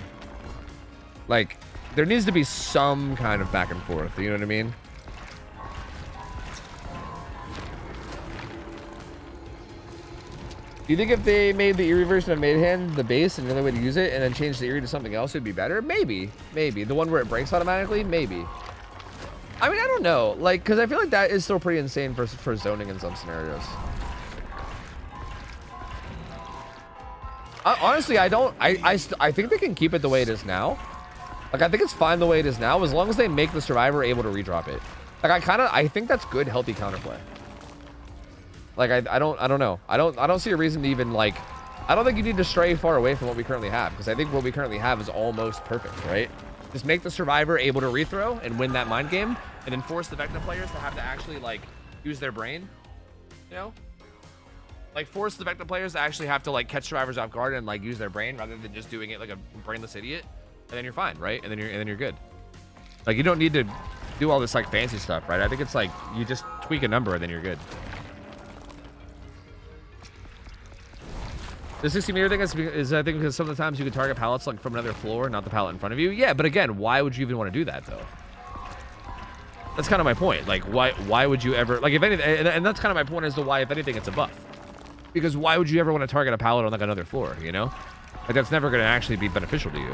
Like, there needs to be some kind of back and forth, you know what I mean? Do you think if they made the Eerie version of Mage Hand the base and the only way to use it and then change the Eerie to something else would be better? Maybe. Maybe. The one where it breaks automatically? Maybe. I mean, I don't know. Like, because I feel like that is still pretty insane for zoning in some scenarios. Honestly, I don't... I think they can keep it the way it is now. Like, I think it's fine the way it is now as long as they make the survivor able to redrop it. Like, I think that's good, healthy counterplay. Like, I don't know. I don't see a reason to even, like... I don't think you need to stray far away from what we currently have, because I think what we currently have is almost perfect, right? Just make the survivor able to rethrow and win that mind game, and then force the Vecna players to have to actually, like, use their brain, you know? Like, force the Vecna players to actually have to, like, catch survivors off guard and, like, use their brain rather than just doing it like a brainless idiot, and then you're fine, right? And then you're good. Like, you don't need to do all this, like, fancy stuff, right? I think it's, like, you just tweak a number and then you're good. The 60 meter thing is I think because some of the times you can target pallets like from another floor, not the pallet in front of you. Yeah, but again, why would you even want to do that though? That's kind of my point. Like, why would you ever, like, if anything, and that's kind of my point as to why, if anything, it's a buff. Because why would you ever want to target a pallet on like another floor, you know? Like, that's never going to actually be beneficial to you.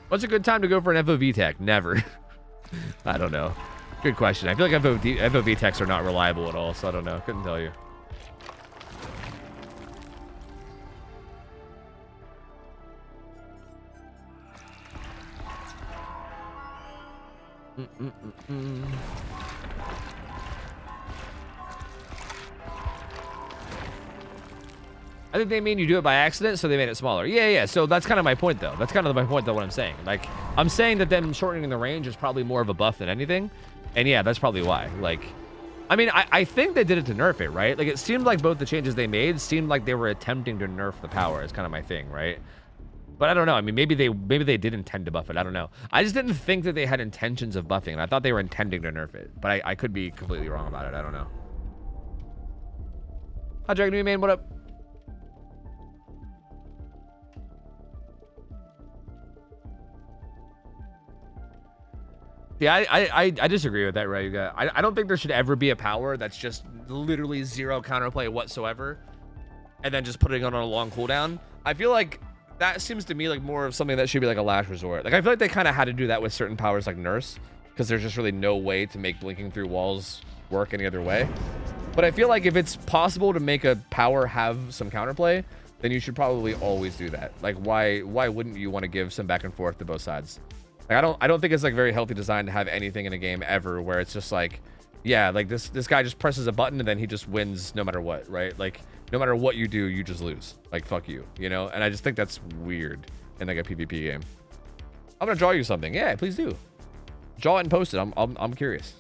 What's a good time to go for an FOV tech? Never. I don't know. Good question. I feel like FOV techs are not reliable at all, so I don't know. Couldn't tell you. I think they mean you do it by accident, so they made it smaller. Yeah. So that's kind of my point, though. That's kind of my point, though, what I'm saying. Like, I'm saying that them shortening the range is probably more of a buff than anything. And yeah, that's probably why. Like, I mean, I think they did it to nerf it, right? Like, it seemed like both the changes they made seemed like they were attempting to nerf the power. Is kind of my thing, right? But I don't know. I mean, maybe they did intend to buff it. I don't know. I just didn't think that they had intentions of buffing it. I thought they were intending to nerf it. But I could be completely wrong about it. I don't know. Hi, Dragon New Man. What up? Yeah, I disagree with that, right? I don't think there should ever be a power that's just literally zero counterplay whatsoever, and then just putting it on a long cooldown. I feel like that seems to me like more of something that should be like a last resort. Like, I feel like they kind of had to do that with certain powers like Nurse, because there's just really no way to make blinking through walls work any other way. But I feel like if it's possible to make a power have some counterplay, then you should probably always do that. Like, why wouldn't you want to give some back and forth to both sides? Like, I don't think it's like very healthy design to have anything in a game ever where it's just like, yeah, like this guy just presses a button and then he just wins no matter what, right? Like, no matter what you do, you just lose. Like, fuck you, you know? And I just think that's weird in like a PvP game. I'm gonna draw you something. Yeah, please do. Draw it and post it. I'm curious.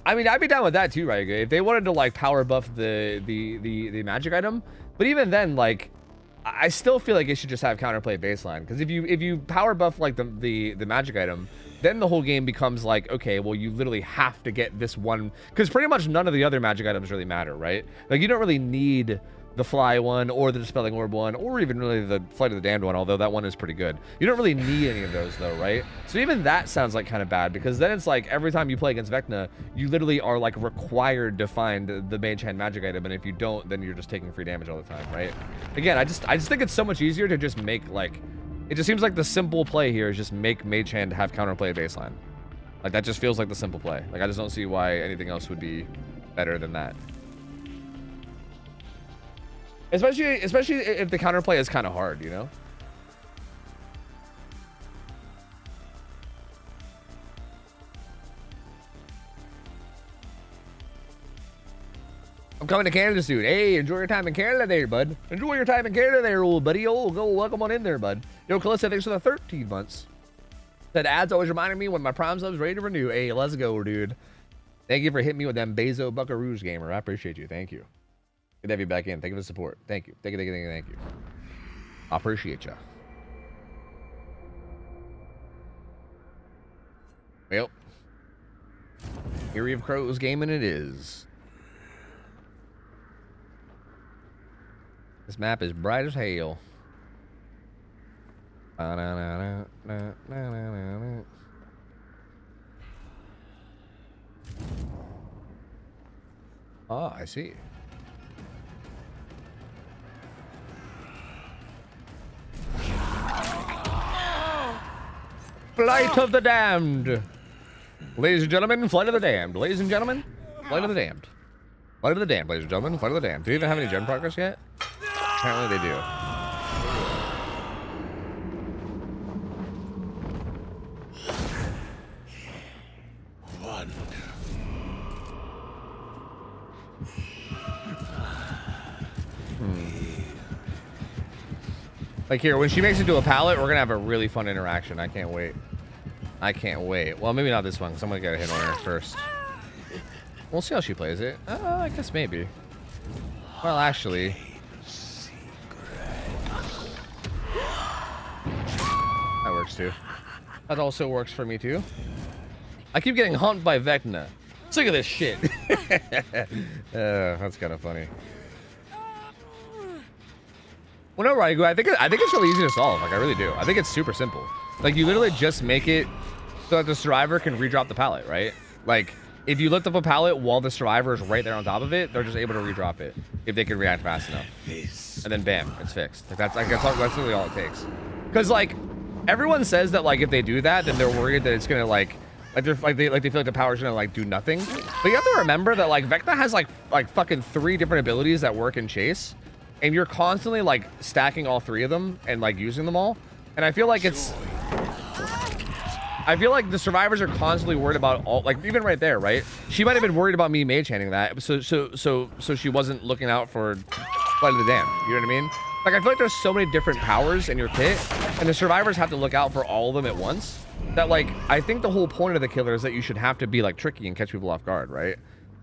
I mean, I'd be down with that too, right? If they wanted to like power buff the magic item, but even then, like, I still feel like it should just have counterplay baseline. Because if you power buff like the magic item, then the whole game becomes like, okay, well, you literally have to get this one, because pretty much none of the other magic items really matter, right? Like, you don't really need the fly one or the dispelling orb one or even really the flight of the damned one, although that one is pretty good. You don't really need any of those though, right? So even that sounds like kind of bad, because then it's like every time you play against Vecna, you literally are like required to find the mage hand magic item, and if you don't, then you're just taking free damage all the time, right? Again, I just think it's so much easier to just make, like, it just seems like the simple play here is just make mage hand have counterplay baseline. Like, that just feels like the simple play. Like, I just don't see why anything else would be better than that. Especially if the counterplay is kind of hard, you know? I'm coming to Canada soon. Hey, enjoy your time in Canada there, bud. Enjoy your time in Canada there, old buddy. Oh, go welcome on in there, bud. Yo, Calista, thanks for the 13 months. That ad's always reminding me when my Prime sub's ready to renew. Hey, let's go, dude. Thank you for hitting me with them Bezo Buckaroos, gamer. I appreciate you. Thank you. Good to have you back in. Thank you for the support. Thank you. Thank you. I appreciate you. Well, Eerie of Crows gaming it is. This map is bright as hell. Ah, I see. Flight of the Damned. Ladies and gentlemen, Flight of the Damned. Ladies and gentlemen, Flight of the Damned. Flight of the Damned, ladies and gentlemen, Flight of the Damned. Do you even have any gen progress yet? Apparently they do. Like here, when she makes it to a pallet, we're gonna have a really fun interaction. I can't wait. I can't wait. Well, maybe not this one, because I'm gonna get a hit on her first. We'll see how she plays it. I guess maybe. Well, actually. That works too. That also works for me too. I keep getting humped by Vecna. Look at this shit. That's kind of funny. Well, no, Raigu, I think it's really easy to solve. Like, I really do. I think it's super simple. Like, you literally just make it so that the survivor can redrop the pallet, right? Like, if you lift up a pallet while the survivor is right there on top of it, they're just able to redrop it if they can react fast enough. And then bam, it's fixed. Like, that's literally all it takes. Because, like, everyone says that, like, if they do that, then they're worried that it's gonna they feel like the power's gonna like do nothing. But you have to remember that like Vecna has like fucking 3 different abilities that work in chase. And you're constantly like stacking all 3 of them and like using them all. And I feel like the survivors are constantly worried about all, like even right there, right? She might have been worried about me mage handing that, so she wasn't looking out for Flight of the Damned. You know what I mean? Like, I feel like there's so many different powers in your kit, and the survivors have to look out for all of them at once, that, like, I think the whole point of the killer is that you should have to be, like, tricky and catch people off guard, right?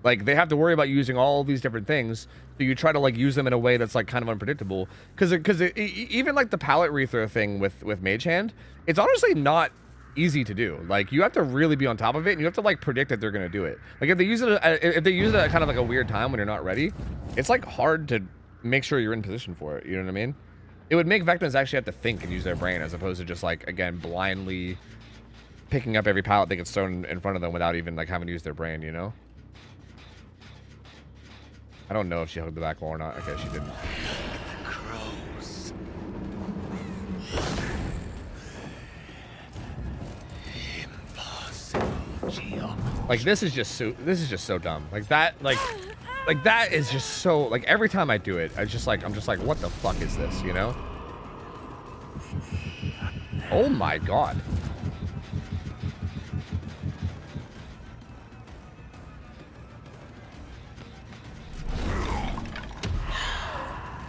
Like, they have to worry about using all these different things, so you try to, like, use them in a way that's, like, kind of unpredictable. Because even, like, the palette rethrow thing with Mage Hand, it's honestly not easy to do. Like, you have to really be on top of it, and you have to, like, predict that they're going to do it. Like, if they use it at kind of, like, a weird time when you're not ready, it's, like, hard to make sure you're in position for it, you know what I mean? It would make Vectans actually have to think and use their brain as opposed to just, like, again, blindly picking up every pallet that gets thrown in front of them without even, like, having to use their brain, you know? I don't know if she hugged the back wall or not. Okay, she didn't. Crows. Impossible, Gio. Like, this is just so dumb. Like that is just so, like, every time I do it, I'm just like, what the fuck is this, you know? Oh my god.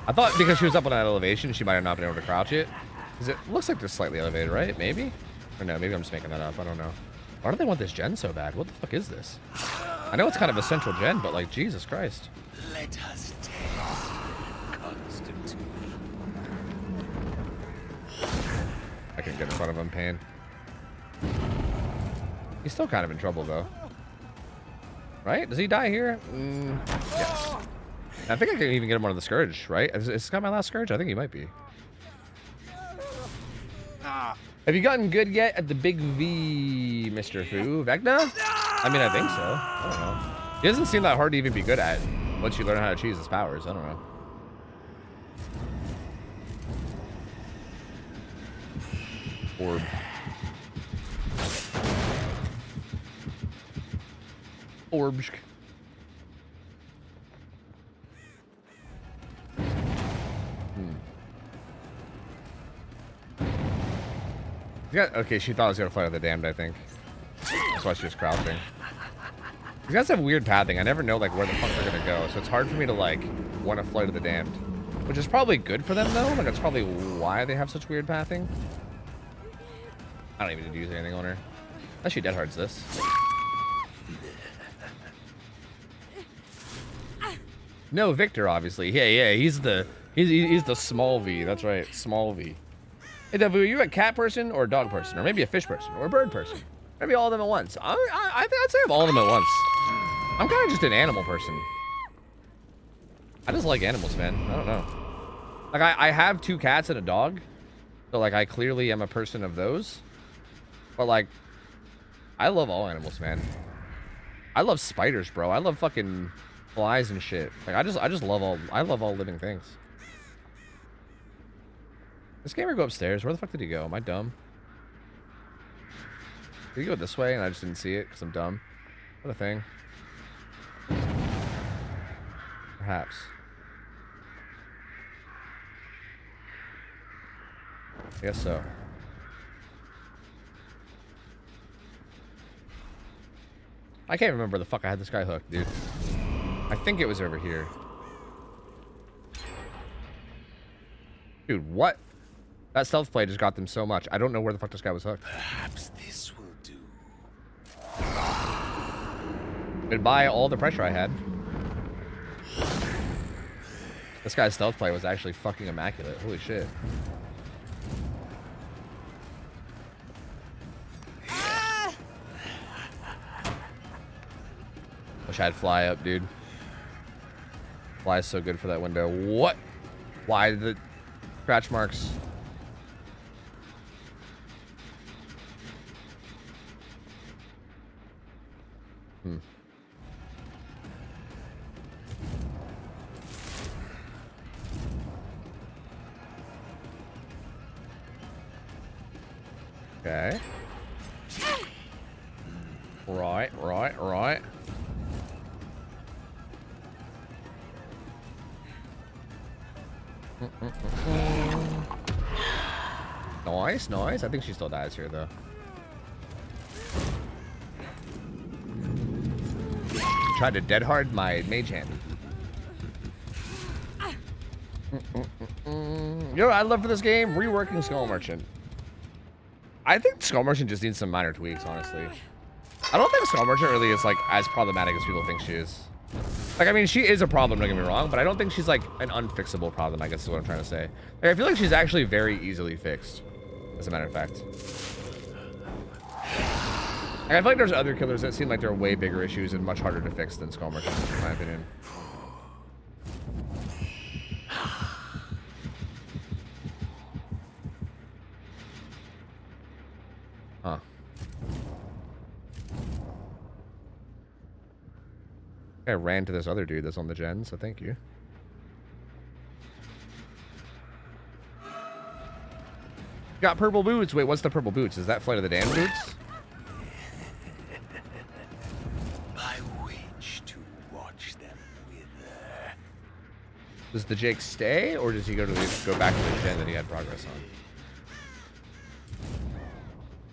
I thought because she was up on that elevation, she might have not been able to crouch it. Because it looks like they're slightly elevated, right? Maybe? Or no, maybe I'm just making that up. I don't know. Why do they want this gen so bad? What the fuck is this? I know it's kind of a central gen, but, like, Jesus Christ. Let us test Constitution. I can get in front of him, Pain. He's still kind of in trouble, though. Right? Does he die here? Yes. I think I can even get him on the Scourge, right? Is this guy my last Scourge? I think he might be. Have you gotten good yet at the big V, Mr. Fu? Vecna? I mean, I think so. I don't know. He doesn't seem that hard to even be good at once you learn how to choose his powers. I don't know. Orb. Orbsk. Yeah, okay, she thought I was gonna fly with the damned, I think. That's why she was crouching. These guys have weird pathing. I never know, like, where the fuck they're gonna go, so it's hard for me to, like, want to fly to the damned. Which is probably good for them, though. Like, that's probably why they have such weird pathing. I don't even need to use anything on her. Unless she dead hards this. No, Victor, obviously. Yeah, he's the small V. That's right, small V. Hey, Devu, are you a cat person or a dog person? Or maybe a fish person or a bird person? Maybe all of them at once. I think I'd say all of them at once. I'm kind of just an animal person. I just like animals, man. I don't know. Like, I have 2 cats and a dog. So, like, I clearly am a person of those. But, like, I love all animals, man. I love spiders, bro. I love fucking flies and shit. Like, I just love all living things. This gamer go upstairs. Where the fuck did he go? Am I dumb? Did he go this way and I just didn't see it because I'm dumb? What a thing. Perhaps. I guess so. I can't remember the fuck I had this guy hooked, dude. I think it was over here. Dude, what? That stealth play just got them so much. I don't know where the fuck this guy was hooked. Perhaps this will do. Goodbye all the pressure I had. This guy's stealth play was actually fucking immaculate. Holy shit. Wish I had fly up, dude. Fly is so good for that window. What? Why the scratch marks? Okay. Right. Nice. I think she still dies here, though. Tried to dead hard my mage hand. You know what I'd love for this game? Reworking Skull Merchant. I think Skull Merchant just needs some minor tweaks, honestly. I don't think Skull Merchant really is like as problematic as people think she is. Like, I mean, she is a problem, don't get me wrong, but I don't think she's like an unfixable problem, I guess is what I'm trying to say. Like, I feel like she's actually very easily fixed, as a matter of fact. Like, I feel like there's other killers that seem like they're way bigger issues and much harder to fix than Skull Merchant, in my opinion. Huh. I ran to this other dude that's on the gen, so thank you. Got purple boots. Wait, what's the purple boots? Is that Flight of the Damned boots? By which to watch them wither. Does the Jake stay, or does he go back to the gen that he had progress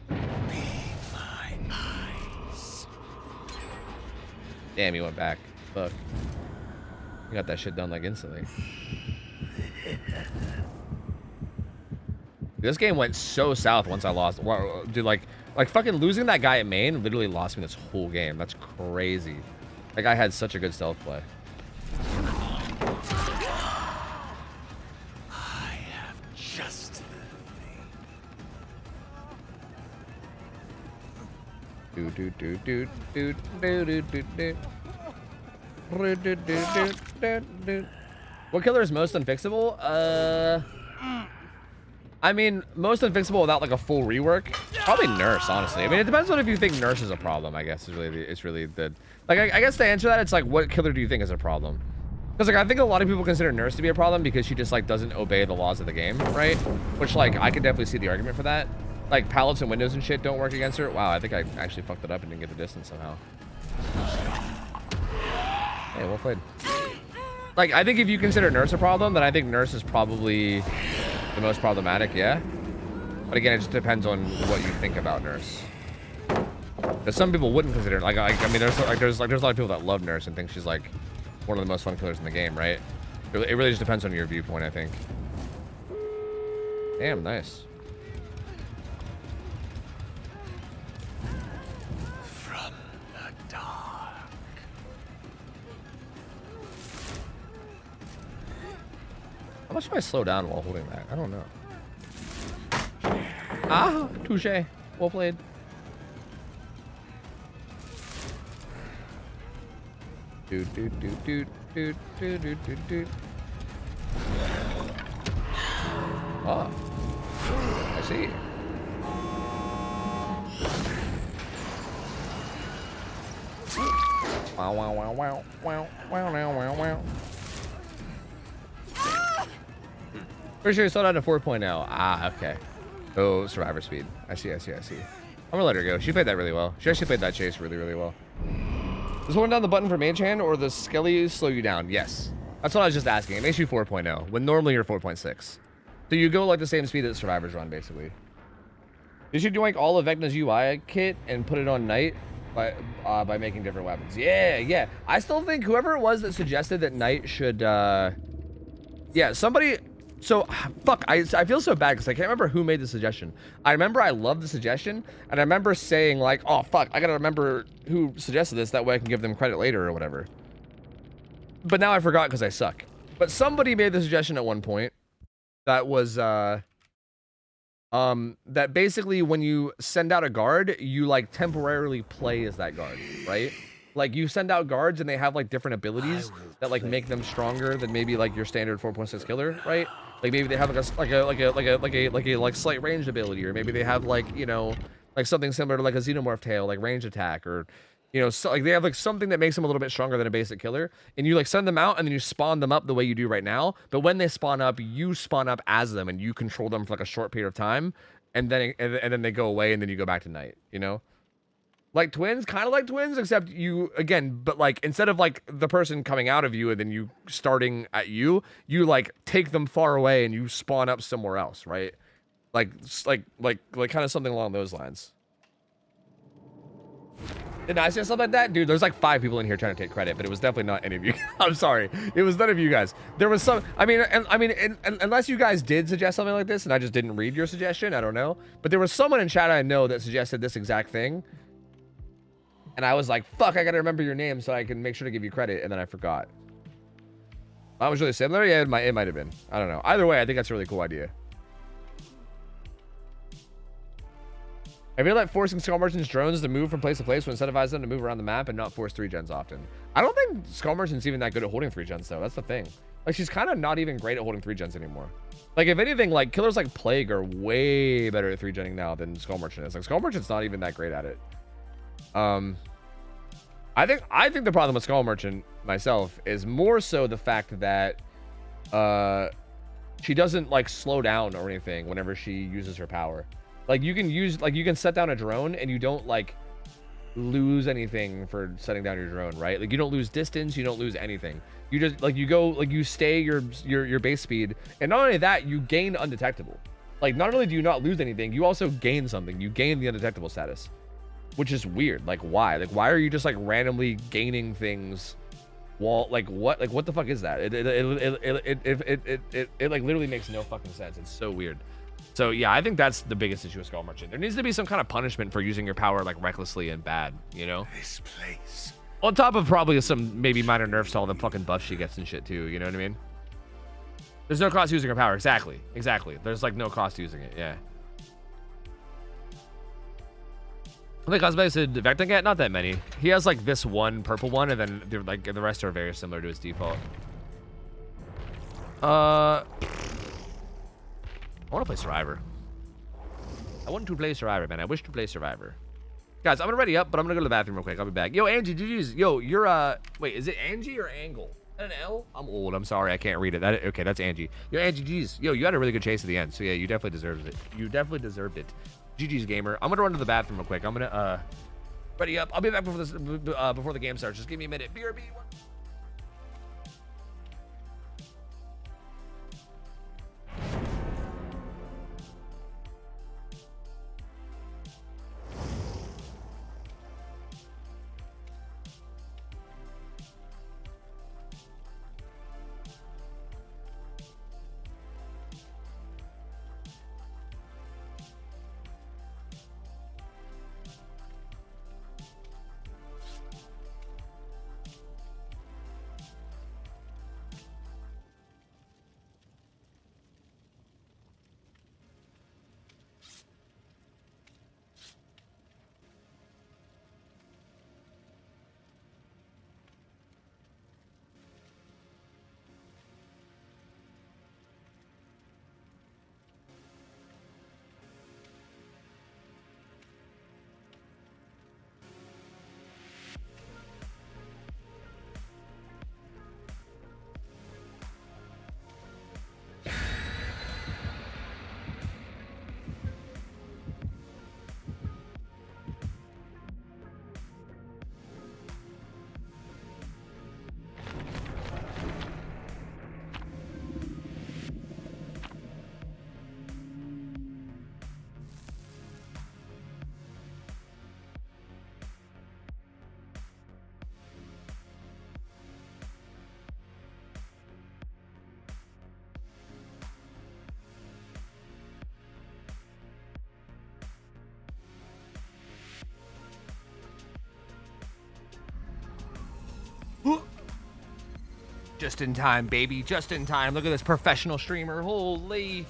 on? Be my eyes. Damn, he went back. Fuck. He got that shit done like instantly. This game went so south once I lost. Dude, like fucking losing that guy at main literally lost me this whole game. That's crazy. That guy had such a good stealth play. I have just the thing. What killer is most unfixable? I mean, most unfixable without like a full rework. Probably Nurse, honestly. I mean, it depends on if you think Nurse is a problem. I guess is really the like. I guess to answer that, it's like, what killer do you think is a problem? Because like I think a lot of people consider Nurse to be a problem because she just like doesn't obey the laws of the game, right? Which like I could definitely see the argument for that. Like pallets and windows and shit don't work against her. Wow, I think I actually fucked it up and didn't get the distance somehow. Hey, well played. Like I think if you consider Nurse a problem, then I think Nurse is probably the most problematic, yeah. But again, it just depends on what you think about Nurse. Because some people wouldn't consider it. Like I mean, there's a lot of people that love Nurse and think she's like one of the most fun killers in the game, right? It really just depends on your viewpoint, I think. Damn, nice. From the dark. How much do I slow down while holding that? I don't know. Ah, touche. Well played. Doot doot doot doot doot doot doot doot doot. Oh, I see. Wow wow wow wow wow wow wow wow wow. Pretty sure you slowed down to 4.0. Ah, okay. Oh, survivor speed. I see. I'm gonna let her go. She played that really well. She actually played that chase really, really well. Does holding down the button for mage hand or the skelly slow you down? Yes. That's what I was just asking. It makes you 4.0 when normally you're 4.6. So you go like the same speed that survivors run, basically. You should do like all of Vecna's UI kit and put it on Knight by making different weapons. Yeah. I still think whoever it was that suggested that Knight should, yeah, somebody. So, fuck, I feel so bad because I can't remember who made the suggestion. I remember I loved the suggestion, and I remember saying, like, oh, fuck, I gotta remember who suggested this, that way I can give them credit later or whatever. But now I forgot because I suck. But somebody made the suggestion at one point that was, that basically when you send out a guard, you, like, temporarily play as that guard, right? Like, you send out guards and they have, like, different abilities that, like, make them stronger than maybe, like, your standard 4.6 killer, right? Like, maybe they have, like, a slight ranged ability, or maybe they have, like, you know, like, something similar to, like, a xenomorph tail, like, ranged attack, or, you know, so, like, they have, like, something that makes them a little bit stronger than a basic killer, and you, like, send them out, and then you spawn them up the way you do right now, but when they spawn up, you spawn up as them, and you control them for, like, a short period of time, and then they go away, and then you go back to Night, you know? Like twins, kind of like twins, except you, again, but like, instead of like the person coming out of you and then you starting at you, you like take them far away and you spawn up somewhere else, right? Like kind of something along those lines. Did I say something like that? Dude, there's like 5 people in here trying to take credit, but it was definitely not any of you. I'm sorry. It was none of you guys. There was some, unless you guys did suggest something like this and I just didn't read your suggestion, I don't know. But there was someone in chat I know that suggested this exact thing. And I was like, fuck, I gotta remember your name so I can make sure to give you credit. And then I forgot. I was really similar? Yeah, it might have been. I don't know. Either way, I think that's a really cool idea. I feel like forcing Skull Merchant's drones to move from place to place will incentivize them to move around the map and not force 3 gens often. I don't think Skull Merchant's even that good at holding 3 gens though. That's the thing. Like she's kind of not even great at holding 3 gens anymore. Like if anything, like killers like Plague are way better at 3 genning now than Skull Merchant is. Like Skull Merchant's not even that great at it. I think the problem with Skull Merchant myself is more so the fact that she doesn't like slow down or anything whenever she uses her power. Like you can set down a drone and you don't like lose anything for setting down your drone, right? Like you don't lose distance, you don't lose anything. You just like you go like you stay your base speed, and not only that, you gain undetectable. Like not only do you not lose anything, you also gain something. You gain the undetectable status, which is weird. Like why? Like why are you just like randomly gaining things? Well, like what? Like what the fuck is that? It like literally makes no fucking sense. It's so weird. So yeah, I think that's the biggest issue with Skull Merchant. There needs to be some kind of punishment for using your power like recklessly and bad, you know? This place. On top of probably some maybe minor nerfs to all the fucking buffs she gets and shit too, you know what I mean? There's no cost using her power. Exactly. There's like no cost using it, yeah. How many cosmetics did Vector get? Not that many. He has like this one purple one, and then like the rest are very similar to his default. I want to play Survivor. I want to play Survivor, man. I wish to play Survivor. Guys, I'm gonna ready up, but I'm gonna go to the bathroom real quick. I'll be back. Yo, Angie, GG's. Yo, you're wait, is it Angie or Angle? Is that an L? I'm old. I'm sorry, I can't read it. Okay, that's Angie. Yo, Angie, geez. Yo, you had a really good chase at the end. So yeah, you definitely deserved it. You definitely deserved it. GG's gamer. I'm gonna run to the bathroom real quick. I'm gonna ready up. I'll be back before this before the game starts. Just give me a minute. BRB. Just in time, baby. Just in time. Look at this professional streamer. Holy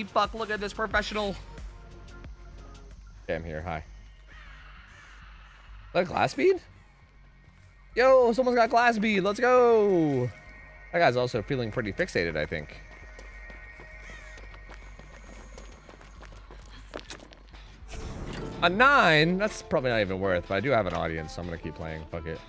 fuck. Look at this professional. Okay, I'm here. Hi. Is that glass bead? Yo, someone's got glass bead. Let's go. That guy's also feeling pretty fixated, I think. A 9? That's probably not even worth, but I do have an audience, so I'm going to keep playing. Fuck it.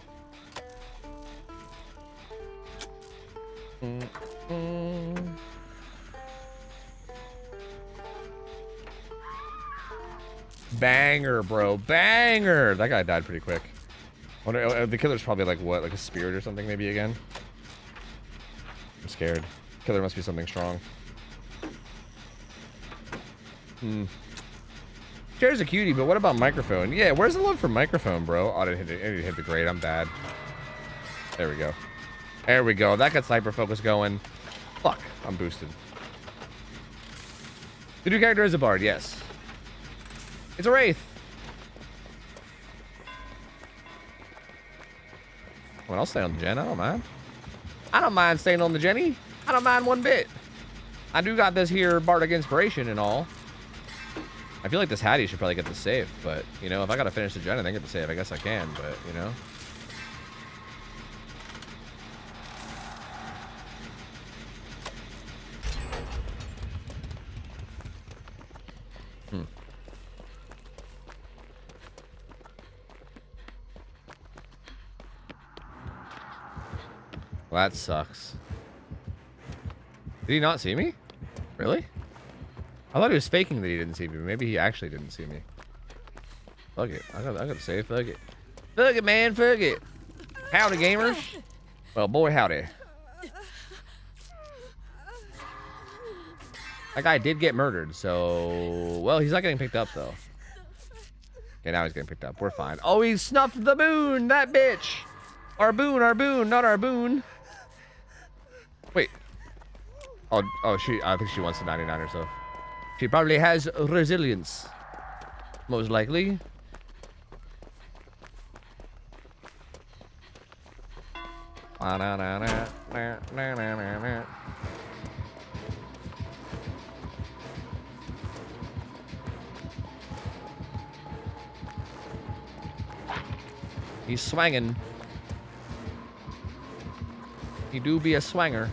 Banger, bro. Banger. That guy died pretty quick. Wonder, the killer's probably like what? Like a spirit or something maybe again? I'm scared. Killer must be something strong. Chair's a cutie, but what about microphone? Yeah, where's the love for microphone, bro? Oh, I didn't hit the grade. I'm bad. There we go. There we go. That got sniper focus going. Fuck, I'm boosted. The new character is a bard, yes. It's a wraith. Well, I'll stay on the gen. I don't mind. I don't mind staying on the Jenny. I don't mind one bit. I do got this here bardic inspiration and all. I feel like this Hattie should probably get the save, but you know, if I gotta finish the gen and then get the save, I guess I can, but you know. Well, that sucks. Did he not see me? Really? I thought he was faking that he didn't see me. Maybe he actually didn't see me. Fuck it. I gotta say, fuck it. Fuck it, man. Fuck it. Howdy, gamers. Well, boy, howdy. That guy did get murdered, so... Well, he's not getting picked up, though. Okay, now he's getting picked up. We're fine. Oh, he snuffed the boon! That bitch! Our boon, not our boon. Wait. Oh, I think she wants the 99 herself. She probably has resilience. Most likely. He's swanging. He do be a swanger.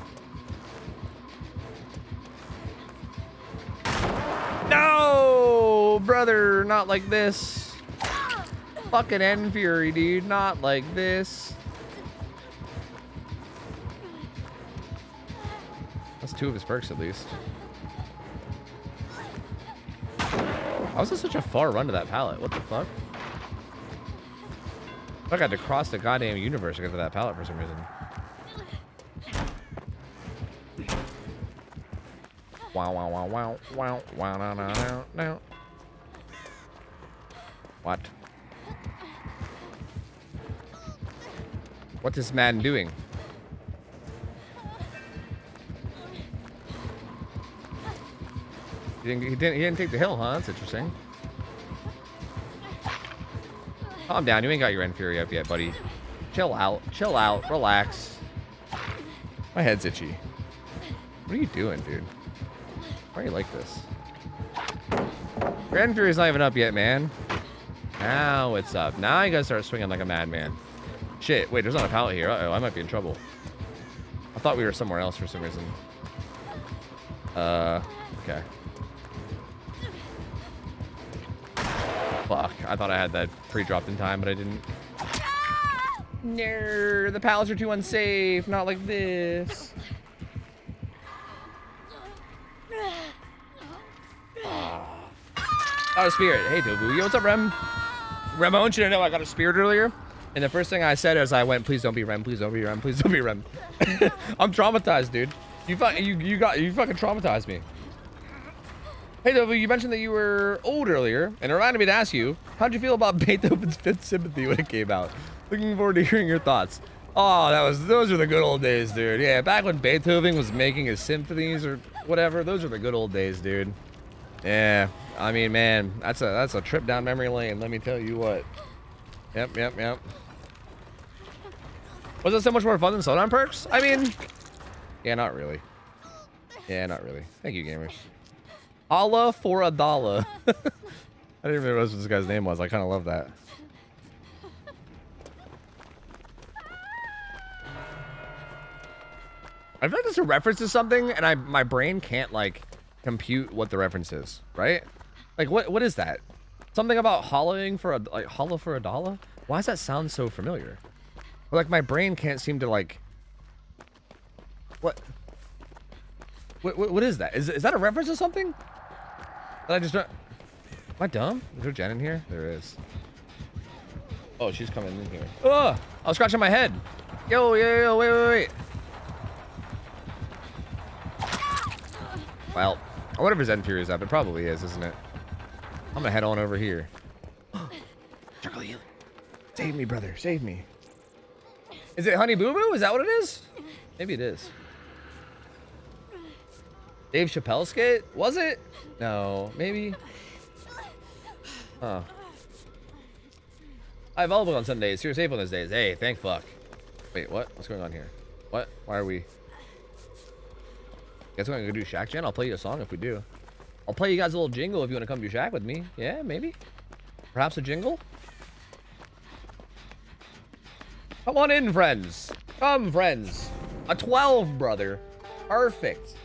No, brother, not like this. Fucking End Fury, dude, not like this. That's 2 of his perks, at least. How was this such a far run to that pallet? What the fuck? I had to cross the goddamn universe to get to that pallet for some reason. Wow, wow, wow, wow, wow, wow, no, no, no, no. What? What's this man doing? He didn't take the hill, huh? That's interesting. Calm down, you ain't got your End Fury up yet, buddy. Chill out, relax. My head's itchy. What are you doing, dude? Why are you like this? Your End Fury's not even up yet, man. Now it's up. Now you gotta start swinging like a madman. Shit, wait, there's not a pallet here. Uh-oh, I might be in trouble. I thought we were somewhere else for some reason. Okay. Fuck, I thought I had that pre-dropped in time, but I didn't. No, the pallets are too unsafe. Not like this. Got a spirit. Hey, Tofu. Yo, what's up, Rem? Rem, I want you to know I got a spirit earlier. And the first thing I said as I went, please don't be Rem, please don't be Rem, please don't be Rem. I'm traumatized, dude. You fucking traumatized me. Hey, Tofu, you mentioned that you were old earlier, and it reminded me to ask you, how'd you feel about Beethoven's Fifth Symphony when it came out? Looking forward to hearing your thoughts. Oh, those were the good old days, dude. Yeah, back when Beethoven was making his symphonies or whatever, those were the good old days, dude. Yeah, I mean, man, that's a trip down memory lane, let me tell you what. Yep. Was it so much more fun than Sodan perks? I mean, yeah, not really. Yeah, not really. Thank you, gamers. Allah for a dollar. I didn't even realize what this guy's name was. I kind of love that. I feel like it's a reference to something, and my brain can't like compute what the reference is, right? Like what is that? Something about hollowing for a hollow for a dollar? Why does that sound so familiar? Or, like my brain can't seem to like. What is that? Is that a reference to something? That I just don't. Am I dumb? Is there Jen in here? There is. Oh, she's coming in here. Oh, I was scratching my head. Yo, wait. Well, I wonder if his End Fury is up. It probably is, isn't it? I'm gonna head on over here. Circle healing. Save me, brother. Save me. Is it Honey Boo Boo? Is that what it is? Maybe it is. Dave Chappelle skit? Was it? No, maybe. Huh. I'm available on Sundays. You're safe on those days. Hey, thank fuck. Wait, what? What's going on here? What? Why are we? Guess we're gonna go do Shack Gen? I'll play you a song if we do. I'll play you guys a little jingle if you want to come do Shack with me. Yeah, maybe. Perhaps a jingle? Come on in, friends. Come, friends. A 12, brother. Perfect.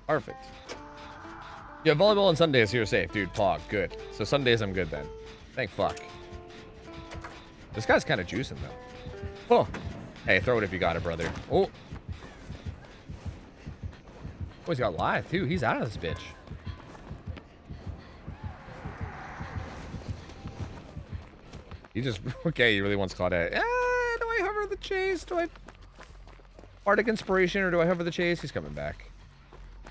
Perfect. Yeah, volleyball on Sundays, you're safe, dude. Pog, good. So Sundays, I'm good then. Thank fuck. This guy's kind of juicing, though. Oh. Hey, throw it if you got it, brother. Oh. Oh, he's got live, too. He's out of this bitch. He just... Okay, he really wants Claudette. Do I hover the chase? Do I... Arctic Inspiration, or do I hover the chase? He's coming back. I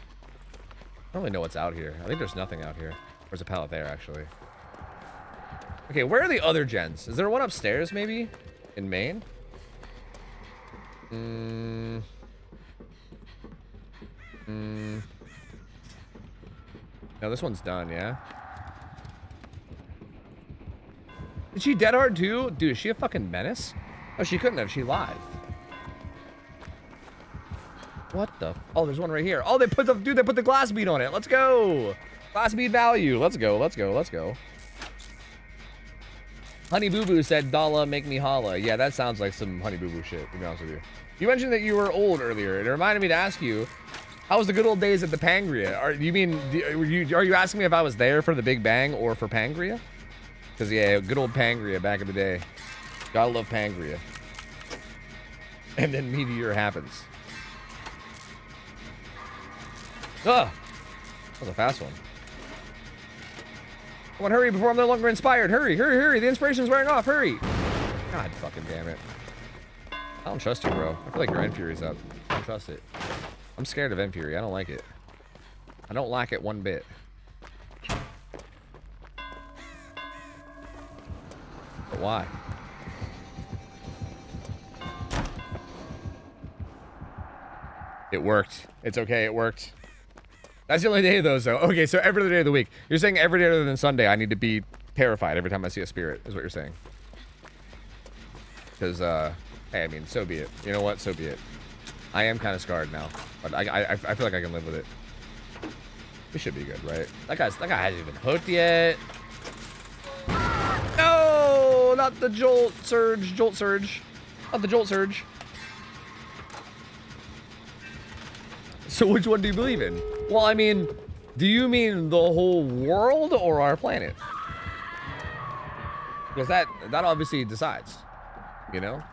don't really know what's out here. I think there's nothing out here. There's a pallet there, actually. Okay, where are the other gens? Is there one upstairs, maybe? In Maine? No, this one's done, yeah? Is she dead hard, too? Dude, is she a fucking menace? Oh, she couldn't have. She live. What the? Oh, there's one right here. Oh, they put the dude. They put the glass bead on it. Let's go. Glass bead value. Let's go. Let's go. Let's go. Honey Boo Boo said, "Dalla, make me holla." Yeah, that sounds like some Honey Boo Boo shit. To be honest with you. You mentioned that you were old earlier. It reminded me to ask you, how was the good old days at the Pangria? Are you asking me if I was there for the Big Bang or for Pangria? Because yeah, good old Pangria back in the day. Gotta love Pangria. And then Meteor happens. Ah! That was a fast one. Come on, hurry before I'm no longer inspired. Hurry, hurry, hurry. The inspiration's wearing off. Hurry. God fucking damn it. I don't trust you, bro. I feel like your End Fury's up. I don't trust it. I'm scared of End Fury. I don't like it. I don't like it one bit. But why? It worked. It's okay. It worked. That's the only day, though, so. Okay, so every other day of the week. You're saying every day other than Sunday, I need to be terrified every time I see a spirit, is what you're saying. Because, hey, I mean, so be it. You know what? So be it. I am kind of scarred now, but I feel like I can live with it. We should be good, right? That guy hasn't even hooked yet. No! Not the Jolt Surge. Jolt Surge. Not the Jolt Surge. So which one do you believe in? Well, I mean, do you mean the whole world or our planet? Because that obviously decides, you know?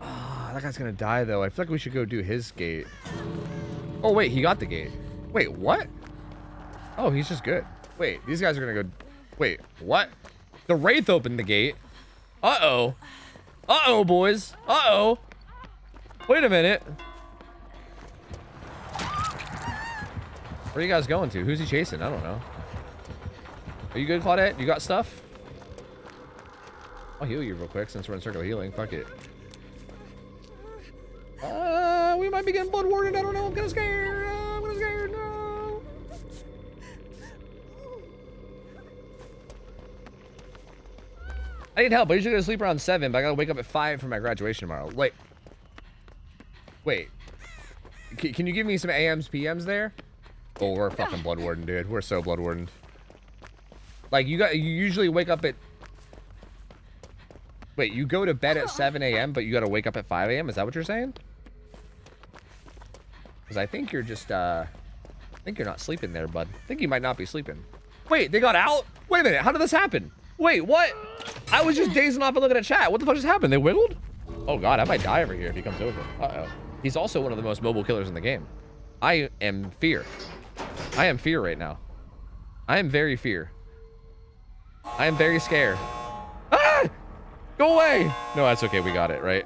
Ah, that guy's gonna die though. I feel like we should go do his gate. Oh wait, he got the gate. Wait, what? Oh, he's just good. Wait, these guys are gonna go. Wait, what? The Wraith opened the gate. Uh-oh. Uh-oh, boys. Uh-oh. Wait a minute. Where are you guys going to? Who's he chasing? I don't know. Are you good, Claudette? You got stuff? I'll heal you real quick since we're in circle healing. Fuck it. We might be getting blood warded. I don't know. I'm kind of scared. I'm kind of scared. No. I need help. I usually go to sleep around 7, but I gotta wake up at 5 for my graduation tomorrow. Wait. Wait. Can you give me some AMs, PMs there? Oh, we're fucking blood warden, dude. We're so blood wardened. Like, you usually wake up at... Wait, you go to bed at 7 a.m., but you gotta wake up at 5 a.m.? Is that what you're saying? Because I think you're just, I think you're not sleeping there, bud. I think you might not be sleeping. Wait, they got out? Wait a minute, how did this happen? Wait, what? I was just dazing off and looking at chat. What the fuck just happened? They wiggled? Oh god, I might die over here if he comes over. Uh-oh. He's also one of the most mobile killers in the game. I am fear. I am fear right now. I am very fear. I am very scared. Ah! Go away! No, that's okay. We got it, right?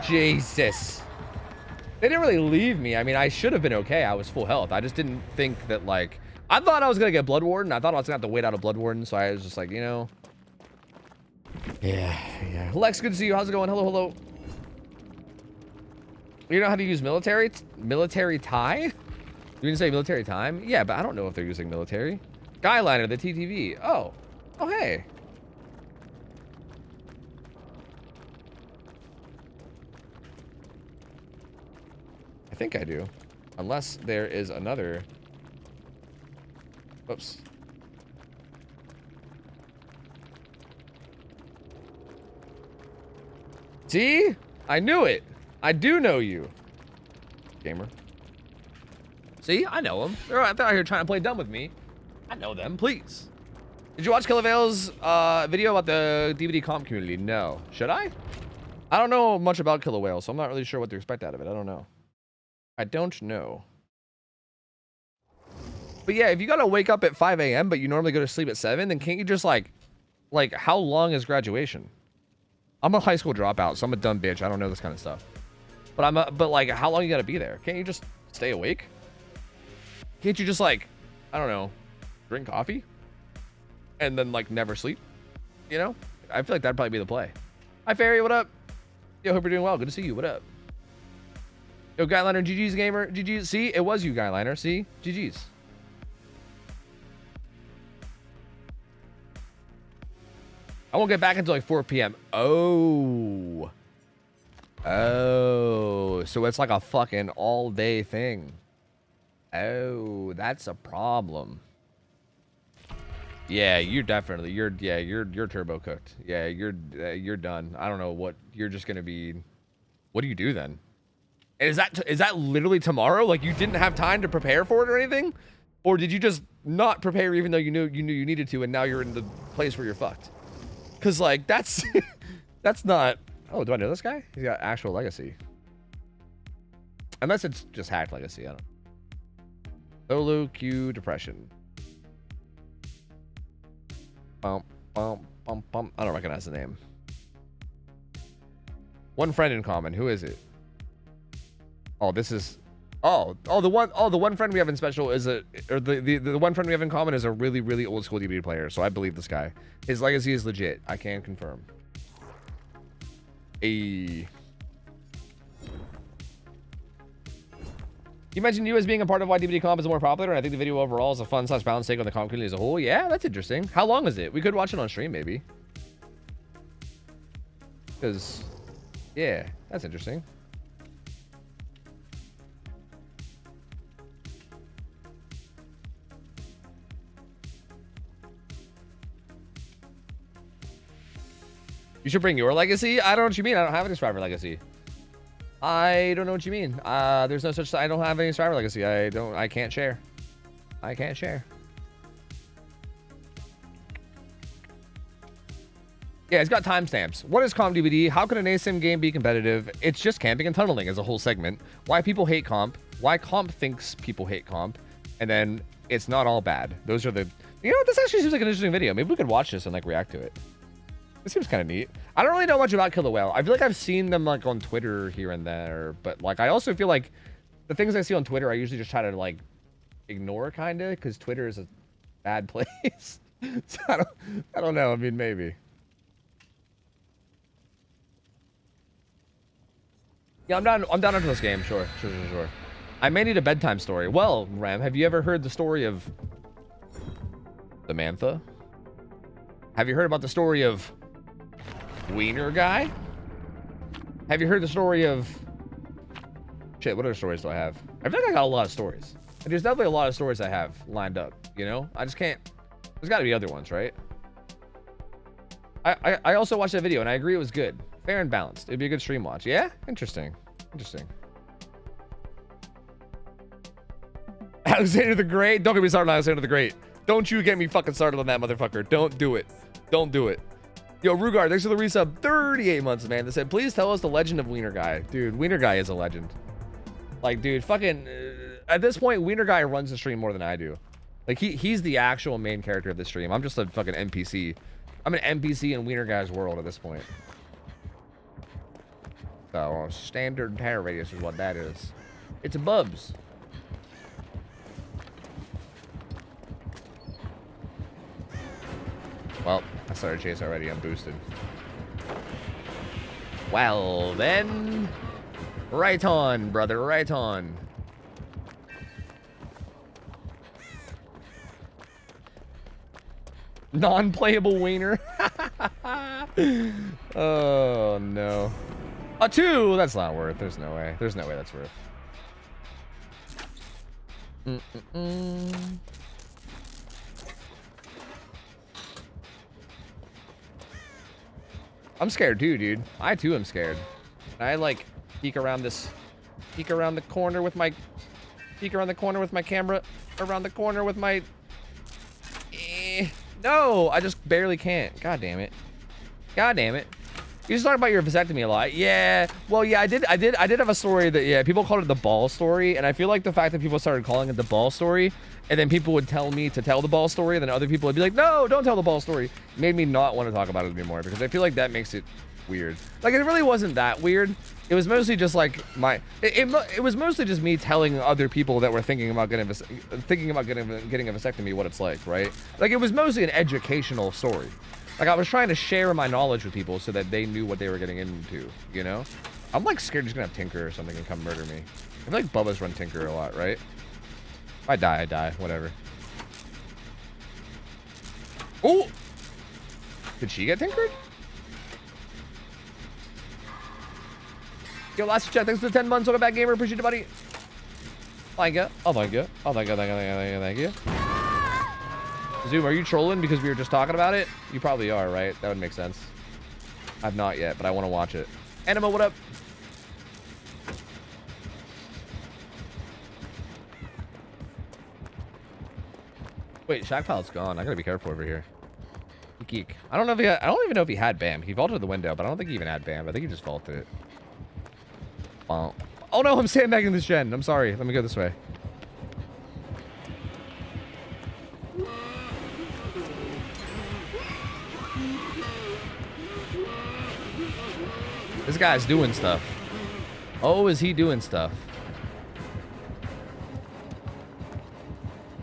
Jesus. They didn't really leave me. I mean, I should have been okay. I was full health. I just didn't think that, like... I thought I was going to get Blood Warden. I thought I was going to have to wait out a Blood Warden. So I was just like, you know... Yeah. Lex, good to see you. How's it going? Hello. You know how to use military? Military tie? You didn't say military time? Yeah, but I don't know if they're using military. Skyliner, the TTV. Oh, hey. I think I do. Unless there is another... Oops. See? I knew it. I do know you. Gamer. See? I know them. They're out here trying to play dumb with me. I know them. Please. Did you watch Killavale's video about the DVD comp community? No. Should I? I don't know much about Killer Whale, so I'm not really sure what to expect out of it. I don't know. I don't know. But yeah, if you gotta wake up at 5 a.m., but you normally go to sleep at 7, then can't you just like how long is graduation? I'm a high school dropout, so I'm a dumb bitch. I don't know this kind of stuff. But like, how long you gotta be there? Can't you just stay awake? Can't you just like, I don't know, drink coffee? And then like never sleep? You know? I feel like that'd probably be the play. Hi Fairy, what up? Yo, hope you're doing well. Good to see you. What up? Yo, Guyliner, GG's gamer. GG's. See, it was you, Guyliner. See? GG's. I won't get back until like 4 p.m. Oh, so it's like a fucking all day thing. Oh, that's a problem. Yeah, you're turbo cooked. Yeah, you're done. I don't know what you're just gonna be. What do you do then? And is that literally tomorrow? Like you didn't have time to prepare for it or anything, or did you just not prepare even though you knew you needed to, and now you're in the place where you're fucked? Cause like that's not. Oh, do I know this guy? He's got actual legacy. Unless it's just hacked legacy. I don't know. Solo Q depression. Bump. I don't recognize the name. One friend in common. Who is it? Oh, this is. The one friend we have in special is the one friend we have in common is a really old school DVD player. So I believe this guy. His legacy is legit. I can confirm. You mentioned you as being a part of why DVD comp is more popular. I think the video overall is a fun / balance take on the comp community as a whole. Yeah, that's interesting. How long is it? We could watch it on stream maybe. Because, yeah, that's interesting. You should bring your legacy? I don't know what you mean. I don't have any Survivor legacy. I don't know what you mean. There's no such. I don't have any Survivor legacy. I can't share. I can't share. Yeah, it's got timestamps. What is comp DVD? How can an ASIM game be competitive? It's just camping and tunneling as a whole segment. Why people hate comp. Why comp thinks people hate comp. And then it's not all bad. Those are the. You know what? This actually seems like an interesting video. Maybe we could watch this and like react to it. This seems kind of neat. I don't really know much about Killer Whale. I feel like I've seen them like on Twitter here and there, but like I also feel like the things I see on Twitter, I usually just try to like ignore kind of because Twitter is a bad place. So I don't know. I mean, maybe. Yeah, I'm down into this game. Sure. I may need a bedtime story. Well, Ram, have you ever heard the story of Samantha? Have you heard about the story of Wiener Guy? Have you heard the story of... Shit, what other stories do I have? I feel like I got a lot of stories. And there's definitely a lot of stories I have lined up, you know? I just can't... There's got to be other ones, right? I also watched that video, and I agree it was good. Fair and balanced. It'd be a good stream watch. Yeah? Interesting. Alexander the Great? Don't get me started on Alexander the Great. Don't you get me fucking started on that motherfucker. Don't do it. Yo, Rugar, thanks for the resub. 38 months, man. They said, please tell us the legend of Wiener Guy. Dude, Wiener Guy is a legend. Like, dude, fucking... at this point, Wiener Guy runs the stream more than I do. Like, he's the actual main character of the stream. I'm just a fucking NPC. I'm an NPC in Wiener Guy's world at this point. So standard tire radius is what that is. It's a Bubs. Well, I started a chase already. I'm boosted. Well, then. Right on, brother. Right on. Non-playable wiener. Oh, no. A 2! That's not worth. There's no way. There's no way that's worth. I'm scared too, dude. I too am scared. I like peek around the corner with my camera, around the corner with my. No, I just barely can't. God damn it. God damn it. You just talk about your vasectomy a lot. Yeah. Well, yeah, I did have a story that, yeah, people called it the ball story, and I feel like the fact that people started calling it the ball story, and then people would tell me to tell the ball story, and then other people would be like, no, don't tell the ball story, made me not want to talk about it anymore, because I feel like that makes it weird. Like, it really wasn't that weird. It was mostly just like it was mostly just me telling other people that were thinking about getting a vasectomy what it's like, right? Like, it was mostly an educational story. Like, I was trying to share my knowledge with people so that they knew what they were getting into, you know? I'm, like, scared he's gonna have Tinker or something and come murder me. I feel like Bubba's run Tinker a lot, right? If I die, I die. Whatever. Oh! Did she get Tinkered? Yo, last chat, thanks for the 10 months. Welcome back, gamer. Appreciate it, buddy. Thank you. Oh, thank you. Oh, thank you, thank you, thank you, thank you. Zoom, are you trolling because we were just talking about it? You probably are, right? That would make sense. I've not yet, but I want to watch it. Anima, what up? Wait, Shackpile's gone. I gotta be careful over here. Geek. I don't even know if he had BAM. He vaulted the window, but I don't think he even had BAM. I think he just vaulted it. Wow. Oh no, I'm sandbagging this gen. I'm sorry. Let me go this way. This guy's doing stuff. Oh, is he doing stuff?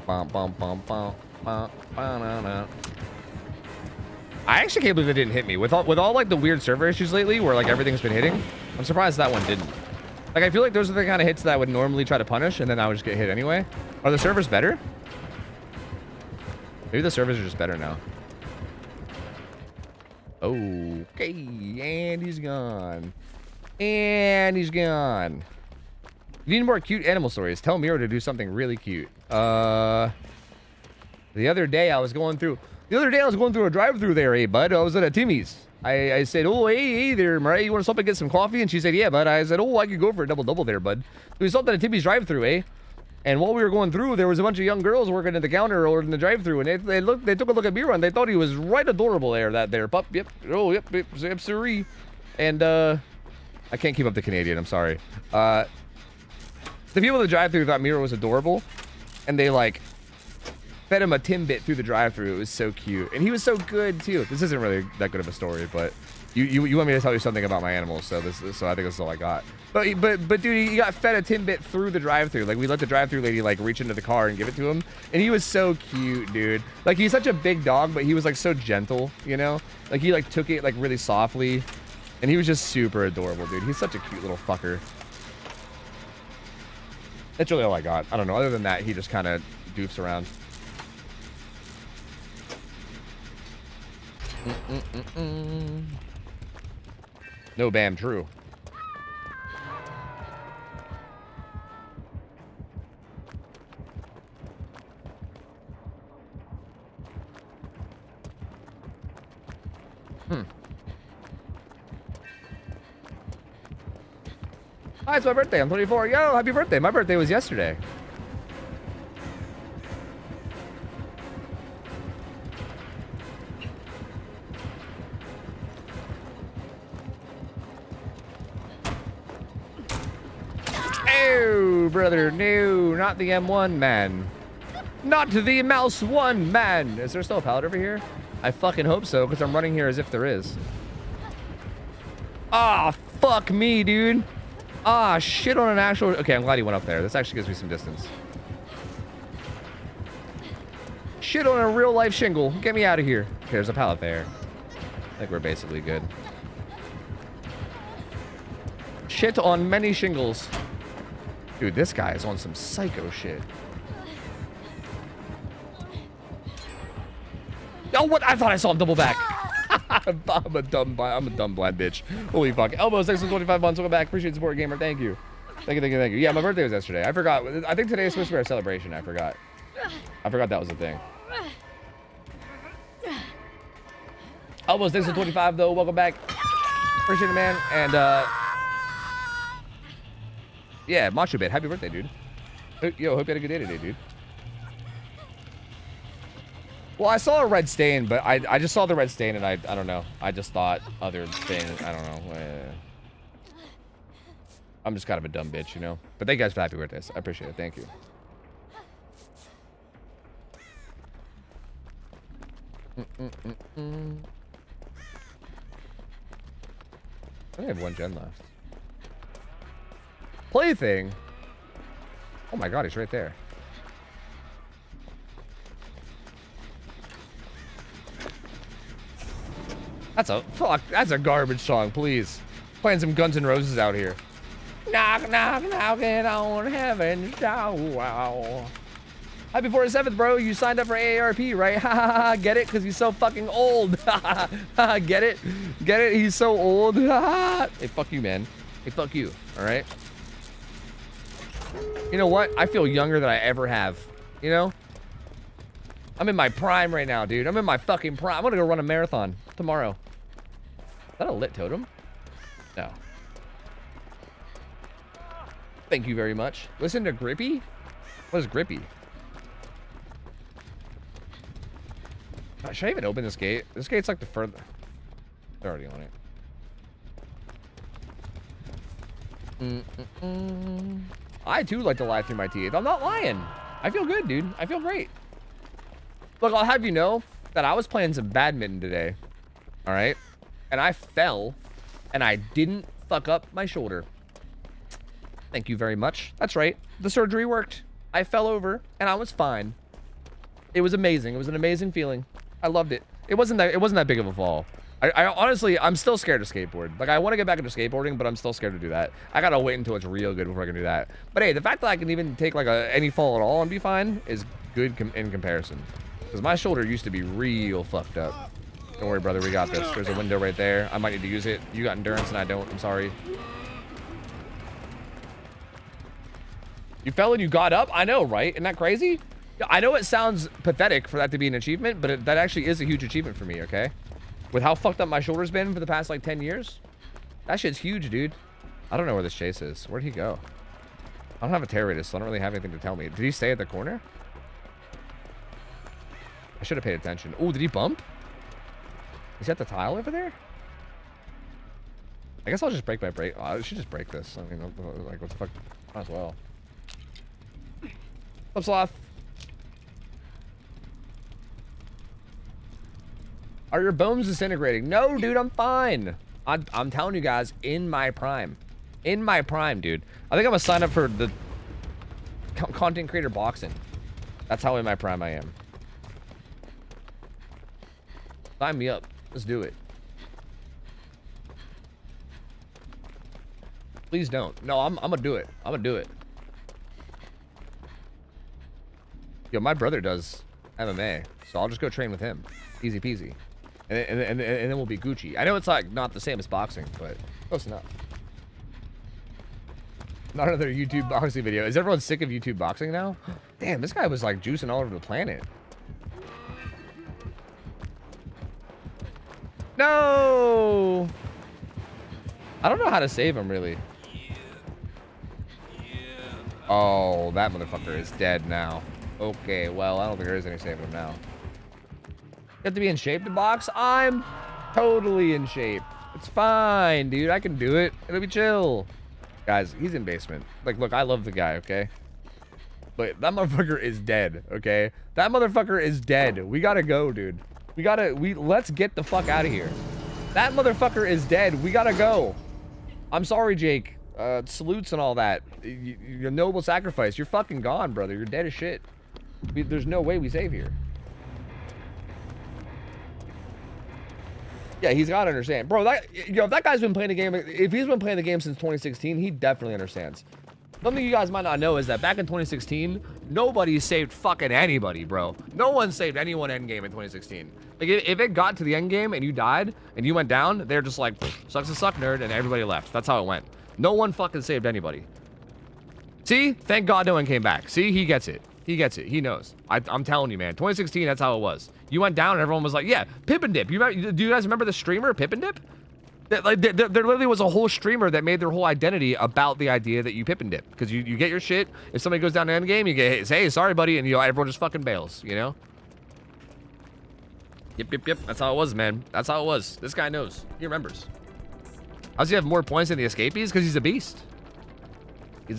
Bum, bum, bum, bum, bum, bum, bum, bum. I actually can't believe it didn't hit me. With all like the weird server issues lately where like everything's been hitting, I'm surprised that one didn't. Like, I feel like those are the kind of hits that I would normally try to punish and then I would just get hit anyway. Are the servers better? Maybe the servers are just better now. Okay, and he's gone. And he's gone. You need more cute animal stories. Tell Miro to do something really cute. The other day I was going through a drive-through there, hey bud. I was at a Timmy's. I said, oh, hey there, Mariah, you want to stop and get some coffee? And she said, yeah, bud. I said, oh, I could go for a double-double there, bud. So we stopped at a Timmy's drive-through, eh? And while we were going through, there was a bunch of young girls working at the counter or in the drive-thru, and they took a look at Mira and they thought he was right adorable there, pup. Yep. Oh, yep, siree. And I can't keep up the Canadian. I'm sorry. The people in the drive-thru thought Mira was adorable, and they like fed him a Timbit through the drive-thru. It was so cute, and he was so good too. This isn't really that good of a story, but you want me to tell you something about my animals, so I think that's all I got. But dude, he got fed a Timbit through the drive-thru. Like, we let the drive-thru lady like reach into the car and give it to him, and he was so cute, dude. Like, he's such a big dog, but he was like so gentle, you know? Like, he like took it like really softly, and he was just super adorable, dude. He's such a cute little fucker. That's really all I got. I don't know. Other than that, he just kind of goofs around. No BAM, true. Hi, it's my birthday. I'm 24. Yo, happy birthday. My birthday was yesterday. Oh, brother. No, not the M1 man. Not the mouse one man. Is there still a pallet over here? I fucking hope so, because I'm running here as if there is. Ah, fuck me, dude. Ah, shit on an actual... Okay, I'm glad he went up there. This actually gives me some distance. Shit on a real-life shingle. Get me out of here. Okay, there's a pallet there. I think we're basically good. Shit on many shingles. Dude, this guy is on some psycho shit. Oh, what? I thought I saw him double back. I'm a dumb blind bitch. Holy fuck. Elbows, thanks for 25 months. Welcome back. Appreciate the support, gamer. Thank you. Thank you, thank you, thank you. Yeah, my birthday was yesterday. I forgot. I think today is supposed to be our celebration. I forgot. I forgot that was a thing. Elbows, thanks for 25 though. Welcome back. Appreciate it, man. And yeah, Macho Bit. Happy birthday, dude. Yo, hope you had a good day today, dude. Well, I saw a red stain, but I just saw the red stain and I don't know. I just thought other thing. I don't know. I'm just kind of a dumb bitch, you know. But thank you guys for happy birthdays. I appreciate it. Thank you. I only have one gen left. Plaything. Oh my god, he's right there. That's a garbage song, please. Playing some Guns N' Roses out here. Knock, knock, knocking on heaven's door. Happy 47th, bro. You signed up for AARP, right? Ha ha ha. Get it? Because he's so fucking old. Get it? Get it? He's so old. Hey, fuck you, man. Hey, fuck you. All right? You know what? I feel younger than I ever have. You know? I'm in my prime right now, dude. I'm in my fucking prime. I'm gonna go run a marathon tomorrow. Is that a lit totem? No. Thank you very much. Listen to Grippy? What is Grippy? Should I even open this gate? This gate's like the further... They're already on it. I too like to lie through my teeth. I'm not lying. I feel good, dude. I feel great. Look, I'll have you know that I was playing some badminton today. All right? And I fell, and I didn't fuck up my shoulder. Thank you very much. That's right. The surgery worked. I fell over, and I was fine. It was amazing. It was an amazing feeling. I loved it. It wasn't that big of a fall. I honestly, I'm still scared to skateboard. Like, I want to get back into skateboarding, but I'm still scared to do that. I gotta wait until it's real good before I can do that. But hey, the fact that I can even take like any fall at all and be fine is good in comparison. Because my shoulder used to be real fucked up. Don't worry, brother. We got this. There's a window right there. I might need to use it. You got endurance and I don't. I'm sorry. You fell and you got up? I know, right? Isn't that crazy? I know it sounds pathetic for that to be an achievement, but that actually is a huge achievement for me, okay? With how fucked up my shoulder's been for the past, like, 10 years. That shit's huge, dude. I don't know where this chase is. Where'd he go? I don't have a terror radius, so I don't really have anything to tell me. Did he stay at the corner? I should have paid attention. Oh, did he bump? Is he at the tile over there? I guess I'll just break my brake. Oh, I should just break this. I mean, like, what the fuck? Might as well. Up, Sloth. Are your bones disintegrating? No, dude, I'm fine. I'm telling you guys, in my prime. In my prime, dude. I think I'm gonna sign up for the content creator boxing. That's how in my prime I am. Sign me up. Let's do it. Please don't. No, I'm gonna do it. I'm gonna do it. Yo, my brother does MMA, so I'll just go train with him. Easy peasy. And then we'll be Gucci. I know it's like not the same as boxing, but close enough. Not another YouTube boxing video. Is everyone sick of YouTube boxing now? Damn, this guy was like juicing all over the planet. No! I don't know how to save him, really. Oh, that motherfucker is dead now. Okay, well, I don't think there is any saving him now. You have to be in shape to box? I'm totally in shape. It's fine, dude. I can do it. It'll be chill. Guys, he's in basement. Like, look, I love the guy, okay? But that motherfucker is dead, okay? That motherfucker is dead. We gotta go, dude. Let's get the fuck out of here. That motherfucker is dead. We gotta go. I'm sorry, Jake. Salutes and all that. Your noble sacrifice. You're fucking gone, brother. You're dead as shit. There's no way we save here. Yeah, he's gotta understand, bro. If that guy's been playing the game, if he's been playing the game since 2016, he definitely understands. Something you guys might not know is that back in 2016, nobody saved fucking anybody, bro. No one saved anyone endgame in 2016. Like, if it got to the endgame and you died and you went down, they're just like, sucks to suck, nerd, and everybody left. That's how it went. No one fucking saved anybody. See? Thank God no one came back. See? He gets it. He gets it. He knows. I'm telling you, man. 2016, that's how it was. You went down and everyone was like, yeah, Pip and Dip. Do you guys remember the streamer, Pip and Dip? There literally was a whole streamer that made their whole identity about the idea that you Pip and Dip. Because you get your shit. If somebody goes down to endgame, you get, hey, sorry, buddy. And everyone just fucking bails, you know? Yep. That's how it was, man. That's how it was. This guy knows. He remembers. How does he have more points than the escapees? Because he's a beast. I'm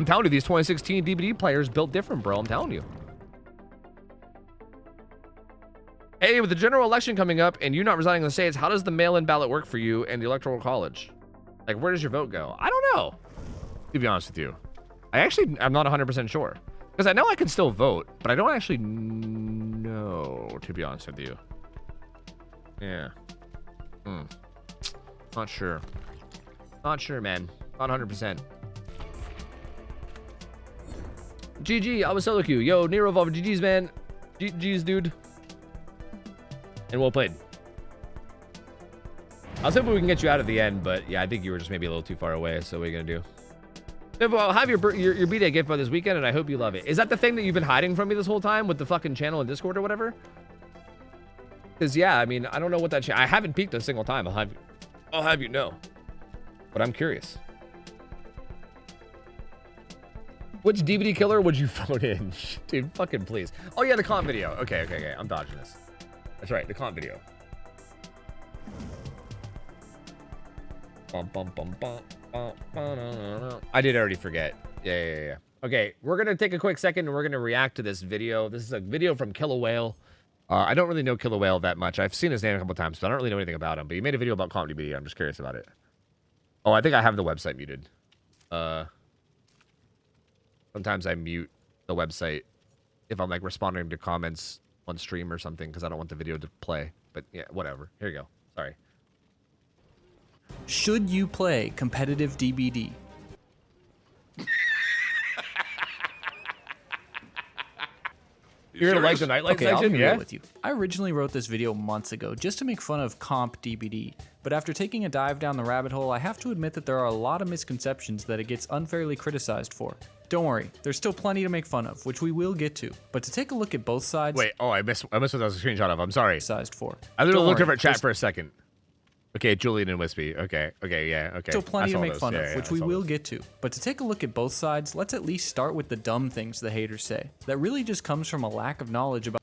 telling you, these 2016 DBD players built different, bro. I'm telling you. Hey, with the general election coming up and you not residing in the States, how does the mail-in ballot work for you and the Electoral College? Like, where does your vote go? I don't know, to be honest with you. I'm not 100% sure. Because I know I can still vote, but I don't actually know, to be honest with you. Yeah. Not sure. Not sure, man. Not 100%. GG, I was solo queue. Yo, Nero Evolver, GG's, man. GG's, dude. And well played. I was hoping we can get you out at the end, but yeah, I think you were just maybe a little too far away. So what are you gonna do? I'll have your B-Day gift for this weekend, and I hope you love it. Is that the thing that you've been hiding from me this whole time with the fucking channel and Discord or whatever? Because yeah, I mean, I don't know what that. I haven't peeked a single time. I'll have you know. But I'm curious. Which DVD killer would you vote in? Dude, fucking please. Oh yeah, the comp video. Okay. I'm dodging this. That's right, the comp video. I did already forget. Yeah. Okay, we're gonna take a quick second and we're gonna react to this video. This is a video from Killer Whale. I don't really know Killer Whale that much. I've seen his name a couple times, but I don't really know anything about him. But he made a video about comedy media. I'm just curious about it. Oh, I think I have the website muted. Sometimes I mute the website if I'm like responding to comments on stream or something because I don't want the video to play. But yeah, whatever. Here you go. Sorry. Should you play competitive DBD? You're gonna like the nightlight Okay, I'll section, be yeah? real with you. I originally wrote this video months ago just to make fun of comp DBD, but after taking a dive down the rabbit hole, I have to admit that there are a lot of misconceptions that it gets unfairly criticized for. Don't worry, there's still plenty to make fun of, which we will get to. But to take a look at both sides. Wait, I missed what that was a screenshot of. I'm sorry. Criticized for. I literally looked over at chat for a second. Okay, Julian and Wispy. Okay, yeah, okay. Still plenty to make fun of, Yeah, which I we saw will those. get to. But to take a look at both sides, let's at least start with the dumb things the haters say. That really just comes from a lack of knowledge about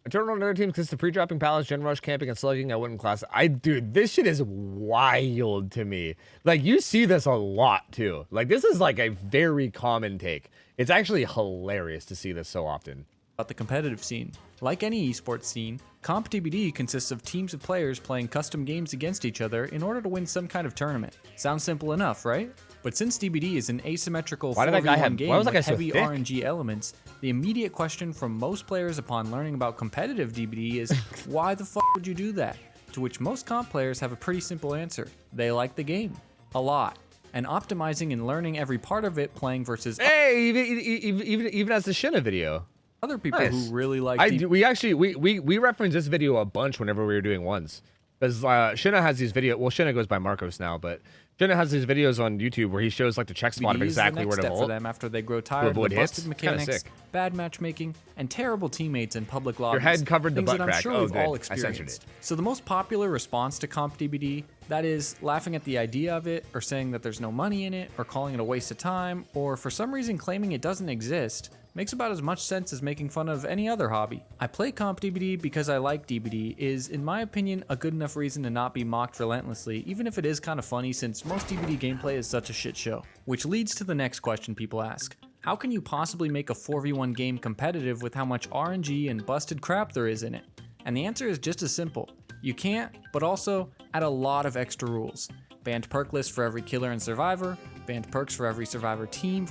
Eternal on another team consists of pre-dropping pallets, gen rush, camping, and slugging. I wouldn't class. Dude, this shit is wild to me. Like, you see this a lot too. Like, this is like a very common take. It's actually hilarious to see this so often. the competitive scene. Like any esports scene, Comp DBD consists of teams of players playing custom games against each other in order to win some kind of tournament. Sounds simple enough, right? But since DBD is an asymmetrical 4v1 game with heavy RNG elements, the immediate question from most players upon learning about competitive DBD is, why the fuck would you do that? To which most comp players have a pretty simple answer. They like the game. A lot. And optimizing and learning every part of it playing versus even as the Shinna video. Other people who really like we reference this video a bunch whenever we were doing ones. Because Shinna has these videos. Well, Shinna goes by Marcos now, but Shinna has these videos on YouTube where he shows like the check spot of exactly where to ult for them after they grow tired of the busted mechanics, bad matchmaking, and terrible teammates in public lobbies. Your head covered the things butt that I'm crack. sure we've all experienced. So the most popular response to Comp DBD, that is laughing at the idea of it, or saying that there's no money in it, or calling it a waste of time, or for some reason claiming it doesn't exist, makes about as much sense as making fun of any other hobby. I play Comp DBD because I like DBD is, in my opinion, a good enough reason to not be mocked relentlessly, even if it is kind of funny since most DBD gameplay is such a shit show. Which leads to the next question people ask. How can you possibly make a 4v1 game competitive with how much RNG and busted crap there is in it? And the answer is just as simple. You can't, but also add a lot of extra rules. Banned perk list for every killer and survivor, banned perks for every survivor team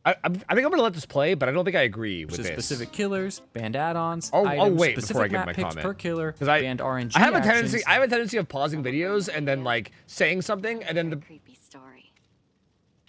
I think I'm gonna let this play, but I don't think I agree with versus this. specific killers, banned add-ons, I'll items, wait before specific I give map my picks comment. per killer, 'Cause banned RNG I have a actions. tendency of pausing videos and then like saying something and then the creepy story.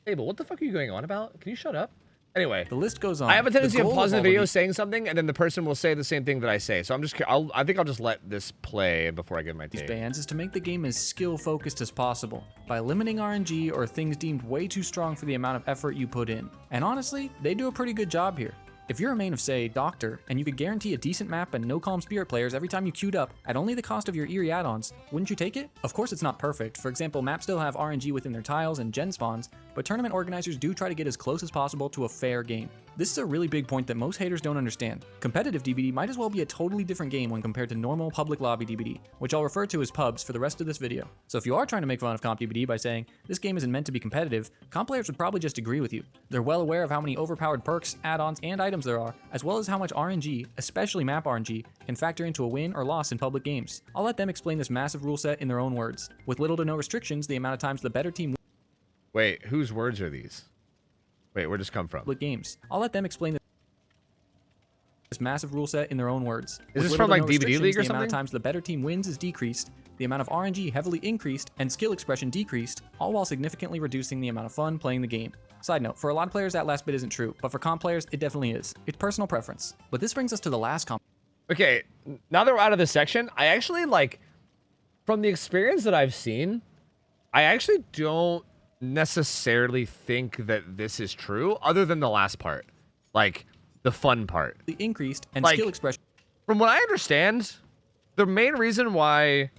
table. What the fuck are you going on about? Can you shut up? Anyway, The list goes on. I have a tendency of goal pausing all the video, these saying something, and then the person will say the same thing that I say. So I'm just, I think I'll just let this play before I give my take. bans is to make the game as skill focused as possible by limiting RNG or things deemed way too strong for the amount of effort you put in. And honestly, they do a pretty good job here. If you're a main of, say, Doctor, and you could guarantee a decent map and no Calm Spirit players every time you queued up at only the cost of your Eerie add-ons, wouldn't you take it? Of course it's not perfect. For example, maps still have RNG within their tiles and gen spawns, but tournament organizers do try to get as close as possible to a fair game. This is a really big point that most haters don't understand. Competitive DBD might as well be a totally different game when compared to normal public lobby DBD, which I'll refer to as pubs for the rest of this video. So if you are trying to make fun of comp DBD by saying, this game isn't meant to be competitive, comp players would probably just agree with you. They're well aware of how many overpowered perks, add-ons, and items there are, as well as how much RNG, especially map RNG, can factor into a win or loss in public games. I'll let them explain this massive rule set in their own words. With little to no restrictions, the amount of times the better team Wait, whose words are these? Wait, where'd this come from? public games. I'll let them explain this massive rule set in their own words. Is this With from, little to like, no DVD restrictions, League or the amount of something? times the better team wins is decreased, the amount of RNG heavily increased, and skill expression decreased, all while significantly reducing the amount of fun playing the game. Side note, for a lot of players that last bit isn't true, but for comp players it definitely is. It's personal preference. But this brings us to the last comp. Okay, now that we're out of this section, I actually from the experience that I've seen, I actually don't necessarily think that this is true, other than the last part, like the fun part. Increased and Like, skill expression From what I understand, the main reason why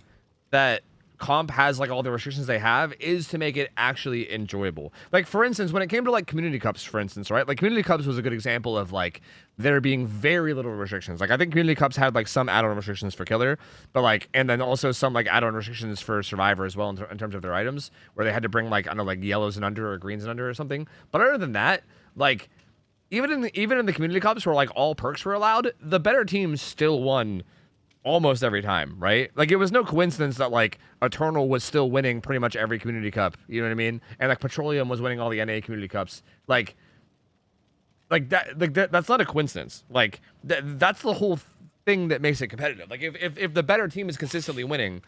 that comp has like all the restrictions they have is to make it actually enjoyable. Like, for instance, when it came to like community cups, for instance, right? Like community cups was a good example of like there being very little restrictions. Like I think community cups had like some add-on restrictions for killer, but like, and then also some like add-on restrictions for survivor as well in terms of their items, where they had to bring like, I don't know, like yellows and under or greens and under or something. But other than that, like even in the community cups where like all perks were allowed, the better teams still won almost every time, right? Like it was no coincidence that like Eternal was still winning pretty much every community cup, you know what I mean? And like Petroleum was winning all the NA community cups. Like that's not a coincidence. Like that's the whole thing that makes it competitive. Like if the better team is consistently winning,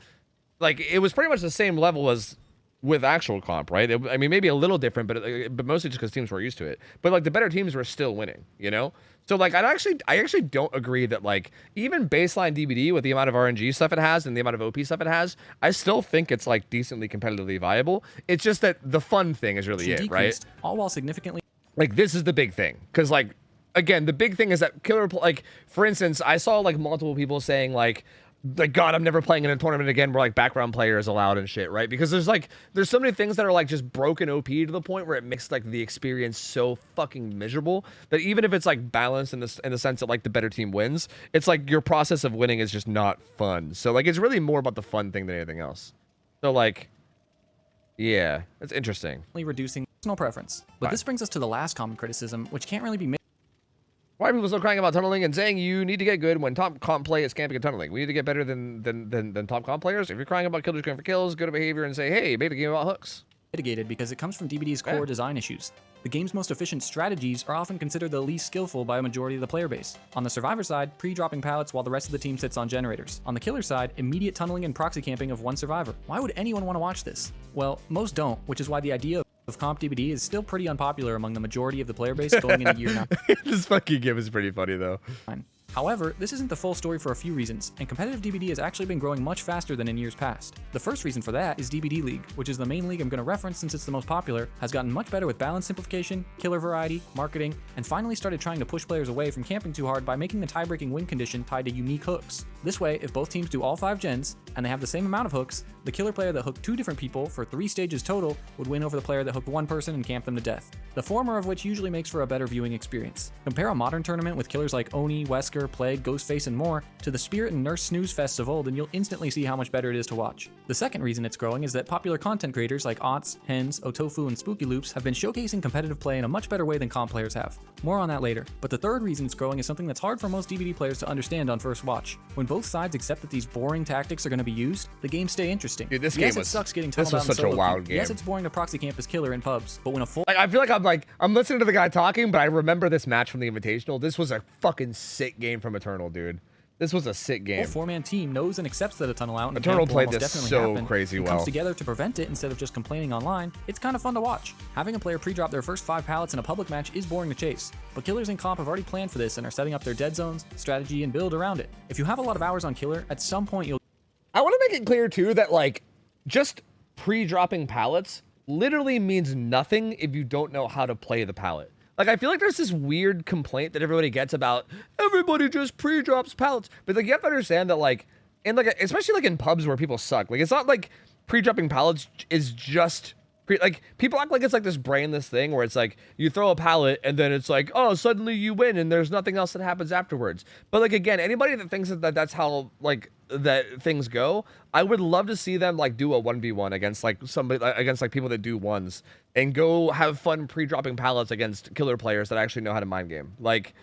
like it was pretty much the same level as with actual comp, right? I mean, maybe a little different, but mostly just because teams were used to it. But like the better teams were still winning, you know? So like I actually don't agree that like even baseline DBD with the amount of RNG stuff it has and the amount of OP stuff it has, I still think it's like decently competitively viable. It's just that the fun thing is really it, right? All while significantly Like this is the big thing, because like again, the big thing is that killer, like for instance, I saw like multiple people saying like God, I'm never playing in a tournament again where like background player is allowed and shit, right? Because there's so many things that are like just broken OP to the point where it makes like the experience so fucking miserable that even if it's like balanced in the sense that like the better team wins, it's like your process of winning is just not fun. So like it's really more about the fun thing than anything else. So like, yeah, it's interesting. reducing personal preference. But this brings us to the last common criticism, which can't really be made. Why are people still crying about tunneling and saying you need to get good when top comp play is camping and tunneling? We need to get better than top comp players. If you're crying about killers going for kills, go to behavior and say, hey, made a game about hooks. Mitigated because it comes from DBD's core design issues. The game's most efficient strategies are often considered the least skillful by a majority of the player base. On the survivor side, pre-dropping pallets while the rest of the team sits on generators. On the killer side, immediate tunneling and proxy camping of one survivor. Why would anyone want to watch this? Well, most don't, which is why the idea of comp DBD is still pretty unpopular among the majority of the player base going into year 9. This fucking game is pretty funny though. However, this isn't the full story for a few reasons, and competitive DBD has actually been growing much faster than in years past. The first reason for that is DBD League, which is the main league I'm going to reference since it's the most popular, has gotten much better with balance simplification, killer variety, marketing, and finally started trying to push players away from camping too hard by making the tie-breaking win condition tied to unique hooks. This way, if both teams do all 5 gens, and they have the same amount of hooks, the killer player that hooked 2 different people for 3 stages total would win over the player that hooked 1 person and camped them to death. The former of which usually makes for a better viewing experience. Compare a modern tournament with killers like Oni, Wesker, Killer, Plague, Ghostface, and more, to the Spirit and Nurse Snooze Fests of old, and you'll instantly see how much better it is to watch. The second reason it's growing is that popular content creators like Ots, Hens, OhTofu, and Spooky Loops have been showcasing competitive play in a much better way than comp players have. More on that later. But the third reason it's growing is something that's hard for most DBD players to understand on first watch. When both sides accept that these boring tactics are going to be used, the games stay interesting. Dude, this yes, game it sucks getting this tunneled was out in such a solo wild queue. game. Yes, it's boring to proxy camp as Killer in pubs, but when a full Like, I feel like I'm listening to the guy talking, but I remember this match from the Invitational. This was a fucking sick game from Eternal, dude. This was a sick game. four-man team knows and accepts that a tunnel out and Eternal camp will played almost this definitely so happen, crazy and well. comes together to prevent it instead of just complaining online. It's kind of fun to watch. Having a player pre-drop their first 5 pallets in a public match is boring to chase, but Killers in comp have already planned for this and are setting up their dead zones, strategy, and build around it. If you have a lot of hours on Killer, at some point you'll I want to make it clear too that like just pre-dropping pallets literally means nothing if you don't know how to play the pallet. Like, I feel like there's this weird complaint that everybody gets about everybody just pre-drops pallets. But, like, you have to understand that, like, and, like, especially, like, in pubs where people suck. Like, it's not like pre-dropping pallets is just... like, people act like it's, like, this brainless thing where it's, like, you throw a pallet and then it's, like, oh, suddenly you win and there's nothing else that happens afterwards. But, like, again, anybody that thinks that that's how, like, that things go, I would love to see them, like, do a 1v1 against, like, somebody, against, like, people that do ones and go have fun pre-dropping pallets against killer players that actually know how to mind game. Like,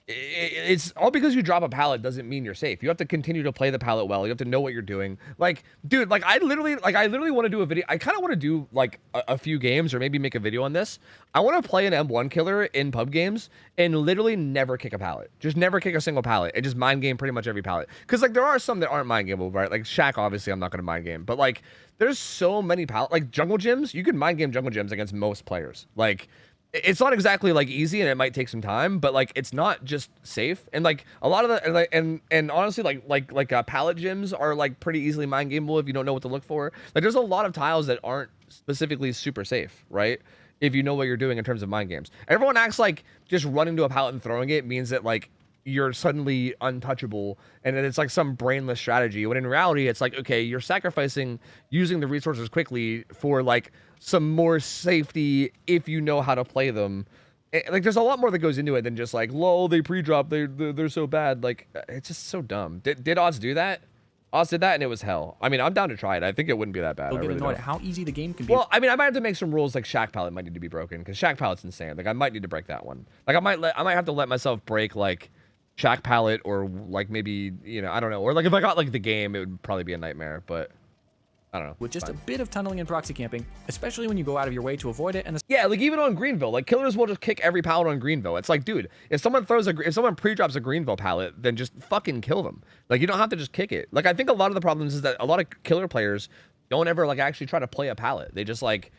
it's all because you drop a pallet doesn't mean you're safe. You have to continue to play the pallet well. You have to know what you're doing. Like, dude, like I literally want to do a video. I kind of want to do like a few games or maybe make a video on this. I want to play an M1 killer in pub games and literally never kick a pallet. Just never kick a single pallet and just mind game pretty much every pallet. Because like there are some that aren't mind gameable, right? Like Shaq, obviously I'm not going to mind game. But like there's so many pallet, like jungle gyms, you can mind game jungle gyms against most players. Like it's not exactly like easy and it might take some time, but like it's not just safe. And like a lot of the and honestly like pallet gyms are like pretty easily mind gameable if you don't know what to look for. Like there's a lot of tiles that aren't specifically super safe, right? If you know what you're doing in terms of mind games. Everyone acts like just running to a pallet and throwing it means that like you're suddenly untouchable and then it's like some brainless strategy, when in reality it's like, okay, you're sacrificing using the resources quickly for like some more safety if you know how to play them. Like there's a lot more that goes into it than just like, lol, they pre-drop, they're so bad. Like it's just so dumb. Did Oz do that? Oz did that and it was hell. I mean, I'm down to try it. I think it wouldn't be that bad. get really annoyed don't. at how easy the game can be. Well, I mean, I might have to make some rules like Shaq pallet might need to be broken because Shaq pallet's insane. Like I might need to break that one. Like I might have to let myself break like Shaq pallet or like maybe, you know, I don't know. Or like if I got like the game, it would probably be a nightmare, but I don't know. With just a bit of tunneling and proxy camping, especially when you go out of your way to avoid it, and the Yeah, like even on Greenville, like killers will just kick every pallet on Greenville. It's like, dude, if someone pre-drops a Greenville pallet, then just fucking kill them. Like you don't have to just kick it. Like I think a lot of the problems is that a lot of killer players don't ever like actually try to play a pallet. They just like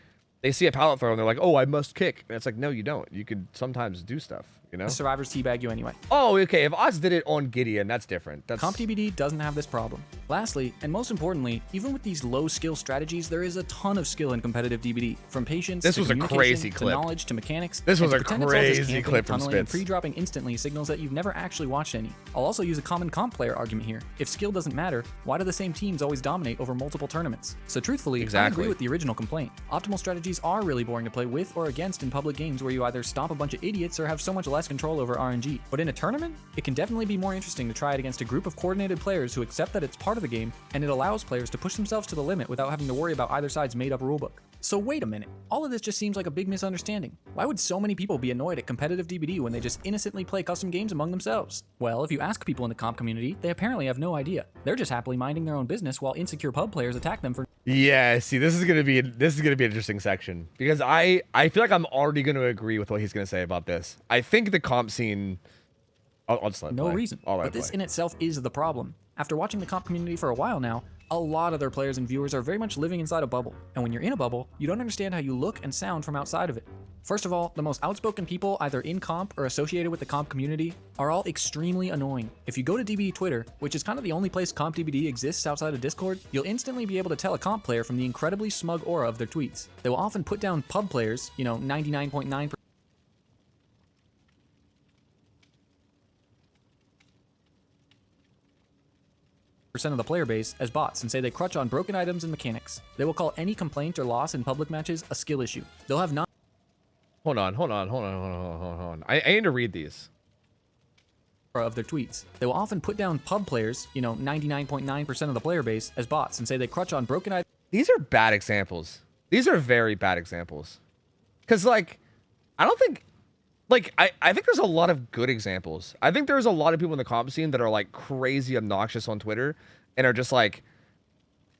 they see a pallet throw and they're like, oh, I must kick. And it's like, no, you don't. You could sometimes do stuff, you know? survivors teabag you anyway. Oh, okay. If Oz did it on Gideon, that's different. That's Comp TBD doesn't have this problem. Lastly, and most importantly, even with these low skill strategies, there is a ton of skill in competitive DBD. From patience This to was a communication, crazy to clip. knowledge to mechanics. This was and a to pretend it's all just crazy camping, clip from tunneling, and Spitz. pre-dropping instantly signals that you've never actually watched any. I'll also use a common comp player argument here. If skill doesn't matter, why do the same teams always dominate over multiple tournaments? So truthfully, I Exactly. agree with the original complaint. Optimal strategies are really boring to play with or against in public games where you either stomp a bunch of idiots or have so much less control over RNG. But in a tournament, it can definitely be more interesting to try it against a group of coordinated players who accept that it's part of the game, and it allows players to push themselves to the limit without having to worry about either side's made-up rulebook. So wait a minute, all of this just seems like a big misunderstanding. Why would so many people be annoyed at competitive DBD when they just innocently play custom games among themselves? Well, if you ask people in the comp community, they apparently have no idea. They're just happily minding their own business while insecure pub players attack them for Yeah, see, this is gonna be an interesting section because I feel like I'm already gonna agree with what he's gonna say about this. I think the comp scene. I'll just let it no play. reason. I'll let But it this play. in itself is the problem. After watching the comp community for a while now, a lot of their players and viewers are very much living inside a bubble. And when you're in a bubble, you don't understand how you look and sound from outside of it. First of all, the most outspoken people either in comp or associated with the comp community are all extremely annoying. If you go to DBD Twitter, which is kind of the only place comp DBD exists outside of Discord, you'll instantly be able to tell a comp player from the incredibly smug aura of their tweets. They will often put down pub players, 99.9% of the player base as bots and say they crutch on broken items and mechanics. They will call any complaint or loss in public matches a skill issue. They'll have not. Hold on. I need to read these. of their tweets. They will often put down pub players, 99.9% of the player base, as bots and say they crutch on broken items. These are bad examples. These are very bad examples. Because, like, I don't think... Like, I think there's a lot of good examples. I think there's a lot of people in the comp scene that are, like, crazy obnoxious on Twitter and are just, like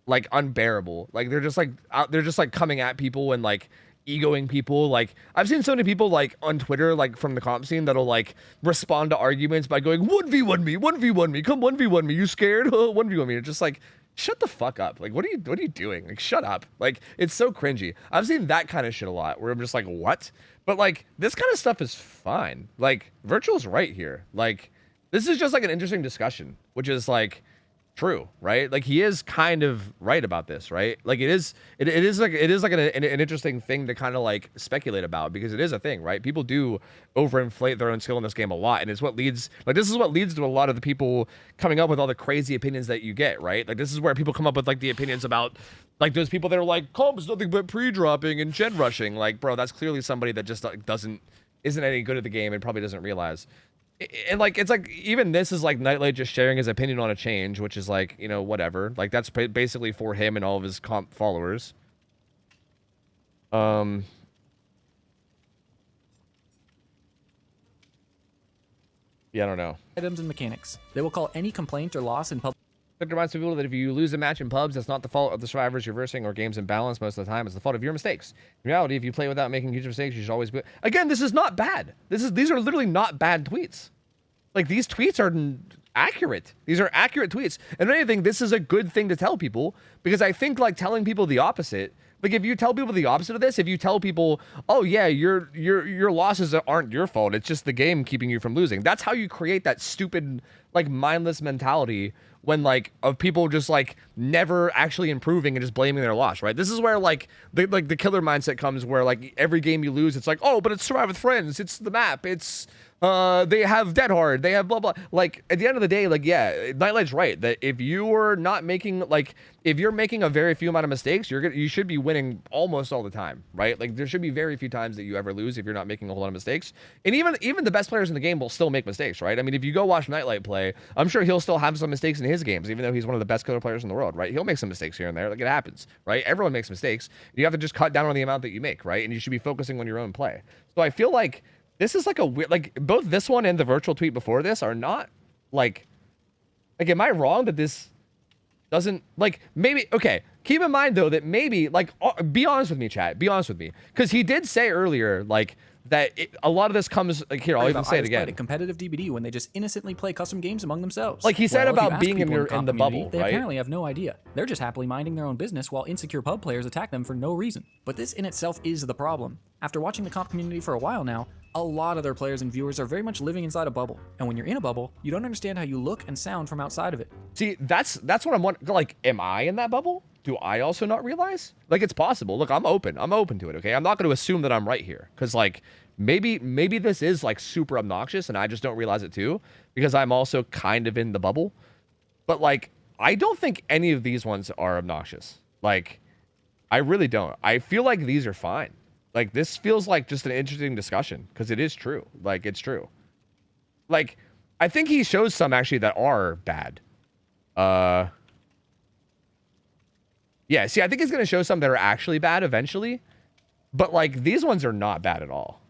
unbearable. Like, they're just, like, coming at people and, like, egoing people. Like, I've seen so many people, like, on Twitter, like, from the comp scene that'll, like, respond to arguments by going, 1v1 me, 1v1 me, come 1v1 me, you scared? 1v1 me. It's just like, shut the fuck up. Like, what are you doing? Like, shut up. Like, it's so cringy. I've seen that kind of shit a lot where I'm just like, what? But, like, this kind of stuff is fine. Like, Virtual's right here. Like, this is just, like, an interesting discussion, which is, like, true, right? Like, he is kind of right about this, right? Like, it is like an interesting thing to kind of, like, speculate about, because it is a thing, right? People do overinflate their own skill in this game a lot, and it's what leads, like, this is what leads to a lot of the people coming up with all the crazy opinions that you get, right? Like, this is where people come up with, like, the opinions about, like, those people that are like, comp's nothing but pre-dropping and gen rushing. Like, bro, that's clearly somebody that just, like, isn't any good at the game and probably doesn't realize. And, like, it's like, even this is like Nightlight just sharing his opinion on a change, which is like, whatever. Like, that's basically for him and all of his comp followers. Yeah, I don't know. Items and mechanics. They will call any complaint or loss in public. It reminds people that if you lose a match in pubs, that's not the fault of the survivors you're versing or games in balance most of the time. It's the fault of your mistakes. In reality, if you play without making huge mistakes, you should always be... Again, this is not bad. These are literally not bad tweets. Like, these tweets are accurate. These are accurate tweets. And if anything, this is a good thing to tell people, because I think, like, telling people the opposite... Like, if you tell people the opposite of this, if you tell people, oh, yeah, your losses aren't your fault, it's just the game keeping you from losing. That's how you create that stupid, like, mindless mentality when, like, of people just, like, never actually improving and just blaming their loss, right? This is where, like, the killer mindset comes, where, like, every game you lose, it's like, oh, but it's Survive with Friends, it's the map, it's... they have Dead Hard, they have blah blah. Like, at the end of the day, like, yeah, Nightlight's right that if you're not making, like, if you're making a very few amount of mistakes, you should be winning almost all the time, right? Like, there should be very few times that you ever lose if you're not making a whole lot of mistakes. And even the best players in the game will still make mistakes, right? I mean, if you go watch Nightlight play, I'm sure he'll still have some mistakes in his games, even though he's one of the best killer players in the world, right? He'll make some mistakes here and there, like, it happens, right? Everyone makes mistakes. You have to just cut down on the amount that you make, right? And you should be focusing on your own play. So I feel like this is like a weird, like, both this one and the virtual tweet before this are not, like, am I wrong that this doesn't, like, maybe, okay, keep in mind, though, that maybe, like, be honest with me, chat, be honest with me, because he did say earlier, like, that a lot of this comes, like, here, I'll even say it again. A competitive DBD when they just innocently play custom games among themselves. Like he said well, about being in the bubble, they right? apparently have no idea. They're just happily minding their own business while insecure pub players attack them for no reason. But this in itself is the problem. After watching the comp community for a while now, a lot of their players and viewers are very much living inside a bubble. And when you're in a bubble, you don't understand how you look and sound from outside of it. See, that's what I'm wondering. Like, am I in that bubble? Do I also not realize? Like, it's possible. Look, I'm open to it, okay? I'm not going to assume that I'm right here, because, like, maybe this is, like, super obnoxious and I just don't realize it too, because I'm also kind of in the bubble. But, like, I don't think any of these ones are obnoxious. Like, I really don't. I feel like these are fine. Like, this feels like just an interesting discussion, because it is true. Like, it's true. Like, I think he shows some actually that are bad. Yeah, see, I think he's going to show some that are actually bad eventually. But, like, these ones are not bad at all.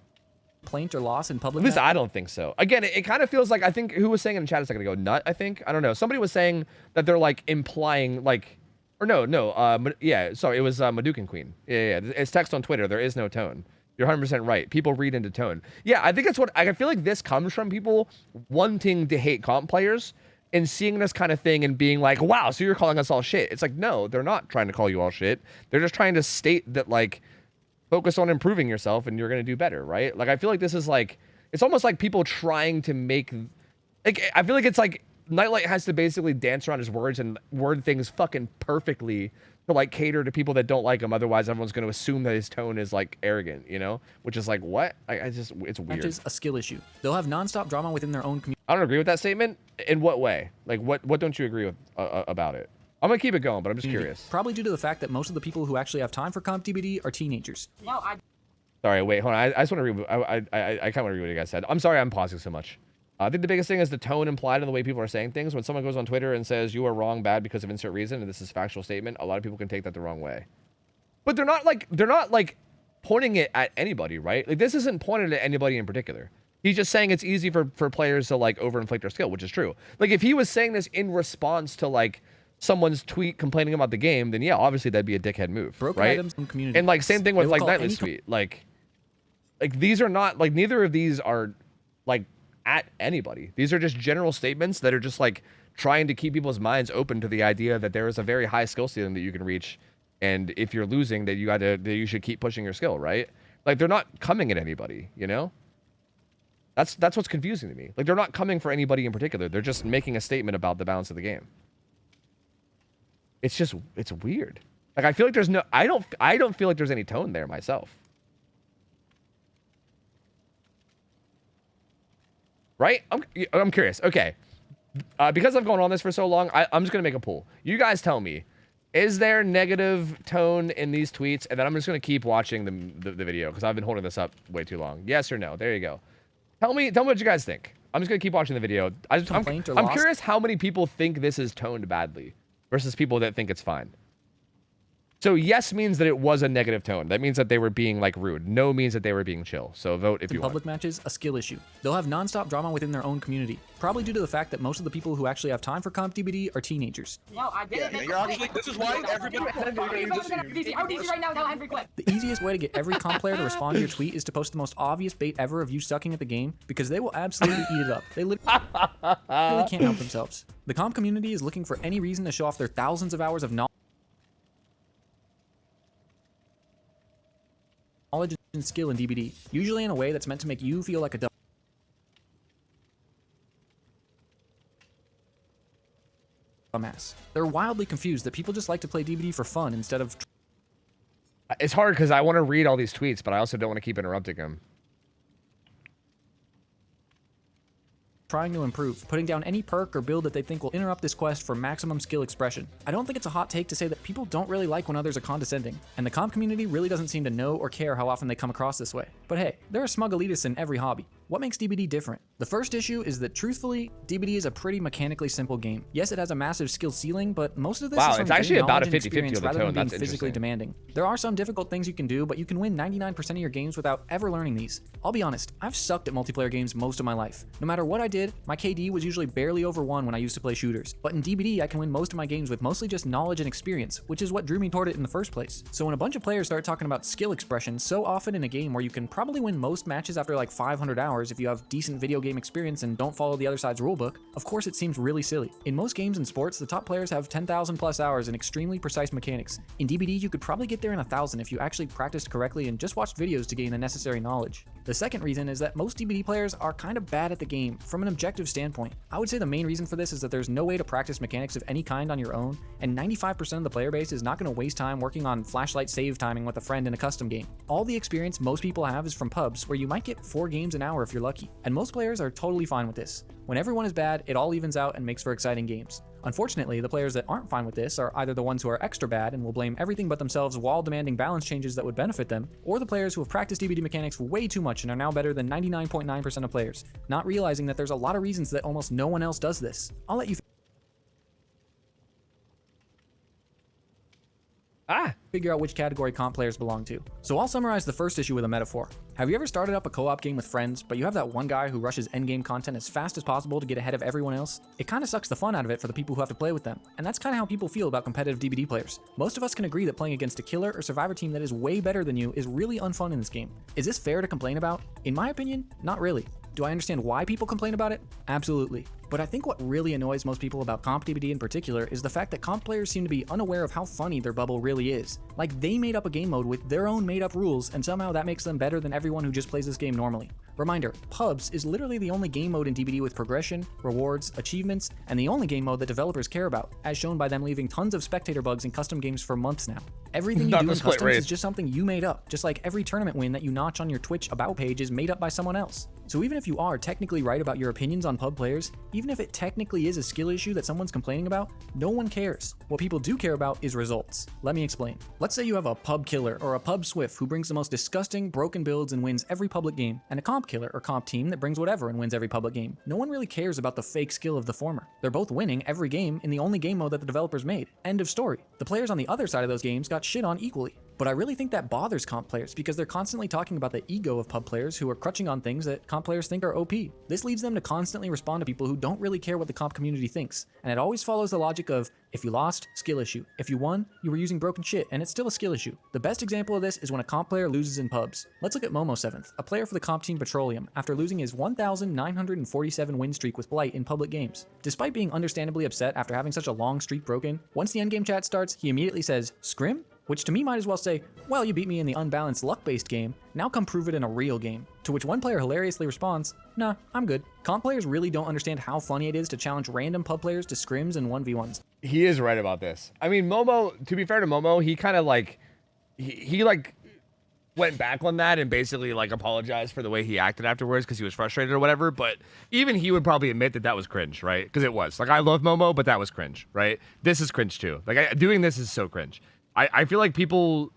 Complaint or loss in public? At least I don't think so. Again, it kind of feels like, I think, who was saying in the chat a second ago? Nut, I think? I don't know. Somebody was saying that they're, like, implying, like... Or yeah, sorry, it was Madukin Queen. Yeah, it's text on Twitter. There is no tone. You're 100% right. People read into tone. Yeah, I think that's what... I feel like this comes from people wanting to hate comp players and seeing this kind of thing and being like, wow, so you're calling us all shit. It's like, no, they're not trying to call you all shit. They're just trying to state that, like, focus on improving yourself and you're going to do better, right? Like, I feel like this is like... It's almost like people trying to make... Like, I feel like it's like... Nightlight has to basically dance around his words and word things fucking perfectly to, like, cater to people that don't like him. Otherwise, everyone's going to assume that his tone is, like, arrogant, you know? Which is like, what? It's weird. That is a skill issue. They'll have nonstop drama within their own community. I don't agree with that statement. In what way? Like, what don't you agree with about it? I'm going to keep it going, but I'm just curious. Probably due to the fact that most of the people who actually have time for comp DBD are teenagers. Sorry, wait, hold on. I just want to read. I kind of want to read what you guys said. I'm sorry I'm pausing so much. I think the biggest thing is the tone implied in the way people are saying things. When someone goes on Twitter and says you are wrong, bad because of insert reason, and this is a factual statement, a lot of people can take that the wrong way. But they're not like pointing it at anybody, right? Like this isn't pointed at anybody in particular. He's just saying it's easy for players to like overinflate their skill, which is true. Like if he was saying this in response to like someone's tweet complaining about the game, then yeah, obviously that'd be a dickhead move, Broken right? items in community. And like same thing with They will like call Nightly's any tweet. Like these are not like neither of these are like at anybody. These are just general statements that are just like trying to keep people's minds open to the idea that there is a very high skill ceiling that you can reach, and if you're losing, that you should keep pushing your skill, right? Like they're not coming at anybody, you know? That's what's confusing to me. Like they're not coming for anybody in particular. They're just making a statement about the balance of the game. It's weird. Like I feel like there's no I don't feel like there's any tone there myself. Right? I'm curious. Okay. Because I've gone on this for so long, I'm just going to make a poll. You guys tell me, is there negative tone in these tweets? And then I'm just going to keep watching the video because I've been holding this up way too long. Yes or no? There you go. Tell me what you guys think. I'm just going to keep watching the video. I'm curious how many people think this is toned badly versus people that think it's fine. So yes means that it was a negative tone. That means that they were being like rude. No means that they were being chill. So vote if you want. Public matches, a skill issue. They'll have non-stop drama within their own community, probably due to the fact that most of the people who actually have time for CompDBD are teenagers. No, I get it. You're actually, this is why everybody. Right now, now every clip. The easiest way to get every comp player to respond to your tweet is to post the most obvious bait ever of you sucking at the game, because they will absolutely eat it up. They literally can't help themselves. The comp community is looking for any reason to show off their thousands of hours of knowledge and skill in DBD, usually in a way that's meant to make you feel like a dumbass. They're wildly confused that people just like to play DBD for fun instead of... It's hard because I want to read all these tweets, but I also don't want to keep interrupting them. Trying to improve, putting down any perk or build that they think will interrupt this quest for maximum skill expression. I don't think it's a hot take to say that people don't really like when others are condescending, and the comp community really doesn't seem to know or care how often they come across this way. But hey, there are smug elitists in every hobby. What makes DBD different? The first issue is that, truthfully, DBD is a pretty mechanically simple game. Yes, it has a massive skill ceiling, but most of this is from it's actually about a 50-50 experience of the rather tone. than being That's physically demanding. There are some difficult things you can do, but you can win 99% of your games without ever learning these. I'll be honest, I've sucked at multiplayer games most of my life. No matter what I did, my KD was usually barely over 1 when I used to play shooters. But in DBD, I can win most of my games with mostly just knowledge and experience, which is what drew me toward it in the first place. So when a bunch of players start talking about skill expression so often in a game where you can probably win most matches after like 500 hours if you have decent video game experience and don't follow the other side's rulebook, of course it seems really silly. In most games and sports, the top players have 10,000 plus hours and extremely precise mechanics. In DBD, you could probably get there in 1,000 if you actually practiced correctly and just watched videos to gain the necessary knowledge. The second reason is that most DBD players are kind of bad at the game from an objective standpoint. I would say the main reason for this is that there's no way to practice mechanics of any kind on your own, and 95% of the player base is not going to waste time working on flashlight save timing with a friend in a custom game. All the experience most people have is from pubs, where you might get 4 games an hour if you're lucky, and most players are totally fine with this. When everyone is bad, it all evens out and makes for exciting games. Unfortunately, the players that aren't fine with this are either the ones who are extra bad and will blame everything but themselves while demanding balance changes that would benefit them, or the players who have practiced DBD mechanics way too much and are now better than 99.9% of players, not realizing that there's a lot of reasons that almost no one else does this. I'll let you figure out which category comp players belong to. So I'll summarize the first issue with a metaphor. Have you ever started up a co-op game with friends, but you have that one guy who rushes endgame content as fast as possible to get ahead of everyone else? It kind of sucks the fun out of it for the people who have to play with them, and that's kind of how people feel about competitive DBD players. Most of us can agree that playing against a killer or survivor team that is way better than you is really unfun in this game. Is this fair to complain about? In my opinion, not really. Do I understand why people complain about it? Absolutely. But I think what really annoys most people about CompDBD in particular is the fact that comp players seem to be unaware of how funny their bubble really is. Like, they made up a game mode with their own made up rules, and somehow that makes them better than everyone who just plays this game normally. Reminder, pubs is literally the only game mode in DBD with progression, rewards, achievements, and the only game mode that developers care about, as shown by them leaving tons of spectator bugs in custom games for months now. Everything you do in customs is just something you made up, just like every tournament win that you notch on your Twitch About page is made up by someone else. So even if you are technically right about your opinions on pub players, even if it technically is a skill issue that someone's complaining about, no one cares. What people do care about is results. Let me explain. Let's say you have a pub killer or a pub swift who brings the most disgusting, broken builds and wins every public game, and a comp comp killer or comp team that brings whatever and wins every public game. No one really cares about the fake skill of the former. They're both winning every game in the only game mode that the developers made. End of story. The players on the other side of those games got shit on equally. But I really think that bothers comp players because they're constantly talking about the ego of pub players who are crutching on things that comp players think are OP. This leads them to constantly respond to people who don't really care what the comp community thinks, and it always follows the logic of, if you lost, skill issue. If you won, you were using broken shit, and it's still a skill issue. The best example of this is when a comp player loses in pubs. Let's look at Momo7th, a player for the comp team Petroleum, after losing his 1,947 win streak with Blight in public games. Despite being understandably upset after having such a long streak broken, once the endgame chat starts, he immediately says, "Scrim?" Which to me might as well say, well, you beat me in the unbalanced luck-based game, now come prove it in a real game. To which one player hilariously responds, nah, I'm good. Comp players really don't understand how funny it is to challenge random pub players to scrims and 1v1s. He is right about this. I mean, Momo, to be fair to Momo, he kind of like, he like went back on that and basically like apologized for the way he acted afterwards because he was frustrated or whatever. But even he would probably admit that that was cringe, right? Because it was. Like, I love Momo, but that was cringe, right? This is cringe too. Like, doing this is so cringe. I feel like people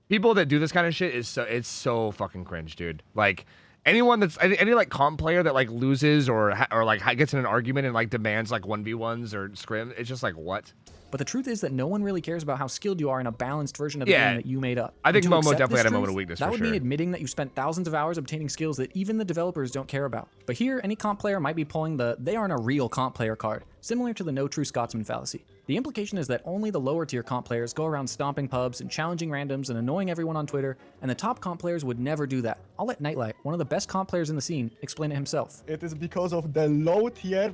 that do this kind of shit it's so fucking cringe, dude. Like, anyone that's any like comp player that like loses or like gets in an argument and like demands like 1v1s or scrim, it's just like, what? But the truth is that no one really cares about how skilled you are in a balanced version of the game that you made up. I think Momo definitely had a moment of weakness for sure. That would mean admitting that you spent thousands of hours obtaining skills that even the developers don't care about. But here, any comp player might be pulling the "they aren't a real comp player" card, similar to the no true Scotsman fallacy. The implication is that only the lower tier comp players go around stomping pubs and challenging randoms and annoying everyone on Twitter, and the top comp players would never do that. I'll let Nightlight, one of the best comp players in the scene, explain it himself. It is because of the low tier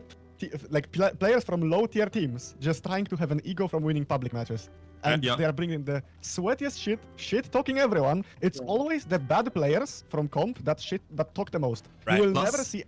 players from low tier teams just trying to have an ego from winning public matches. And they are bringing the sweatiest shit talking everyone. It's always the bad players from comp that talk the most. Right. You will never see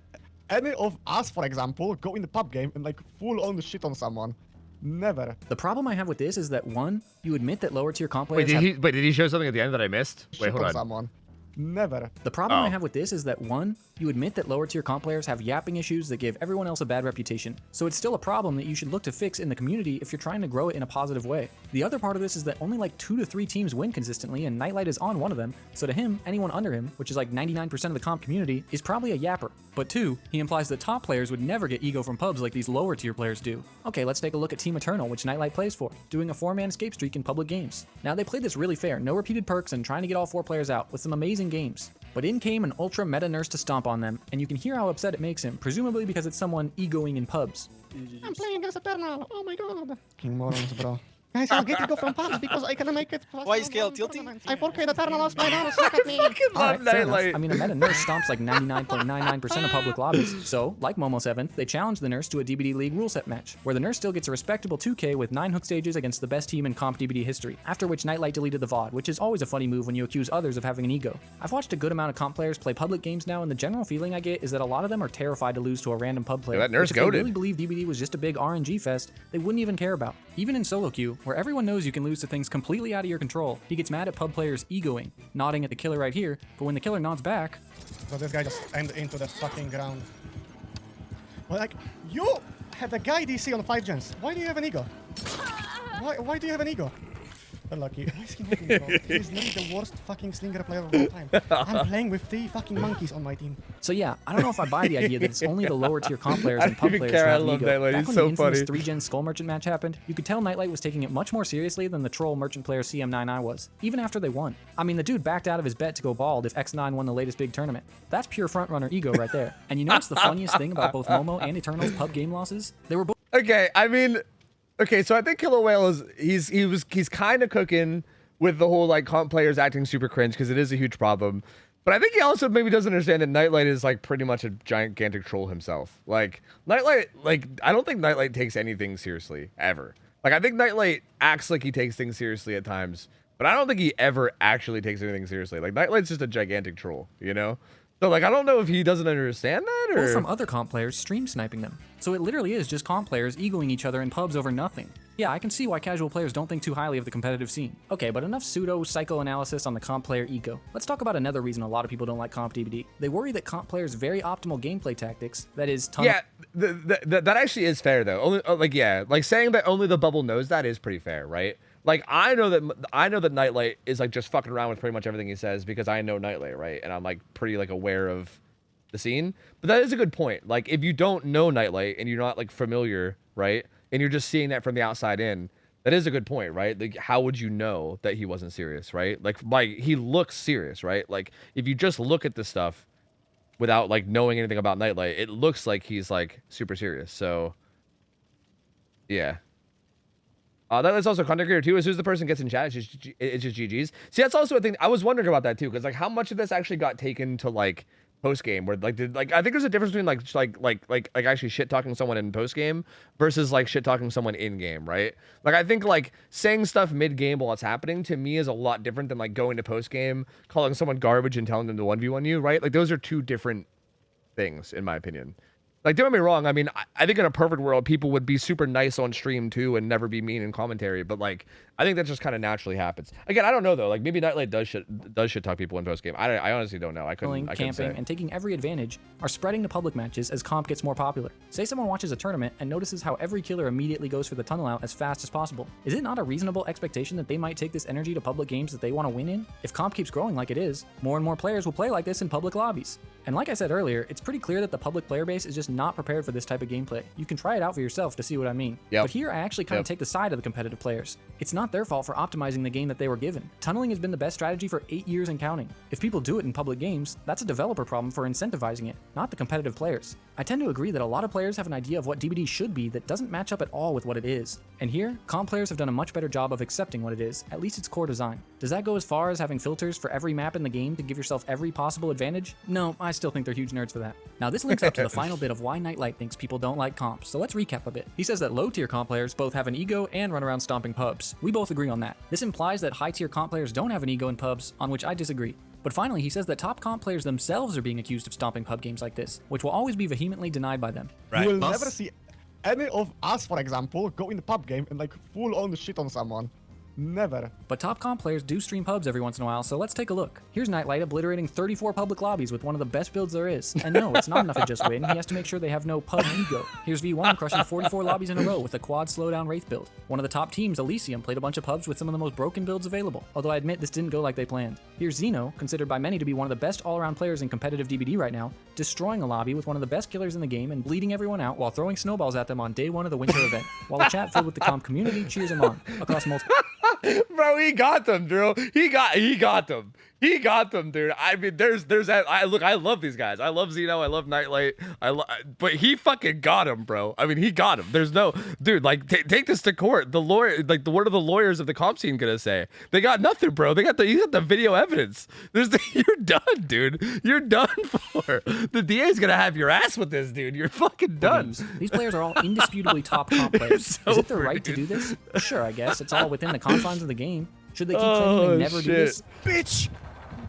any of us, for example, go in the pub game and like full on shit on someone. Never. The problem I have with this is that, one, you admit that lower tier comp players Wait, did he show something at the end that I missed? Wait, hold on. Someone. Never. The problem I have with this is that, one, you admit that lower tier comp players have yapping issues that give everyone else a bad reputation, so it's still a problem that you should look to fix in the community if you're trying to grow it in a positive way. The other part of this is that only like 2 to 3 teams win consistently, and Nightlight is on one of them, so to him, anyone under him, which is like 99% of the comp community, is probably a yapper. But 2, he implies that top players would never get ego from pubs like these lower tier players do. Okay, let's take a look at Team Eternal, which Nightlight plays for, doing a 4-man escape streak in public games. Now, they played this really fair, no repeated perks, and trying to get all 4 players out, with some amazing games. But in came an ultra meta nurse to stomp on them, and you can hear how upset it makes him, presumably because it's someone egoing in pubs. I'm playing against Eternal. Oh my god. King morons, bro. Guys, I'll get to go from pubs because I can make it. Why is Gale tilting? I 4K Eternal lost my nurse. Look at me. Love Nightlight. I mean, a meta nurse stomps like 99.99% of public lobbies. So, like Momo7th, they challenge the nurse to a DBD League rule set match, where the nurse still gets a respectable 2K with 9 hook stages against the best team in comp DBD history, after which Nightlight deleted the VOD, which is always a funny move when you accuse others of having an ego. I've watched a good amount of comp players play public games now, and the general feeling I get is that a lot of them are terrified to lose to a random pub player. Yeah, that nurse If they goated. really believe DBD was just a big RNG fest, they wouldn't even care about. Even in solo queue, where everyone knows you can lose to things completely out of your control, he gets mad at pub players egoing, nodding at the killer right here, but when the killer nods back... So this guy just ended into the fucking ground. Well, like, you have a guy DC on 5 gens. Why do you have an ego? Why do you have an ego? You're lucky. Why is he making me go? He's literally the worst fucking slinger player of all time. I'm playing with 3 fucking monkeys on my team. So yeah, I don't know if I buy the idea that it's only the lower tier comp players and I pub don't even players who care. have I an love ego. Nightlight. Back He's when so the infamous funny. 3-gen Skull Merchant match happened, you could tell Nightlight was taking it much more seriously than the troll merchant player CM99 was, even after they won. I mean, the dude backed out of his bet to go bald if X9 won the latest big tournament. That's pure frontrunner ego right there. And you know what's the funniest thing about both Momo and Eternal's pub game losses? They were both... Okay, I mean, okay, so I think Killer Whale is he's kind of cooking with the whole like comp players acting super cringe because it is a huge problem. But I think he also maybe doesn't understand that Nightlight is like pretty much a gigantic troll himself. Like Nightlight, like I don't think Nightlight takes anything seriously ever. Like I think Nightlight acts like he takes things seriously at times, but I don't think he ever actually takes anything seriously. Like Nightlight's just a gigantic troll, you know? So like I don't know if he doesn't understand that or from other comp players stream sniping them. So it literally is just comp players egoing each other in pubs over nothing. Yeah, I can see why casual players don't think too highly of the competitive scene. Okay, but enough pseudo-psychoanalysis on the comp player ego. Let's talk about another reason a lot of people don't like comp DBD. They worry that comp players' very optimal gameplay tactics, that is... Yeah, that actually is fair though. Only like yeah, like saying that only the bubble knows that is pretty fair, right? Like I know that Nightlight is like just fucking around with pretty much everything he says because I know Nightlight, right? And I'm like pretty like aware of the scene. But that is a good point. Like, if you don't know Nightlight and you're not like familiar, right, and you're just seeing that from the outside in, that is a good point, right? Like, how would you know that he wasn't serious, right? Like he looks serious, right? Like, if you just look at this stuff without like knowing anything about Nightlight, it looks like he's like super serious. So yeah. That's also content creator too. As soon as the person gets in chat, it's just GG's. See, that's also a thing. I was wondering about that too, because like how much of this actually got taken to like post game, where like I think there's a difference between like actually shit talking someone in post game versus like shit talking someone in game, right? Like I think like saying stuff mid game while it's happening to me is a lot different than like going to post game, calling someone garbage and telling them to 1v1 you, right? Like those are two different things in my opinion. Like, don't get me wrong. I mean, I think in a perfect world, people would be super nice on stream too and never be mean in commentary. But like, I think that just kind of naturally happens. Again, I don't know though. Like, maybe Nightlight does shit talk people in post game. I honestly don't know. I couldn't camping, say. and taking every advantage are spreading to public matches as comp gets more popular. Say someone watches a tournament and notices how every killer immediately goes for the tunnel out as fast as possible. Is it not a reasonable expectation that they might take this energy to public games that they want to win in? If comp keeps growing like it is, more and more players will play like this in public lobbies. And like I said earlier, it's pretty clear that the public player base is just not prepared for this type of gameplay. You can try it out for yourself to see what I mean. Yep. But here I actually kind of take the side of the competitive players. It's not their fault for optimizing the game that they were given. Tunneling has been the best strategy for 8 years and counting. If people do it in public games, that's a developer problem for incentivizing it, not the competitive players. I tend to agree that a lot of players have an idea of what DBD should be that doesn't match up at all with what it is. And here, comp players have done a much better job of accepting what it is, at least its core design. Does that go as far as having filters for every map in the game to give yourself every possible advantage? No, I still think they're huge nerds for that. Now this links up to the final bit of why Nightlight thinks people don't like comps, so let's recap a bit. He says that low-tier comp players both have an ego and run around stomping pubs. We both agree on that. This implies that high-tier comp players don't have an ego in pubs, on which I disagree. But finally, he says that top comp players themselves are being accused of stomping pub games like this, which will always be vehemently denied by them. You will never see any of us, for example, go in the pub game and like full-on shit on someone. Never. But top comp players do stream pubs every once in a while, so let's take a look. Here's Nightlight obliterating 34 public lobbies with one of the best builds there is. And no, it's not enough to just win, he has to make sure they have no pub ego. Here's V1 crushing 44 lobbies in a row with a quad slowdown Wraith build. One of the top teams, Elysium, played a bunch of pubs with some of the most broken builds available, although I admit this didn't go like they planned. Here's Xeno, considered by many to be one of the best all-around players in competitive DBD right now, destroying a lobby with one of the best killers in the game and bleeding everyone out while throwing snowballs at them on day one of the winter event, while a chat filled with the comp community cheers him on, across multiple... Bro, he got them, Drew. He got them. He got them, dude. I mean, there's that. I love these guys. I love Xeno. I love Nightlight. But he fucking got him, bro. I mean, he got him. There's no, dude. Like, take this to court. The lawyer, like, what are the lawyers of the comp scene gonna say? They got nothing, bro. You got the video evidence. You're done, dude. You're done for. The DA's gonna have your ass with this, dude. You're fucking done. These players are all indisputably top comp players. So Is it their right to do this? Sure, I guess. It's all within the confines of the game. Should they keep claiming they never do this? Bitch!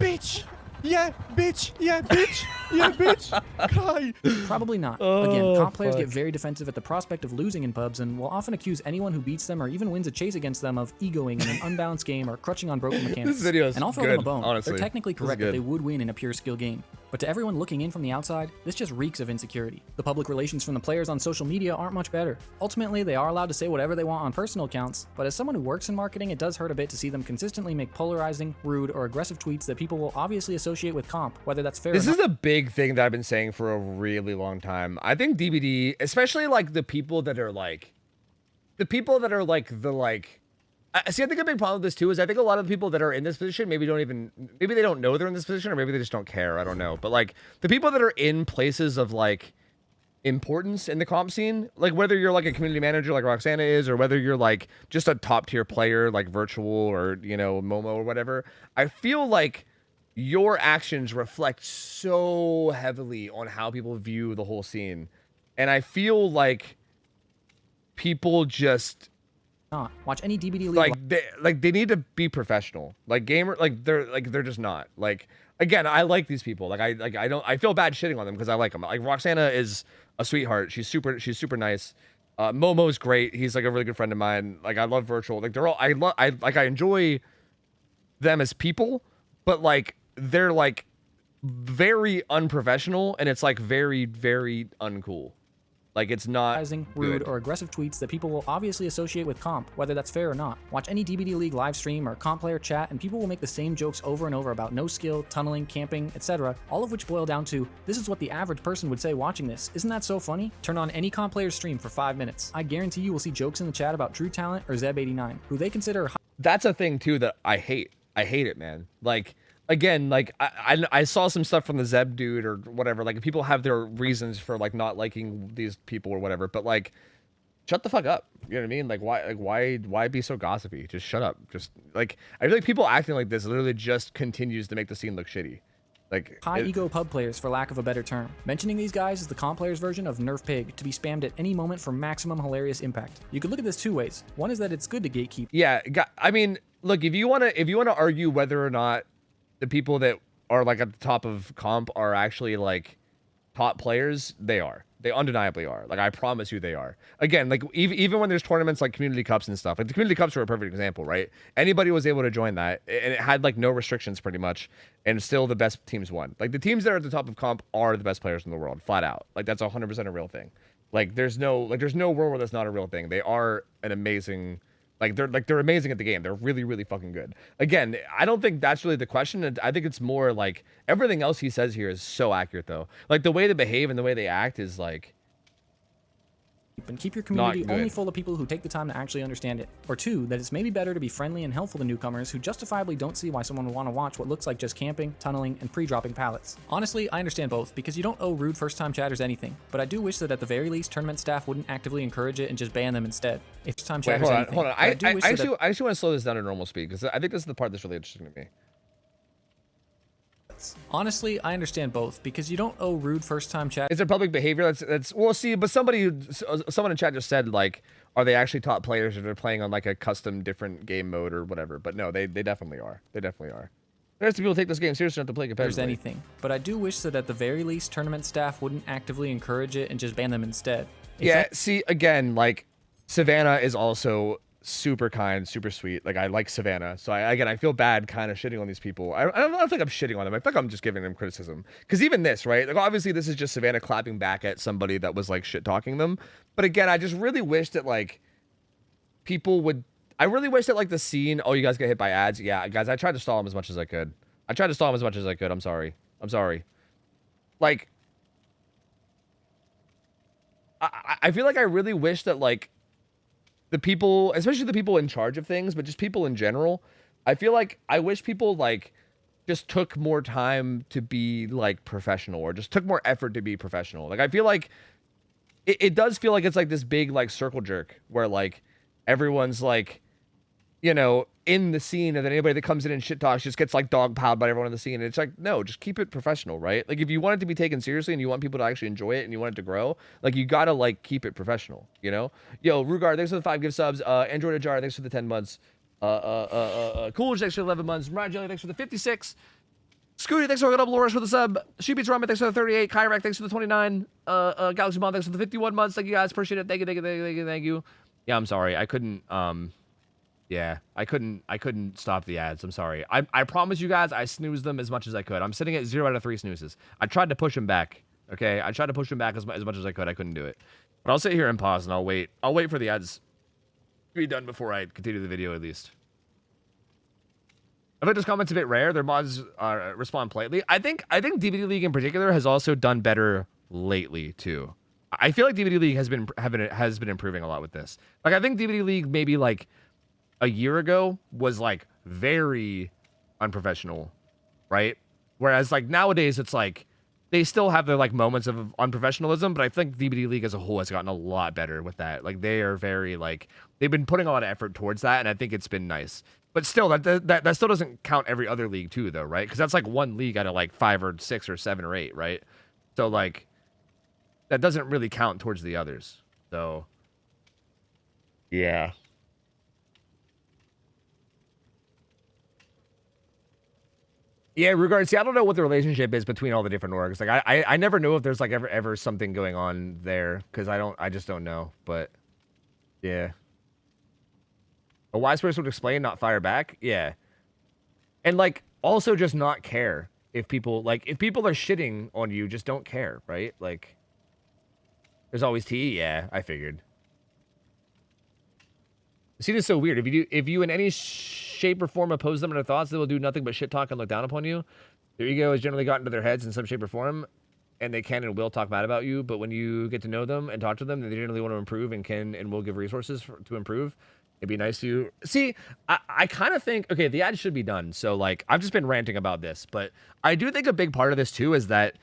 Bitch! Yeah, bitch! Yeah, bitch! Yeah, bitch! Cry! Probably not. Again, comp players get very defensive at the prospect of losing in pubs and will often accuse anyone who beats them or even wins a chase against them of egoing in an unbalanced game or crutching on broken mechanics. This video is and I'll throw good, them a bone. honestly. They're technically correct that they would win in a pure skill game. But to everyone looking in from the outside, this just reeks of insecurity. The public relations from the players on social media aren't much better. Ultimately, they are allowed to say whatever they want on personal accounts, but as someone who works in marketing, it does hurt a bit to see them consistently make polarizing, rude, or aggressive tweets that people will obviously associate with comp, whether that's fair or not. This is a big thing that I've been saying for a really long time. I think DBD, especially like the people that are like, see, I think a big problem with this too is I think a lot of the people that are in this position maybe they don't know they're in this position, or maybe they just don't care. I don't know. But like the people that are in places of like importance in the comp scene, like whether you're like a community manager like Roxana is, or whether you're like just a top tier player like Virtual or, you know, Momo or whatever, I feel like your actions reflect so heavily on how people view the whole scene. And I feel like people just not. Watch any DBD league. They need to be professional. Like they're just not. Like, again, I like these people. I feel bad shitting on them because I like them. Like Roxana is a sweetheart. She's super nice. Momo's great. He's like a really good friend of mine. Like I love Virtual. Like they're all I enjoy them as people, but like they're like very unprofessional and it's like very, very uncool. Like, it's not rude, good. or aggressive tweets that people will obviously associate with comp, whether that's fair or not. Watch any DBD League live stream or comp player chat, and people will make the same jokes over and over about no skill, tunneling, camping, etc., all of which boil down to, this is what the average person would say watching this. Isn't that so funny? Turn on any comp player's stream for 5 minutes. I guarantee you will see jokes in the chat about True Talent or Zeb89, who they consider That's a thing too that I hate. I hate it, man. Like, again, like I saw some stuff from the Zeb dude or whatever. Like, people have their reasons for like not liking these people or whatever, but like, shut the fuck up. You know what I mean? Like, why be so gossipy? Just shut up. Just like, I feel like people acting like this literally just continues to make the scene look shitty. Like, high ego pub players, for lack of a better term. Mentioning these guys is the comp players version of Nerf Pig, to be spammed at any moment for maximum hilarious impact. You could look at this 2 ways. One is that it's good to gatekeep. Yeah, I mean, look, if you wanna argue whether or not the people that are like at the top of comp are actually like top players, they are. They undeniably are. Like, I promise you they are. Again, like, even when there's tournaments like community cups and stuff, like the community cups are a perfect example, right? Anybody was able to join that, and it had like no restrictions pretty much, and still the best teams won. Like, the teams that are at the top of comp are the best players in the world, flat out. Like, that's 100% a real thing. Like, there's no world where that's not a real thing. They are an amazing, they're amazing at the game. They're really, really fucking good. Again, I don't think that's really the question. I think it's more like everything else he says here is so accurate, though. Like, the way they behave and the way they act is like, and keep your community only full of people who take the time to actually understand it. Or 2, that it's maybe better to be friendly and helpful to newcomers who justifiably don't see why someone would want to watch what looks like just camping, tunneling, and pre-dropping pallets. Honestly, I understand both, because you don't owe rude first-time chatters anything, but I do wish that at the very least, tournament staff wouldn't actively encourage it and just ban them instead. If first-time chatters anything. Hold on. I actually want to slow this down to normal speed, because I think this is the part that's really interesting to me. Honestly, I understand both, because you don't owe rude first-time chat. It's a public behavior. That's well, see, but someone in chat just said, like, are they actually top players or they're playing on like a custom different game mode or whatever? But no, they definitely are. They definitely are. There's people who take this game seriously enough to play competitively. There's anything, but I do wish that at the very least, tournament staff wouldn't actively encourage it and just ban them instead. Yeah, see, again, like, Savannah is also super kind, super sweet. Like, I like Savannah, so I feel bad kind of shitting on these people. I don't think I'm shitting on them. I think I'm just giving them criticism, because even this, right, like, obviously this is just Savannah clapping back at somebody that was like shit talking them. But again, I just really wish that like people would, I really wish that like the scene, oh, you guys get hit by ads. Yeah, guys, I tried to stall them as much as I could. I'm sorry. Like, I feel like I really wish that like the people, especially the people in charge of things, but just people in general, I feel like I wish people like just took more time to be like professional, or just took more effort to be professional. Like, I feel like it does feel like it's like this big like circle jerk where like everyone's like, you know, in the scene, and then anybody that comes in and shit talks just gets like dogpiled by everyone in the scene. And it's like, no, just keep it professional, right? Like, if you want it to be taken seriously and you want people to actually enjoy it and you want it to grow, like, you gotta like keep it professional, you know? Yo, Rugar, thanks for the 5 gift subs. Android Ajar, thanks for the 10 months. Coolidge, thanks for the 11 months. Ryan Jelly, thanks for the 56. Scooty, thanks for the double Loris for the sub. Sheepies Ramen, thanks for the 38. Kyrak, thanks for the 29. Galaxy Mon, thanks for the 51 months. Thank you guys, appreciate it. Thank you. Yeah, I'm sorry, I couldn't yeah, I couldn't stop the ads. I'm sorry. I promise you guys, I snoozed them as much as I could. I'm sitting at 0 out of 3 snoozes. I tried to push them back. Okay, I tried to push them back as much as I could. I couldn't do it. But I'll sit here and pause, and I'll wait. I'll wait for the ads to be done before I continue the video, at least. I think this comment's a bit rare. Their mods respond politely. I think DVD League in particular has also done better lately too. I feel like DVD League has been improving a lot with this. Like, I think DVD League maybe like a year ago was like very unprofessional, right? Whereas like nowadays it's like they still have their like moments of unprofessionalism, but I think DVD League as a whole has gotten a lot better with that. Like, they are very like, they've been putting a lot of effort towards that, and I think it's been nice. But still, that still doesn't count every other league too, though, right? Because that's like one league out of like 5 or 6 or 7 or 8, right? So like, that doesn't really count towards the others. So yeah. Yeah, regards. See, I don't know what the relationship is between all the different orgs. Like, I never know if there's like ever something going on there, because I just don't know. But yeah, a wise person would explain, not fire back. Yeah, and like also just not care if people are shitting on you, just don't care, right? Like, There's always tea. Yeah, I figured. See, this is so weird. If you in any shape or form oppose them in their thoughts, they will do nothing but shit talk and look down upon you. Their ego has generally gotten into their heads in some shape or form, and they can and will talk bad about you. But when you get to know them and talk to them, they generally want to improve and can and will give resources to improve. It'd be nice to you. See, I kind of think, okay, the ad should be done. So, like, I've just been ranting about this, but I do think a big part of this, too, is that,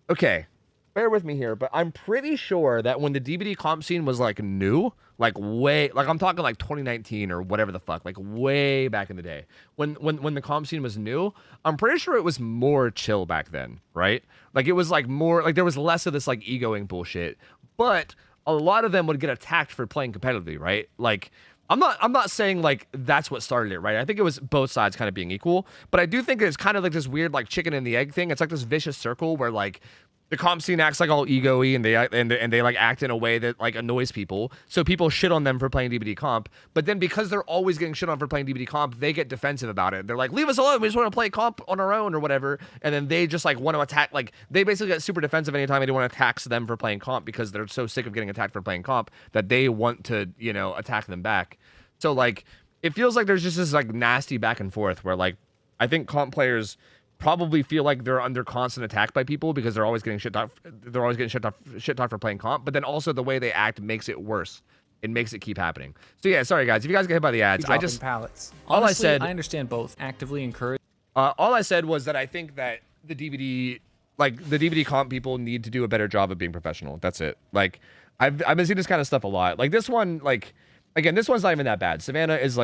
okay, bear with me here, but I'm pretty sure that when the DBD comp scene was, like, new, like, way, like, I'm talking, like, 2019 or whatever the fuck, like, way back in the day, when the comp scene was new, I'm pretty sure it was more chill back then, right? Like, it was, like, more, like, there was less of this, like, egoing bullshit, but a lot of them would get attacked for playing competitively, right? Like, I'm not saying like that's what started it, right? I think it was both sides kind of being equal, but I do think it's kind of like this weird like chicken and the egg thing. It's like this vicious circle where like the comp scene acts like all ego-y and they like act in a way that like annoys people. So people shit on them for playing DBD comp, but then because they're always getting shit on for playing DBD comp, they get defensive about it. They're like, leave us alone. We just want to play comp on our own or whatever. And then they just like want to attack. Like they basically get super defensive anytime anyone attacks them for playing comp because they're so sick of getting attacked for playing comp that they want to, you know, attack them back. So like it feels like there's just this like nasty back and forth where like I think comp players probably feel like they're under constant attack by people because they're always getting shit talk. They're always getting shit talk for playing comp. But then also the way they act makes it worse. It makes it keep happening. So yeah, sorry guys, if you guys get hit by the ads, I just pallets. All Honestly, I said. I understand both. Actively encourage. All I said was that I think that the DBD comp people need to do a better job of being professional. That's it. Like I've been seeing this kind of stuff a lot. Like this one, like. Again, this one's not even that bad. Savannah is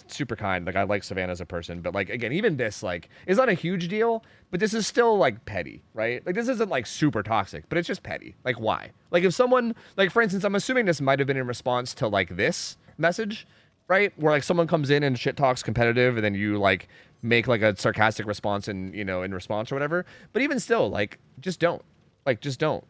super kind. Like I like Savannah as a person, but like again, even this like is not a huge deal, but this is still like petty, right? Like this isn't like super toxic, but it's just petty. Like why? Like if someone like for instance, I'm assuming this might have been in response to like this message, right? Where like someone comes in and shit talks competitive, and then you like make like a sarcastic response in response or whatever. But even still, like just don't. Like just don't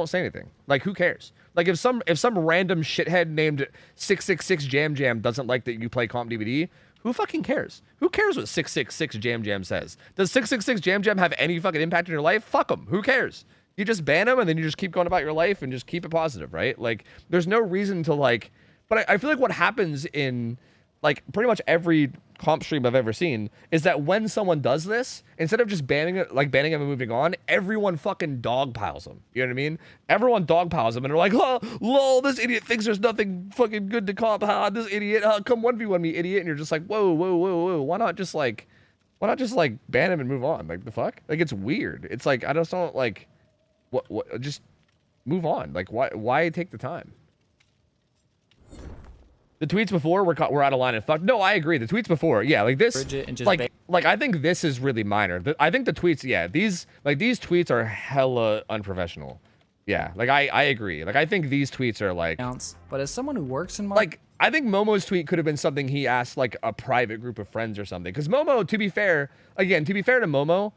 say anything. Like who cares? Like if some random shithead named 666 Jam Jam doesn't like that you play comp DVD, who fucking cares? Who cares what 666 Jam Jam says? Does 666 Jam Jam have any fucking impact in your life? Fuck them. Who cares? You just ban them and then you just keep going about your life and just keep it positive, right? Like there's no reason to like. But I feel like what happens in like pretty much every comp stream I've ever seen is that when someone does this, instead of just banning them and moving on, everyone fucking dogpiles them. You know what I mean? Everyone dogpiles them and they're like, oh, lol, this idiot thinks there's nothing fucking good to comp. Ha, this idiot, come 1v1 me, idiot. And you're just like, whoa. Why not just like ban him and move on? Like the fuck? Like it's weird. It's like I just don't like what just move on. Like why take the time? The tweets before were out of line and fucked. No, I agree. The tweets before, yeah, like this, like I think this is really minor. I think the tweets, yeah, these tweets are hella unprofessional. Yeah, like I agree. Like I think these tweets are like. But as someone who works in like, I think Momo's tweet could have been something he asked like a private group of friends or something. Because Momo, to be fair to Momo,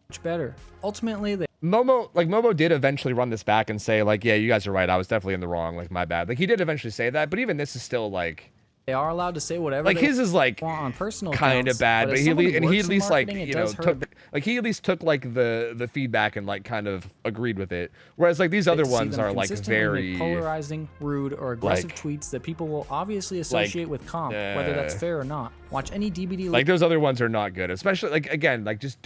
much better. Ultimately, Momo did eventually run this back and say like, yeah, you guys are right. I was definitely in the wrong. Like my bad. Like he did eventually say that, but even this is still like. They are allowed to say whatever. Like his is like on personal kind of bad, but he at least like he at least took like the feedback and like kind of agreed with it. Whereas like these other ones are like very polarizing, rude, or aggressive tweets that people will obviously associate with comp, whether that's fair or not. Watch any DBD. Like those other ones are not good, especially like again like just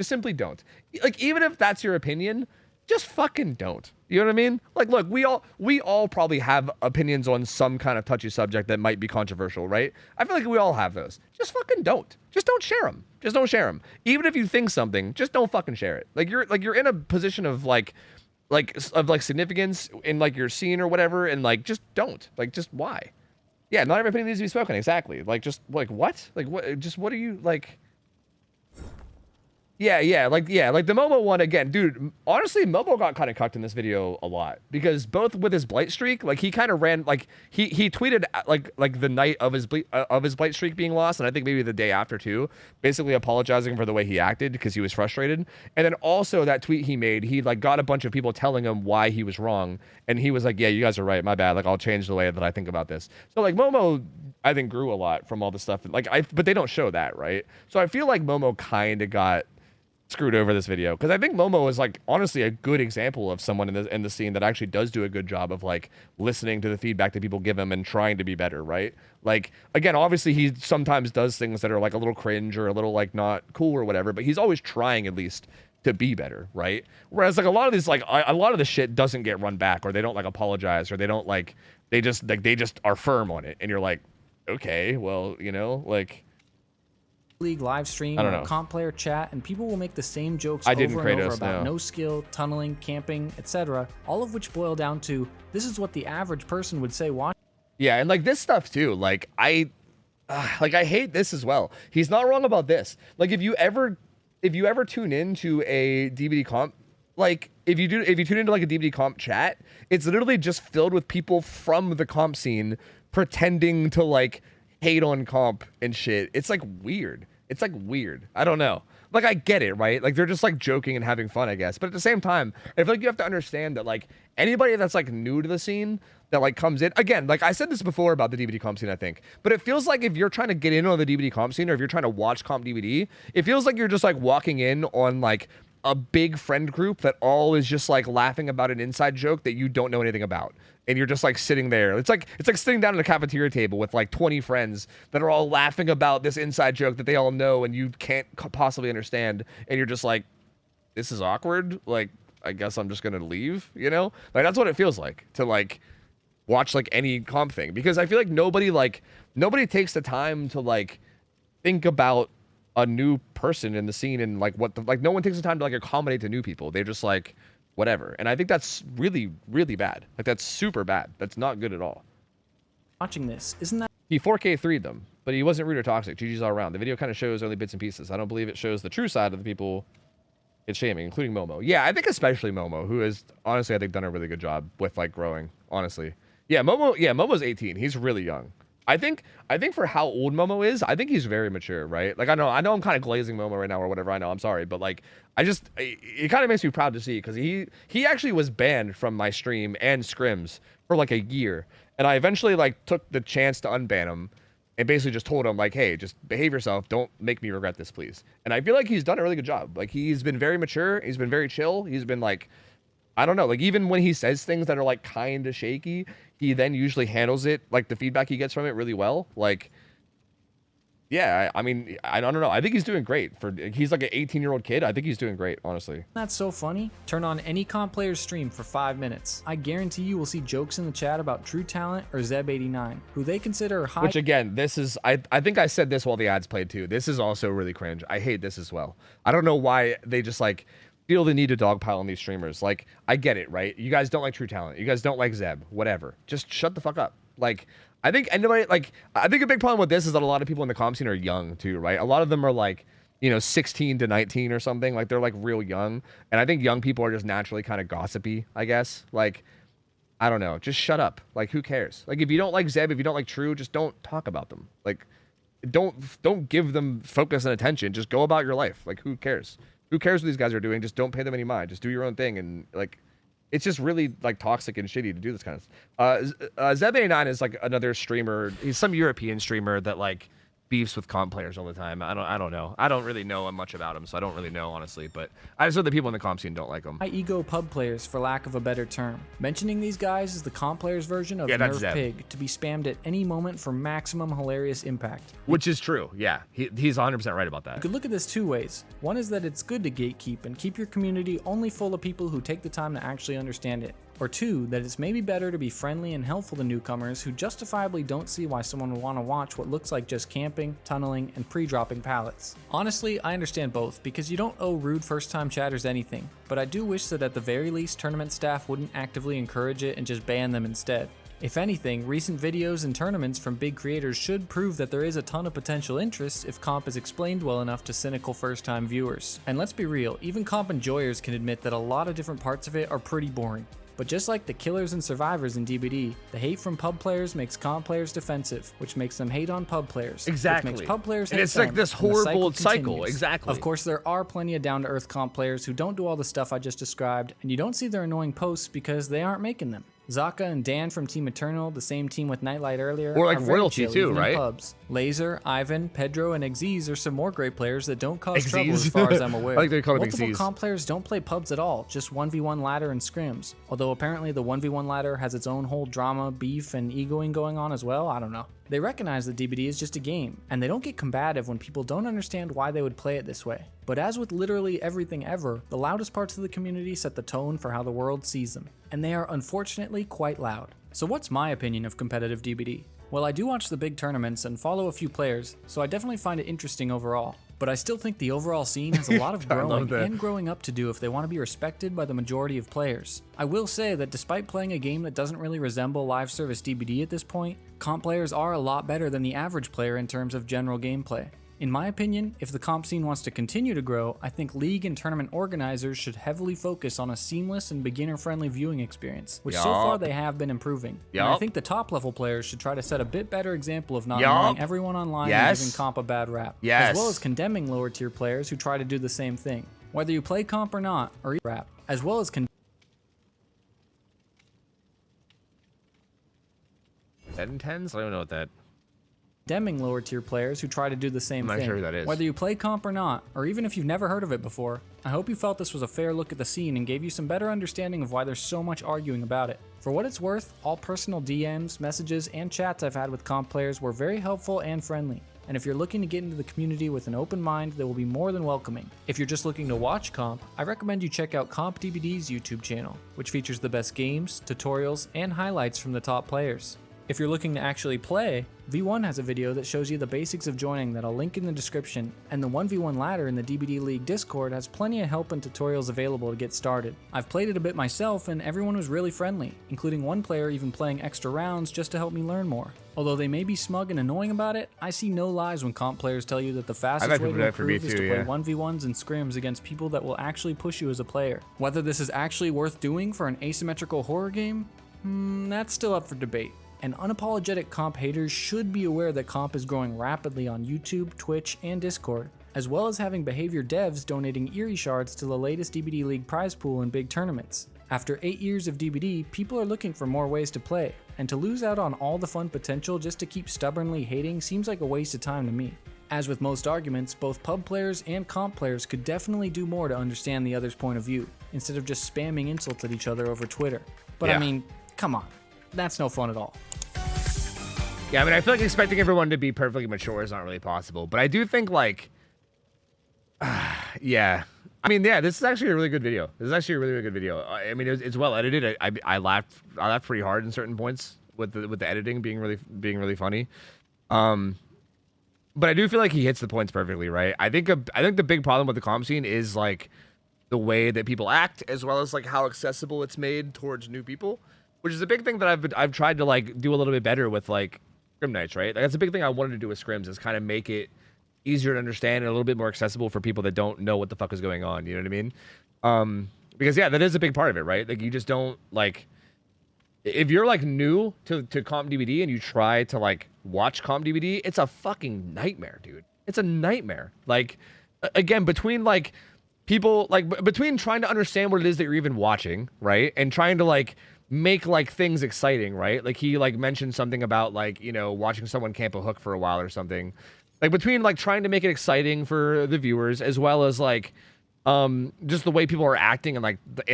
simply don't. Like even if that's your opinion, just fucking don't. You know what I mean? Like, look, we all probably have opinions on some kind of touchy subject that might be controversial, right? I feel like we all have those. Just fucking don't. Just don't share them. Just don't share them. Even if you think something, just don't fucking share it. Like you're in a position of like significance in like your scene or whatever, and like just don't. Like just why? Yeah, not every opinion needs to be spoken. Exactly. Like just like what? Like what? Just what are you like? Yeah, like the Momo one again, dude. Honestly, Momo got kind of cucked in this video a lot because both with his blight streak, like he kind of ran, like he tweeted like the night of his blight streak being lost, and I think maybe the day after too, basically apologizing for the way he acted because he was frustrated. And then also that tweet he made, he like got a bunch of people telling him why he was wrong, and he was like, yeah, you guys are right, my bad. Like I'll change the way that I think about this. So like Momo, I think grew a lot from all the stuff, but they don't show that, right? So I feel like Momo kind of got screwed over this video, because I think Momo is like honestly a good example of someone in the scene that actually does do a good job of like listening to the feedback that people give him and trying to be better, right? Like, again, obviously he sometimes does things that are like a little cringe or a little like not cool or whatever, but he's always trying at least to be better, right? Whereas like a lot of these, like a lot of the shit doesn't get run back, or they don't like apologize, or they don't like, they just are firm on it, and you're like, okay, well, you know, like League live stream I don't or know. comp player chat, and people will make the same jokes I over didn't, and over Kratos, about no. no skill, tunneling, camping, etc. All of which boil down to this is what the average person would say watching. Yeah, and like this stuff too, like I hate this as well. He's not wrong about this. Like if you ever tune into a DVD comp, like if you tune into like a DVD comp chat, it's literally just filled with people from the comp scene pretending to like hate on comp and shit. It's like weird. It's like weird. I don't know. Like I get it, right? Like they're just like joking and having fun, I guess. But at the same time, I feel like you have to understand that like anybody that's like new to the scene that like comes in, again, like I said this before about the DVD comp scene, I think, but it feels like if you're trying to get in on the DVD comp scene, or if you're trying to watch comp DVD, it feels like you're just like walking in on like a big friend group that all is just like laughing about an inside joke that you don't know anything about. And you're just like sitting there. It's like sitting down at a cafeteria table with like 20 friends that are all laughing about this inside joke that they all know and you can't possibly understand. And you're just like, this is awkward. Like, I guess I'm just going to leave, you know? Like, that's what it feels like to like watch like any comp thing. Because I feel like nobody takes the time to like think about a new person in the scene and like no one takes the time to like accommodate to new people. They're just like, whatever. And I think that's really, really bad. Like that's super bad. That's not good at all. Watching this, isn't that He 4K 3'd them, but he wasn't rude or toxic. GG's all around. The video kind of shows only bits and pieces. I don't believe it shows the true side of the people it's shaming, including Momo. Yeah, I think especially Momo, who has honestly I think done a really good job with like growing, honestly. Yeah, Momo's 18. He's really young. I think for how old Momo is, I think he's very mature, right? Like I know I'm kind of glazing Momo right now or whatever. I know, I'm sorry, but like it kind of makes me proud to see, because he actually was banned from my stream and scrims for like a year, and I eventually like took the chance to unban him and basically just told him like, hey, just behave yourself, don't make me regret this, please. And I feel like he's done a really good job. Like he's been very mature, he's been very chill, he's been like, I don't know, like even when he says things that are like kind of shaky, he then usually handles it, like the feedback he gets from it, really well. Like, yeah, I mean, I don't know. I think he's doing great. He's like an 18-year-old kid. I think he's doing great, honestly. That's so funny. Turn on any comp player's stream for 5 minutes. I guarantee you will see jokes in the chat about True Talent or Zeb89, who they consider high. Which again, this is, I think I said this while the ads played too. This is also really cringe. I hate this as well. I don't know why they just like feel the need to dogpile on these streamers. Like, I get it, right? You guys don't like True Talent. You guys don't like Zeb. Whatever. Just shut the fuck up. Like, I think anybody, like, I think a big problem with this is that a lot of people in the comp scene are young too, right? A lot of them are like, you know, 16 to 19 or something. Like, they're like real young. And I think young people are just naturally kind of gossipy, I guess. Like, I don't know. Just shut up. Like, who cares? Like, if you don't like Zeb, if you don't like True, just don't talk about them. Like, don't give them focus and attention. Just go about your life. Like, who cares? Who cares what these guys are doing? Just don't pay them any mind. Just do your own thing. And like, it's just really like toxic and shitty to do this kind of stuff. Zeb89 is like another streamer. He's some European streamer that like beefs with comp players all the time. I don't know. I don't really know much about him, so I don't really know, honestly. But I just know the people in the comp scene don't like him. high ego pub players, for lack of a better term. Mentioning these guys is the comp players version of that's Nerf Zeb. Pig, to be spammed at any moment for maximum hilarious impact. Which is true. Yeah, he's 100% right about that. You could look at this two ways. One is that it's good to gatekeep and keep your community only full of people who take the time to actually understand it. Or two, that it's maybe better to be friendly and helpful to newcomers who justifiably don't see why someone would want to watch what looks like just camping, tunneling, and pre-dropping pallets. Honestly, I understand both, because you don't owe rude first-time chatters anything, but I do wish that at the very least tournament staff wouldn't actively encourage it and just ban them instead. If anything, recent videos and tournaments from big creators should prove that there is a ton of potential interest if comp is explained well enough to cynical first-time viewers. And let's be real, even comp enjoyers can admit that a lot of different parts of it are pretty boring. But just like the killers and survivors in DBD, the hate from pub players makes comp players defensive, which makes them hate on pub players. Exactly. Which makes pub players hate and it's like them, this and the horrible cycle. continues. Exactly. Of course, there are plenty of down-to-earth comp players who don't do all the stuff I just described, and you don't see their annoying posts because they aren't making them. Zaka and Dan from Team Eternal, the same team with Nightlight earlier, Or like are very Royalty chill, too, even in right? pubs. Laser, Ivan, Pedro, and Xyz are some more great players that don't cause Xyz. trouble as far as I'm aware. I like they call them Multiple Xyz. comp players don't play pubs at all, just 1v1 ladder and scrims. Although apparently the 1v1 ladder has its own whole drama, beef, and egoing going on as well, I don't know. They recognize that DBD is just a game, and they don't get combative when people don't understand why they would play it this way. But as with literally everything ever, the loudest parts of the community set the tone for how the world sees them, and they are unfortunately quite loud. So what's my opinion of competitive DBD? Well, I do watch the big tournaments and follow a few players, so I definitely find it interesting overall. But I still think the overall scene has a lot of growing and growing up to do if they want to be respected by the majority of players. I will say that despite playing a game that doesn't really resemble live service DBD at this point, comp players are a lot better than the average player in terms of general gameplay. In my opinion, if the comp scene wants to continue to grow, I think league and tournament organizers should heavily focus on a seamless and beginner-friendly viewing experience, which so far they have been improving. And I think the top-level players should try to set a bit better example of not annoying everyone online and giving comp a bad rap, as well as condemning lower-tier players who try to do the same thing, whether you play comp or not, or rap, as well as That intends? I don't know what that. condemning lower tier players who try to do the same thing. I'm not sure who that is. Whether you play comp or not, or even if you've never heard of it before, I hope you felt this was a fair look at the scene and gave you some better understanding of why there's so much arguing about it. For what it's worth, all personal DMs, messages, and chats I've had with comp players were very helpful and friendly. And if you're looking to get into the community with an open mind, they will be more than welcoming. If you're just looking to watch comp, I recommend you check out CompDBD's YouTube channel, which features the best games, tutorials, and highlights from the top players. If you're looking to actually play, V1 has a video that shows you the basics of joining that I'll link in the description, and the 1v1 ladder in the DBD League Discord has plenty of help and tutorials available to get started. I've played it a bit myself and everyone was really friendly, including one player even playing extra rounds just to help me learn more. Although they may be smug and annoying about it, I see no lies when comp players tell you that the fastest way to improve is to play 1v1s and scrims against people that will actually push you as a player. Whether this is actually worth doing for an asymmetrical horror game? That's still up for debate. And unapologetic comp haters should be aware that comp is growing rapidly on YouTube, Twitch, and Discord, as well as having behavior devs donating Eerie shards to the latest DBD League prize pool in big tournaments. After 8 years of DBD, people are looking for more ways to play, and to lose out on all the fun potential just to keep stubbornly hating seems like a waste of time to me. As with most arguments, both pub players and comp players could definitely do more to understand the other's point of view, instead of just spamming insults at each other over Twitter. But I mean, come on, that's no fun at all. Yeah, I mean, I feel like expecting everyone to be perfectly mature is not really possible. But I do think, like, yeah. I mean, yeah, this is actually a really good video. This is actually a really, really good video. I mean, it's well edited. I laughed pretty hard in certain points with the editing being really funny. But I do feel like he hits the points perfectly, right? I think the big problem with the comp scene is like the way that people act, as well as like how accessible it's made towards new people, which is a big thing that I've tried to like do a little bit better with like Scrim Nights, right? Like, that's a big thing I wanted to do with Scrims, is kind of make it easier to understand and a little bit more accessible for people that don't know what the fuck is going on. You know what I mean? Because yeah, that is a big part of it, right? Like, you just don't like, if you're like new to comp DBD and you try to like watch comp DBD, it's a fucking nightmare, dude. It's a nightmare. Like, again, between like people, like between trying to understand what it is that you're even watching, right? And trying to like make like things exciting, right? Like, he like mentioned something about like, you know, watching someone camp a hook for a while or something. Like, between like trying to make it exciting for the viewers, as well as like just the way people are acting in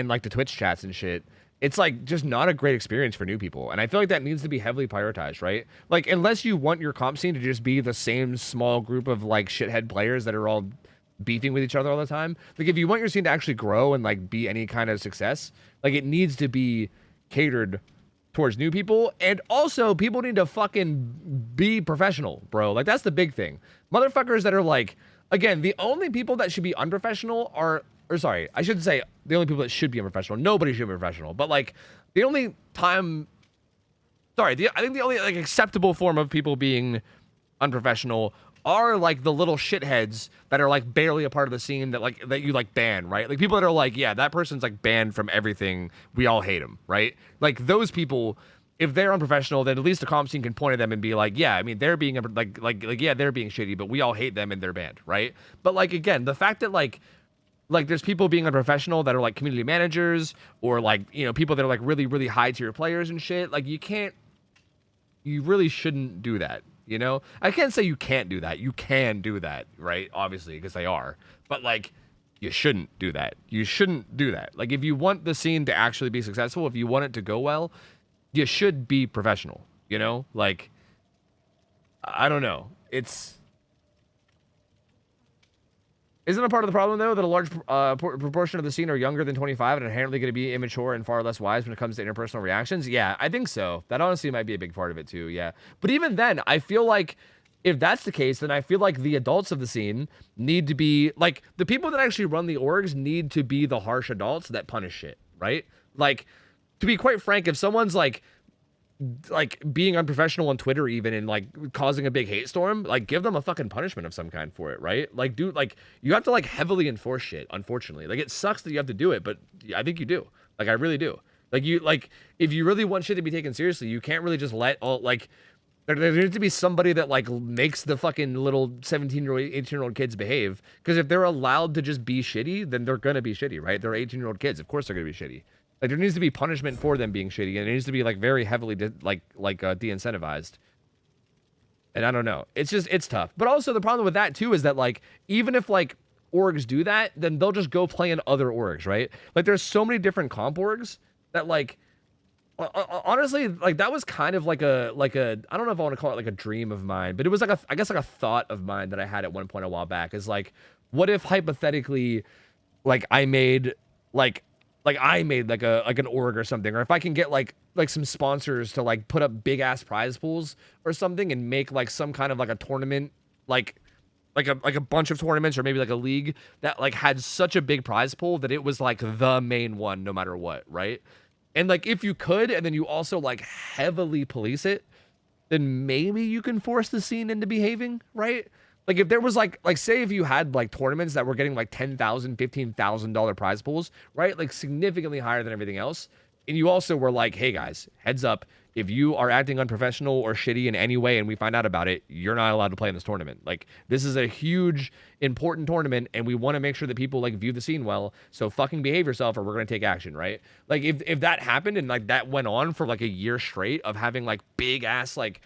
like the Twitch chats and shit, it's like just not a great experience for new people. And I feel like that needs to be heavily prioritized, right? Like, unless you want your comp scene to just be the same small group of like shithead players that are all beefing with each other all the time, like, if you want your scene to actually grow and like be any kind of success, like, it needs to be catered towards new people. And also, people need to fucking be professional, bro. Like, that's the big thing. Motherfuckers that are like, again, the only people that should be unprofessional are, or sorry, I shouldn't say the only people that should be unprofessional. Nobody should be professional. But like, the only time, I think the only like acceptable form of people being unprofessional are like the little shitheads that are like barely a part of the scene that you like ban, right? Like, people that are like, yeah, that person's like banned from everything, we all hate him, right? Like, those people, if they're unprofessional, then at least the comp scene can point at them and be like, yeah, I mean, they're being like yeah, they're being shitty, but we all hate them and they're banned, right? But like, again, the fact that like like there's people being unprofessional that are like community managers or like, you know, people that are like really, really high tier players and shit. Like you really shouldn't do that. You know, I can't say you can't do that. You can do that, right? Obviously, because they are. But like, you shouldn't do that. You shouldn't do that. Like, if you want the scene to actually be successful, if you want it to go well, you should be professional. You know, like, I don't know. Isn't a part of the problem, though, that a large proportion of the scene are younger than 25 and inherently going to be immature and far less wise when it comes to interpersonal reactions? Yeah, I think so. That honestly might be a big part of it, too, yeah. But even then, I feel like if that's the case, then I feel like the adults of the scene need to be, like, the people that actually run the orgs need to be the harsh adults that punish shit, right? Like, to be quite frank, if someone's, like being unprofessional on Twitter even and like causing a big hate storm, like give them a fucking punishment of some kind for it, right? Like, dude, like you have to like heavily enforce shit, unfortunately. Like it sucks that you have to do it, but I think you do. Like I really do. Like you, like if you really want shit to be taken seriously, you can't really just let all like there needs to be somebody that like makes the fucking little 17-year-old, 18-year-old kids behave. Because if they're allowed to just be shitty, then they're gonna be shitty, right? They're 18-year-old kids. Of course they're gonna be shitty. Like, there needs to be punishment for them being shitty, and it needs to be, like, very heavily, de-incentivized. And I don't know. It's just, it's tough. But also, the problem with that, too, is that, like, even if, like, orgs do that, then they'll just go play in other orgs, right? Like, there's so many different comp orgs that, like, honestly, like, that was kind of like a, I don't know if I want to call it, like, a dream of mine, but it was, like, I guess, like, a thought of mine that I had at one point a while back, is, like, what if, hypothetically, like, I made, like an org or something, or if I can get like some sponsors to like put up big ass prize pools or something and make like some kind of like a tournament, like a bunch of tournaments or maybe like a league that like had such a big prize pool that it was like the main one no matter what, right? And like if you could, and then you also like heavily police it, then maybe you can force the scene into behaving, right? Like if there was like say if you had like tournaments that were getting like $10,000, $15,000 prize pools, right? Like significantly higher than everything else. And you also were like, hey guys, heads up, if you are acting unprofessional or shitty in any way and we find out about it, you're not allowed to play in this tournament. Like this is a huge, important tournament and we want to make sure that people like view the scene well. So fucking behave yourself or we're going to take action, right? Like if that happened and like that went on for like a year straight of having like big ass like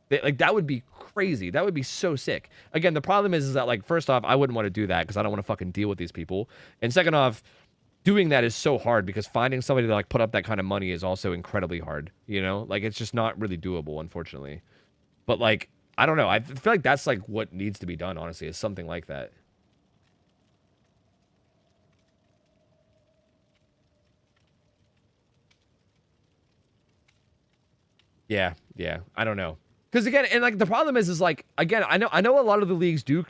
that would be crazy. That would be so sick. Again, the problem is that, like, first off, I wouldn't want to do that because I don't want to fucking deal with these people. And second off, doing that is so hard because finding somebody to, like, put up that kind of money is also incredibly hard, you know? Like, it's just not really doable, unfortunately. But, like, I don't know. I feel like that's, like, what needs to be done, honestly, is something like that. Yeah, I don't know. Because again, and like the problem is like again, I know a lot of the leagues do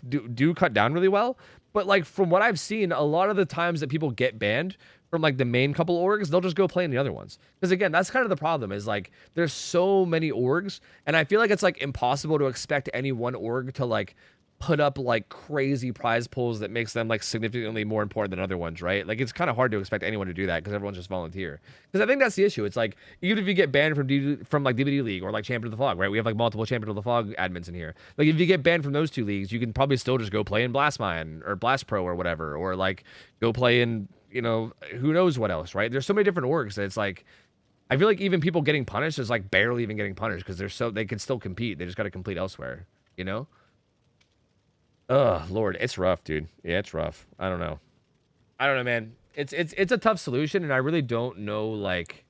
cut down really well, but like from what I've seen, a lot of the times that people get banned from like the main couple orgs, they'll just go play in the other ones. Because again, that's kind of the problem is like there's so many orgs, and I feel like it's like impossible to expect any one org to like put up like crazy prize pools that makes them like significantly more important than other ones, right? Like it's kind of hard to expect anyone to do that because everyone's just volunteer. Because I think that's the issue. It's like even if you get banned from like DVD League or like Champion of the Fog, right? We have like multiple Champion of the Fog admins in here. Like if you get banned from those two leagues, you can probably still just go play in Blast Mine or Blast Pro or whatever, or like go play in, you know, who knows what else, right? There's so many different orgs that it's like I feel like even people getting punished is like barely even getting punished because they can still compete. They just got to compete elsewhere, you know? Oh Lord, it's rough, dude. Yeah, it's rough. I don't know, man. It's a tough solution, and I really don't know. Like,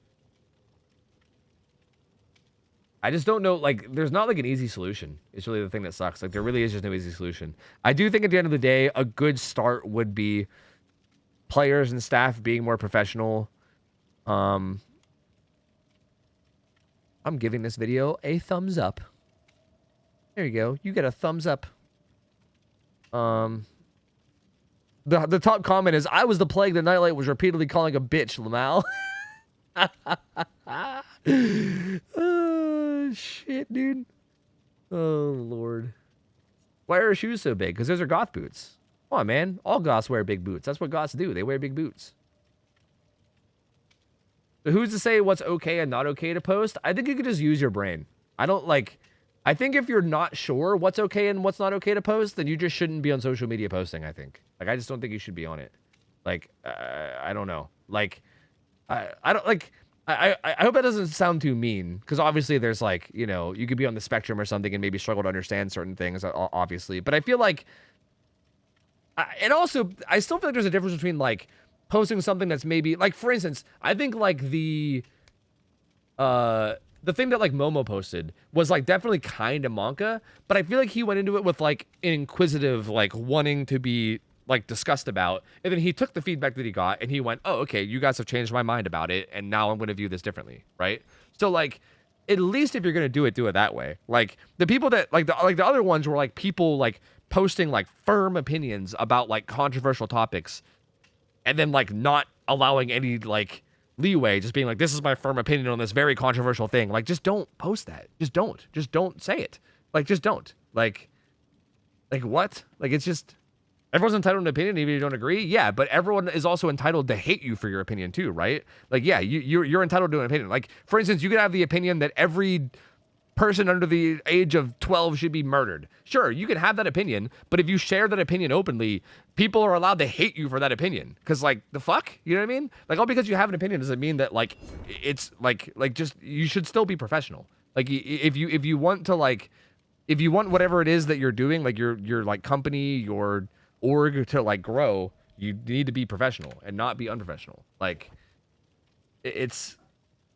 I just don't know. Like, there's not like an easy solution. It's really the thing that sucks. Like, there really is just no easy solution. I do think at the end of the day, a good start would be players and staff being more professional. I'm giving this video a thumbs up. There you go. You get a thumbs up. The top comment is, I was the plague that Nightlight was repeatedly calling a bitch, Lamal. Oh, shit, dude. Oh, Lord. Why are her shoes so big? Because those are goth boots. Come on, man. All goths wear big boots. That's what goths do. They wear big boots. So who's to say what's okay and not okay to post? I think you could just use your brain. I think if you're not sure what's okay and what's not okay to post, then you just shouldn't be on social media posting, I think. Like, I just don't think you should be on it. Like, I don't know. Like, I don't like. I hope that doesn't sound too mean, because obviously there's like, you know, you could be on the spectrum or something and maybe struggle to understand certain things, obviously. But I feel like, and also I still feel like there's a difference between like posting something that's maybe like, for instance, I think like the thing that like Momo posted was like definitely kind of Monka, but I feel like he went into it with like an inquisitive, like wanting to be like discussed about, and then he took the feedback that he got and he went, oh, okay, you guys have changed my mind about it, and now I'm going to view this differently, right? So like, at least if you're going to do it that way. Like the people that like the other ones were like people like posting like firm opinions about like controversial topics, and then like not allowing any like leeway, just being like, this is my firm opinion on this very controversial thing. Like, just don't post that. Just don't say it. Like, just don't. Like what? Like, it's just, everyone's entitled to an opinion, even if you don't agree. Yeah, but everyone is also entitled to hate you for your opinion too, right? Like, yeah, you're entitled to an opinion. Like, for instance, you could have the opinion that every person under the age of 12 should be murdered. Sure, you can have that opinion, but if you share that opinion openly, people are allowed to hate you for that opinion. Because, like, the fuck? You know what I mean? Like, all because you have an opinion doesn't mean that, like, it's, like just, you should still be professional. Like, if you want to, like, if you want whatever it is that you're doing, like, your like, company, your org to, like, grow, you need to be professional and not be unprofessional. Like, it's...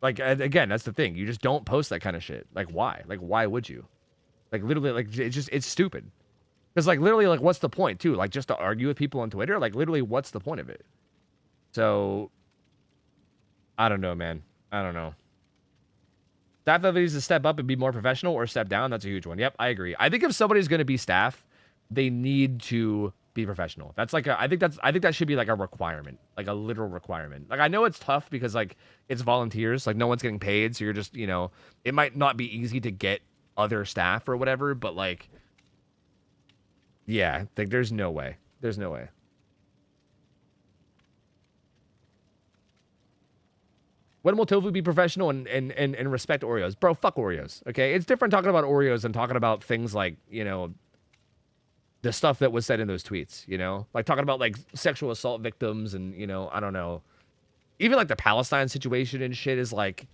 Like, again, that's the thing. You just don't post that kind of shit. Like, why? Like, why would you? Like, literally, like, it's stupid. Because, like, literally, like, what's the point, too? Like, just to argue with people on Twitter? Like, literally, what's the point of it? So, I don't know, man. I don't know. Staff that needs to step up and be more professional or step down, that's a huge one. Yep, I agree. I think if somebody's going to be staff, they need to be professional. That's like I think that should be like a requirement, like a literal requirement. Like, I know it's tough because like it's volunteers, like no one's getting paid, so you're just, you know, it might not be easy to get other staff or whatever, but like, yeah, like there's no way. There's no way. When will Tofu be professional and respect Oreos? Bro, fuck Oreos. Okay, it's different talking about Oreos than talking about things like, you know, the stuff that was said in those tweets, you know? Like, talking about, like, sexual assault victims and, you know, I don't know. Even, like, the Palestine situation and shit is, like,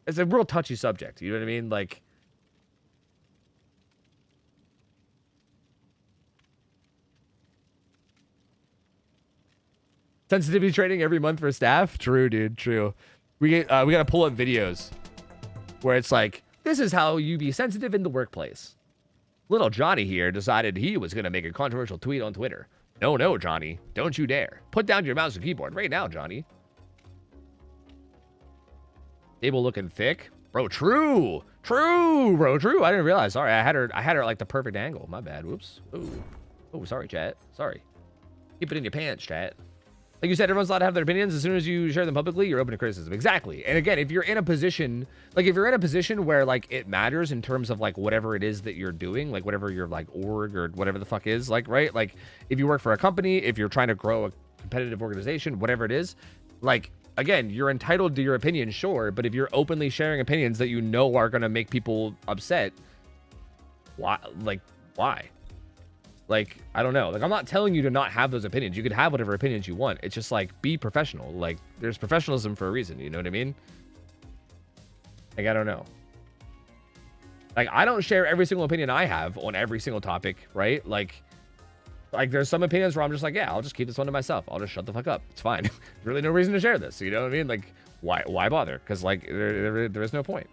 it's a real touchy subject. You know what I mean? Like, sensitivity training every month for staff? True, dude, true. We gotta pull up videos where it's like, this is how you be sensitive in the workplace. Little Johnny here decided he was going to make a controversial tweet on Twitter. No, Johnny. Don't you dare. Put down your mouse and keyboard right now, Johnny. Table looking thick. Bro, true. True, bro, true. I didn't realize. Sorry, I had her at like the perfect angle. My bad. Whoops. Oh, sorry, chat. Sorry. Keep it in your pants, chat. Like you said, everyone's allowed to have their opinions. As soon as you share them publicly, you're open to criticism. Exactly. And again, if you're in a position, like if you're in a position where like it matters in terms of like whatever it is that you're doing, like whatever your like org or whatever the fuck is, like, right? Like if you work for a company, if you're trying to grow a competitive organization, whatever it is, like, again, you're entitled to your opinion, sure. But if you're openly sharing opinions that you know are going to make people upset, why? Like, why? Like, I don't know. Like, I'm not telling you to not have those opinions. You could have whatever opinions you want. It's just, like, be professional. Like, there's professionalism for a reason. You know what I mean? Like, I don't know. Like, I don't share every single opinion I have on every single topic, right? Like there's some opinions where I'm just like, yeah, I'll just keep this one to myself. I'll just shut the fuck up. It's fine. There's really no reason to share this. You know what I mean? Like, why bother? Because, like, there is no point.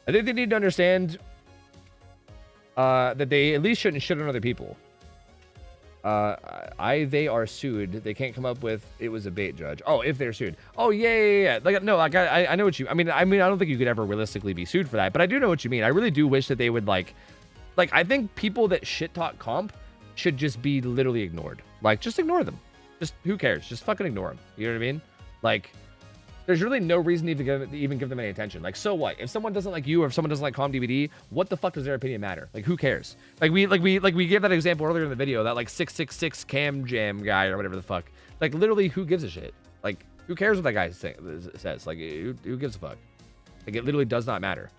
I think they need to understand... that they at least shouldn't shit on other people. They are sued. They can't come up with it was a bait, judge. Oh, if they're sued. Oh, yeah. Like, no, like I know what you. I mean, I don't think you could ever realistically be sued for that, but I do know what you mean. I really do wish that they would like I think people that shit talk comp should just be literally ignored. Like, just ignore them. Just who cares? Just fucking ignore them. You know what I mean? Like, there's really no reason to even give them any attention. Like, so what? If someone doesn't like you or if someone doesn't like ComDVD, what the fuck does their opinion matter? Like, who cares? Like we gave that example earlier in the video, that like 666 cam jam guy or whatever the fuck. Like, literally, who gives a shit? Like, who cares what that guy says? Like, who gives a fuck? Like, it literally does not matter.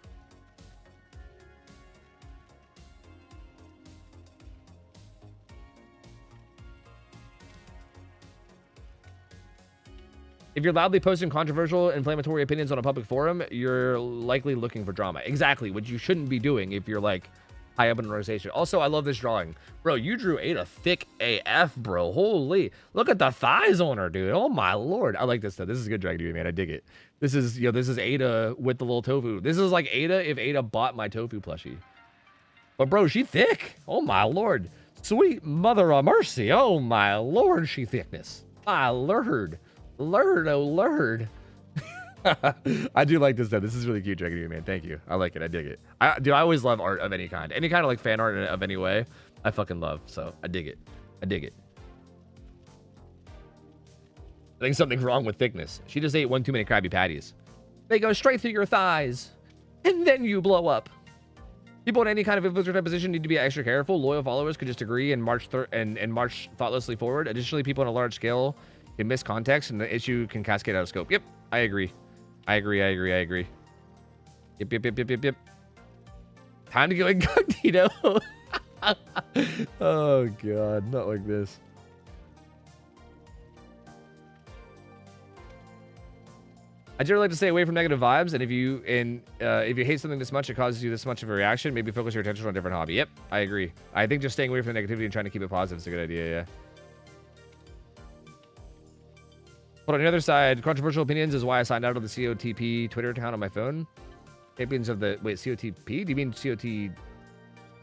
If you're loudly posting controversial, inflammatory opinions on a public forum, you're likely looking for drama. Exactly, which you shouldn't be doing if you're like high up in an organization. Also, I love this drawing. Bro, you drew Ada thick AF, bro. Holy. Look at the thighs on her, dude. Oh my lord. I like this stuff. This is good Dragon Dude, man. I dig it. This is, this is Ada with the little tofu. This is like Ada if Ada bought my tofu plushie. But bro, she thick. Oh my lord. Sweet mother of mercy. Oh my lord, she thickness. My lord. Lord, oh lord. I do like this stuff. This is really cute, Dragon Dude, man. Thank you. I like it. I dig it. Dude, I always love art of any kind. Any kind of like fan art of any way, I fucking love. So I dig it. I dig it. I think something's wrong with thickness. She just ate one too many Krabby Patties. They go straight through your thighs, and then you blow up. People in any kind of influencer type position need to be extra careful. Loyal followers could just agree and march march thoughtlessly forward. Additionally, people on a large scale can miss context, and the issue can cascade out of scope. Yep, I agree. I agree. Yep. Time to go incognito. Oh god, not like this. I generally like to stay away from negative vibes, and if you hate something this much, it causes you this much of a reaction, maybe focus your attention on a different hobby. Yep, I agree. I think just staying away from the negativity and trying to keep it positive is a good idea, yeah. But on the other side, controversial opinions is why I signed out of the COTP Twitter account on my phone. Champions of the... Wait, COTP? Do you mean COTF?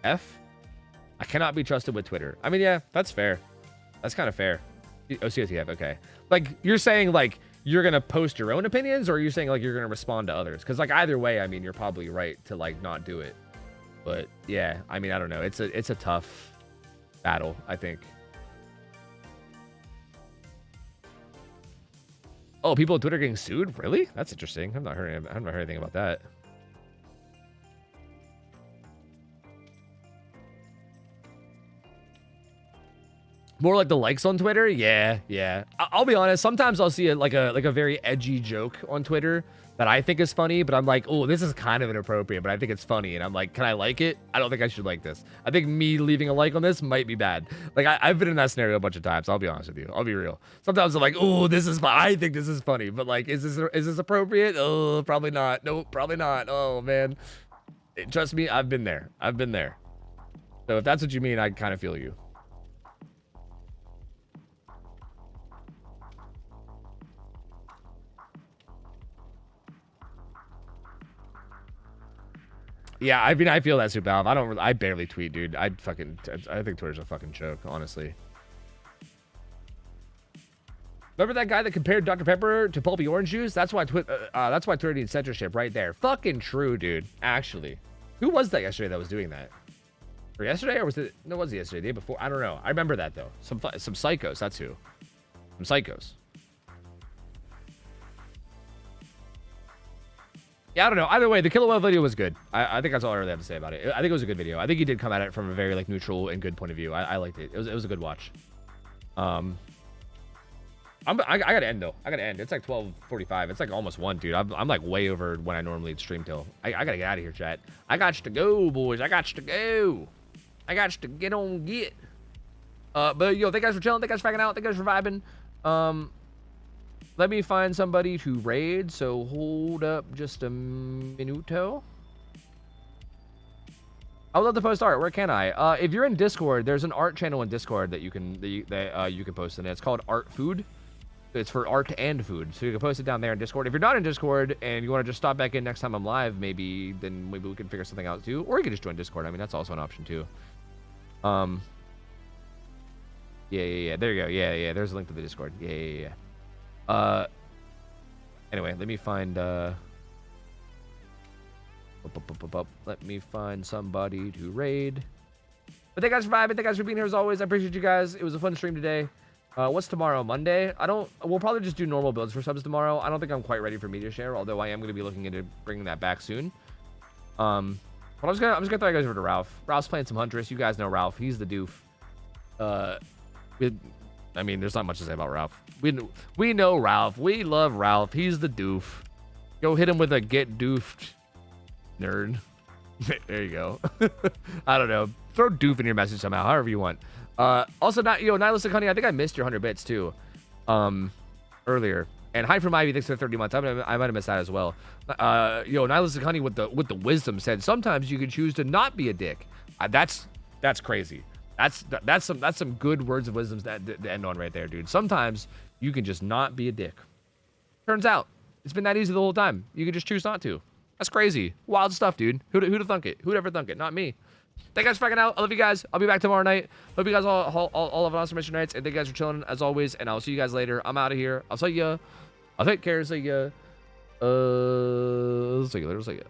I cannot be trusted with Twitter. I mean, yeah, that's fair. That's kind of fair. Oh, COTF, okay. Like, you're saying, like, you're going to post your own opinions, or are you saying, like, you're going to respond to others? Because, like, either way, I mean, you're probably right to, like, not do it. But, yeah, I mean, I don't know. It's a tough battle, I think. Oh, people on Twitter getting sued? Really? That's interesting. I haven't heard anything about that. More like the likes on Twitter? Yeah. I'll be honest. Sometimes I'll see like a very edgy joke on Twitter that I think is funny, but I'm like, oh, this is kind of inappropriate, but I think it's funny. And I'm like, can I like it? I don't think I should like this. I think me leaving a like on this might be bad. Like, I've been in that scenario a bunch of times. I'll be honest with you. I'll be real. Sometimes I'm like, oh, this is fun. I think this is funny, but like, is this appropriate? Oh, probably not. Nope, probably not. Oh, man. Trust me, I've been there. So if that's what you mean, I kind of feel you. Yeah, I mean, I feel that, Super Valve. I barely tweet, dude. I think Twitter's a fucking joke, honestly. Remember that guy that compared Dr. Pepper to pulpy orange juice? That's why Twitter needs censorship right there. Fucking true, dude. Actually, who was that yesterday that was doing that? Or yesterday, or was it? No, it wasn't yesterday. The day before. I don't know. I remember that though. Some psychos. That's who. Some psychos. Yeah, I don't know. Either way, the Kilowatt video was good. I think that's all I really have to say about it. I think it was a good video. I think he did come at it from a very like neutral and good point of view. I liked it. It was a good watch. I gotta end though. I gotta end. It's like 12:45. It's like almost 1, dude. I'm like way over when I normally stream till. I gotta get out of here, chat. I got to go, boys. I got to go. I got to get on get. But yo, thank you guys for chilling. Thank you guys for hanging out. Thank you guys for vibing. Let me find somebody to raid, so hold up just a minuto. I would love to post art. Where can I? If you're in Discord, there's an art channel in Discord that you can post in. It's called Art Food. It's for art and food, so you can post it down there in Discord. If you're not in Discord and you want to just stop back in next time I'm live, maybe we can figure something out too. Or you can just join Discord. I mean, that's also an option too. Yeah. There you go. Yeah. There's a link to the Discord. Yeah. Anyway, let me find let me find somebody to raid. But thank you guys for vibing. Thank you guys for being here as always. I appreciate you guys. It was a fun stream today. What's tomorrow? Monday? We'll probably just do normal builds for subs tomorrow. I don't think I'm quite ready for media share, although I am going to be looking into bringing that back soon. But I'm just gonna throw you guys over to Ralph. Ralph's playing some Huntress. You guys know Ralph. He's the doof. I mean, there's not much to say about Ralph. We know Ralph. We love Ralph. He's the doof. Go hit him with a get doofed, nerd. There you go. I don't know. Throw doof in your message somehow, however you want. Also, Nihilistic Honey, I think I missed your 100 bits too. Earlier. And Hi from Ivy, thanks for 30 months. I might have missed that as well. Nihilus Honey with the wisdom said, sometimes you can choose to not be a dick. That's crazy. That's some good words of wisdom to end on right there, dude. Sometimes you can just not be a dick. Turns out it's been that easy the whole time. You can just choose not to. That's crazy. Wild stuff, dude. Who'd have thunk it? Who'd ever thunk it? Not me. Thank you guys for fucking out. I love you guys. I'll be back tomorrow night. Hope you guys all have an awesome mission nights. And thank you guys for chilling as always. And I'll see you guys later. I'm out of here. I'll take care. See ya. See you later. See ya.